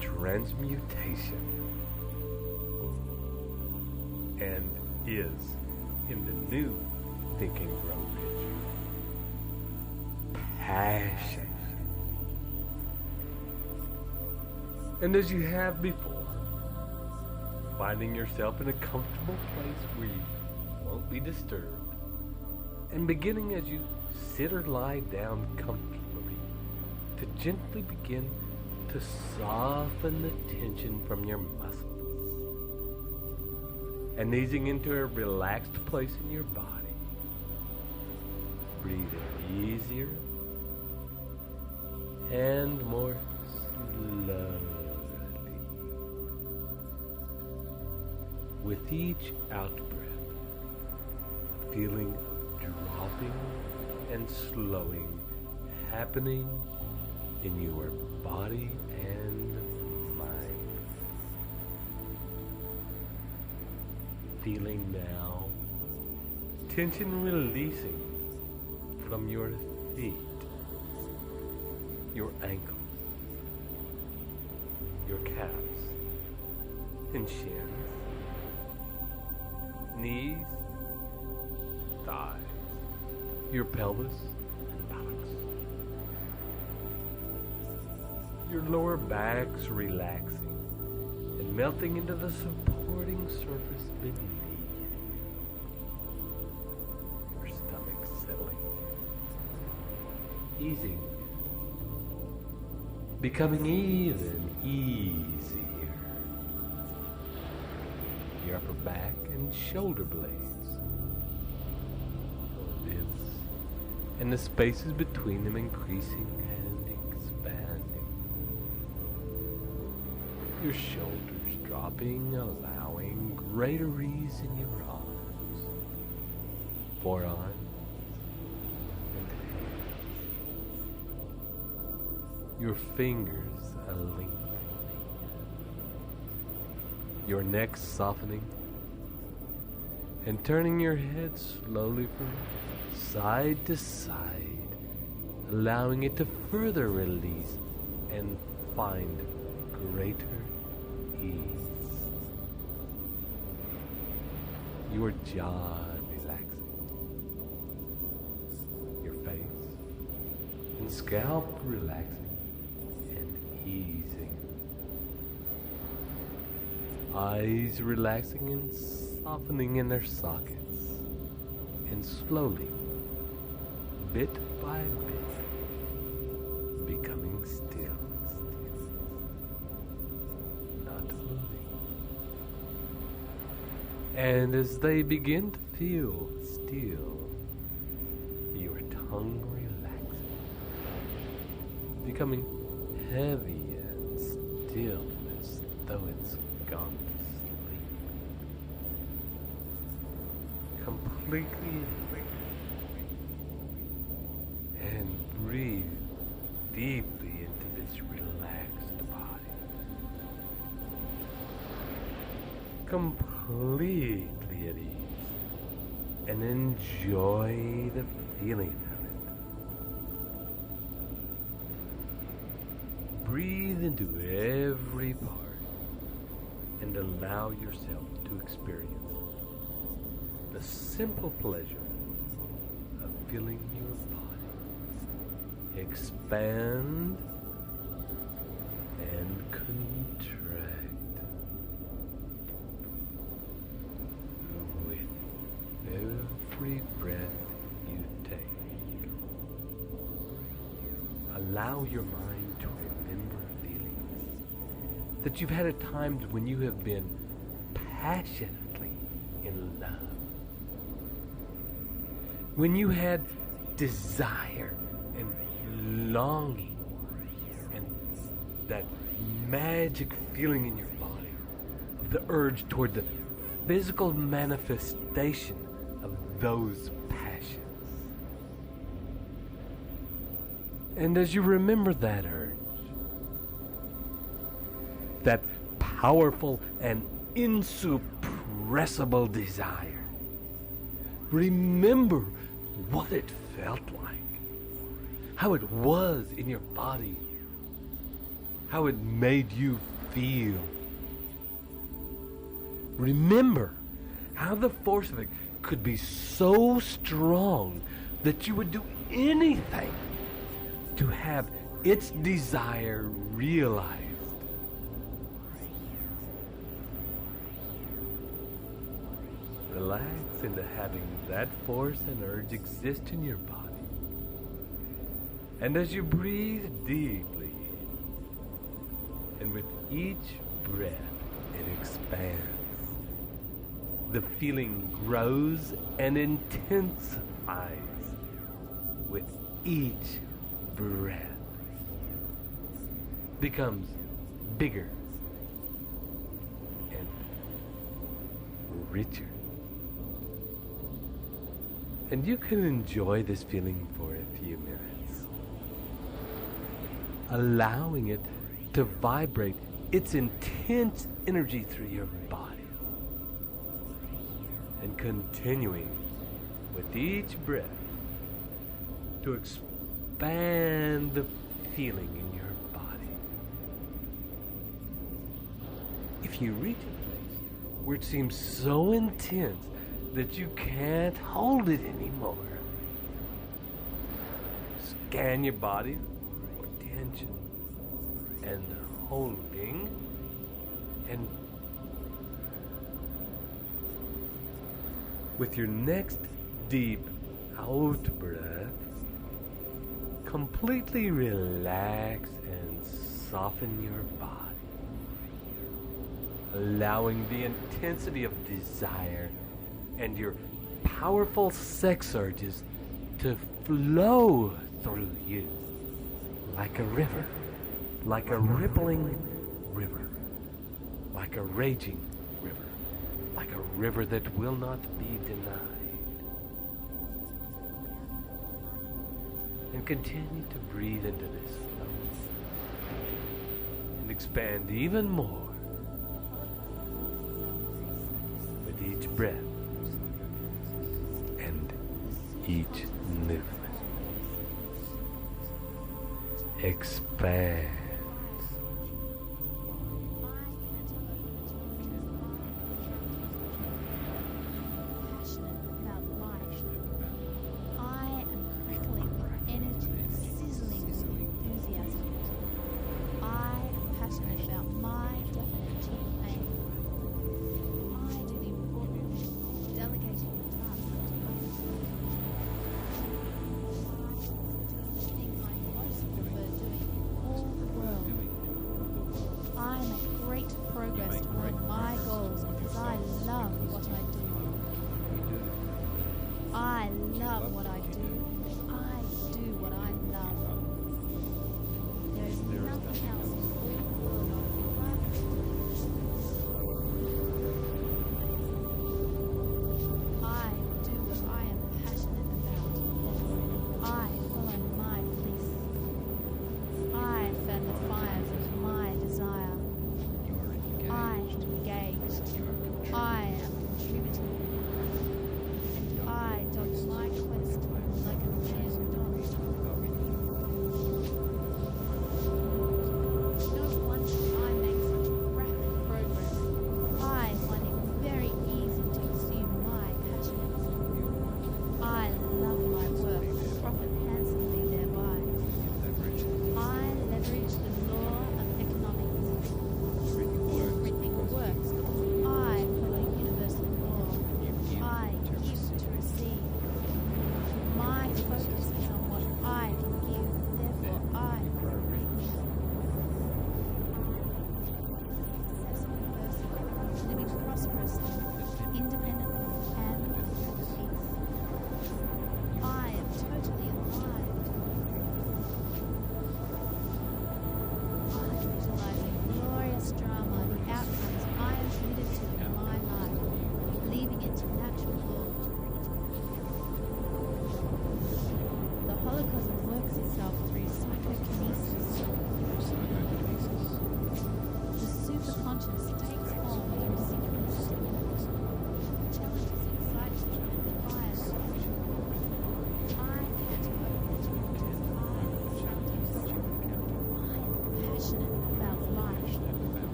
Speaker 2: transmutation, and is in the new Think and Grow Rich passion. And as you have before, finding yourself in a comfortable place where you won't be disturbed, and beginning as you sit or lie down comfortably to gently begin to soften the tension from your muscles, and easing into a relaxed place in your body. Breathe in easier and more slowly. With each out-breath, a feeling of dropping and slowing happening in your body and mind. Feeling now tension releasing from your feet, your ankles, your calves and shins, knees, thighs, your pelvis and buttocks. Your lower back's relaxing and melting into the supporting surface beneath. Your stomach settling, easing, becoming even easier. Your upper back and shoulder blades, your ribs, and the spaces between them increasing and expanding. Your shoulders dropping, allowing greater ease in your arms, forearms, and hands. Your fingers are lengthening. Your neck softening, and turning your head slowly from side to side, allowing it to further release and find greater ease. Your jaw relaxing, your face and scalp relaxing and easing. Eyes relaxing and softening in their sockets, and slowly, bit by bit, becoming still, not moving. And as they begin to feel still, your tongue relaxing, becoming heavy and still as though it's gone to sleep. Completely and breathe deeply into this relaxed body. Completely at ease, and enjoy the feeling of it. Breathe into every part and allow yourself to experience the simple pleasure of feeling your body expand and contract with allow your mind to remember feelings that you've had at times when you have been passionately in love. When you had desire and longing and that magic feeling in your body of the urge toward the physical manifestation of those passions. And as you remember that urge, that powerful and insuppressible desire, remember what it felt like, how it was in your body, how it made you feel. Remember how the force of it could be so strong that you would do anything to have its desire realized. Relax into having that force and urge exist in your body. And as you breathe deeply, and with each breath it expands, the feeling grows and intensifies with each breath. Becomes bigger and richer. And you can enjoy this feeling for a few minutes, allowing it to vibrate its intense energy through your body, and continuing with each breath to expand the feeling in your body. If you reach a place where it seems so intense that you can't hold it anymore, scan your body for tension and holding, and with your next deep out breath, completely relax and soften your body, allowing the intensity of desire and your powerful sex urges to flow through you like a river, like a rippling river, like a raging river, like a river that will not be denied. And continue to breathe into this flow and expand even more with each breath and each movement. Expand.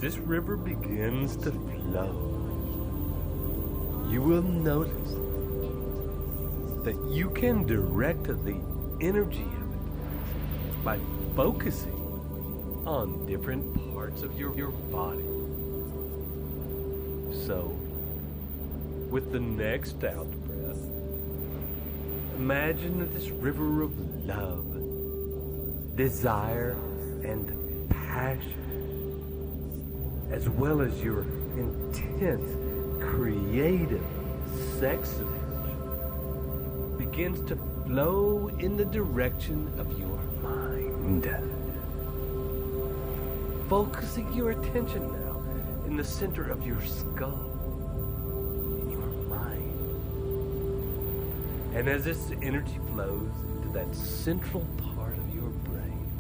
Speaker 2: this river begins to flow, you will notice that you can direct the energy of it by focusing on different parts of your body. So, with the next out breath, imagine that this river of love, desire, and passion, as well as your intense, creative sex energy, begins to flow in the direction of your mind. Focusing your attention now in the center of your skull, in your mind. And as this energy flows into that central part of your brain,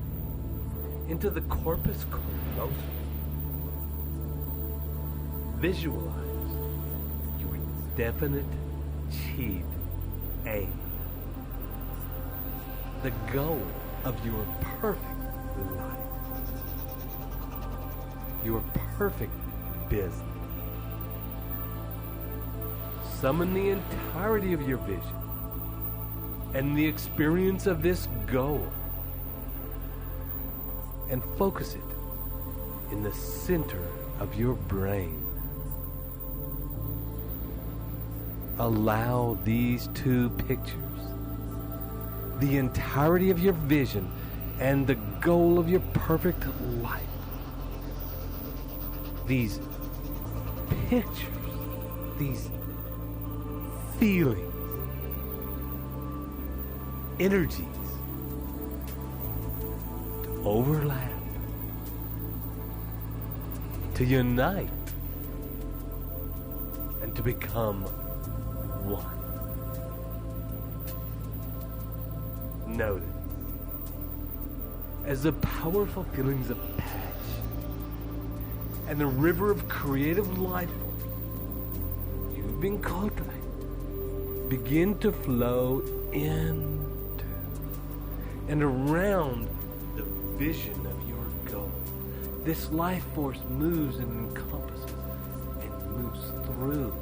Speaker 2: into the corpus callosum, visualize your definite chief aim, the goal of your perfect life, your perfect business. Summon the entirety of your vision and the experience of this goal and focus it in the center of your brain. Allow these two pictures, the entirety of your vision and the goal of your perfect life, these pictures, these feelings, energies to overlap, to unite, and to become one. Notice as the powerful feelings of passion and the river of creative life force you've been cultivating begin to flow into and around the vision of your goal. This life force moves and encompasses and moves through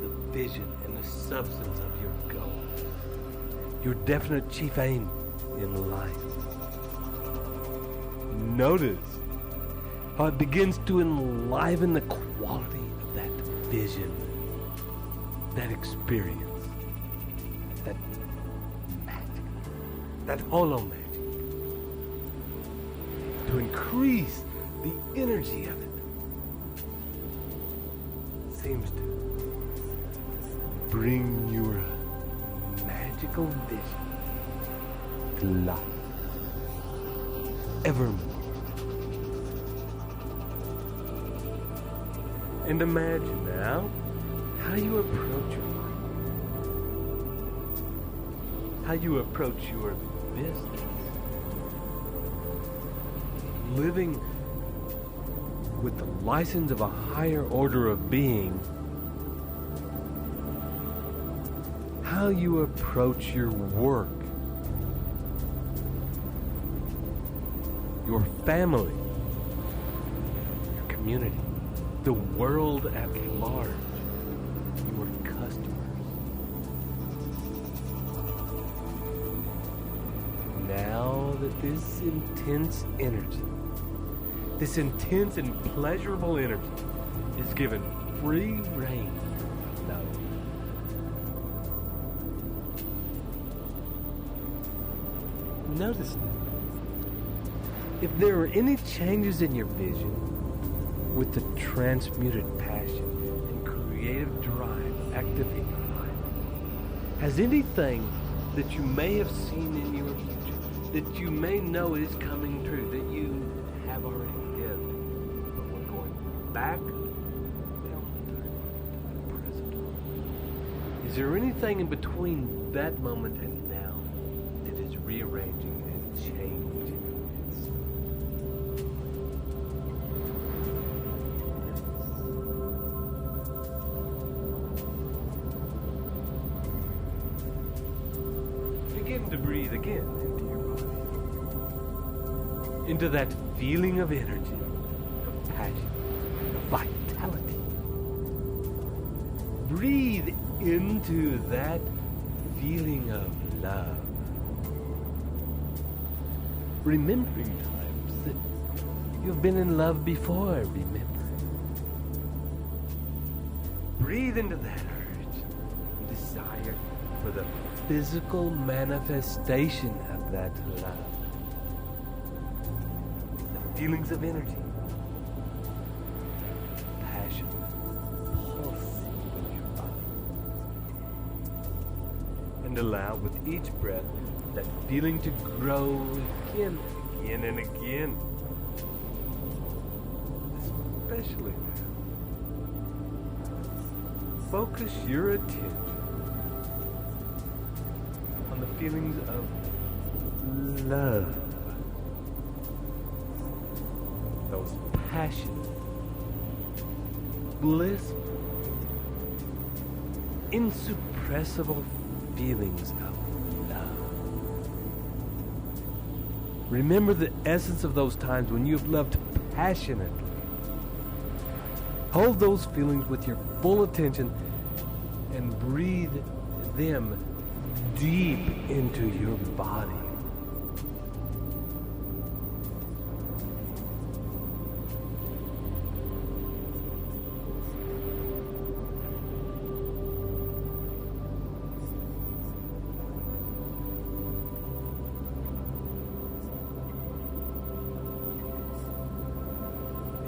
Speaker 2: the vision and the substance of your goal, your definite chief aim in life. Notice how it begins to enliven the quality of that vision, that experience, that magic, that holo magic, to increase the energy of it. Seems to bring your magical vision to life evermore. And imagine now how you approach your life, how you approach your business, living with the license of a higher order of being, how you approach your work, your family, your community, the world at large, your customers. Now that this intense energy, this intense and pleasurable energy is given free rein to flow. Notice that if there are any changes in your vision with the transmuted passion and creative drive active in your life, has anything that you may have seen in your future, that you may know is coming true, that you have already lived, but we're going back down to the present. Is there anything in between that moment and now that is rearranging and changing? Begin to breathe again into your body, into that feeling of energy, of passion, of vitality. Breathe into that feeling of love. Remembering times that you've been in love before, remember. Breathe into that urge and desire for the physical manifestation of that love. The feelings of energy, passion, pulsing in your body. And allow with each breath that feeling to grow again and again. Especially now. Focus your attention on the feelings of love. Those passionate, blissful, insuppressible feelings of love. Remember the essence of those times when you have loved passionately. Hold those feelings with your full attention and breathe them deep into your body.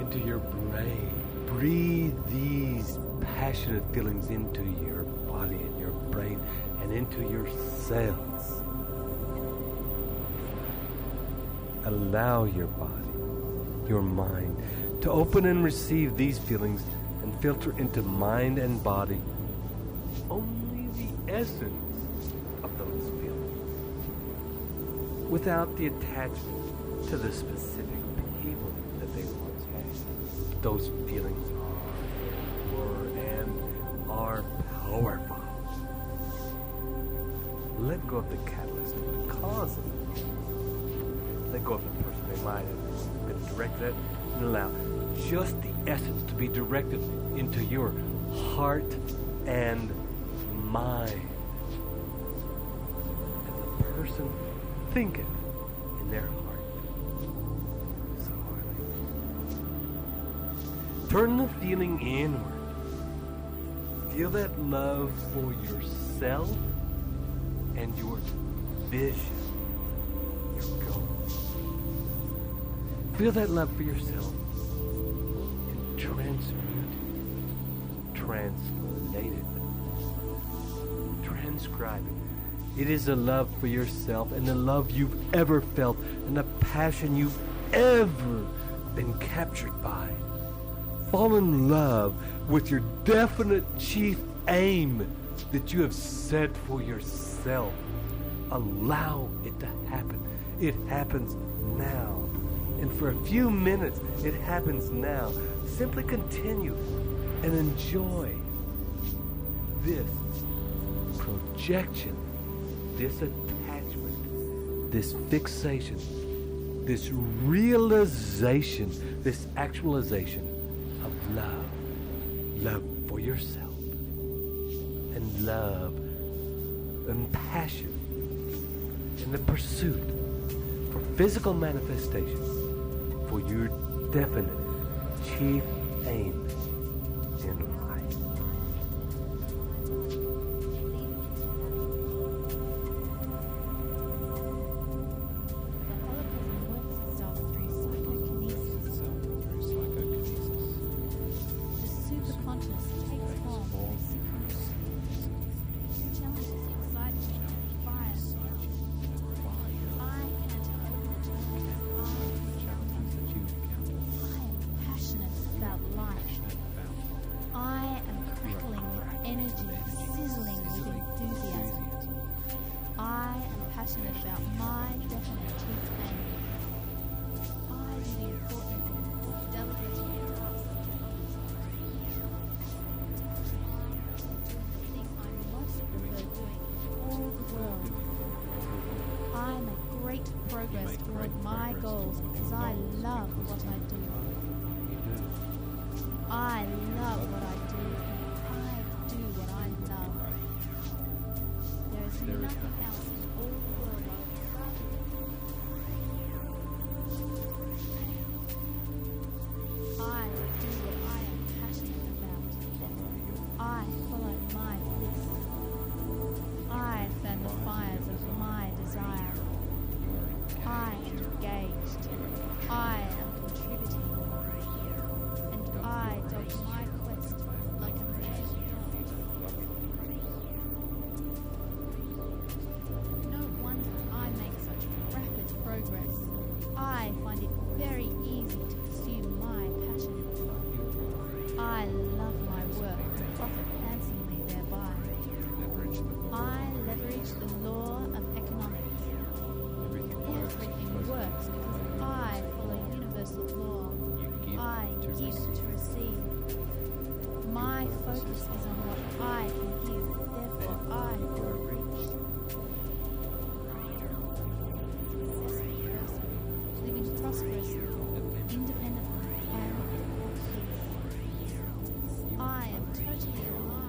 Speaker 2: Into your brain. Breathe these passionate feelings into your body and your brain and into your cells. Allow your body, your mind, to open and receive these feelings and filter into mind and body only the essence of those feelings, without the attachment to the specific people that they once had. Those feelings were and are powerful. Let go of the catalyst, the cause of it. Let go of the person they might have been directed at, and allow just the essence to be directed into your heart and mind. And the person think it in their heart. So hardly. Turn the feeling inward. Feel that love for yourself and your vision, your goals. Feel that love for yourself and transmute it, translate it, transcribe it. It is a love for yourself and the love you've ever felt and the passion you've ever been captured by. Fall in love with your definite chief aim that you have set for yourself. Allow it to happen. It happens now. And for a few minutes, it happens now. Simply continue and enjoy this projection, this attachment, this fixation, this realization, this actualization of love. Love for yourself and love and passion in the pursuit for physical manifestation for your definite chief aim in life.
Speaker 4: Progress toward my goals because I love what I do. I love what I do, and I do what I love. There is nothing else in all the world I would rather do. I do what I am passionate about. I follow my bliss. I fan the fires of my desire. I am engaged. I am contributing. And I dog my quest like a mad dog. No wonder I make such rapid progress. I find it very easy to pursue my passion. I love my work and profit handsomely thereby. I leverage the law of economics. Everything works because I follow universal law. I give to receive. My focus is on what I can give, therefore I grow rich. Successful person, living prosperously, independently, and at peace. I am totally alive.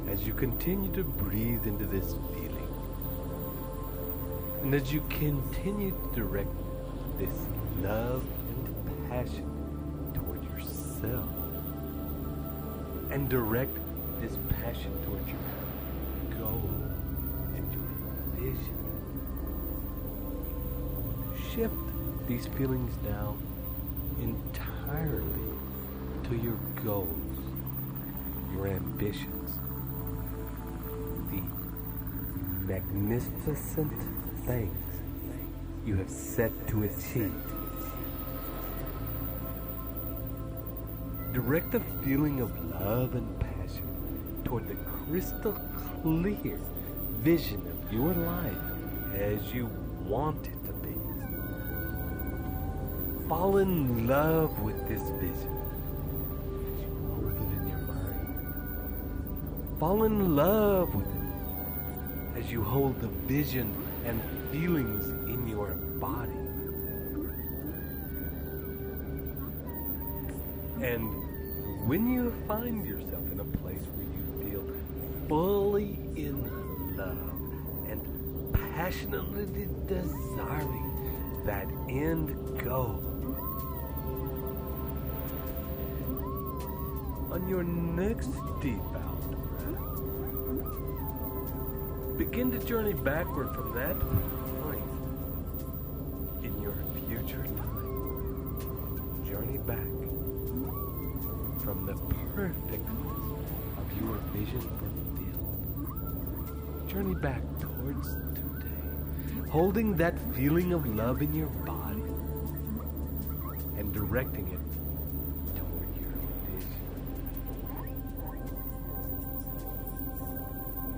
Speaker 2: As you continue to breathe into this feeling, and as you continue to direct this love and passion toward yourself, and direct this passion towards your goal and your vision, shift these feelings now entirely to your goals, your ambitions, the magnificent things you have set to achieve. Direct the feeling of love and passion toward the crystal clear vision of your life as you want it to be. Fall in love with this vision as you hold it in your mind Fall in love with it as you hold the vision and feelings in your body. And when you find yourself in a place where you feel fully in love and passionately desiring that end goal, on your next deep out breath, begin to journey backward from that point in your future time. Journey back from the perfectness of your vision fulfilled. Journey back towards today, holding that feeling of love in your body and directing it toward your vision.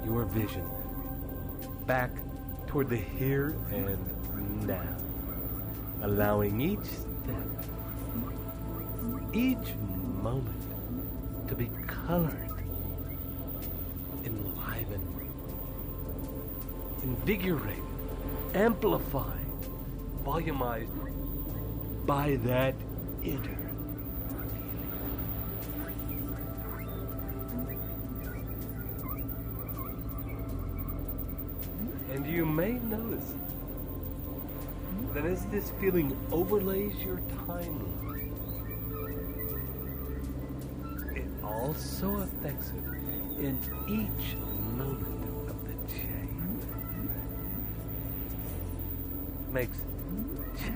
Speaker 2: Your vision back toward the here and now, allowing each step, each moment to be colored, enlivened, invigorated, amplified, volumized by that inner feeling. And you may notice that as this feeling overlays your timeline, it also affects it in each moment of the chain. Makes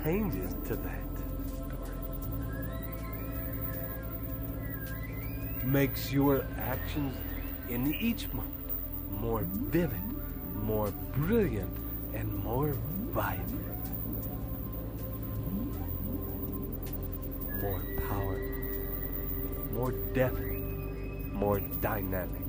Speaker 2: changes to that story. Makes your actions in each moment more vivid, more brilliant, and more vibrant. More powerful, more definite, more dynamic.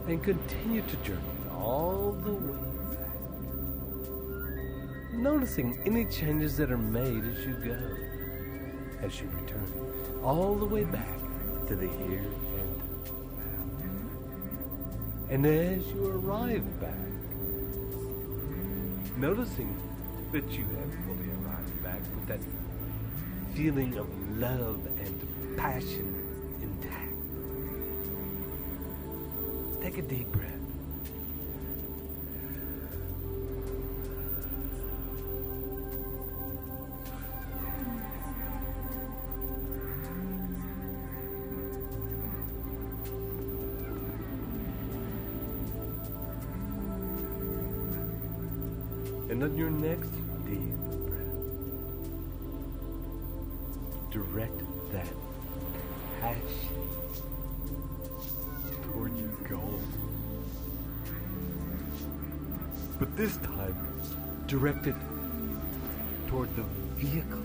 Speaker 2: And continue to journey all the way back, noticing any changes that are made as you go, as you return, all the way back to the here and now. And as you arrive back, noticing that you have fully arrived back with that feeling of love and passion intact. Take a deep breath. And on your next deep breath, direct that passion toward your goal. But this time, direct it toward the vehicle,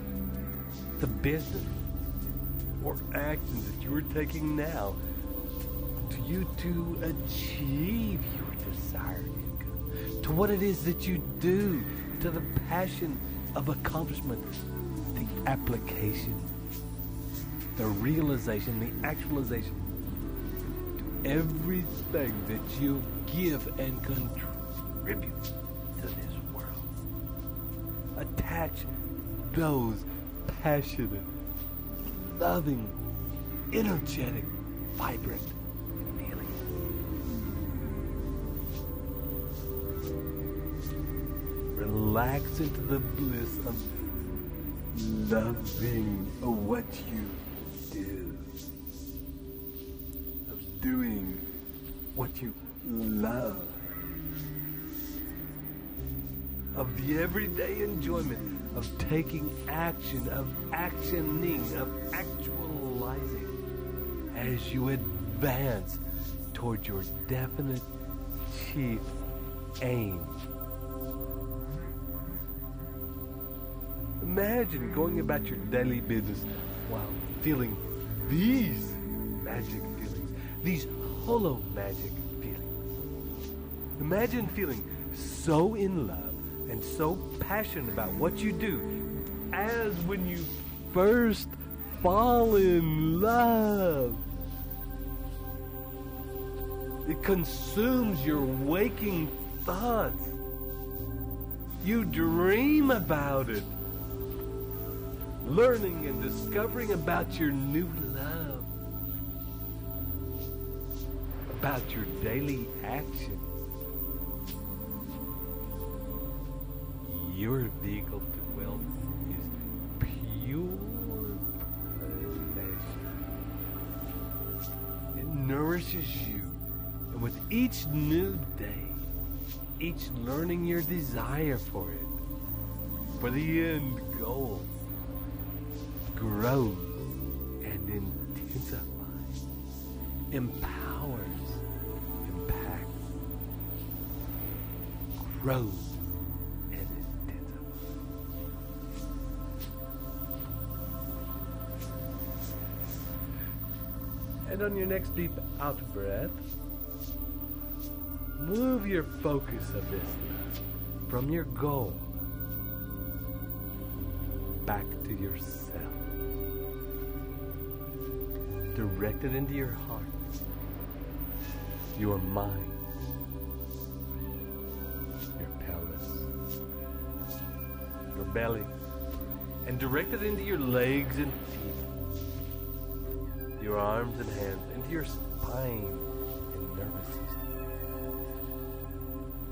Speaker 2: the business, or action that you are taking now to you to achieve your desired income, to what it is that you do, to the passion of accomplishment, the application, the realization, the actualization, to everything that you give and contribute to this world. Attach those passionate, loving, energetic, vibrant feelings. Relax into the bliss of loving what you do, of doing what you love, of the everyday enjoyment of taking action, of actioning, of actualizing as you advance toward your definite chief aim. Imagine going about your daily business while feeling these magic feelings, these hollow magic feelings. Imagine feeling so in love and so passionate about what you do as when you first fall in love. It consumes your waking thoughts. You dream about it, learning and discovering about your new love, about your daily actions. Your vehicle to wealth is pure pleasure. It nourishes you, and with each new day, each learning your desire for it, for the end goal, grows and intensifies, empowers, impacts, grows and intensifies. And on your next deep out breath, move your focus of this from your goal back to yourself. Direct it into your heart, your mind, your pelvis, your belly, and direct it into your legs and feet, your arms and hands, into your spine and nervous system.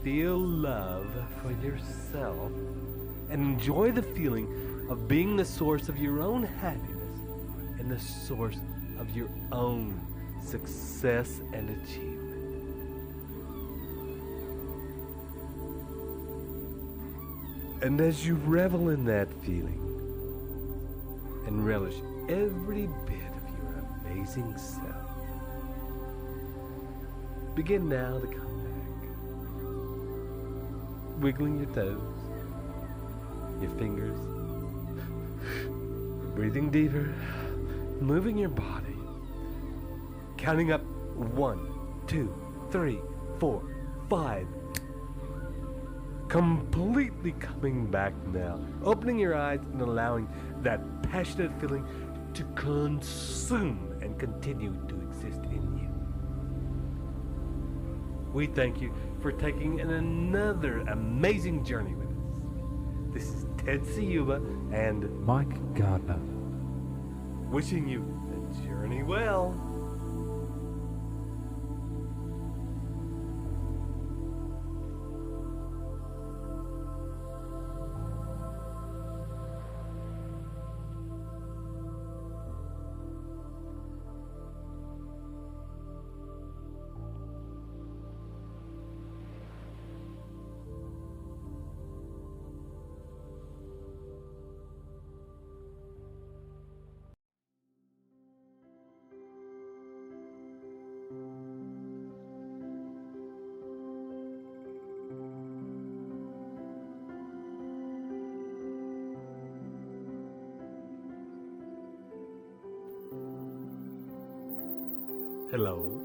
Speaker 2: Feel love for yourself and enjoy the feeling of being the source of your own happiness and the source of your own success and achievement. And as you revel in that feeling and relish every bit of your amazing self, begin now to come back, wiggling your toes, your fingers, breathing deeper, moving your body, counting up 1, 2, 3, 4, 5. Completely coming back now, opening your eyes and allowing that passionate feeling to consume and continue to exist in you. We thank you for taking another amazing journey with us. This is Ted Ciuba and
Speaker 6: Mike Gardner.
Speaker 2: wishing you the journey well. Hello,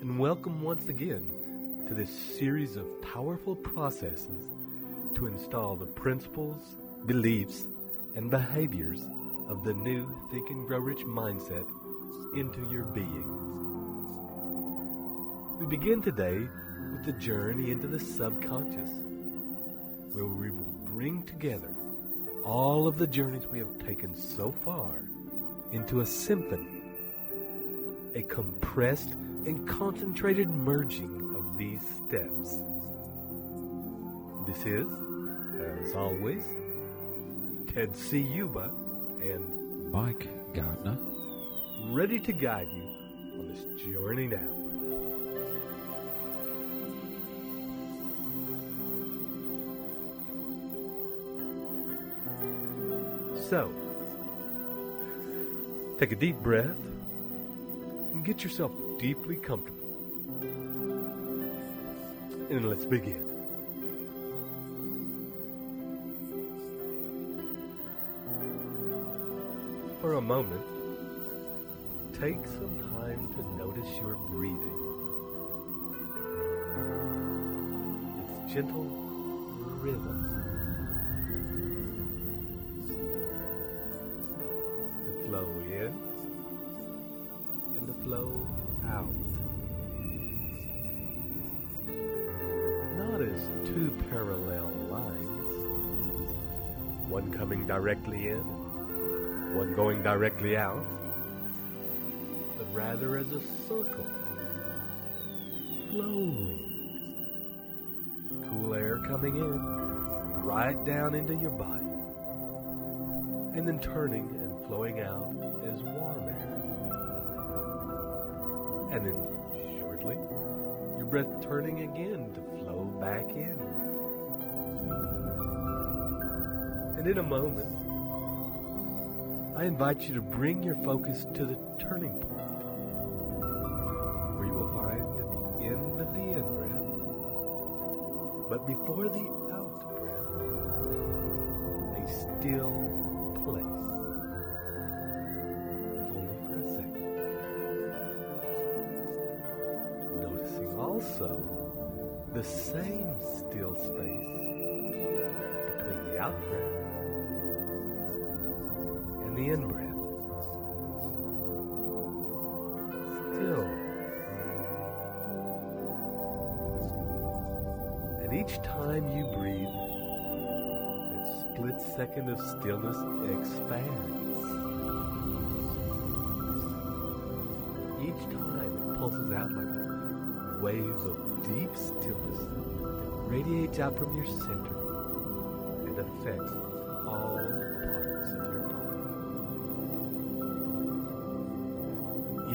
Speaker 2: and welcome once again to this series of powerful processes to install the principles, beliefs, and behaviors of the new Think and Grow Rich mindset into your beings. We begin today with the journey into the subconscious, where we will bring together all of the journeys we have taken so far into a symphony, a compressed and concentrated merging of these steps. This is, as always, Ted Ciuba and
Speaker 6: Mike Gardner.
Speaker 2: ready to guide you on this journey now. So, take a deep breath and get yourself deeply comfortable. And let's begin. For a moment, take some time to notice your breathing. Its gentle rhythm. The flow in and the flow out. Not as two parallel lines, one coming directly in, one going directly out, but rather as a circle, flowing. Cool air coming in, right down into your body, and then turning and flowing out as warm air. And then shortly, your breath turning again to flow back in. And in a moment, I invite you to bring your focus to the turning point, where you will find at the end of the in-breath, but before the out-breath, a still place, if only for a second. Noticing also the same still space between the out-breath and the in-breath. Still. And each time you breathe, that split second of stillness expands. Each time it pulses out like a wave of deep stillness that radiates out from your center and affects all parts of your body.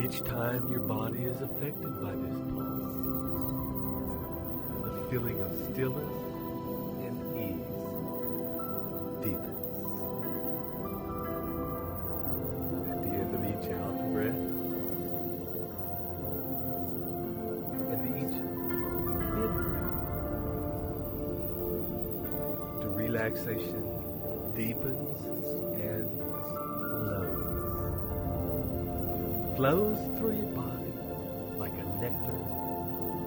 Speaker 2: Each time your body is affected by this pulse, the feeling of stillness and ease deepens. At the end of each out breath and each in breath, the relaxation deepens and flows through your body like a nectar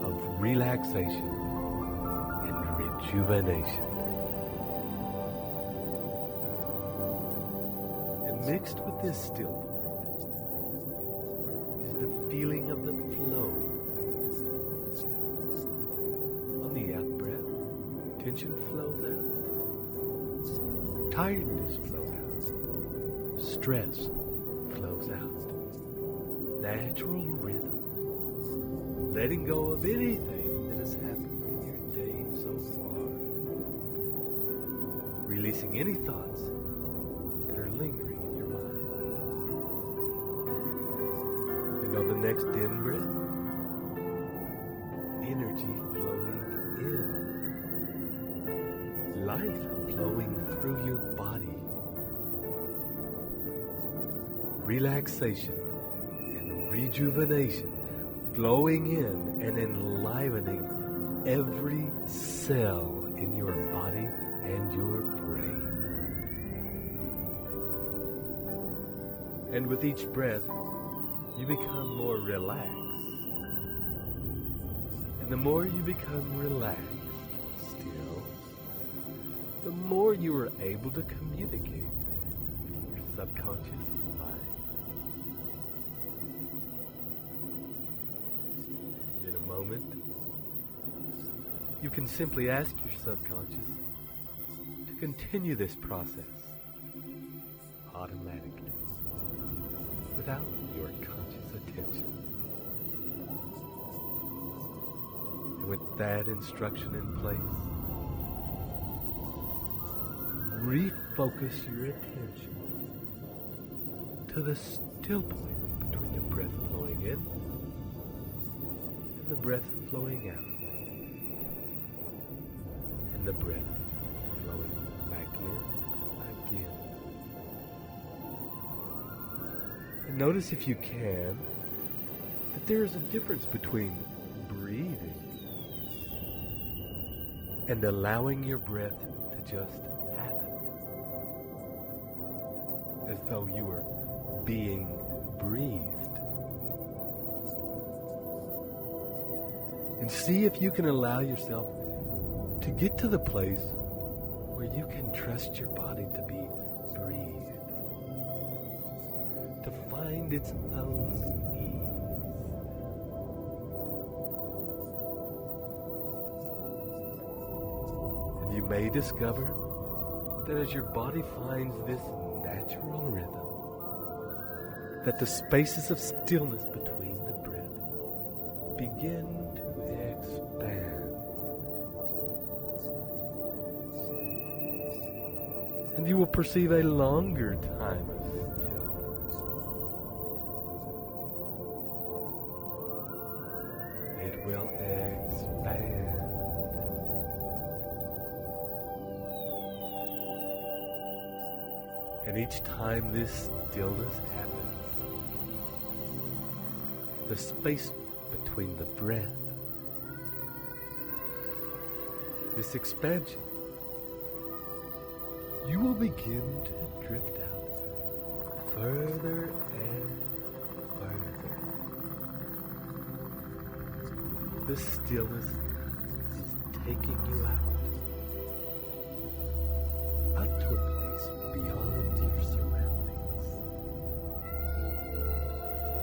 Speaker 2: of relaxation and rejuvenation. And mixed with this still point is the feeling of the flow. On the out breath, tension flows out, tiredness flows out, stress flows out. Natural rhythm, letting go of anything that has happened in your day so far, releasing any thoughts that are lingering in your mind. And on the next in breath, energy flowing in, life flowing through your body, relaxation, rejuvenation flowing in and enlivening every cell in your body and your brain. And with each breath, you become more relaxed. And the more you become relaxed still, the more you are able to communicate with your subconscious mind. Moment, you can simply ask your subconscious to continue this process automatically without your conscious attention. And with that instruction in place, refocus your attention to the still point between the breath flowing in the breath flowing out, and the breath flowing back in again. And notice, if you can, that there is a difference between breathing and allowing your breath to just happen, as though you were being breathed. And see if you can allow yourself to get to the place where you can trust your body to be breathed. to find its own ease. And you may discover that as your body finds this natural rhythm, that the spaces of stillness between the breath begin to expand. And you will perceive a longer time of stillness. It will expand. And each time this stillness happens, the space between the breath, this expansion, you will begin to drift out further and further. The stillness is taking you out to a place beyond your surroundings,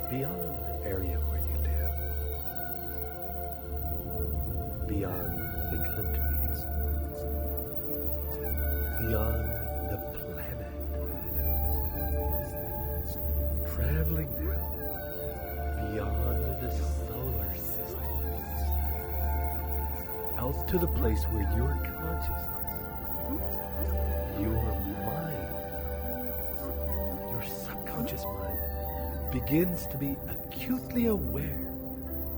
Speaker 2: beyond the area where you live, beyond the countries, beyond the planet, traveling now beyond the solar system, out to the place where your consciousness, your mind, your subconscious mind begins to be acutely aware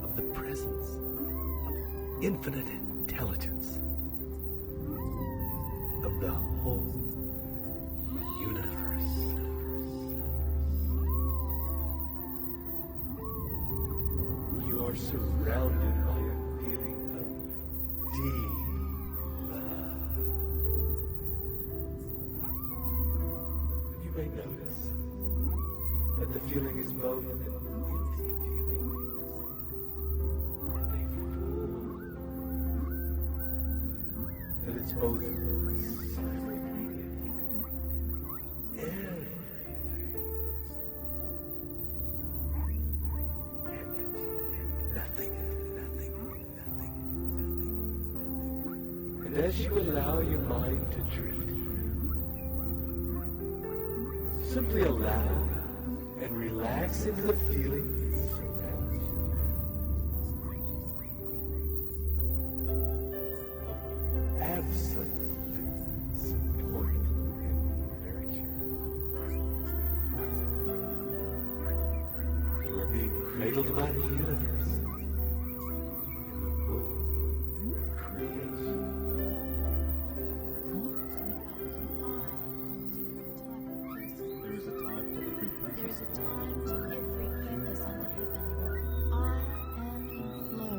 Speaker 2: of the presence of infinite intelligence, of the whole universe. You are surrounded by a feeling of deep love. You may notice that the feeling is both an empty feeling and a full. That it's both and as you allow your mind to drift, simply allow and relax into the feeling that surrounds you. Of absolute support and nurture. You are being cradled by the universe in the womb of creation.
Speaker 5: There is a time to every purpose.
Speaker 4: There is a time to every purpose under heaven. I am in flow.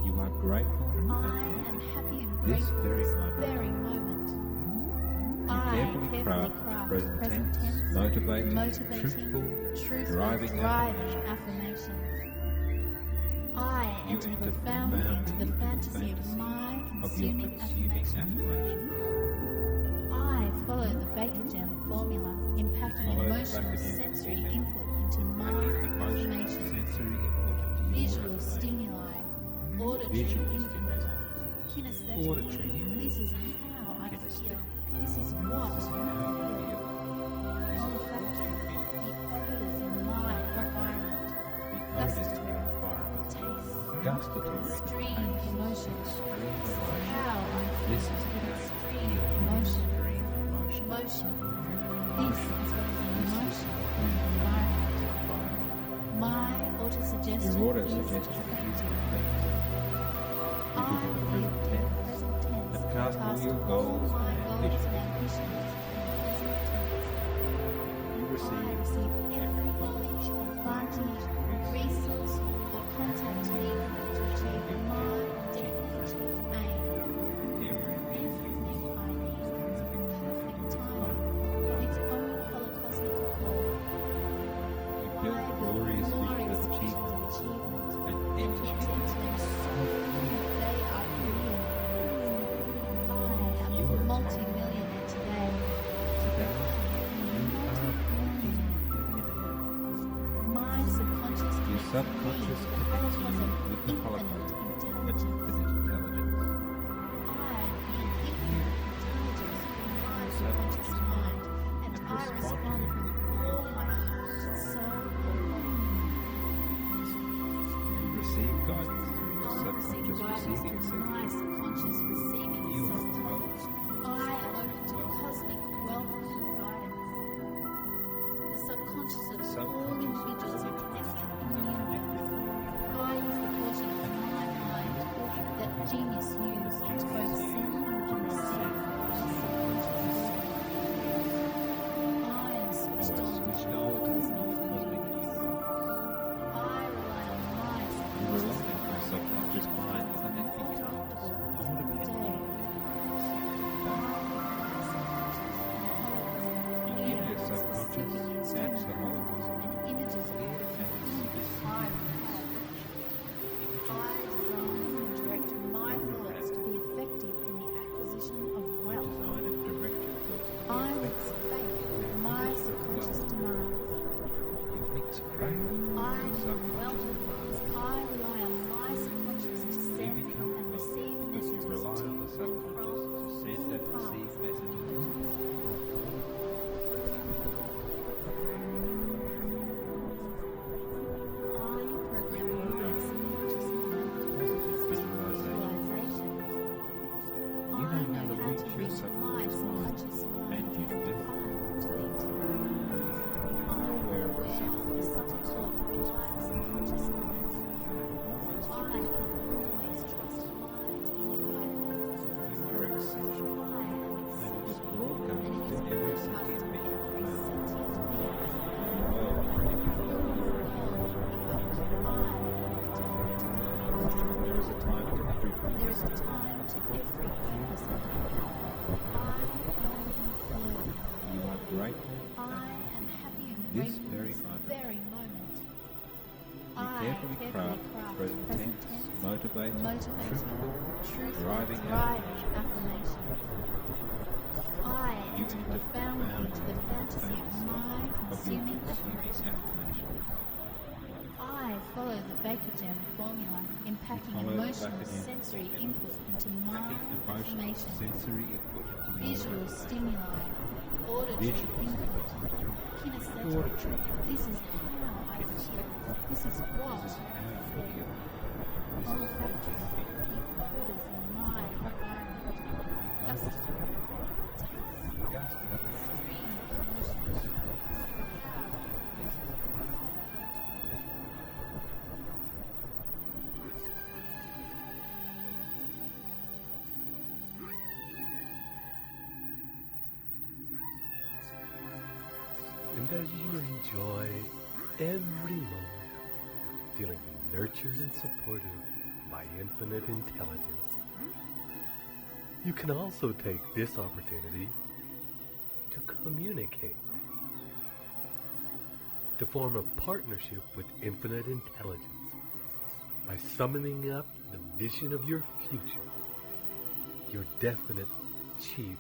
Speaker 5: You are grateful
Speaker 4: I
Speaker 5: and
Speaker 4: am happy and
Speaker 5: This
Speaker 4: grateful
Speaker 5: very
Speaker 4: this
Speaker 5: moment.
Speaker 4: very moment.
Speaker 5: you
Speaker 4: I
Speaker 5: carefully craft present tense, motivating, truthful, driving
Speaker 4: affirmations. I
Speaker 5: You
Speaker 4: enter
Speaker 5: enter
Speaker 4: profoundly into the
Speaker 5: profoundly
Speaker 4: fantasy of
Speaker 5: fantasy
Speaker 4: my
Speaker 5: of your
Speaker 4: consuming
Speaker 5: consuming
Speaker 4: affirmation.
Speaker 5: affirmation.
Speaker 4: I follow the Vacagem formula, impacting
Speaker 5: Follow the
Speaker 4: emotional
Speaker 5: Vacagem
Speaker 4: sensory
Speaker 5: formula,
Speaker 4: input into my
Speaker 5: Making emotional
Speaker 4: affirmation.
Speaker 5: sensory input into your
Speaker 4: Visual
Speaker 5: affirmation.
Speaker 4: stimuli, auditory
Speaker 5: Visual
Speaker 4: input,
Speaker 5: stimuli,
Speaker 4: kinesthetic.
Speaker 5: auditory input,
Speaker 4: This is how I feel.
Speaker 5: kinesthetic.
Speaker 4: This is what I
Speaker 5: This is how you
Speaker 4: feel.
Speaker 5: feel. This is what
Speaker 4: Olfactory,
Speaker 5: you feel.
Speaker 4: the odors in my environment.
Speaker 5: The odors in
Speaker 4: Gustatory,
Speaker 5: your environment.
Speaker 4: taste.
Speaker 5: Gustatory,
Speaker 4: Extreme emotion.
Speaker 5: extreme
Speaker 4: This is
Speaker 5: emotion.
Speaker 4: how I feel.
Speaker 5: This is how
Speaker 4: Extreme
Speaker 5: you feel.
Speaker 4: emotion.
Speaker 5: Extreme emotion.
Speaker 4: Emotion. This is what is in
Speaker 5: This is
Speaker 4: emotion.
Speaker 5: what is
Speaker 4: Environment. My autosuggestion
Speaker 5: Your
Speaker 4: is
Speaker 5: autosuggestion is
Speaker 4: effective.
Speaker 5: effective.
Speaker 4: I
Speaker 5: You do the
Speaker 4: live
Speaker 5: present
Speaker 4: in the
Speaker 5: tense.
Speaker 4: present tense.
Speaker 5: And cast all your
Speaker 4: all
Speaker 5: goals
Speaker 4: my
Speaker 5: and
Speaker 4: goals
Speaker 5: ambitions.
Speaker 4: and ambitions in the present tense.
Speaker 5: You
Speaker 4: I
Speaker 5: receive
Speaker 4: receive every knowledge, advantage, resource, or contact needed to achieve my definitive aim. Everything I need comes in perfect time, in its own holocosmic form.
Speaker 5: you build glorious vision of achievement and enter
Speaker 4: Enter into them so fully they are real. I
Speaker 5: You
Speaker 4: am
Speaker 5: are
Speaker 4: a multi-millionaire today.
Speaker 5: today. You are a multi-millionaire. subconscious connects you with the holocaust and infinite intelligence. You receive guidance through your subconscious receiving
Speaker 4: my
Speaker 5: center.
Speaker 4: subconscious receiving
Speaker 5: You are
Speaker 4: center.
Speaker 5: told.
Speaker 4: I am open to cosmic wealth and guidance. The subconscious of all individuals are connected in the universe. I use the portion of my mind that genius used to both send and receive my subconscious. I am switched on
Speaker 5: Switched
Speaker 4: to
Speaker 5: on to
Speaker 4: cosmic
Speaker 5: cosmic
Speaker 4: news.
Speaker 5: news.
Speaker 4: I rely on my
Speaker 5: You rely
Speaker 4: subconscious
Speaker 5: on your subconscious mind and it becomes more dependent. You give your subconscious and the Holocaust
Speaker 4: and images of
Speaker 5: clear and specific
Speaker 4: I design and direct my thoughts to be effective in the acquisition of wealth.
Speaker 5: design and direct your thoughts.
Speaker 4: I mix faith with my subconscious demands.
Speaker 5: You mix faith
Speaker 4: I
Speaker 5: with
Speaker 4: am wealth because I rely on my subconscious to send and receive
Speaker 5: because you
Speaker 4: messages
Speaker 5: rely
Speaker 4: to
Speaker 5: on the
Speaker 4: and
Speaker 5: subconscious to
Speaker 4: from
Speaker 5: send and
Speaker 4: all
Speaker 5: receive
Speaker 4: paths.
Speaker 5: messages.
Speaker 4: I program my subconscious mind
Speaker 5: Positive visualization.
Speaker 4: visualizations.
Speaker 5: You know how to reach your
Speaker 4: my
Speaker 5: subconscious mind,
Speaker 4: subconscious mind.
Speaker 5: and you do. You are aware of yourself.
Speaker 4: The subtle talk of my subconscious mind.
Speaker 5: Always
Speaker 4: I can always trust my inner guidance.
Speaker 5: you are exceptional,
Speaker 4: I am
Speaker 5: and it
Speaker 4: exceptional.
Speaker 5: is broadcast to every sentient being on the planet. The world already knows that you are There is a time to every
Speaker 4: There
Speaker 5: purpose.
Speaker 4: is a time to every purpose of life. I am flowing.
Speaker 5: You are grateful
Speaker 4: I am happy and
Speaker 5: This
Speaker 4: grateful
Speaker 5: very
Speaker 4: this
Speaker 5: moment.
Speaker 4: very moment.
Speaker 5: You carefully craft present tense, motivating, truthful, driving
Speaker 4: affirmation. I
Speaker 5: You
Speaker 4: enter
Speaker 5: enter
Speaker 4: profoundly into the fantasy of my
Speaker 5: of your
Speaker 4: consuming
Speaker 5: consuming
Speaker 4: affirmation.
Speaker 5: affirmation.
Speaker 4: I follow the Baker Jam formula, impacting
Speaker 5: follow the
Speaker 4: emotional
Speaker 5: Baker Jam
Speaker 4: sensory
Speaker 5: formula,
Speaker 4: input into my
Speaker 5: Packing emotional
Speaker 4: affirmation.
Speaker 5: sensory input into your
Speaker 4: Visual
Speaker 5: affirmation.
Speaker 4: stimuli, auditory
Speaker 5: Visual
Speaker 4: input, kinesthetic.
Speaker 5: Auditory.
Speaker 4: This is how I feel. This is what
Speaker 5: This is
Speaker 4: I
Speaker 5: how you
Speaker 4: feel.
Speaker 5: feel. This is what
Speaker 4: Olfactory,
Speaker 5: you feel.
Speaker 4: the odors in my environment. Gustatory, taste,
Speaker 5: Gusty.
Speaker 4: stream of emotions.
Speaker 2: And as you enjoy every moment, feeling nurtured and supported by infinite intelligence, you can also take this opportunity to communicate, to form a partnership with infinite intelligence by summoning up the vision of your future, your definite chief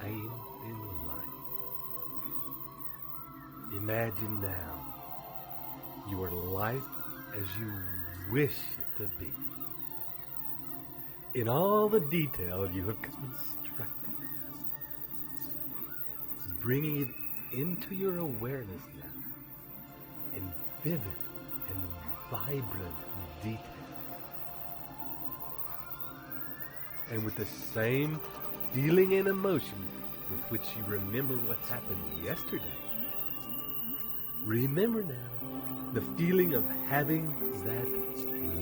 Speaker 2: aim in life. Imagine now your life as you wish it to be. In all the detail you have constructed, bringing it into your awareness now in vivid and vibrant detail. And with the same feeling and emotion with which you remember what happened yesterday, remember now the feeling of having that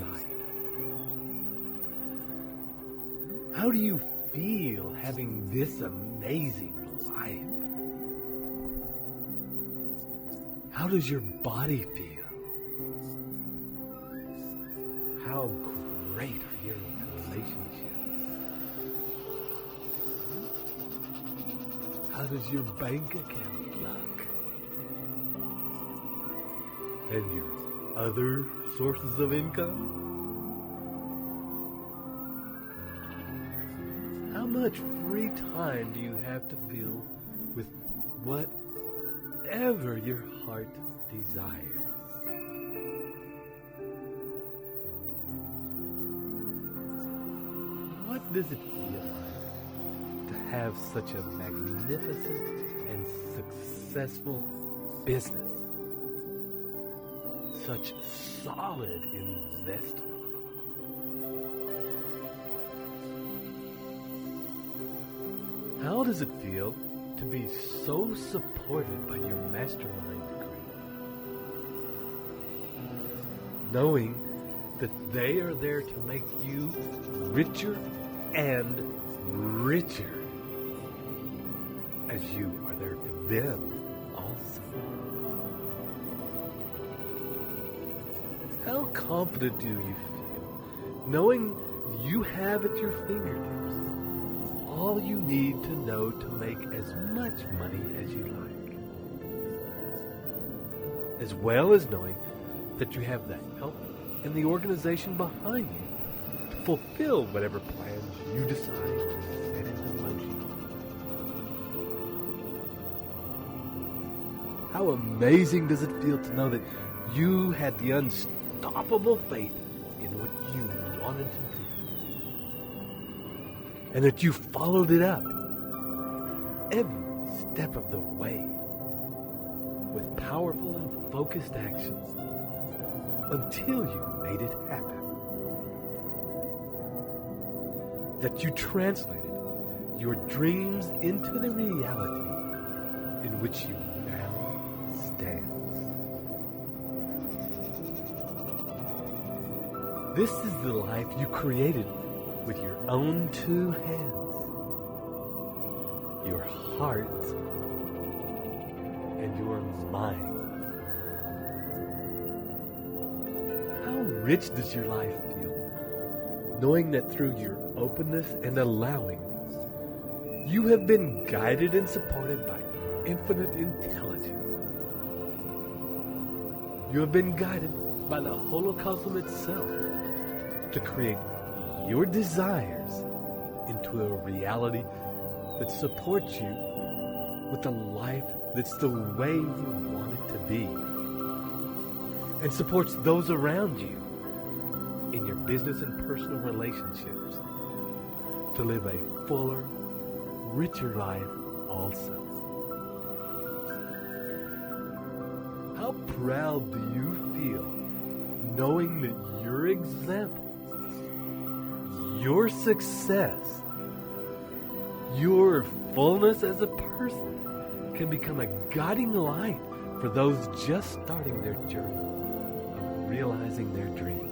Speaker 2: life. How do you feel having this amazing life? How does your body feel? How great are your relationships? How does your bank account look? And your other sources of income? How much free time do you have to fill with whatever your heart desires? does it feel like to have such a magnificent and successful business? Such solid investment. How does it feel to be so supported by your mastermind group? Knowing that they are there to make you richer and richer, as you are there for them also. How confident do you feel, knowing you have at your fingertips all you need to know to make as much money as you like, as well as knowing that you have the help and the organization behind you to fulfill whatever plans you decide to set into motion? How amazing does it feel to know that you had the unstoppable faith in what you wanted to do, and that you followed it up every step of the way with powerful and focused actions until you made it happen. That you translated your dreams into the reality in which you now stand. This is the life you created with your own two hands, your heart and your mind. How rich does your life feel, knowing that through your openness and allowing, you have been guided and supported by infinite intelligence. You have been guided by the holocosm itself to create your desires into a reality that supports you with a life that's the way you want it to be, and supports those around you in your business and personal relationships to live a fuller, richer life also. How proud do you feel knowing that your example, your success, your fullness as a person can become a guiding light for those just starting their journey of realizing their dreams?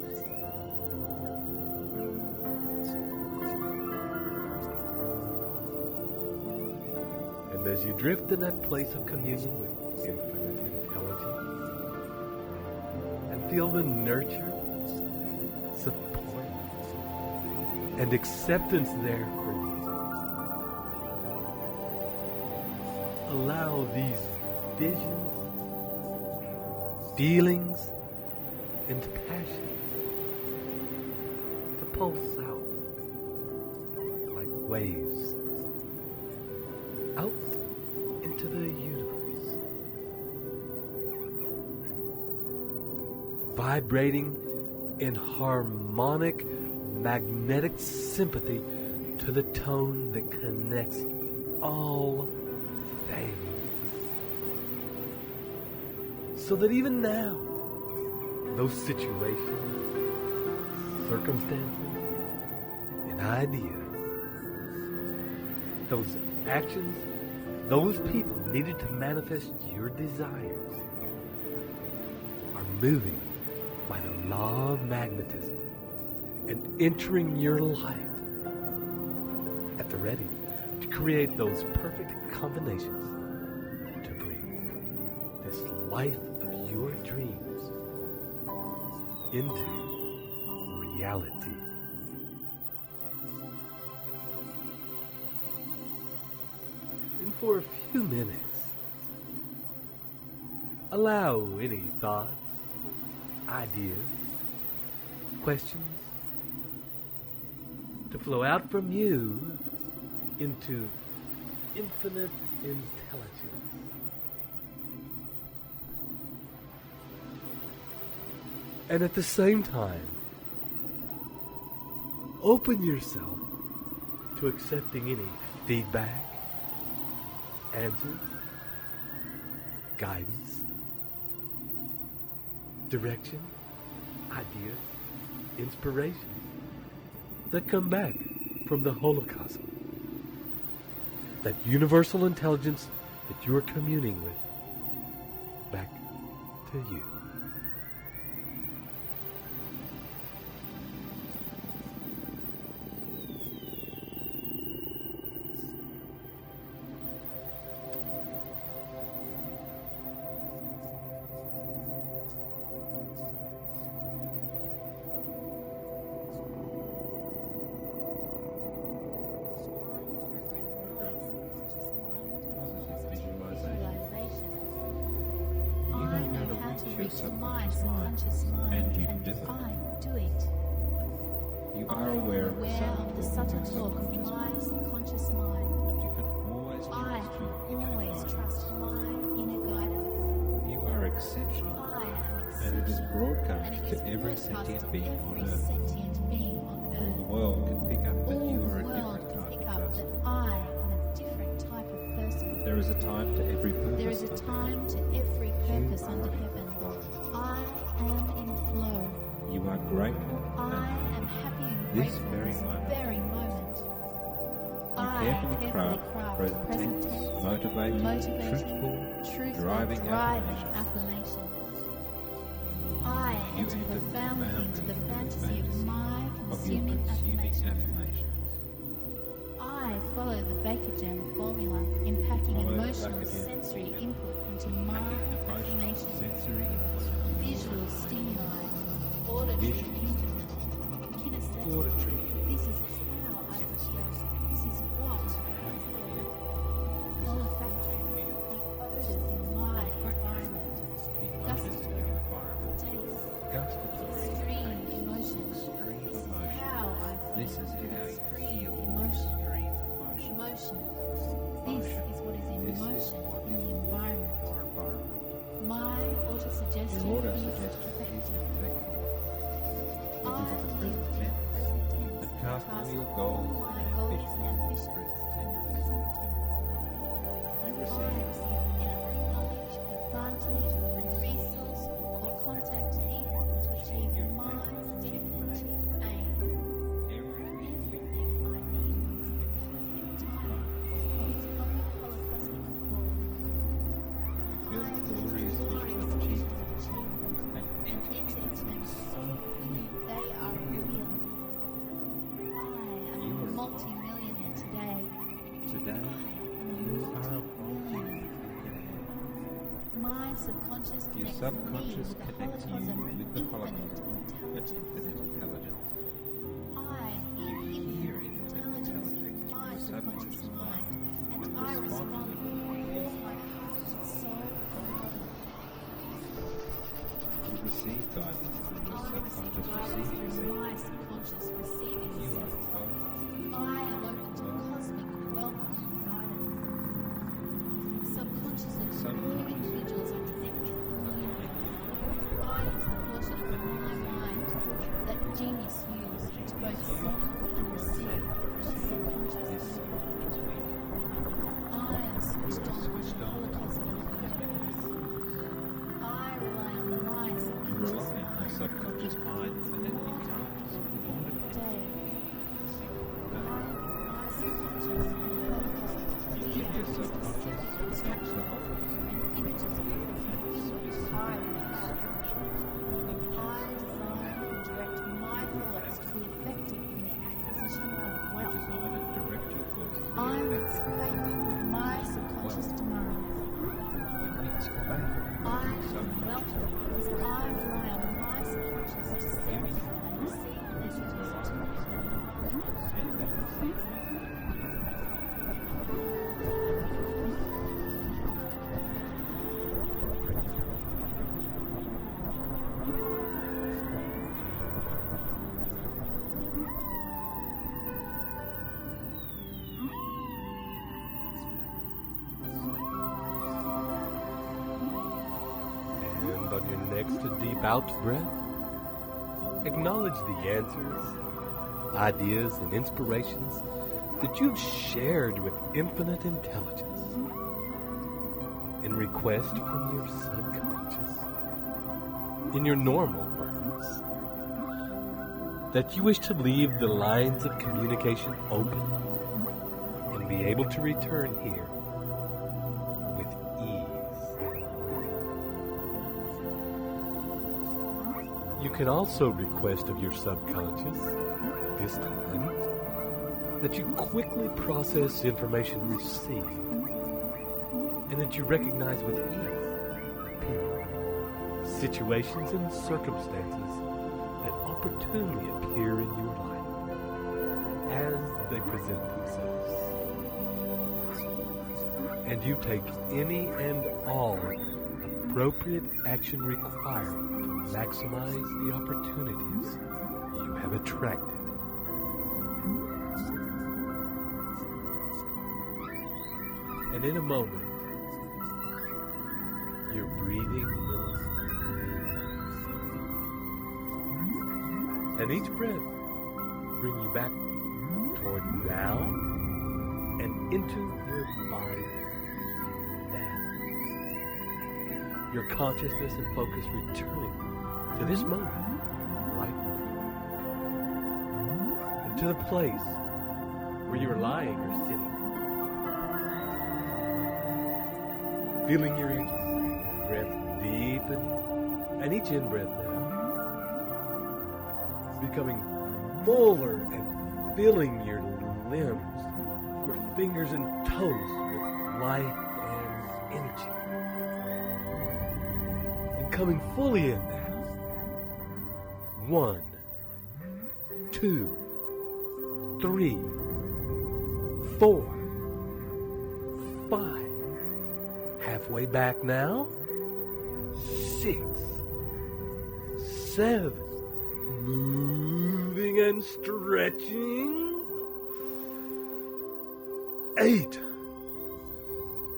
Speaker 2: And as you drift in that place of communion with infinite intelligence and feel the nurture, support, and acceptance there for you, allow these visions, feelings, and passion to pulse out like waves out into the universe, vibrating in harmonic magnetic sympathy to the tone that connects all things. So that even now, those situations, circumstances, and ideas, those actions, those people needed to manifest your desires are moving by the law of magnetism and entering your life at the ready to create those perfect combinations to bring this life of your dreams into reality. And for a few minutes, allow any thoughts, ideas, questions to flow out from you into infinite intelligence. And at the same time, open yourself to accepting any feedback, answers, guidance, direction, ideas, inspirations that come back from the holocosm. That universal intelligence that you are communing with back to you.
Speaker 4: My subconscious mind, and I do it.
Speaker 5: You are aware of
Speaker 4: the subtle talk of my subconscious mind.
Speaker 5: You can always
Speaker 4: I always trust my inner guidance.
Speaker 5: You are exceptional.
Speaker 4: I am exceptional.
Speaker 5: And it is broadcast to every sentient being on Earth. All the world can pick up that you are a different type of person.
Speaker 4: I am a different type of person.
Speaker 5: There is a time to every purpose.
Speaker 4: There is a time to every purpose under heaven. I am in flow.
Speaker 5: You are grateful.
Speaker 4: I am happy and
Speaker 5: This
Speaker 4: grateful
Speaker 5: very
Speaker 4: this
Speaker 5: moment.
Speaker 4: very moment.
Speaker 5: You carefully craft present tense, motivating, truthful, driving affirmations.
Speaker 4: I
Speaker 5: You
Speaker 4: enter
Speaker 5: enter
Speaker 4: profoundly into the fantasy of
Speaker 5: fantasy
Speaker 4: my
Speaker 5: of your
Speaker 4: consuming
Speaker 5: consuming
Speaker 4: affirmations. I follow the Baker Jam formula, impacting
Speaker 5: Follow the
Speaker 4: emotional
Speaker 5: Baker Jam
Speaker 4: sensory
Speaker 5: formula.
Speaker 4: input into my
Speaker 5: Emotional,
Speaker 4: affirmations.
Speaker 5: sensory,
Speaker 4: Visual stimuli, auditory
Speaker 5: Visual.
Speaker 4: input, kinesthetic.
Speaker 5: auditory.
Speaker 4: This is how I feel. This is what I feel. Olfactory, the odors in my environment. Gustatory, taste.
Speaker 5: Gustatory.
Speaker 4: Extreme emotions.
Speaker 5: Extreme
Speaker 4: This is
Speaker 5: emotion.
Speaker 4: how I feel.
Speaker 5: This is how you
Speaker 4: Extreme
Speaker 5: feel.
Speaker 4: emotion.
Speaker 5: Extreme emotion.
Speaker 4: Emotion. This is what is in
Speaker 5: This is
Speaker 4: motion
Speaker 5: what
Speaker 4: in
Speaker 5: is
Speaker 4: the
Speaker 5: in
Speaker 4: environment.
Speaker 5: your environment.
Speaker 4: My autosuggestion
Speaker 5: Your
Speaker 4: is
Speaker 5: autosuggestion is
Speaker 4: effective.
Speaker 5: effective. It
Speaker 4: I
Speaker 5: is in the
Speaker 4: live
Speaker 5: present
Speaker 4: in
Speaker 5: tense.
Speaker 4: the present tense.
Speaker 5: And cast all your
Speaker 4: all
Speaker 5: goals
Speaker 4: my
Speaker 5: and
Speaker 4: goals and ambitions
Speaker 5: present
Speaker 4: in the
Speaker 5: tense.
Speaker 4: present tense.
Speaker 5: You
Speaker 4: I
Speaker 5: receive
Speaker 4: receive every knowledge, advantage, resource, or contact needed to achieve my definitive aim. Everything I need is the perfect time of its holocosmic call.
Speaker 5: feel
Speaker 4: I
Speaker 5: the
Speaker 4: feel
Speaker 5: glorious
Speaker 4: the
Speaker 5: vision of
Speaker 4: glorious visions
Speaker 5: achievement
Speaker 4: of achievement
Speaker 5: and
Speaker 4: and
Speaker 5: enter
Speaker 4: enter
Speaker 5: into
Speaker 4: into them
Speaker 5: them
Speaker 4: so
Speaker 5: so
Speaker 4: fully they are real. I am
Speaker 5: You
Speaker 4: a
Speaker 5: are
Speaker 4: multi-millionaire today.
Speaker 5: Today, you are a multi-millionaire.
Speaker 4: My subconscious
Speaker 5: Your
Speaker 4: connects
Speaker 5: subconscious
Speaker 4: me
Speaker 5: connects you with the
Speaker 4: infinite
Speaker 5: holocosm with
Speaker 4: intelligence.
Speaker 5: infinite intelligence.
Speaker 4: I hear
Speaker 5: hear
Speaker 4: infinite
Speaker 5: infinite
Speaker 4: intelligence through
Speaker 5: intelligence
Speaker 4: my
Speaker 5: through your
Speaker 4: subconscious
Speaker 5: subconscious
Speaker 4: mind,
Speaker 5: mind
Speaker 4: and
Speaker 5: and
Speaker 4: I
Speaker 5: respond
Speaker 4: respond with all my heart, soul, and body.
Speaker 5: You receive guidance through your
Speaker 4: I receive
Speaker 5: subconscious
Speaker 4: guidance
Speaker 5: receiving
Speaker 4: through
Speaker 5: center.
Speaker 4: my subconscious receiving
Speaker 5: You are
Speaker 4: center.
Speaker 5: well.
Speaker 4: I am open to cosmic wealth and guidance. Subconscious of all individuals are connected in the universe. I use the portion of my mind that genius used to both send and receive this subconscious
Speaker 5: This
Speaker 4: input.
Speaker 5: subconscious being.
Speaker 4: I am switched on
Speaker 5: switched
Speaker 4: to
Speaker 5: on
Speaker 4: the cosmic universe. I rely on my
Speaker 5: You
Speaker 4: subconscious
Speaker 5: rely on your
Speaker 4: mind.
Speaker 5: subconscious mind and it becomes more
Speaker 4: Day.
Speaker 5: dependent.
Speaker 4: My subconscious and holocosmic
Speaker 5: You
Speaker 4: clear
Speaker 5: give your subconscious
Speaker 4: specific instructions and images of fulfillment I require. I design and direct my thoughts to be effective in the acquisition of wealth.
Speaker 5: Design and direct your thoughts to
Speaker 4: I
Speaker 5: be
Speaker 4: mix faith with my subconscious demands.
Speaker 5: You mix faith
Speaker 4: I
Speaker 5: with
Speaker 4: am wealthy because I rely on my subconscious to send and receive messages to me.
Speaker 5: send and receive.
Speaker 2: And on your next deep out breath, acknowledge the answers, ideas, and inspirations that you've shared with infinite intelligence in request from your subconscious, in your normal words, that you wish to leave the lines of communication open and be able to return here with ease. You can also request of your subconscious at this time that you quickly process information received and that you recognize with ease people, situations, and circumstances that opportunely appear in your life as they present themselves. And you take any and all appropriate action required to maximize the opportunities you have attracted. And in a moment, your breathing will deepen. And each breath bring you back toward now and into your body now. Your consciousness and focus returning to this moment right now. And to the place where you are lying or sitting. Feeling your edges, breath deepening, and each in-breath now becoming fuller and filling your limbs, your fingers and toes with life and energy. And coming fully in now. 1, 2, 3, 4, 5. Halfway back now. 6, 7. Moving and stretching. 8,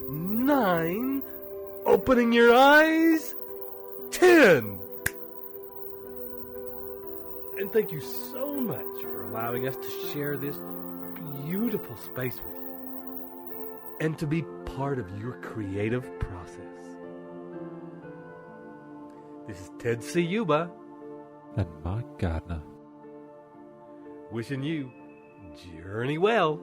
Speaker 2: 9. Opening your eyes. 10. And thank you so much for allowing us to share this beautiful space with you and to be part of your creative process. This is Ted Ciuba
Speaker 6: And Mike Gardner.
Speaker 2: wishing you journey well.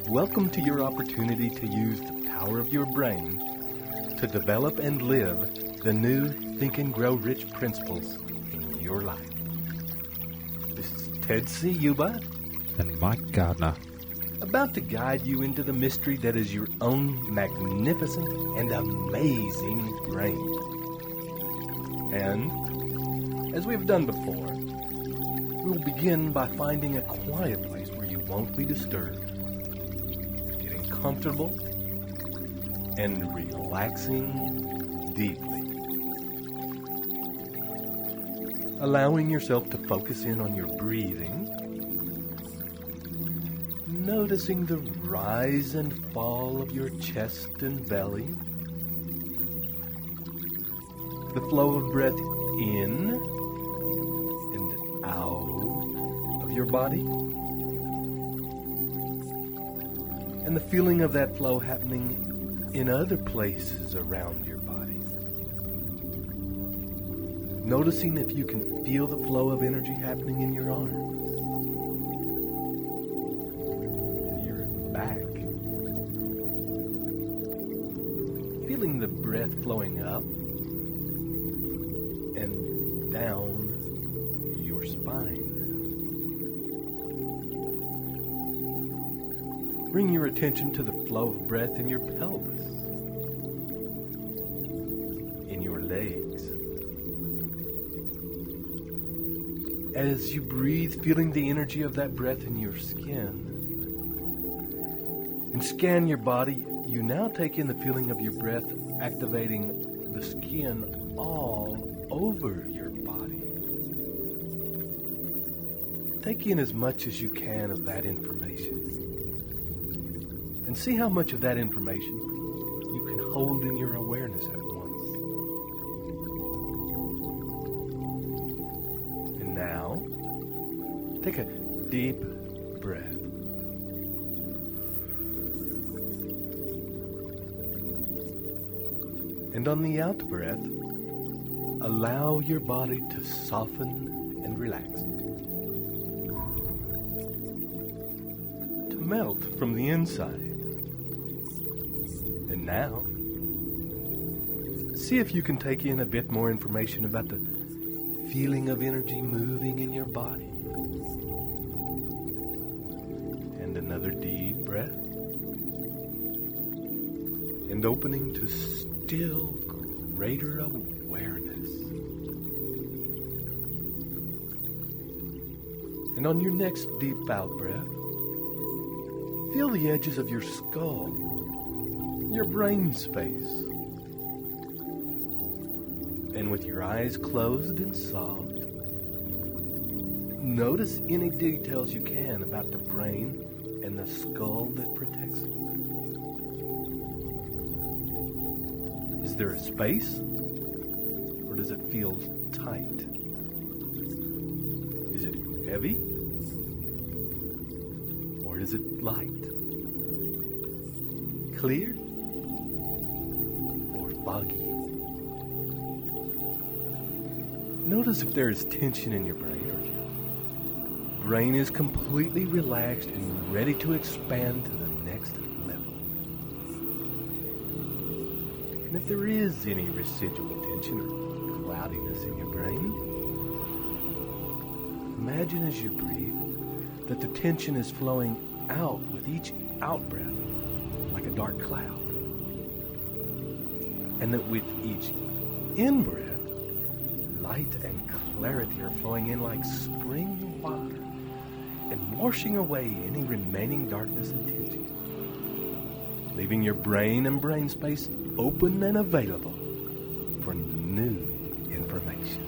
Speaker 2: Welcome to your opportunity to use the power of your brain to develop and live the new Think and Grow Rich principles in your life. This is Ted Ciuba
Speaker 6: And Mike Gardner.
Speaker 2: about to guide you into the mystery that is your own magnificent and amazing brain. And, as we've done before, we'll begin by finding a quiet place where you won't be disturbed, getting comfortable, and relaxing deeply. Allowing yourself to focus in on your breathing, noticing the rise and fall of your chest and belly, the flow of breath in and out of your body, and the feeling of that flow happening in other places around your body. Noticing if you can feel the flow of energy happening in your arms, in your back. Feeling the breath flowing up and down your spine. Bring your attention to the flow of breath in your pelvis, in your legs. As you breathe, feeling the energy of that breath in your skin. And scan your body, you now take in the feeling of your breath activating the skin all over your body. Take in as much as you can of that information. And see how much of that information you can hold in your awareness at once. And now, take a deep breath. And on the out breath, allow your body to soften and relax. To melt from the inside. And now, see if you can take in a bit more information about the feeling of energy moving in your body. And another deep breath. And opening to still greater awareness. And on your next deep out breath, feel the edges of your skull, your brain space. And with your eyes closed and soft, notice any details you can about the brain and the skull that protects it. Is there a space? Or does it feel tight? Is it heavy? Or is it light? Clear? Or foggy? Notice if there is tension in your brain, or your brain is completely relaxed and ready to expand to the next level. And if there is any residual tension or cloudiness in your brain, imagine as you breathe that the tension is flowing out with each out breath like a dark cloud. And that with each in-breath, light and clarity are flowing in like spring water and washing away any remaining darkness and tension, leaving your brain and brain space open and available for new information.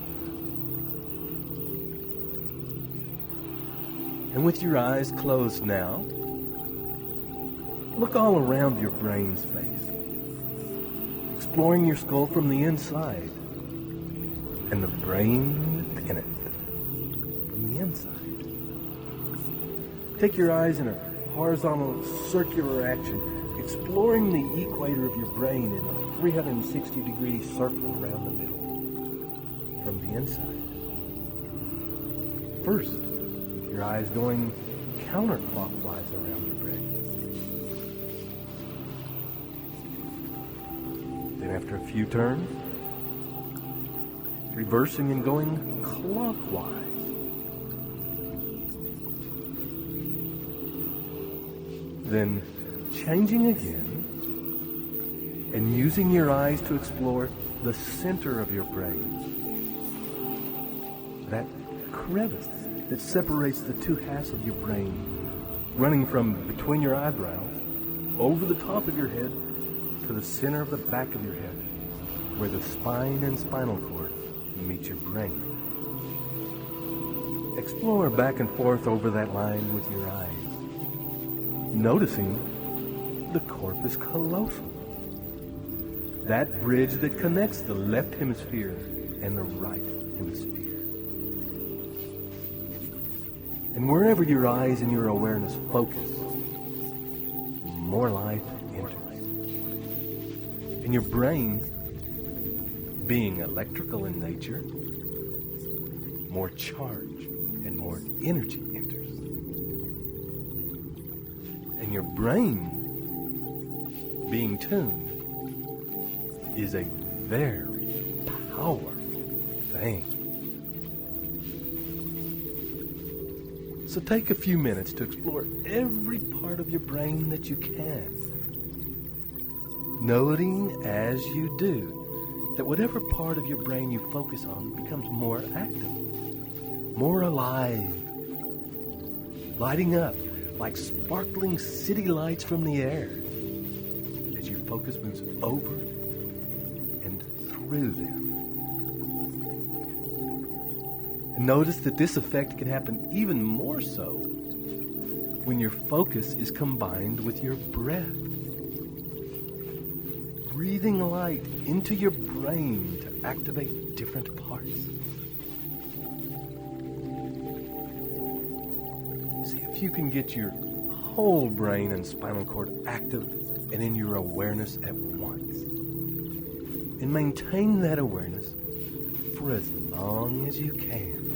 Speaker 2: And with your eyes closed now, look all around your brain space, exploring your skull from the inside and the brain within it from the inside. Take your eyes in a horizontal circular action, exploring the equator of your brain in a 360-degree circle around the middle from the inside. First, with your eyes going counterclockwise around your brain. Then after a few turns, reversing and going clockwise. Then changing again and using your eyes to explore the center of your brain. That crevice that separates the two halves of your brain, running from between your eyebrows, over the top of your head, to the center of the back of your head, where the spine and spinal cord meet your brain. Explore back and forth over that line with your eyes, noticing the corpus callosum, that bridge that connects the left hemisphere and the right hemisphere. And wherever your eyes and your awareness focus, more life enters. And your brain, being electrical in nature, more charge and more energy enters. And your brain, being tuned, is a very powerful thing. So take a few minutes to explore every part of your brain that you can, noting as you do that whatever part of your brain you focus on becomes more active, more alive, lighting up like sparkling city lights from the air as your focus moves over and through them. And notice that this effect can happen even more so when your focus is combined with your breath. Breathing light into your brain to activate different parts. See if you can get your whole brain and spinal cord active and in your awareness at once. And maintain that awareness for as long as you can.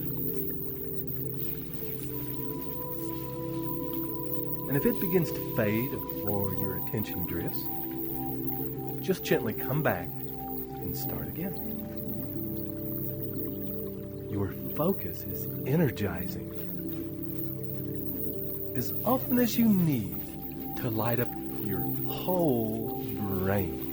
Speaker 2: And if it begins to fade or your attention drifts, just gently come back and start again. Your focus is energizing as often as you need to light up your whole brain.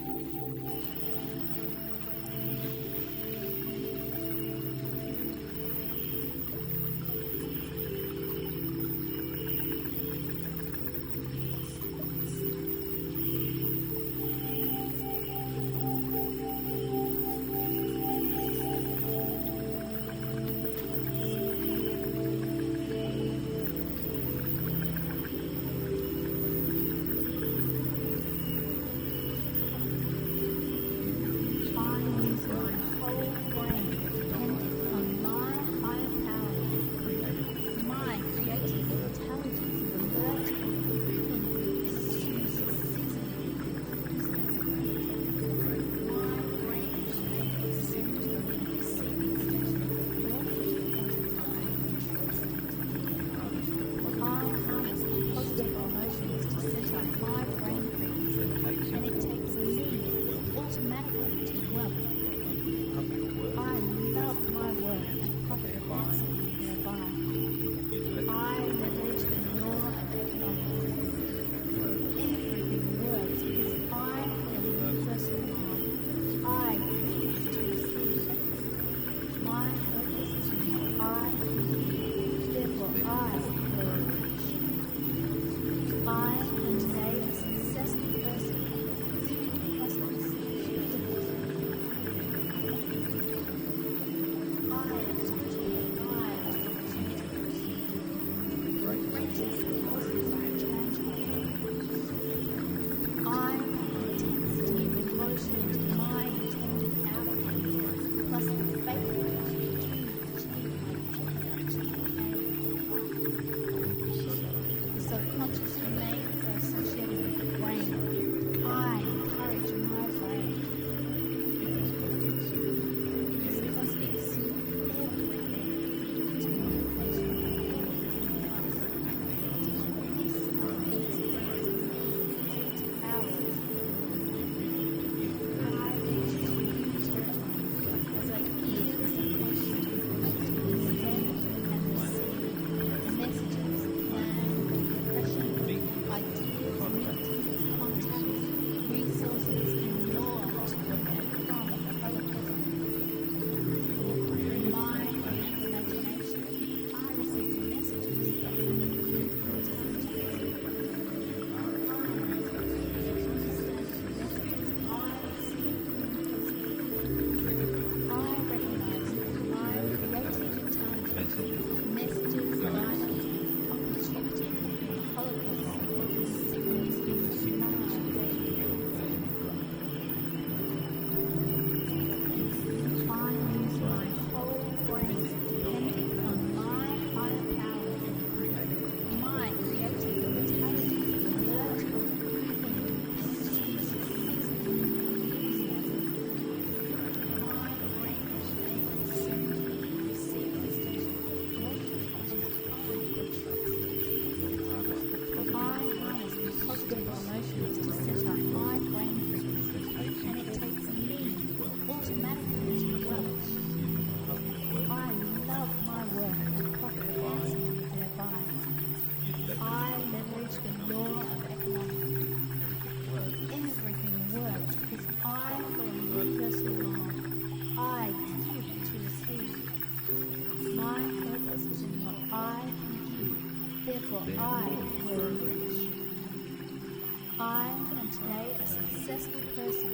Speaker 4: today a successful person,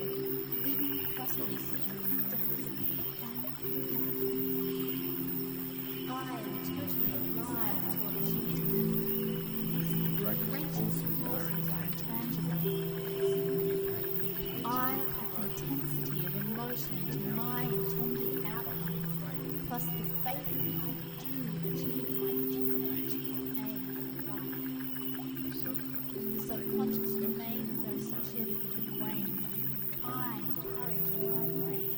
Speaker 4: living prosperous, I am totally alive to opportunity. Greatest forces are intangible. I have intensity of emotion to my intended outcome, plus the faith I do achieve my definite aim in life. The subconscious domains are associated with the brain. I encourage collaboration.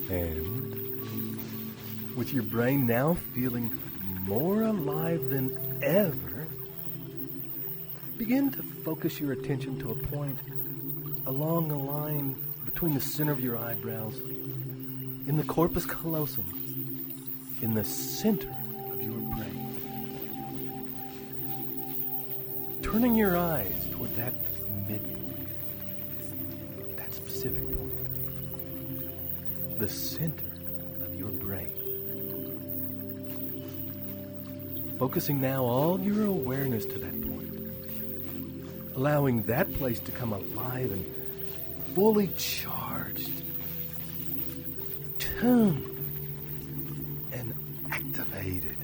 Speaker 2: And with your brain now feeling more alive than ever, begin to focus your attention to a point along the line between the center of your eyebrows, in the corpus callosum, in the center of your brain. Turning your eyes toward that midpoint, that specific point, the center of your brain. Focusing now all your awareness to that point, allowing that place to come alive and fully charged, tuned, and activated.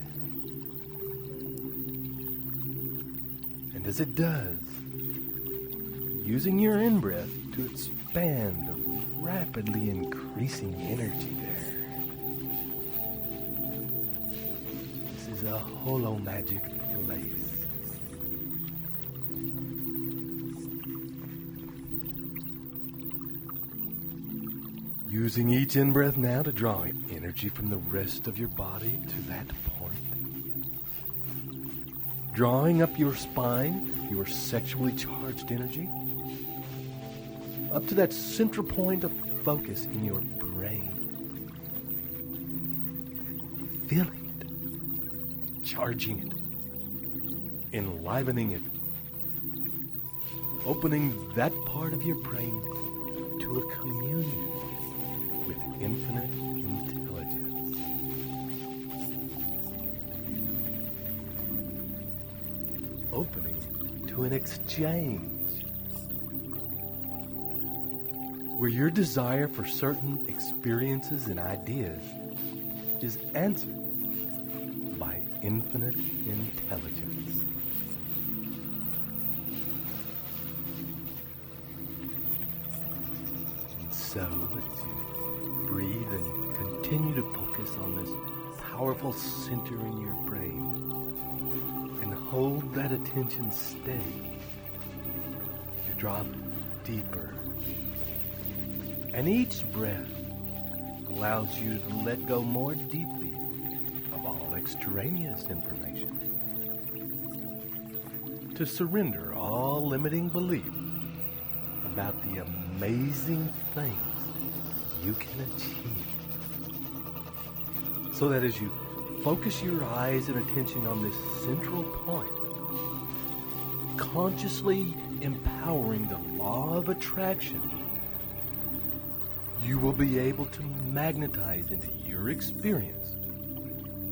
Speaker 2: And as it does, using your in-breath to expand the rapidly increasing energy there. This is a holomagic place. Using each in-breath now to draw energy from the rest of your body to that point. Drawing up your spine, your sexually charged energy, up to that central point of focus in your brain. Feeling it, charging it, enlivening it, opening that part of your brain to a communion with infinite intelligence. Opening to an exchange where your desire for certain experiences and ideas is answered by infinite intelligence. And so, as you breathe and continue to focus on this powerful center in your brain and hold that attention steady, you drop deeper. And each breath allows you to let go more deeply of all extraneous information, to surrender all limiting belief about the amazing things you can achieve, so that as you focus your eyes and attention on this central point, consciously empowering the law of attraction, you will be able to magnetize into your experience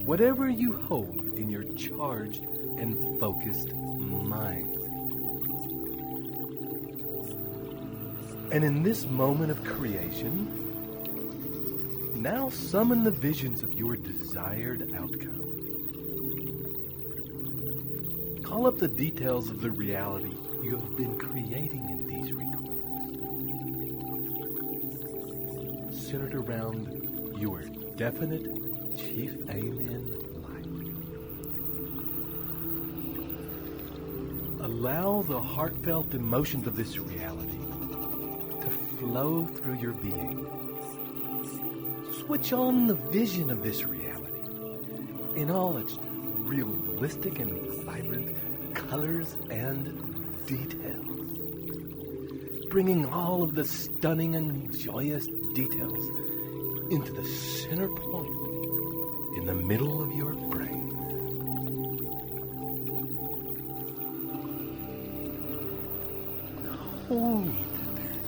Speaker 2: whatever you hold in your charged and focused mind. And in this moment of creation, now summon the visions of your desired outcome. Call up the details of the reality you have been creating in these recordings, centered around your definite chief aim in life. Allow the heartfelt emotions of this reality to flow through your being. Switch on the vision of this reality in all its realistic and vibrant colors and details, bringing all of the stunning and joyous details into the center point in the middle of your brain. Hold it there.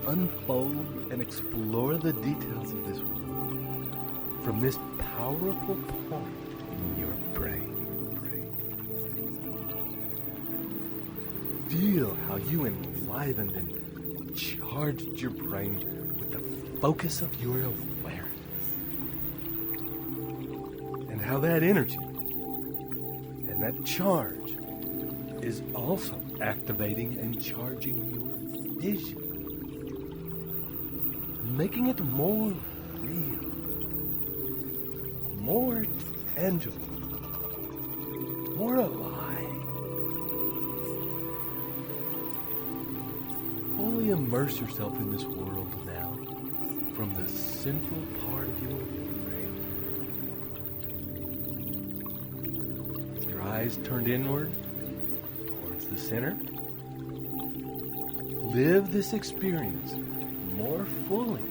Speaker 2: Unfold and explore the details of this world. from this powerful point in your brain. Feel how you enlivened and charged your brain with the focus of your awareness. And how that energy and that charge is also activating and charging your vision, making it more real, more tangible, more alive. Fully immerse yourself in this world now from the central part of your brain. With your eyes turned inward towards the center, live this experience more fully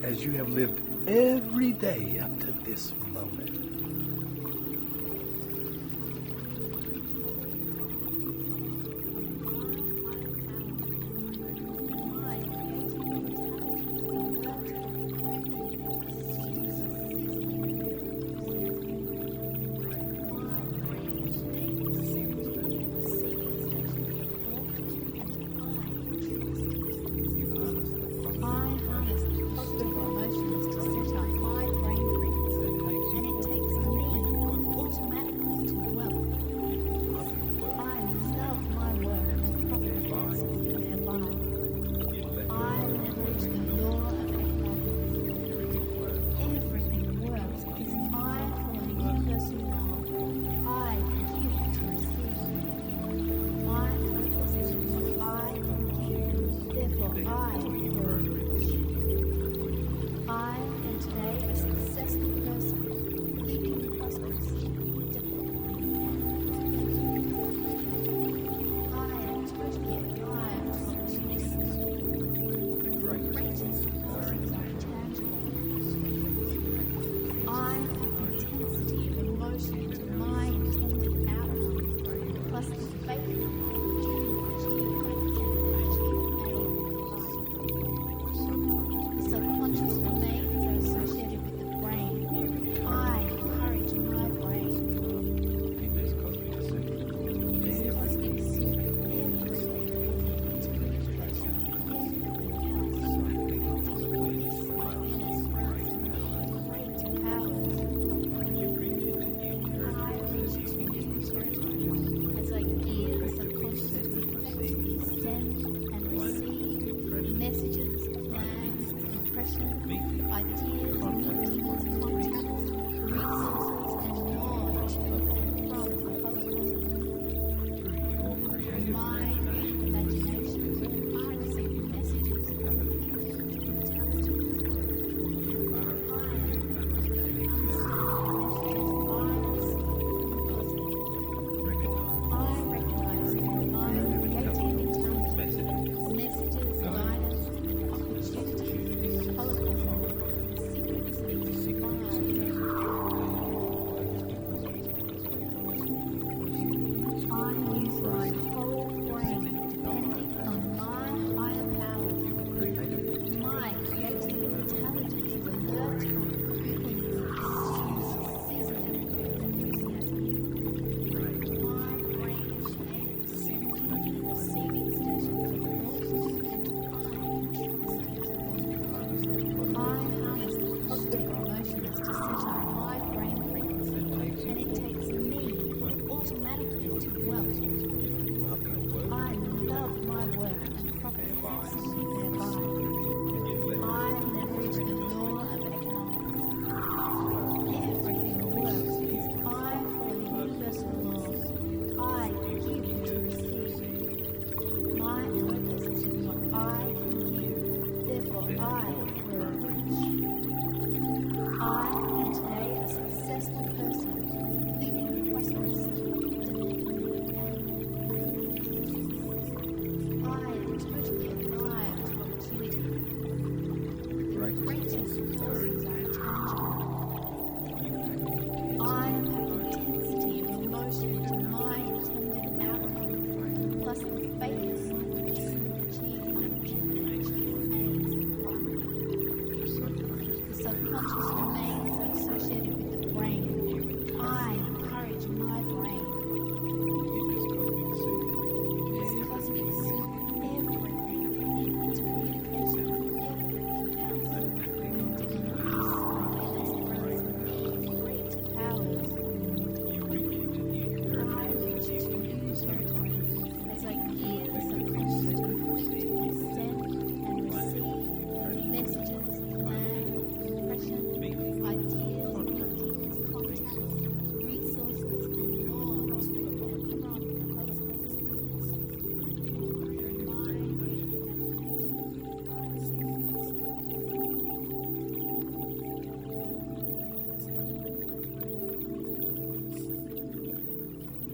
Speaker 2: as you have lived every day up to this moment.
Speaker 4: I harness positive emotions to set up my brain frequency, and it takes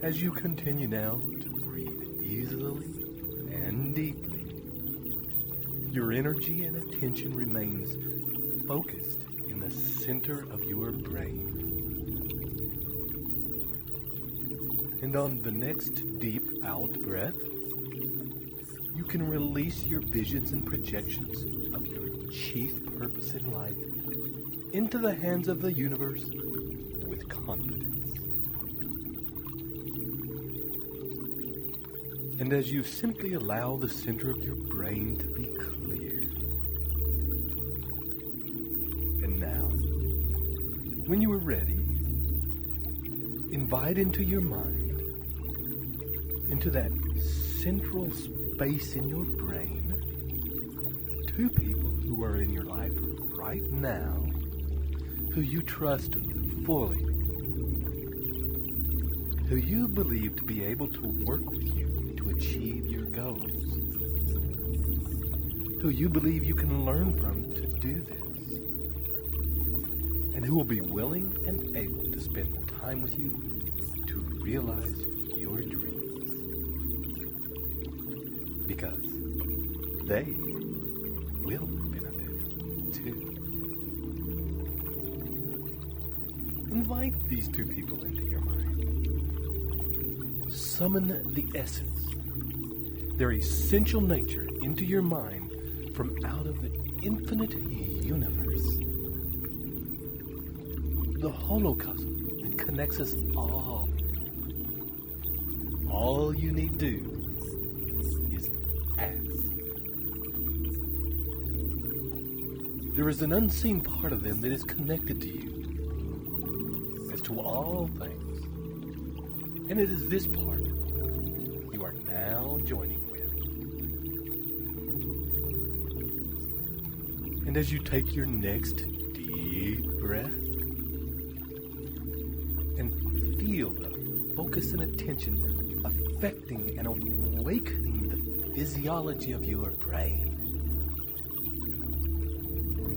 Speaker 2: As you continue now to breathe easily and deeply, your energy and attention remains focused in the center of your brain. And on the next deep out breath, you can release your visions and projections of your chief purpose in life into the hands of the universe with confidence. And as you simply allow the center of your brain to be clear. And now, when you are ready, invite into your mind, into that central space in your brain, two people who are in your life right now, who you trust fully, who you believe to be able to work with you to achieve your goals, who you believe you can learn from to do this, and who will be willing and able to spend time with you to realize your dreams. Because they will benefit too. Invite these two people into your mind. Summon the essence, their essential nature, into your mind from out of the infinite universe. The holocosm that connects us all. All you need do is ask. There is an unseen part of them that is connected to you as to all things. And it is this part you are now joining with. And as you take your next deep breath and feel the focus and attention affecting and awakening the physiology of your brain,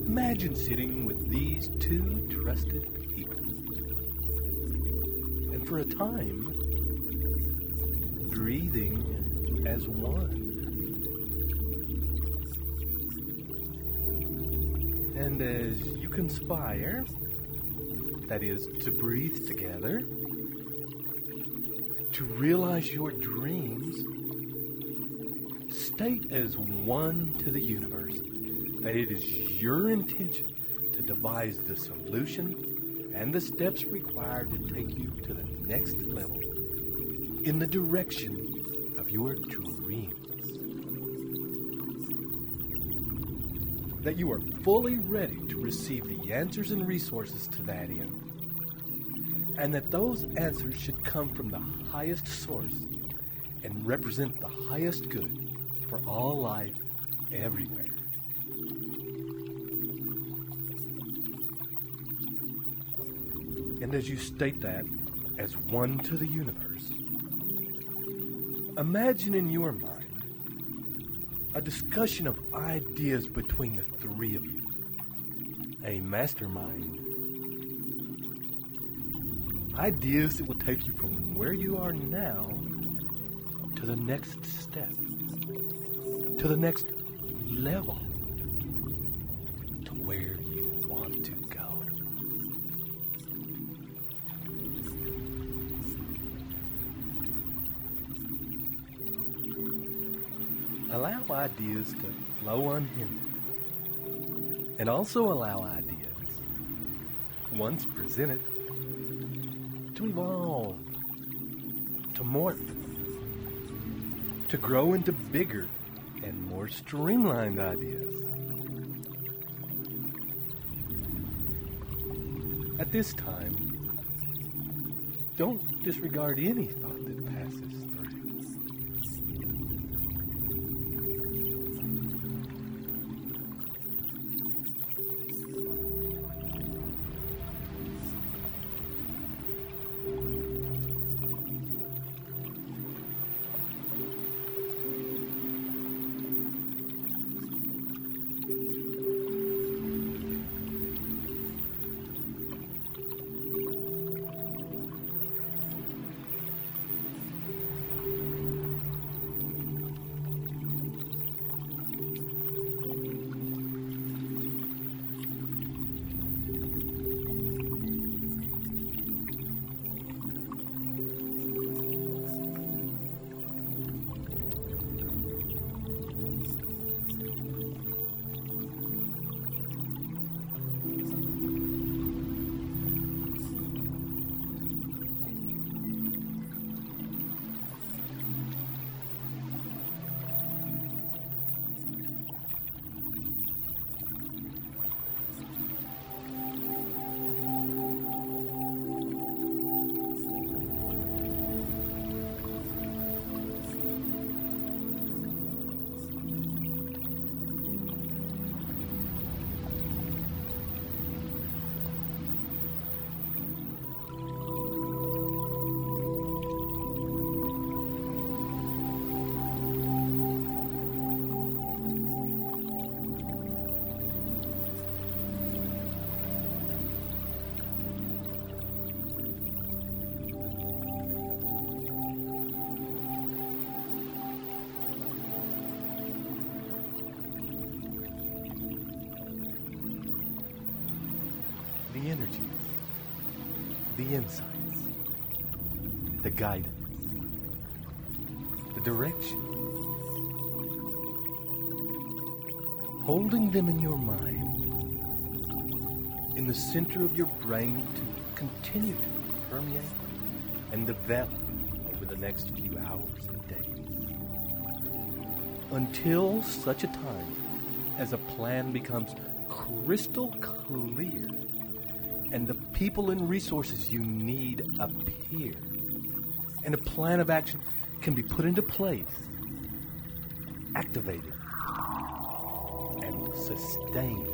Speaker 2: imagine sitting with these two trusted people. And for a time, breathing as one. And as you conspire, that is, to breathe together, to realize your dreams, state as one to the universe that it is your intention to devise the solution and the steps required to take you to the next level in the direction of your dreams. That you are fully ready to receive the answers and resources to that end. And that those answers should come from the highest source and represent the highest good for all life everywhere. And as you state that as one to the universe, imagine in your mind a discussion of ideas between the three of you. A mastermind. Ideas that will take you from where you are now to the next step, to the next level, to where you want to go. Allow ideas to flow unhindered, and also allow ideas, once presented, to evolve, to morph, to grow into bigger and more streamlined ideas. At this time, don't disregard any thought that passes through. the insights, the guidance, the direction. Holding them in your mind, in the center of your brain to continue to permeate and develop over the next few hours and days. Until such a time as a plan becomes crystal clear and the people and resources you need appear, and a plan of action can be put into place, activated, and sustained.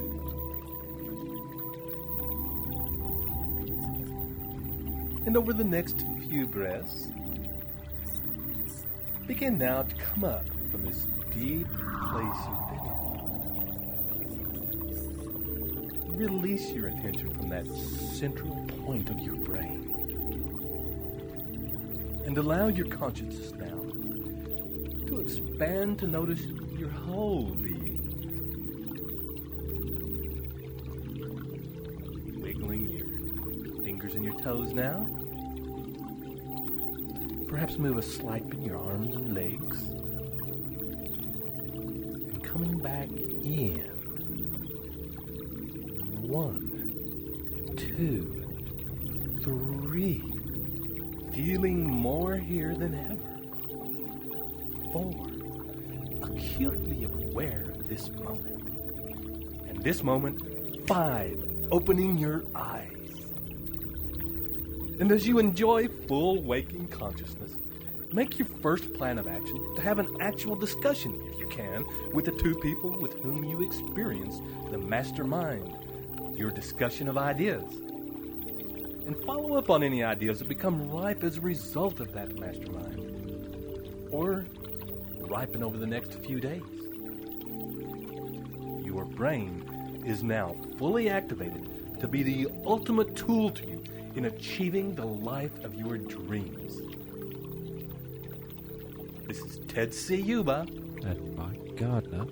Speaker 2: And over the next few breaths, begin now to come up from this deep place you've been in. Release your attention from that central point of your brain. And allow your consciousness now to expand to notice your whole being. Wiggling your fingers and your toes now. Perhaps move a slight bit in your arms and legs. And coming back in. 1, 2, 3. Feeling more here than ever. 4. Acutely aware of this moment. And this moment, 5. Opening your eyes. And as you enjoy full waking consciousness, make your first plan of action to have an actual discussion, if you can, with the two people with whom you experience the mastermind, your discussion of ideas. And follow up on any ideas that become ripe as a result of that mastermind, or ripen over the next few days. Your brain is now fully activated to be the ultimate tool to you in achieving the life of your dreams. This is Ted Ciuba
Speaker 6: And Mike Gardner.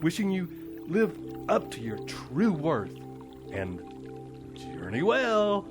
Speaker 2: wishing you live up to your true worth and journey well.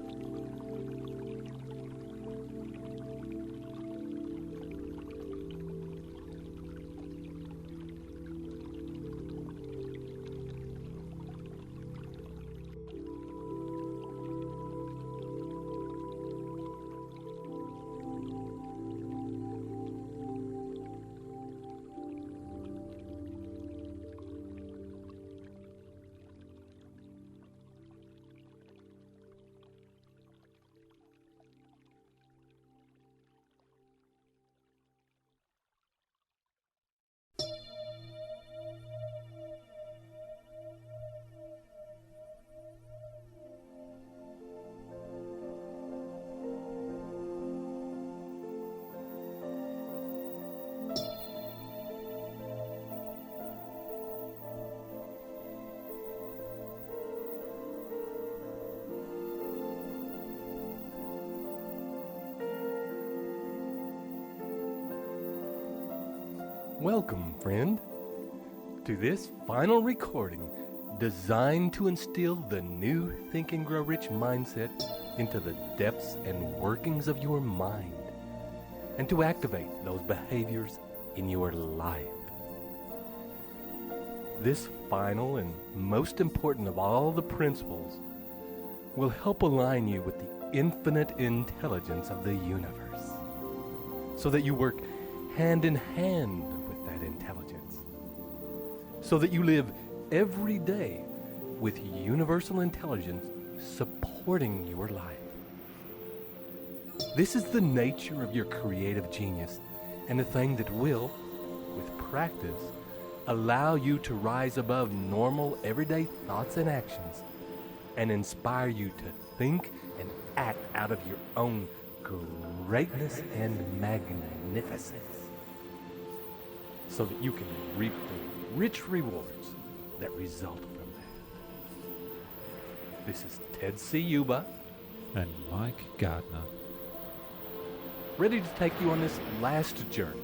Speaker 2: Welcome, friend, to this final recording designed to instill the new Think and Grow Rich mindset into the depths and workings of your mind and to activate those behaviors in your life. This final and most important of all the principles will help align you with the infinite intelligence of the universe so that you work hand in hand with that intelligence, so that you live every day with universal intelligence supporting your life. This is the nature of your creative genius, and a thing that will, with practice, allow you to rise above normal everyday thoughts and actions and inspire you to think and act out of your own greatness and magnificence, so that you can reap the rich rewards that result from that. This is Ted Ciuba
Speaker 6: And Mike Gardner.
Speaker 2: ready to take you on this last journey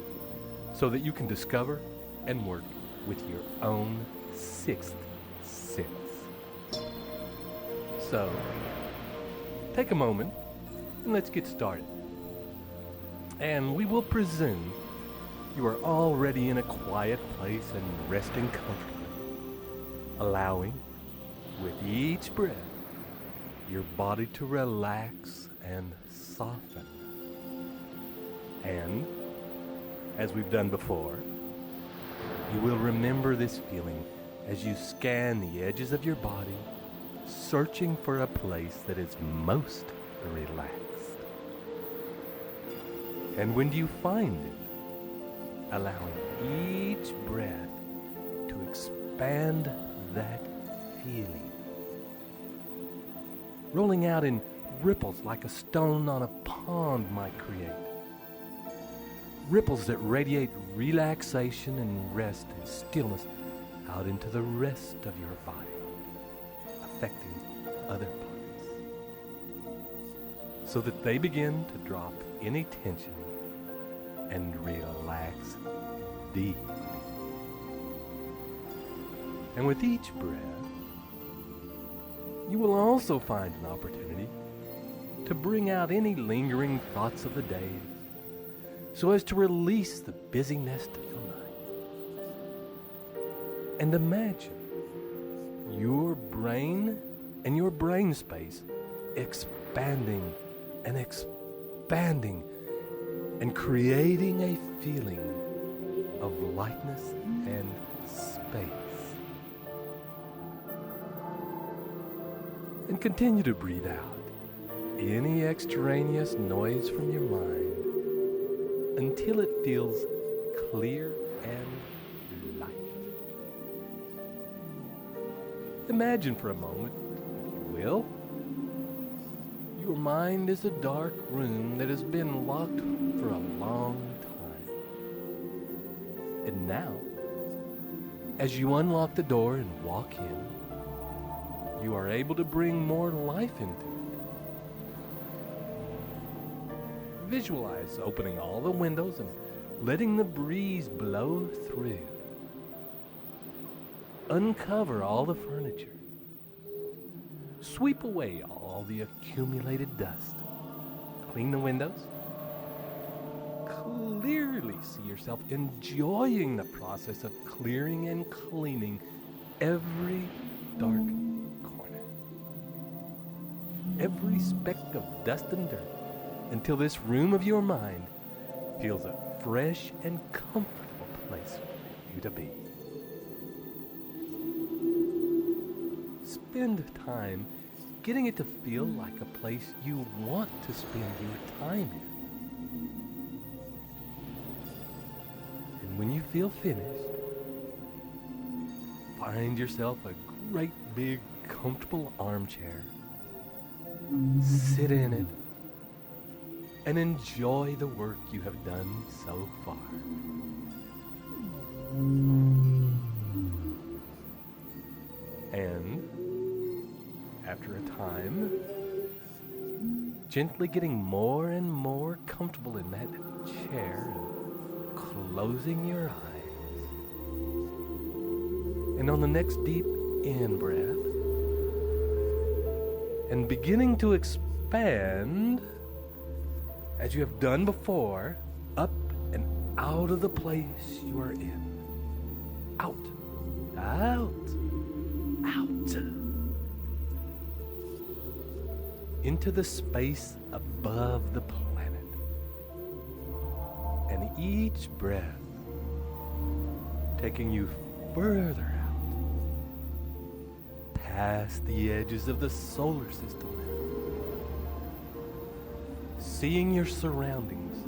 Speaker 2: so that you can discover and work with your own sixth sense. So, take a moment and let's get started. And we will presume you are already in a quiet place and resting comfortably, allowing, with each breath, your body to relax and soften. And, as we've done before, you will remember this feeling as you scan the edges of your body, searching for a place that is most relaxed. And when you find it, allowing each breath to expand that feeling, rolling out in ripples like a stone on a pond might create. Ripples that radiate relaxation and rest and stillness out into the rest of your body, affecting other parts, so that they begin to drop any tension and relax deeply. And with each breath, you will also find an opportunity to bring out any lingering thoughts of the day, so as to release the busyness of your mind. And imagine your brain and your brain space expanding and expanding and creating a feeling of lightness and space. And continue to breathe out any extraneous noise from your mind until it feels clear and light. Imagine for a moment, if you will, your mind is a dark room that has been locked for a long time. And now, as you unlock the door and walk in, you are able to bring more life into it. Visualize opening all the windows and letting the breeze blow through. Uncover all the furniture. Sweep away all the accumulated dust. Clean the windows. Clearly see yourself enjoying the process of clearing and cleaning every dark corner, every speck of dust and dirt, until this room of your mind feels a fresh and comfortable place for you to be. Spend time getting it to feel like a place you want to spend your time in. And when you feel finished, find yourself a great big comfortable armchair. Sit in it and enjoy the work you have done so far. And after a time, gently getting more and more comfortable in that chair and closing your eyes. And on the next deep in-breath, and beginning to expand, as you have done before, up and out of the place you are in. Out, out, out. Into the space above the planet. And each breath taking you further out, past the edges of the solar system. Seeing your surroundings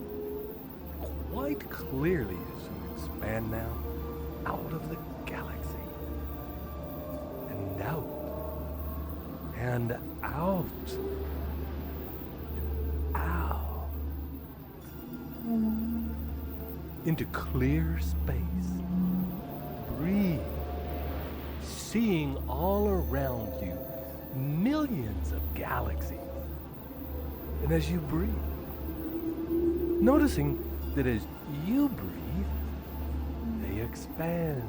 Speaker 2: quite clearly as you expand now out of the galaxy and out and out, out into clear space. Breathe, seeing all around you millions of galaxies. And as you breathe, noticing that as you breathe, they expand.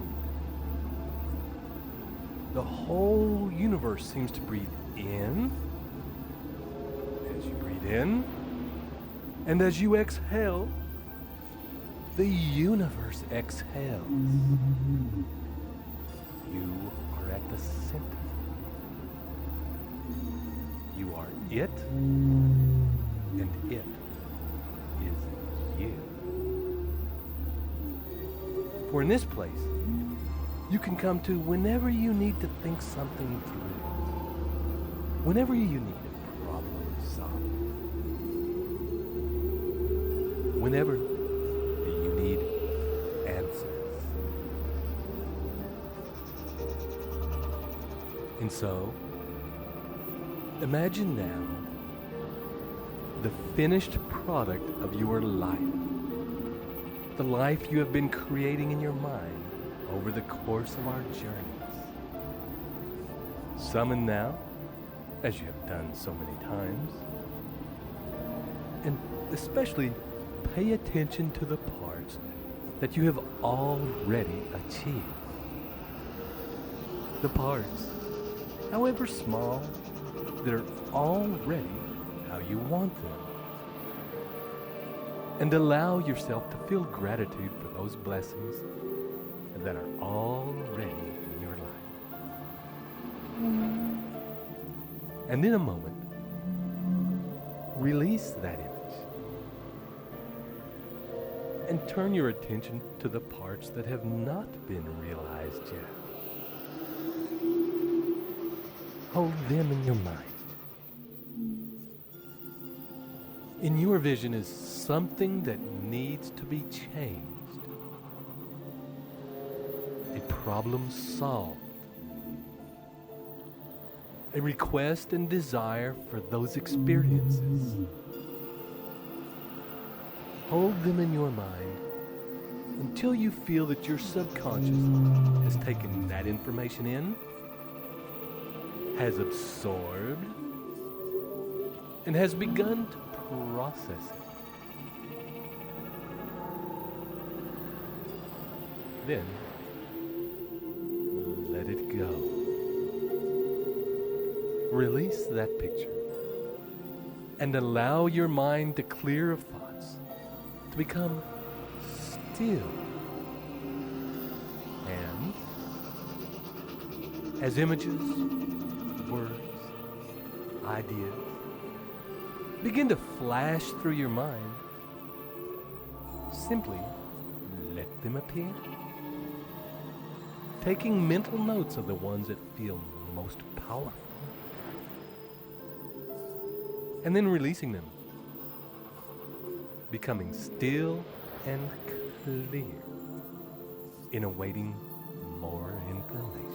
Speaker 2: The whole universe seems to breathe in in, and as you exhale, the universe exhales. You are at the center. You are it, and it is you. For in this place, you can come to whenever you need to think something through, whenever you need a problem solved, whenever you need answers. And so, imagine now the finished product of your life, the life you have been creating in your mind over the course of our journeys. Summon now, as you have done so many times, and especially pay attention to the parts that you have already achieved. The parts, however small, that are already how you want them. And allow yourself to feel gratitude for those blessings that are already in your life. And in a moment, release that image and turn your attention to the parts that have not been realized yet. Hold them in your mind. In your vision is something that needs to be changed. A problem solved. A request and desire for those experiences. Hold them in your mind until you feel that your subconscious has taken that information in, has absorbed, and has begun to process it. Then, let it go. Release that picture and allow your mind to clear of thoughts, to become still. And as images, words, ideas begin to flash through your mind, simply let them appear. Taking mental notes of the ones that feel most powerful. And then releasing them. Becoming still and clear in awaiting more information.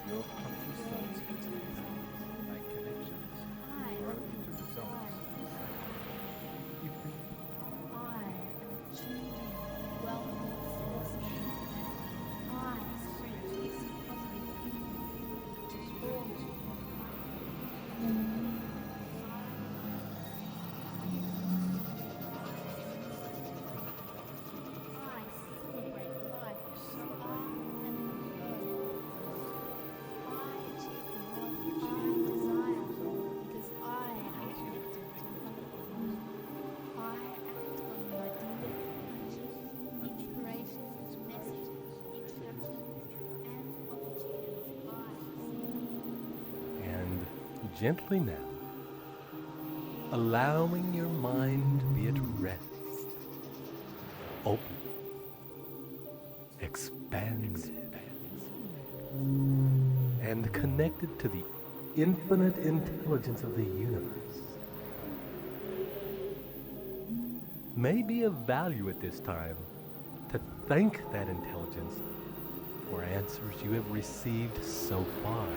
Speaker 5: Your conscious thoughts make connections, grow into results. You can
Speaker 4: I am tuned in with wellness forces. I spread this positive influence to all of I celebrate life so I am in the earth. I achieve the health I desire because I am connected to health. I act on the ideal information, inspirations, messages, introductions, and opportunities I see.
Speaker 2: And gently now, allowing your mind to be at rest, open, expanded, and connected to the infinite intelligence of the universe. May be of value at this time to thank that intelligence for answers you have received so far.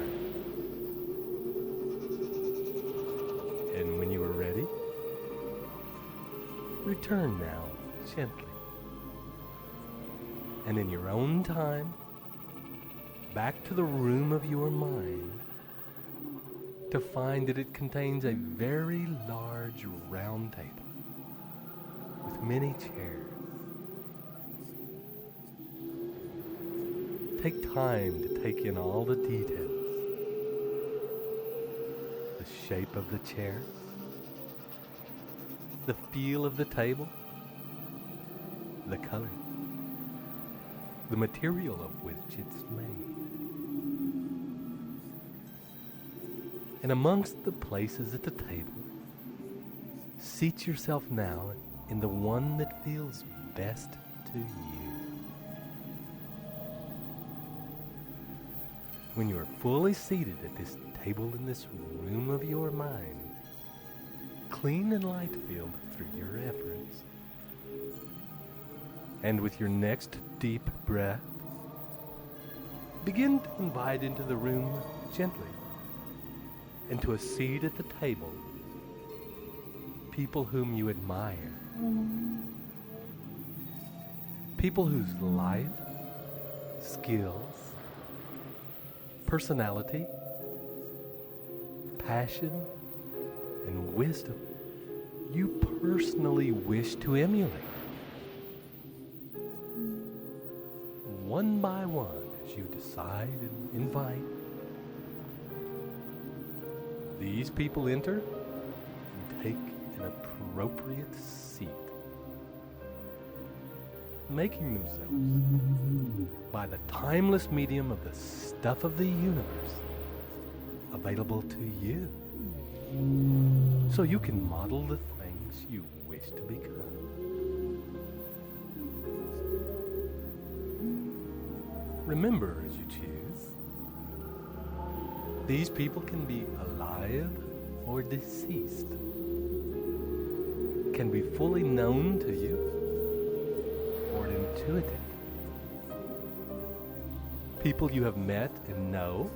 Speaker 2: And when you are ready, return now gently. And in your own time, back to the room of your mind to find that it contains a very large round table with many chairs. Take time to take in all the details. The shape of the chairs, the feel of the table, the color, the material of which it's made. And amongst the places at the table, seat yourself now in the one that feels best to you. When you are fully seated at this table in this room of your mind, clean and light-filled through your efforts, and with your next deep breath, begin to invite into the room gently, and to a seat at the table, people whom you admire, people whose life, skills, personality, passion, and wisdom you personally wish to emulate. One by one, as you decide and invite, these people enter and take an appropriate seat, making themselves, by the timeless medium of the stuff of the universe, available to you, so you can model the things you wish to become. Remember, as you choose, these people can be alive or deceased, can be fully known to you or intuitive, people you have met and know,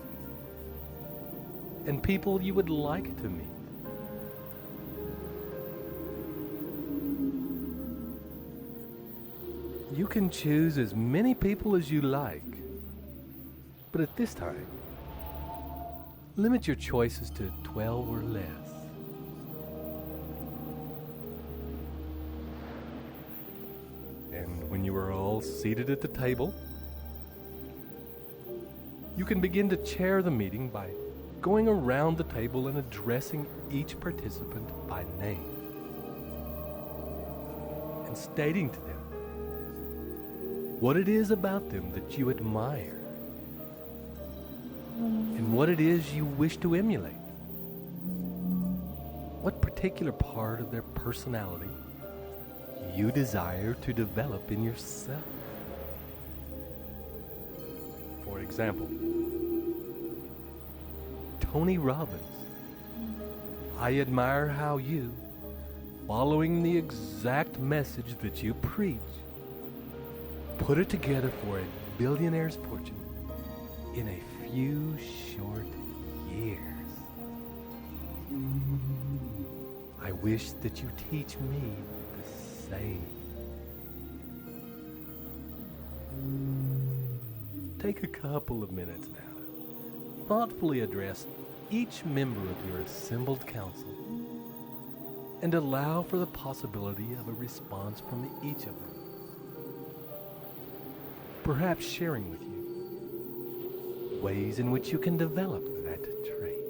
Speaker 2: and people you would like to meet. You can choose as many people as you like, but at this time, limit your choices to 12 or less. And when you are all seated at the table, you can begin to chair the meeting by going around the table and addressing each participant by name and stating to them what it is about them that you admire and what it is you wish to emulate. What particular part of their personality you desire to develop in yourself. For example, Tony Robbins, I admire how you, following the exact message that you preach, put it together for a billionaire's fortune in a few short years. I wish that you teach me the same. Take a couple of minutes now to thoughtfully address each member of your assembled council and allow for the possibility of a response from each of them. Perhaps sharing with you ways in which you can develop that trait.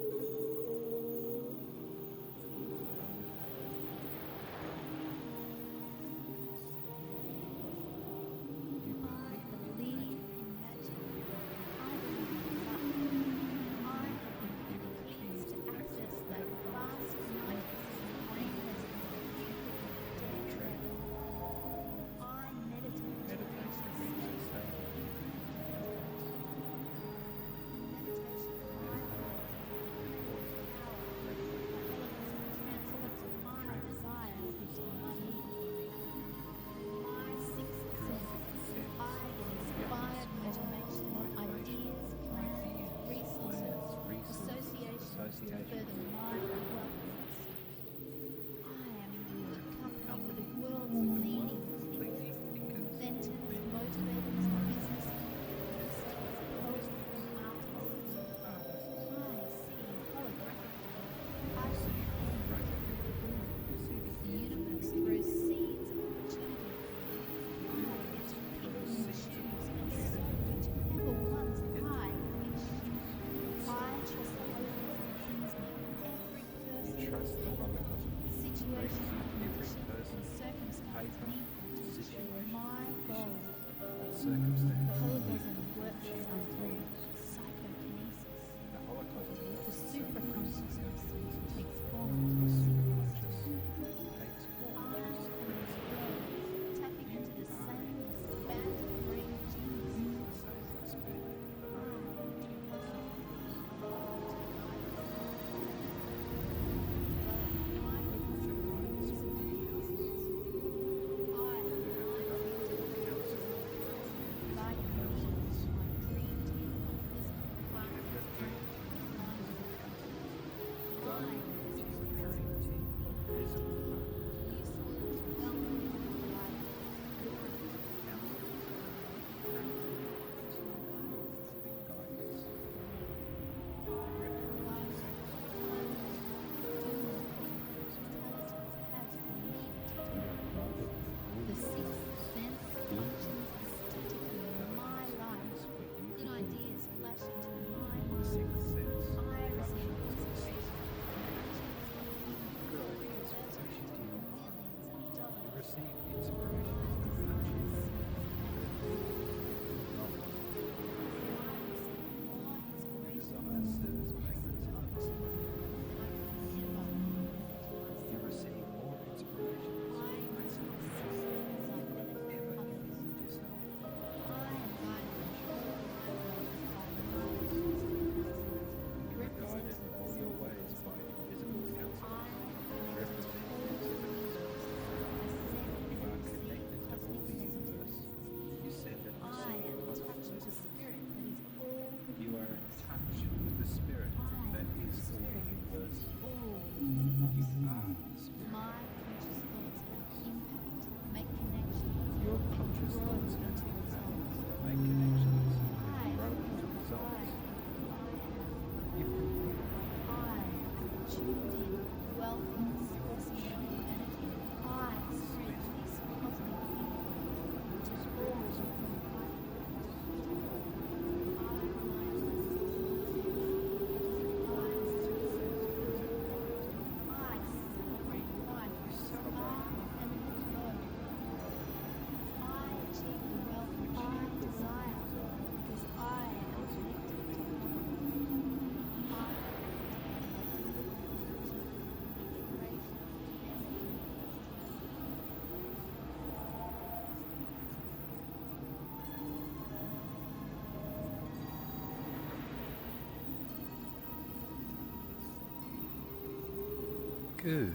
Speaker 2: Good.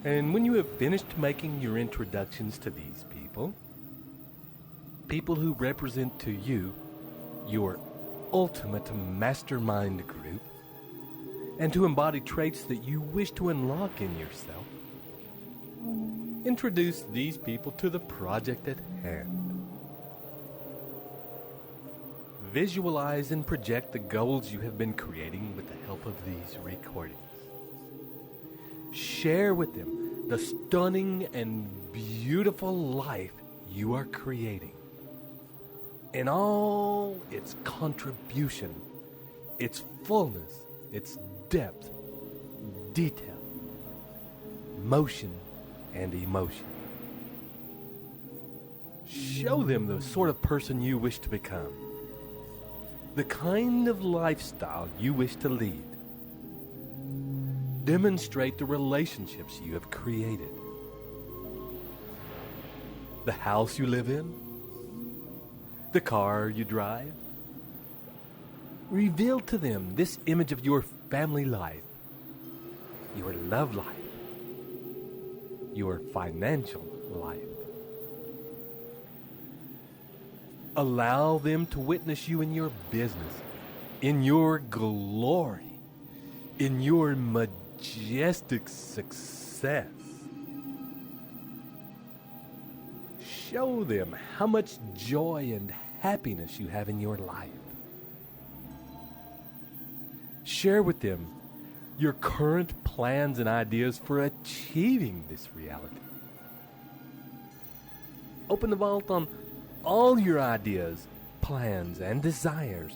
Speaker 2: And when you have finished making your introductions to these people, people who represent to you your ultimate mastermind group, and to embody traits that you wish to unlock in yourself, introduce these people to the project at hand. Visualize and project the goals you have been creating with the help of these recordings. Share with them the stunning and beautiful life you are creating in all its contribution, its fullness, its depth, detail, motion, and emotion. Show them the sort of person you wish to become, the kind of lifestyle you wish to lead. Demonstrate the relationships you have created, the house you live in, the car you drive. Reveal to them this image of your family life, your love life, your financial life. Allow them to witness you in your business, in your glory, in your majestic success. Show them how much joy and happiness you have in your life. Share with them your current plans and ideas for achieving this reality. Open the vault on all your ideas, plans, and desires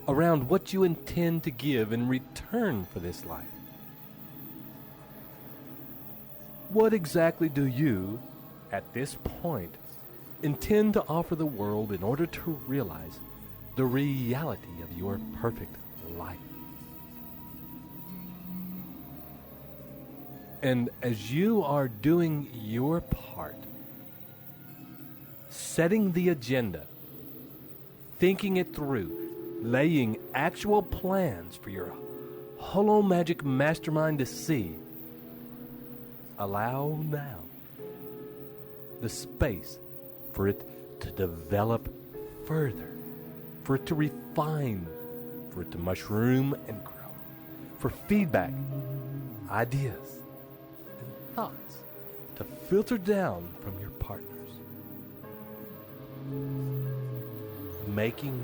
Speaker 2: around what you intend to give in return for this life. What exactly do you, at this point, intend to offer the world in order to realize the reality of your perfect life? And as you are doing your part, setting the agenda, thinking it through, laying actual plans for your holo magic mastermind to see, allow now the space for it to develop further, for it to refine, for it to mushroom and grow, for feedback, ideas, and thoughts to filter down from your partners, making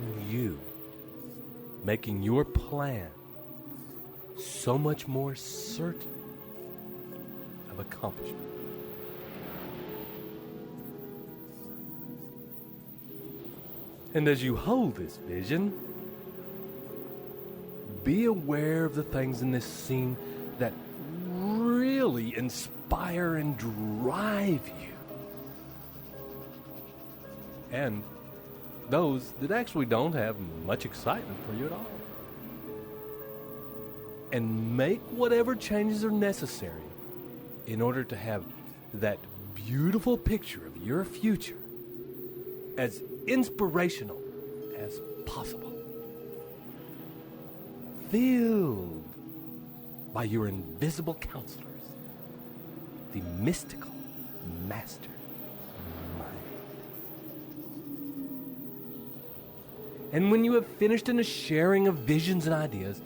Speaker 2: your plan so much more certain of accomplishment. And as you hold this vision, be aware of the things in this scene that really inspire and drive you, and those that actually don't have much excitement for you at all. And make whatever changes are necessary in order to have that beautiful picture of your future as inspirational as possible, filled by your invisible counselors, the mystical master mind. And when you have finished in a sharing of visions and ideas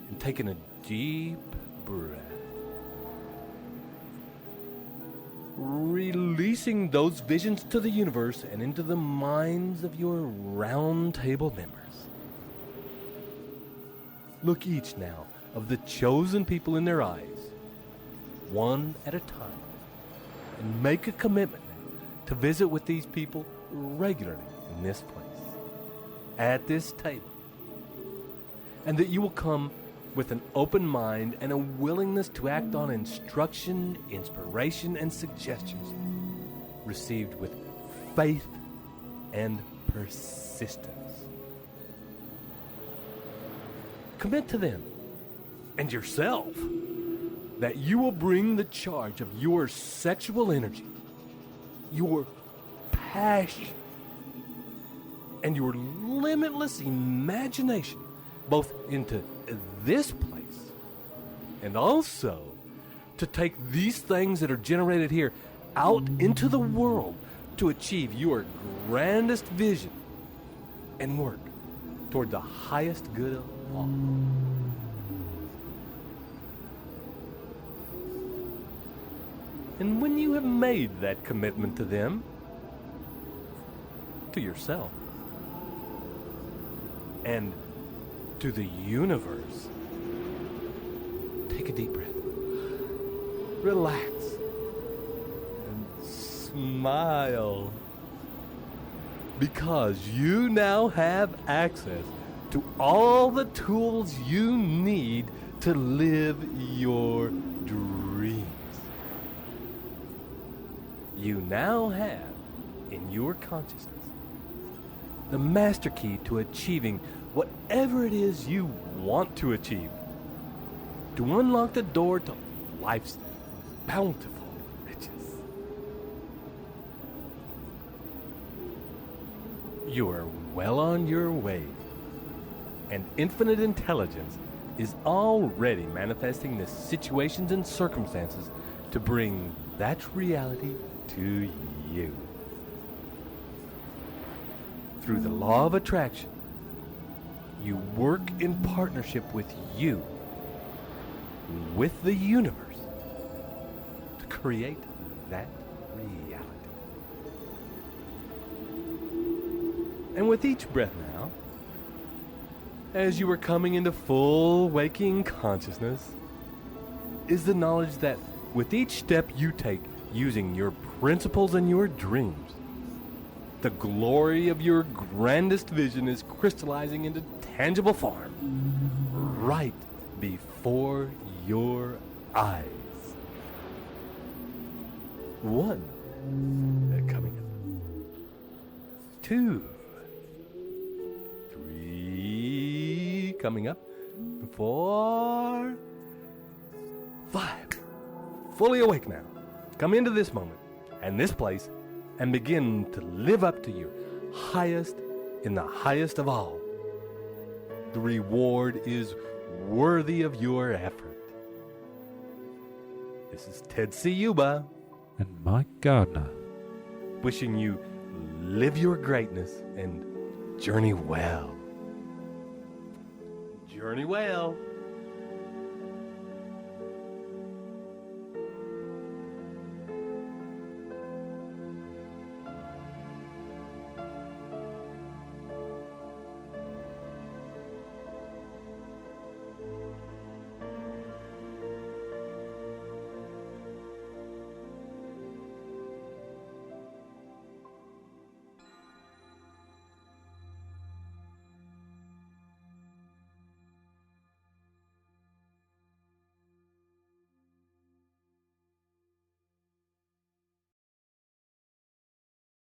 Speaker 2: and taken a deep breath, releasing those visions to the universe and into the minds of your round table members, look each now of the chosen people in their eyes, one at a time, and make a commitment to visit with these people regularly in this place, at this table, and that you will come with an open mind and a willingness to act on instruction, inspiration, and suggestions received with faith and persistence. Commit to them and yourself that you will bring the charge of your sexual energy, your passion, and your limitless imagination both into this place and also to take these things that are generated here out into the world to achieve your grandest vision and work toward the highest good of all. And when you have made that commitment to them, to yourself, and to the universe, take a deep breath. Relax. And smile. Because you now have access to all the tools you need to live your dreams. You now have, in your consciousness, the master key to achieving whatever it is you want to achieve. To unlock the door to life's bountiful riches. You are well on your way, and infinite intelligence is already manifesting the situations and circumstances to bring that reality to you. Through the law of attraction, you work in partnership with you, with the universe, to create that reality. And with each breath now, as you are coming into full waking consciousness, is the knowledge that with each step you take using your principles and your dreams, the glory of your grandest vision is crystallizing into tangible form right before your eyes. One, coming up. 2, 3, coming up. 4, 5. Fully awake now. Come into this moment and this place and begin to live up to your highest in the highest of all. The reward is worthy of your effort. This is Ted Ciuba
Speaker 6: And Mike Gardner.
Speaker 2: wishing you live your greatness and journey well. Journey well.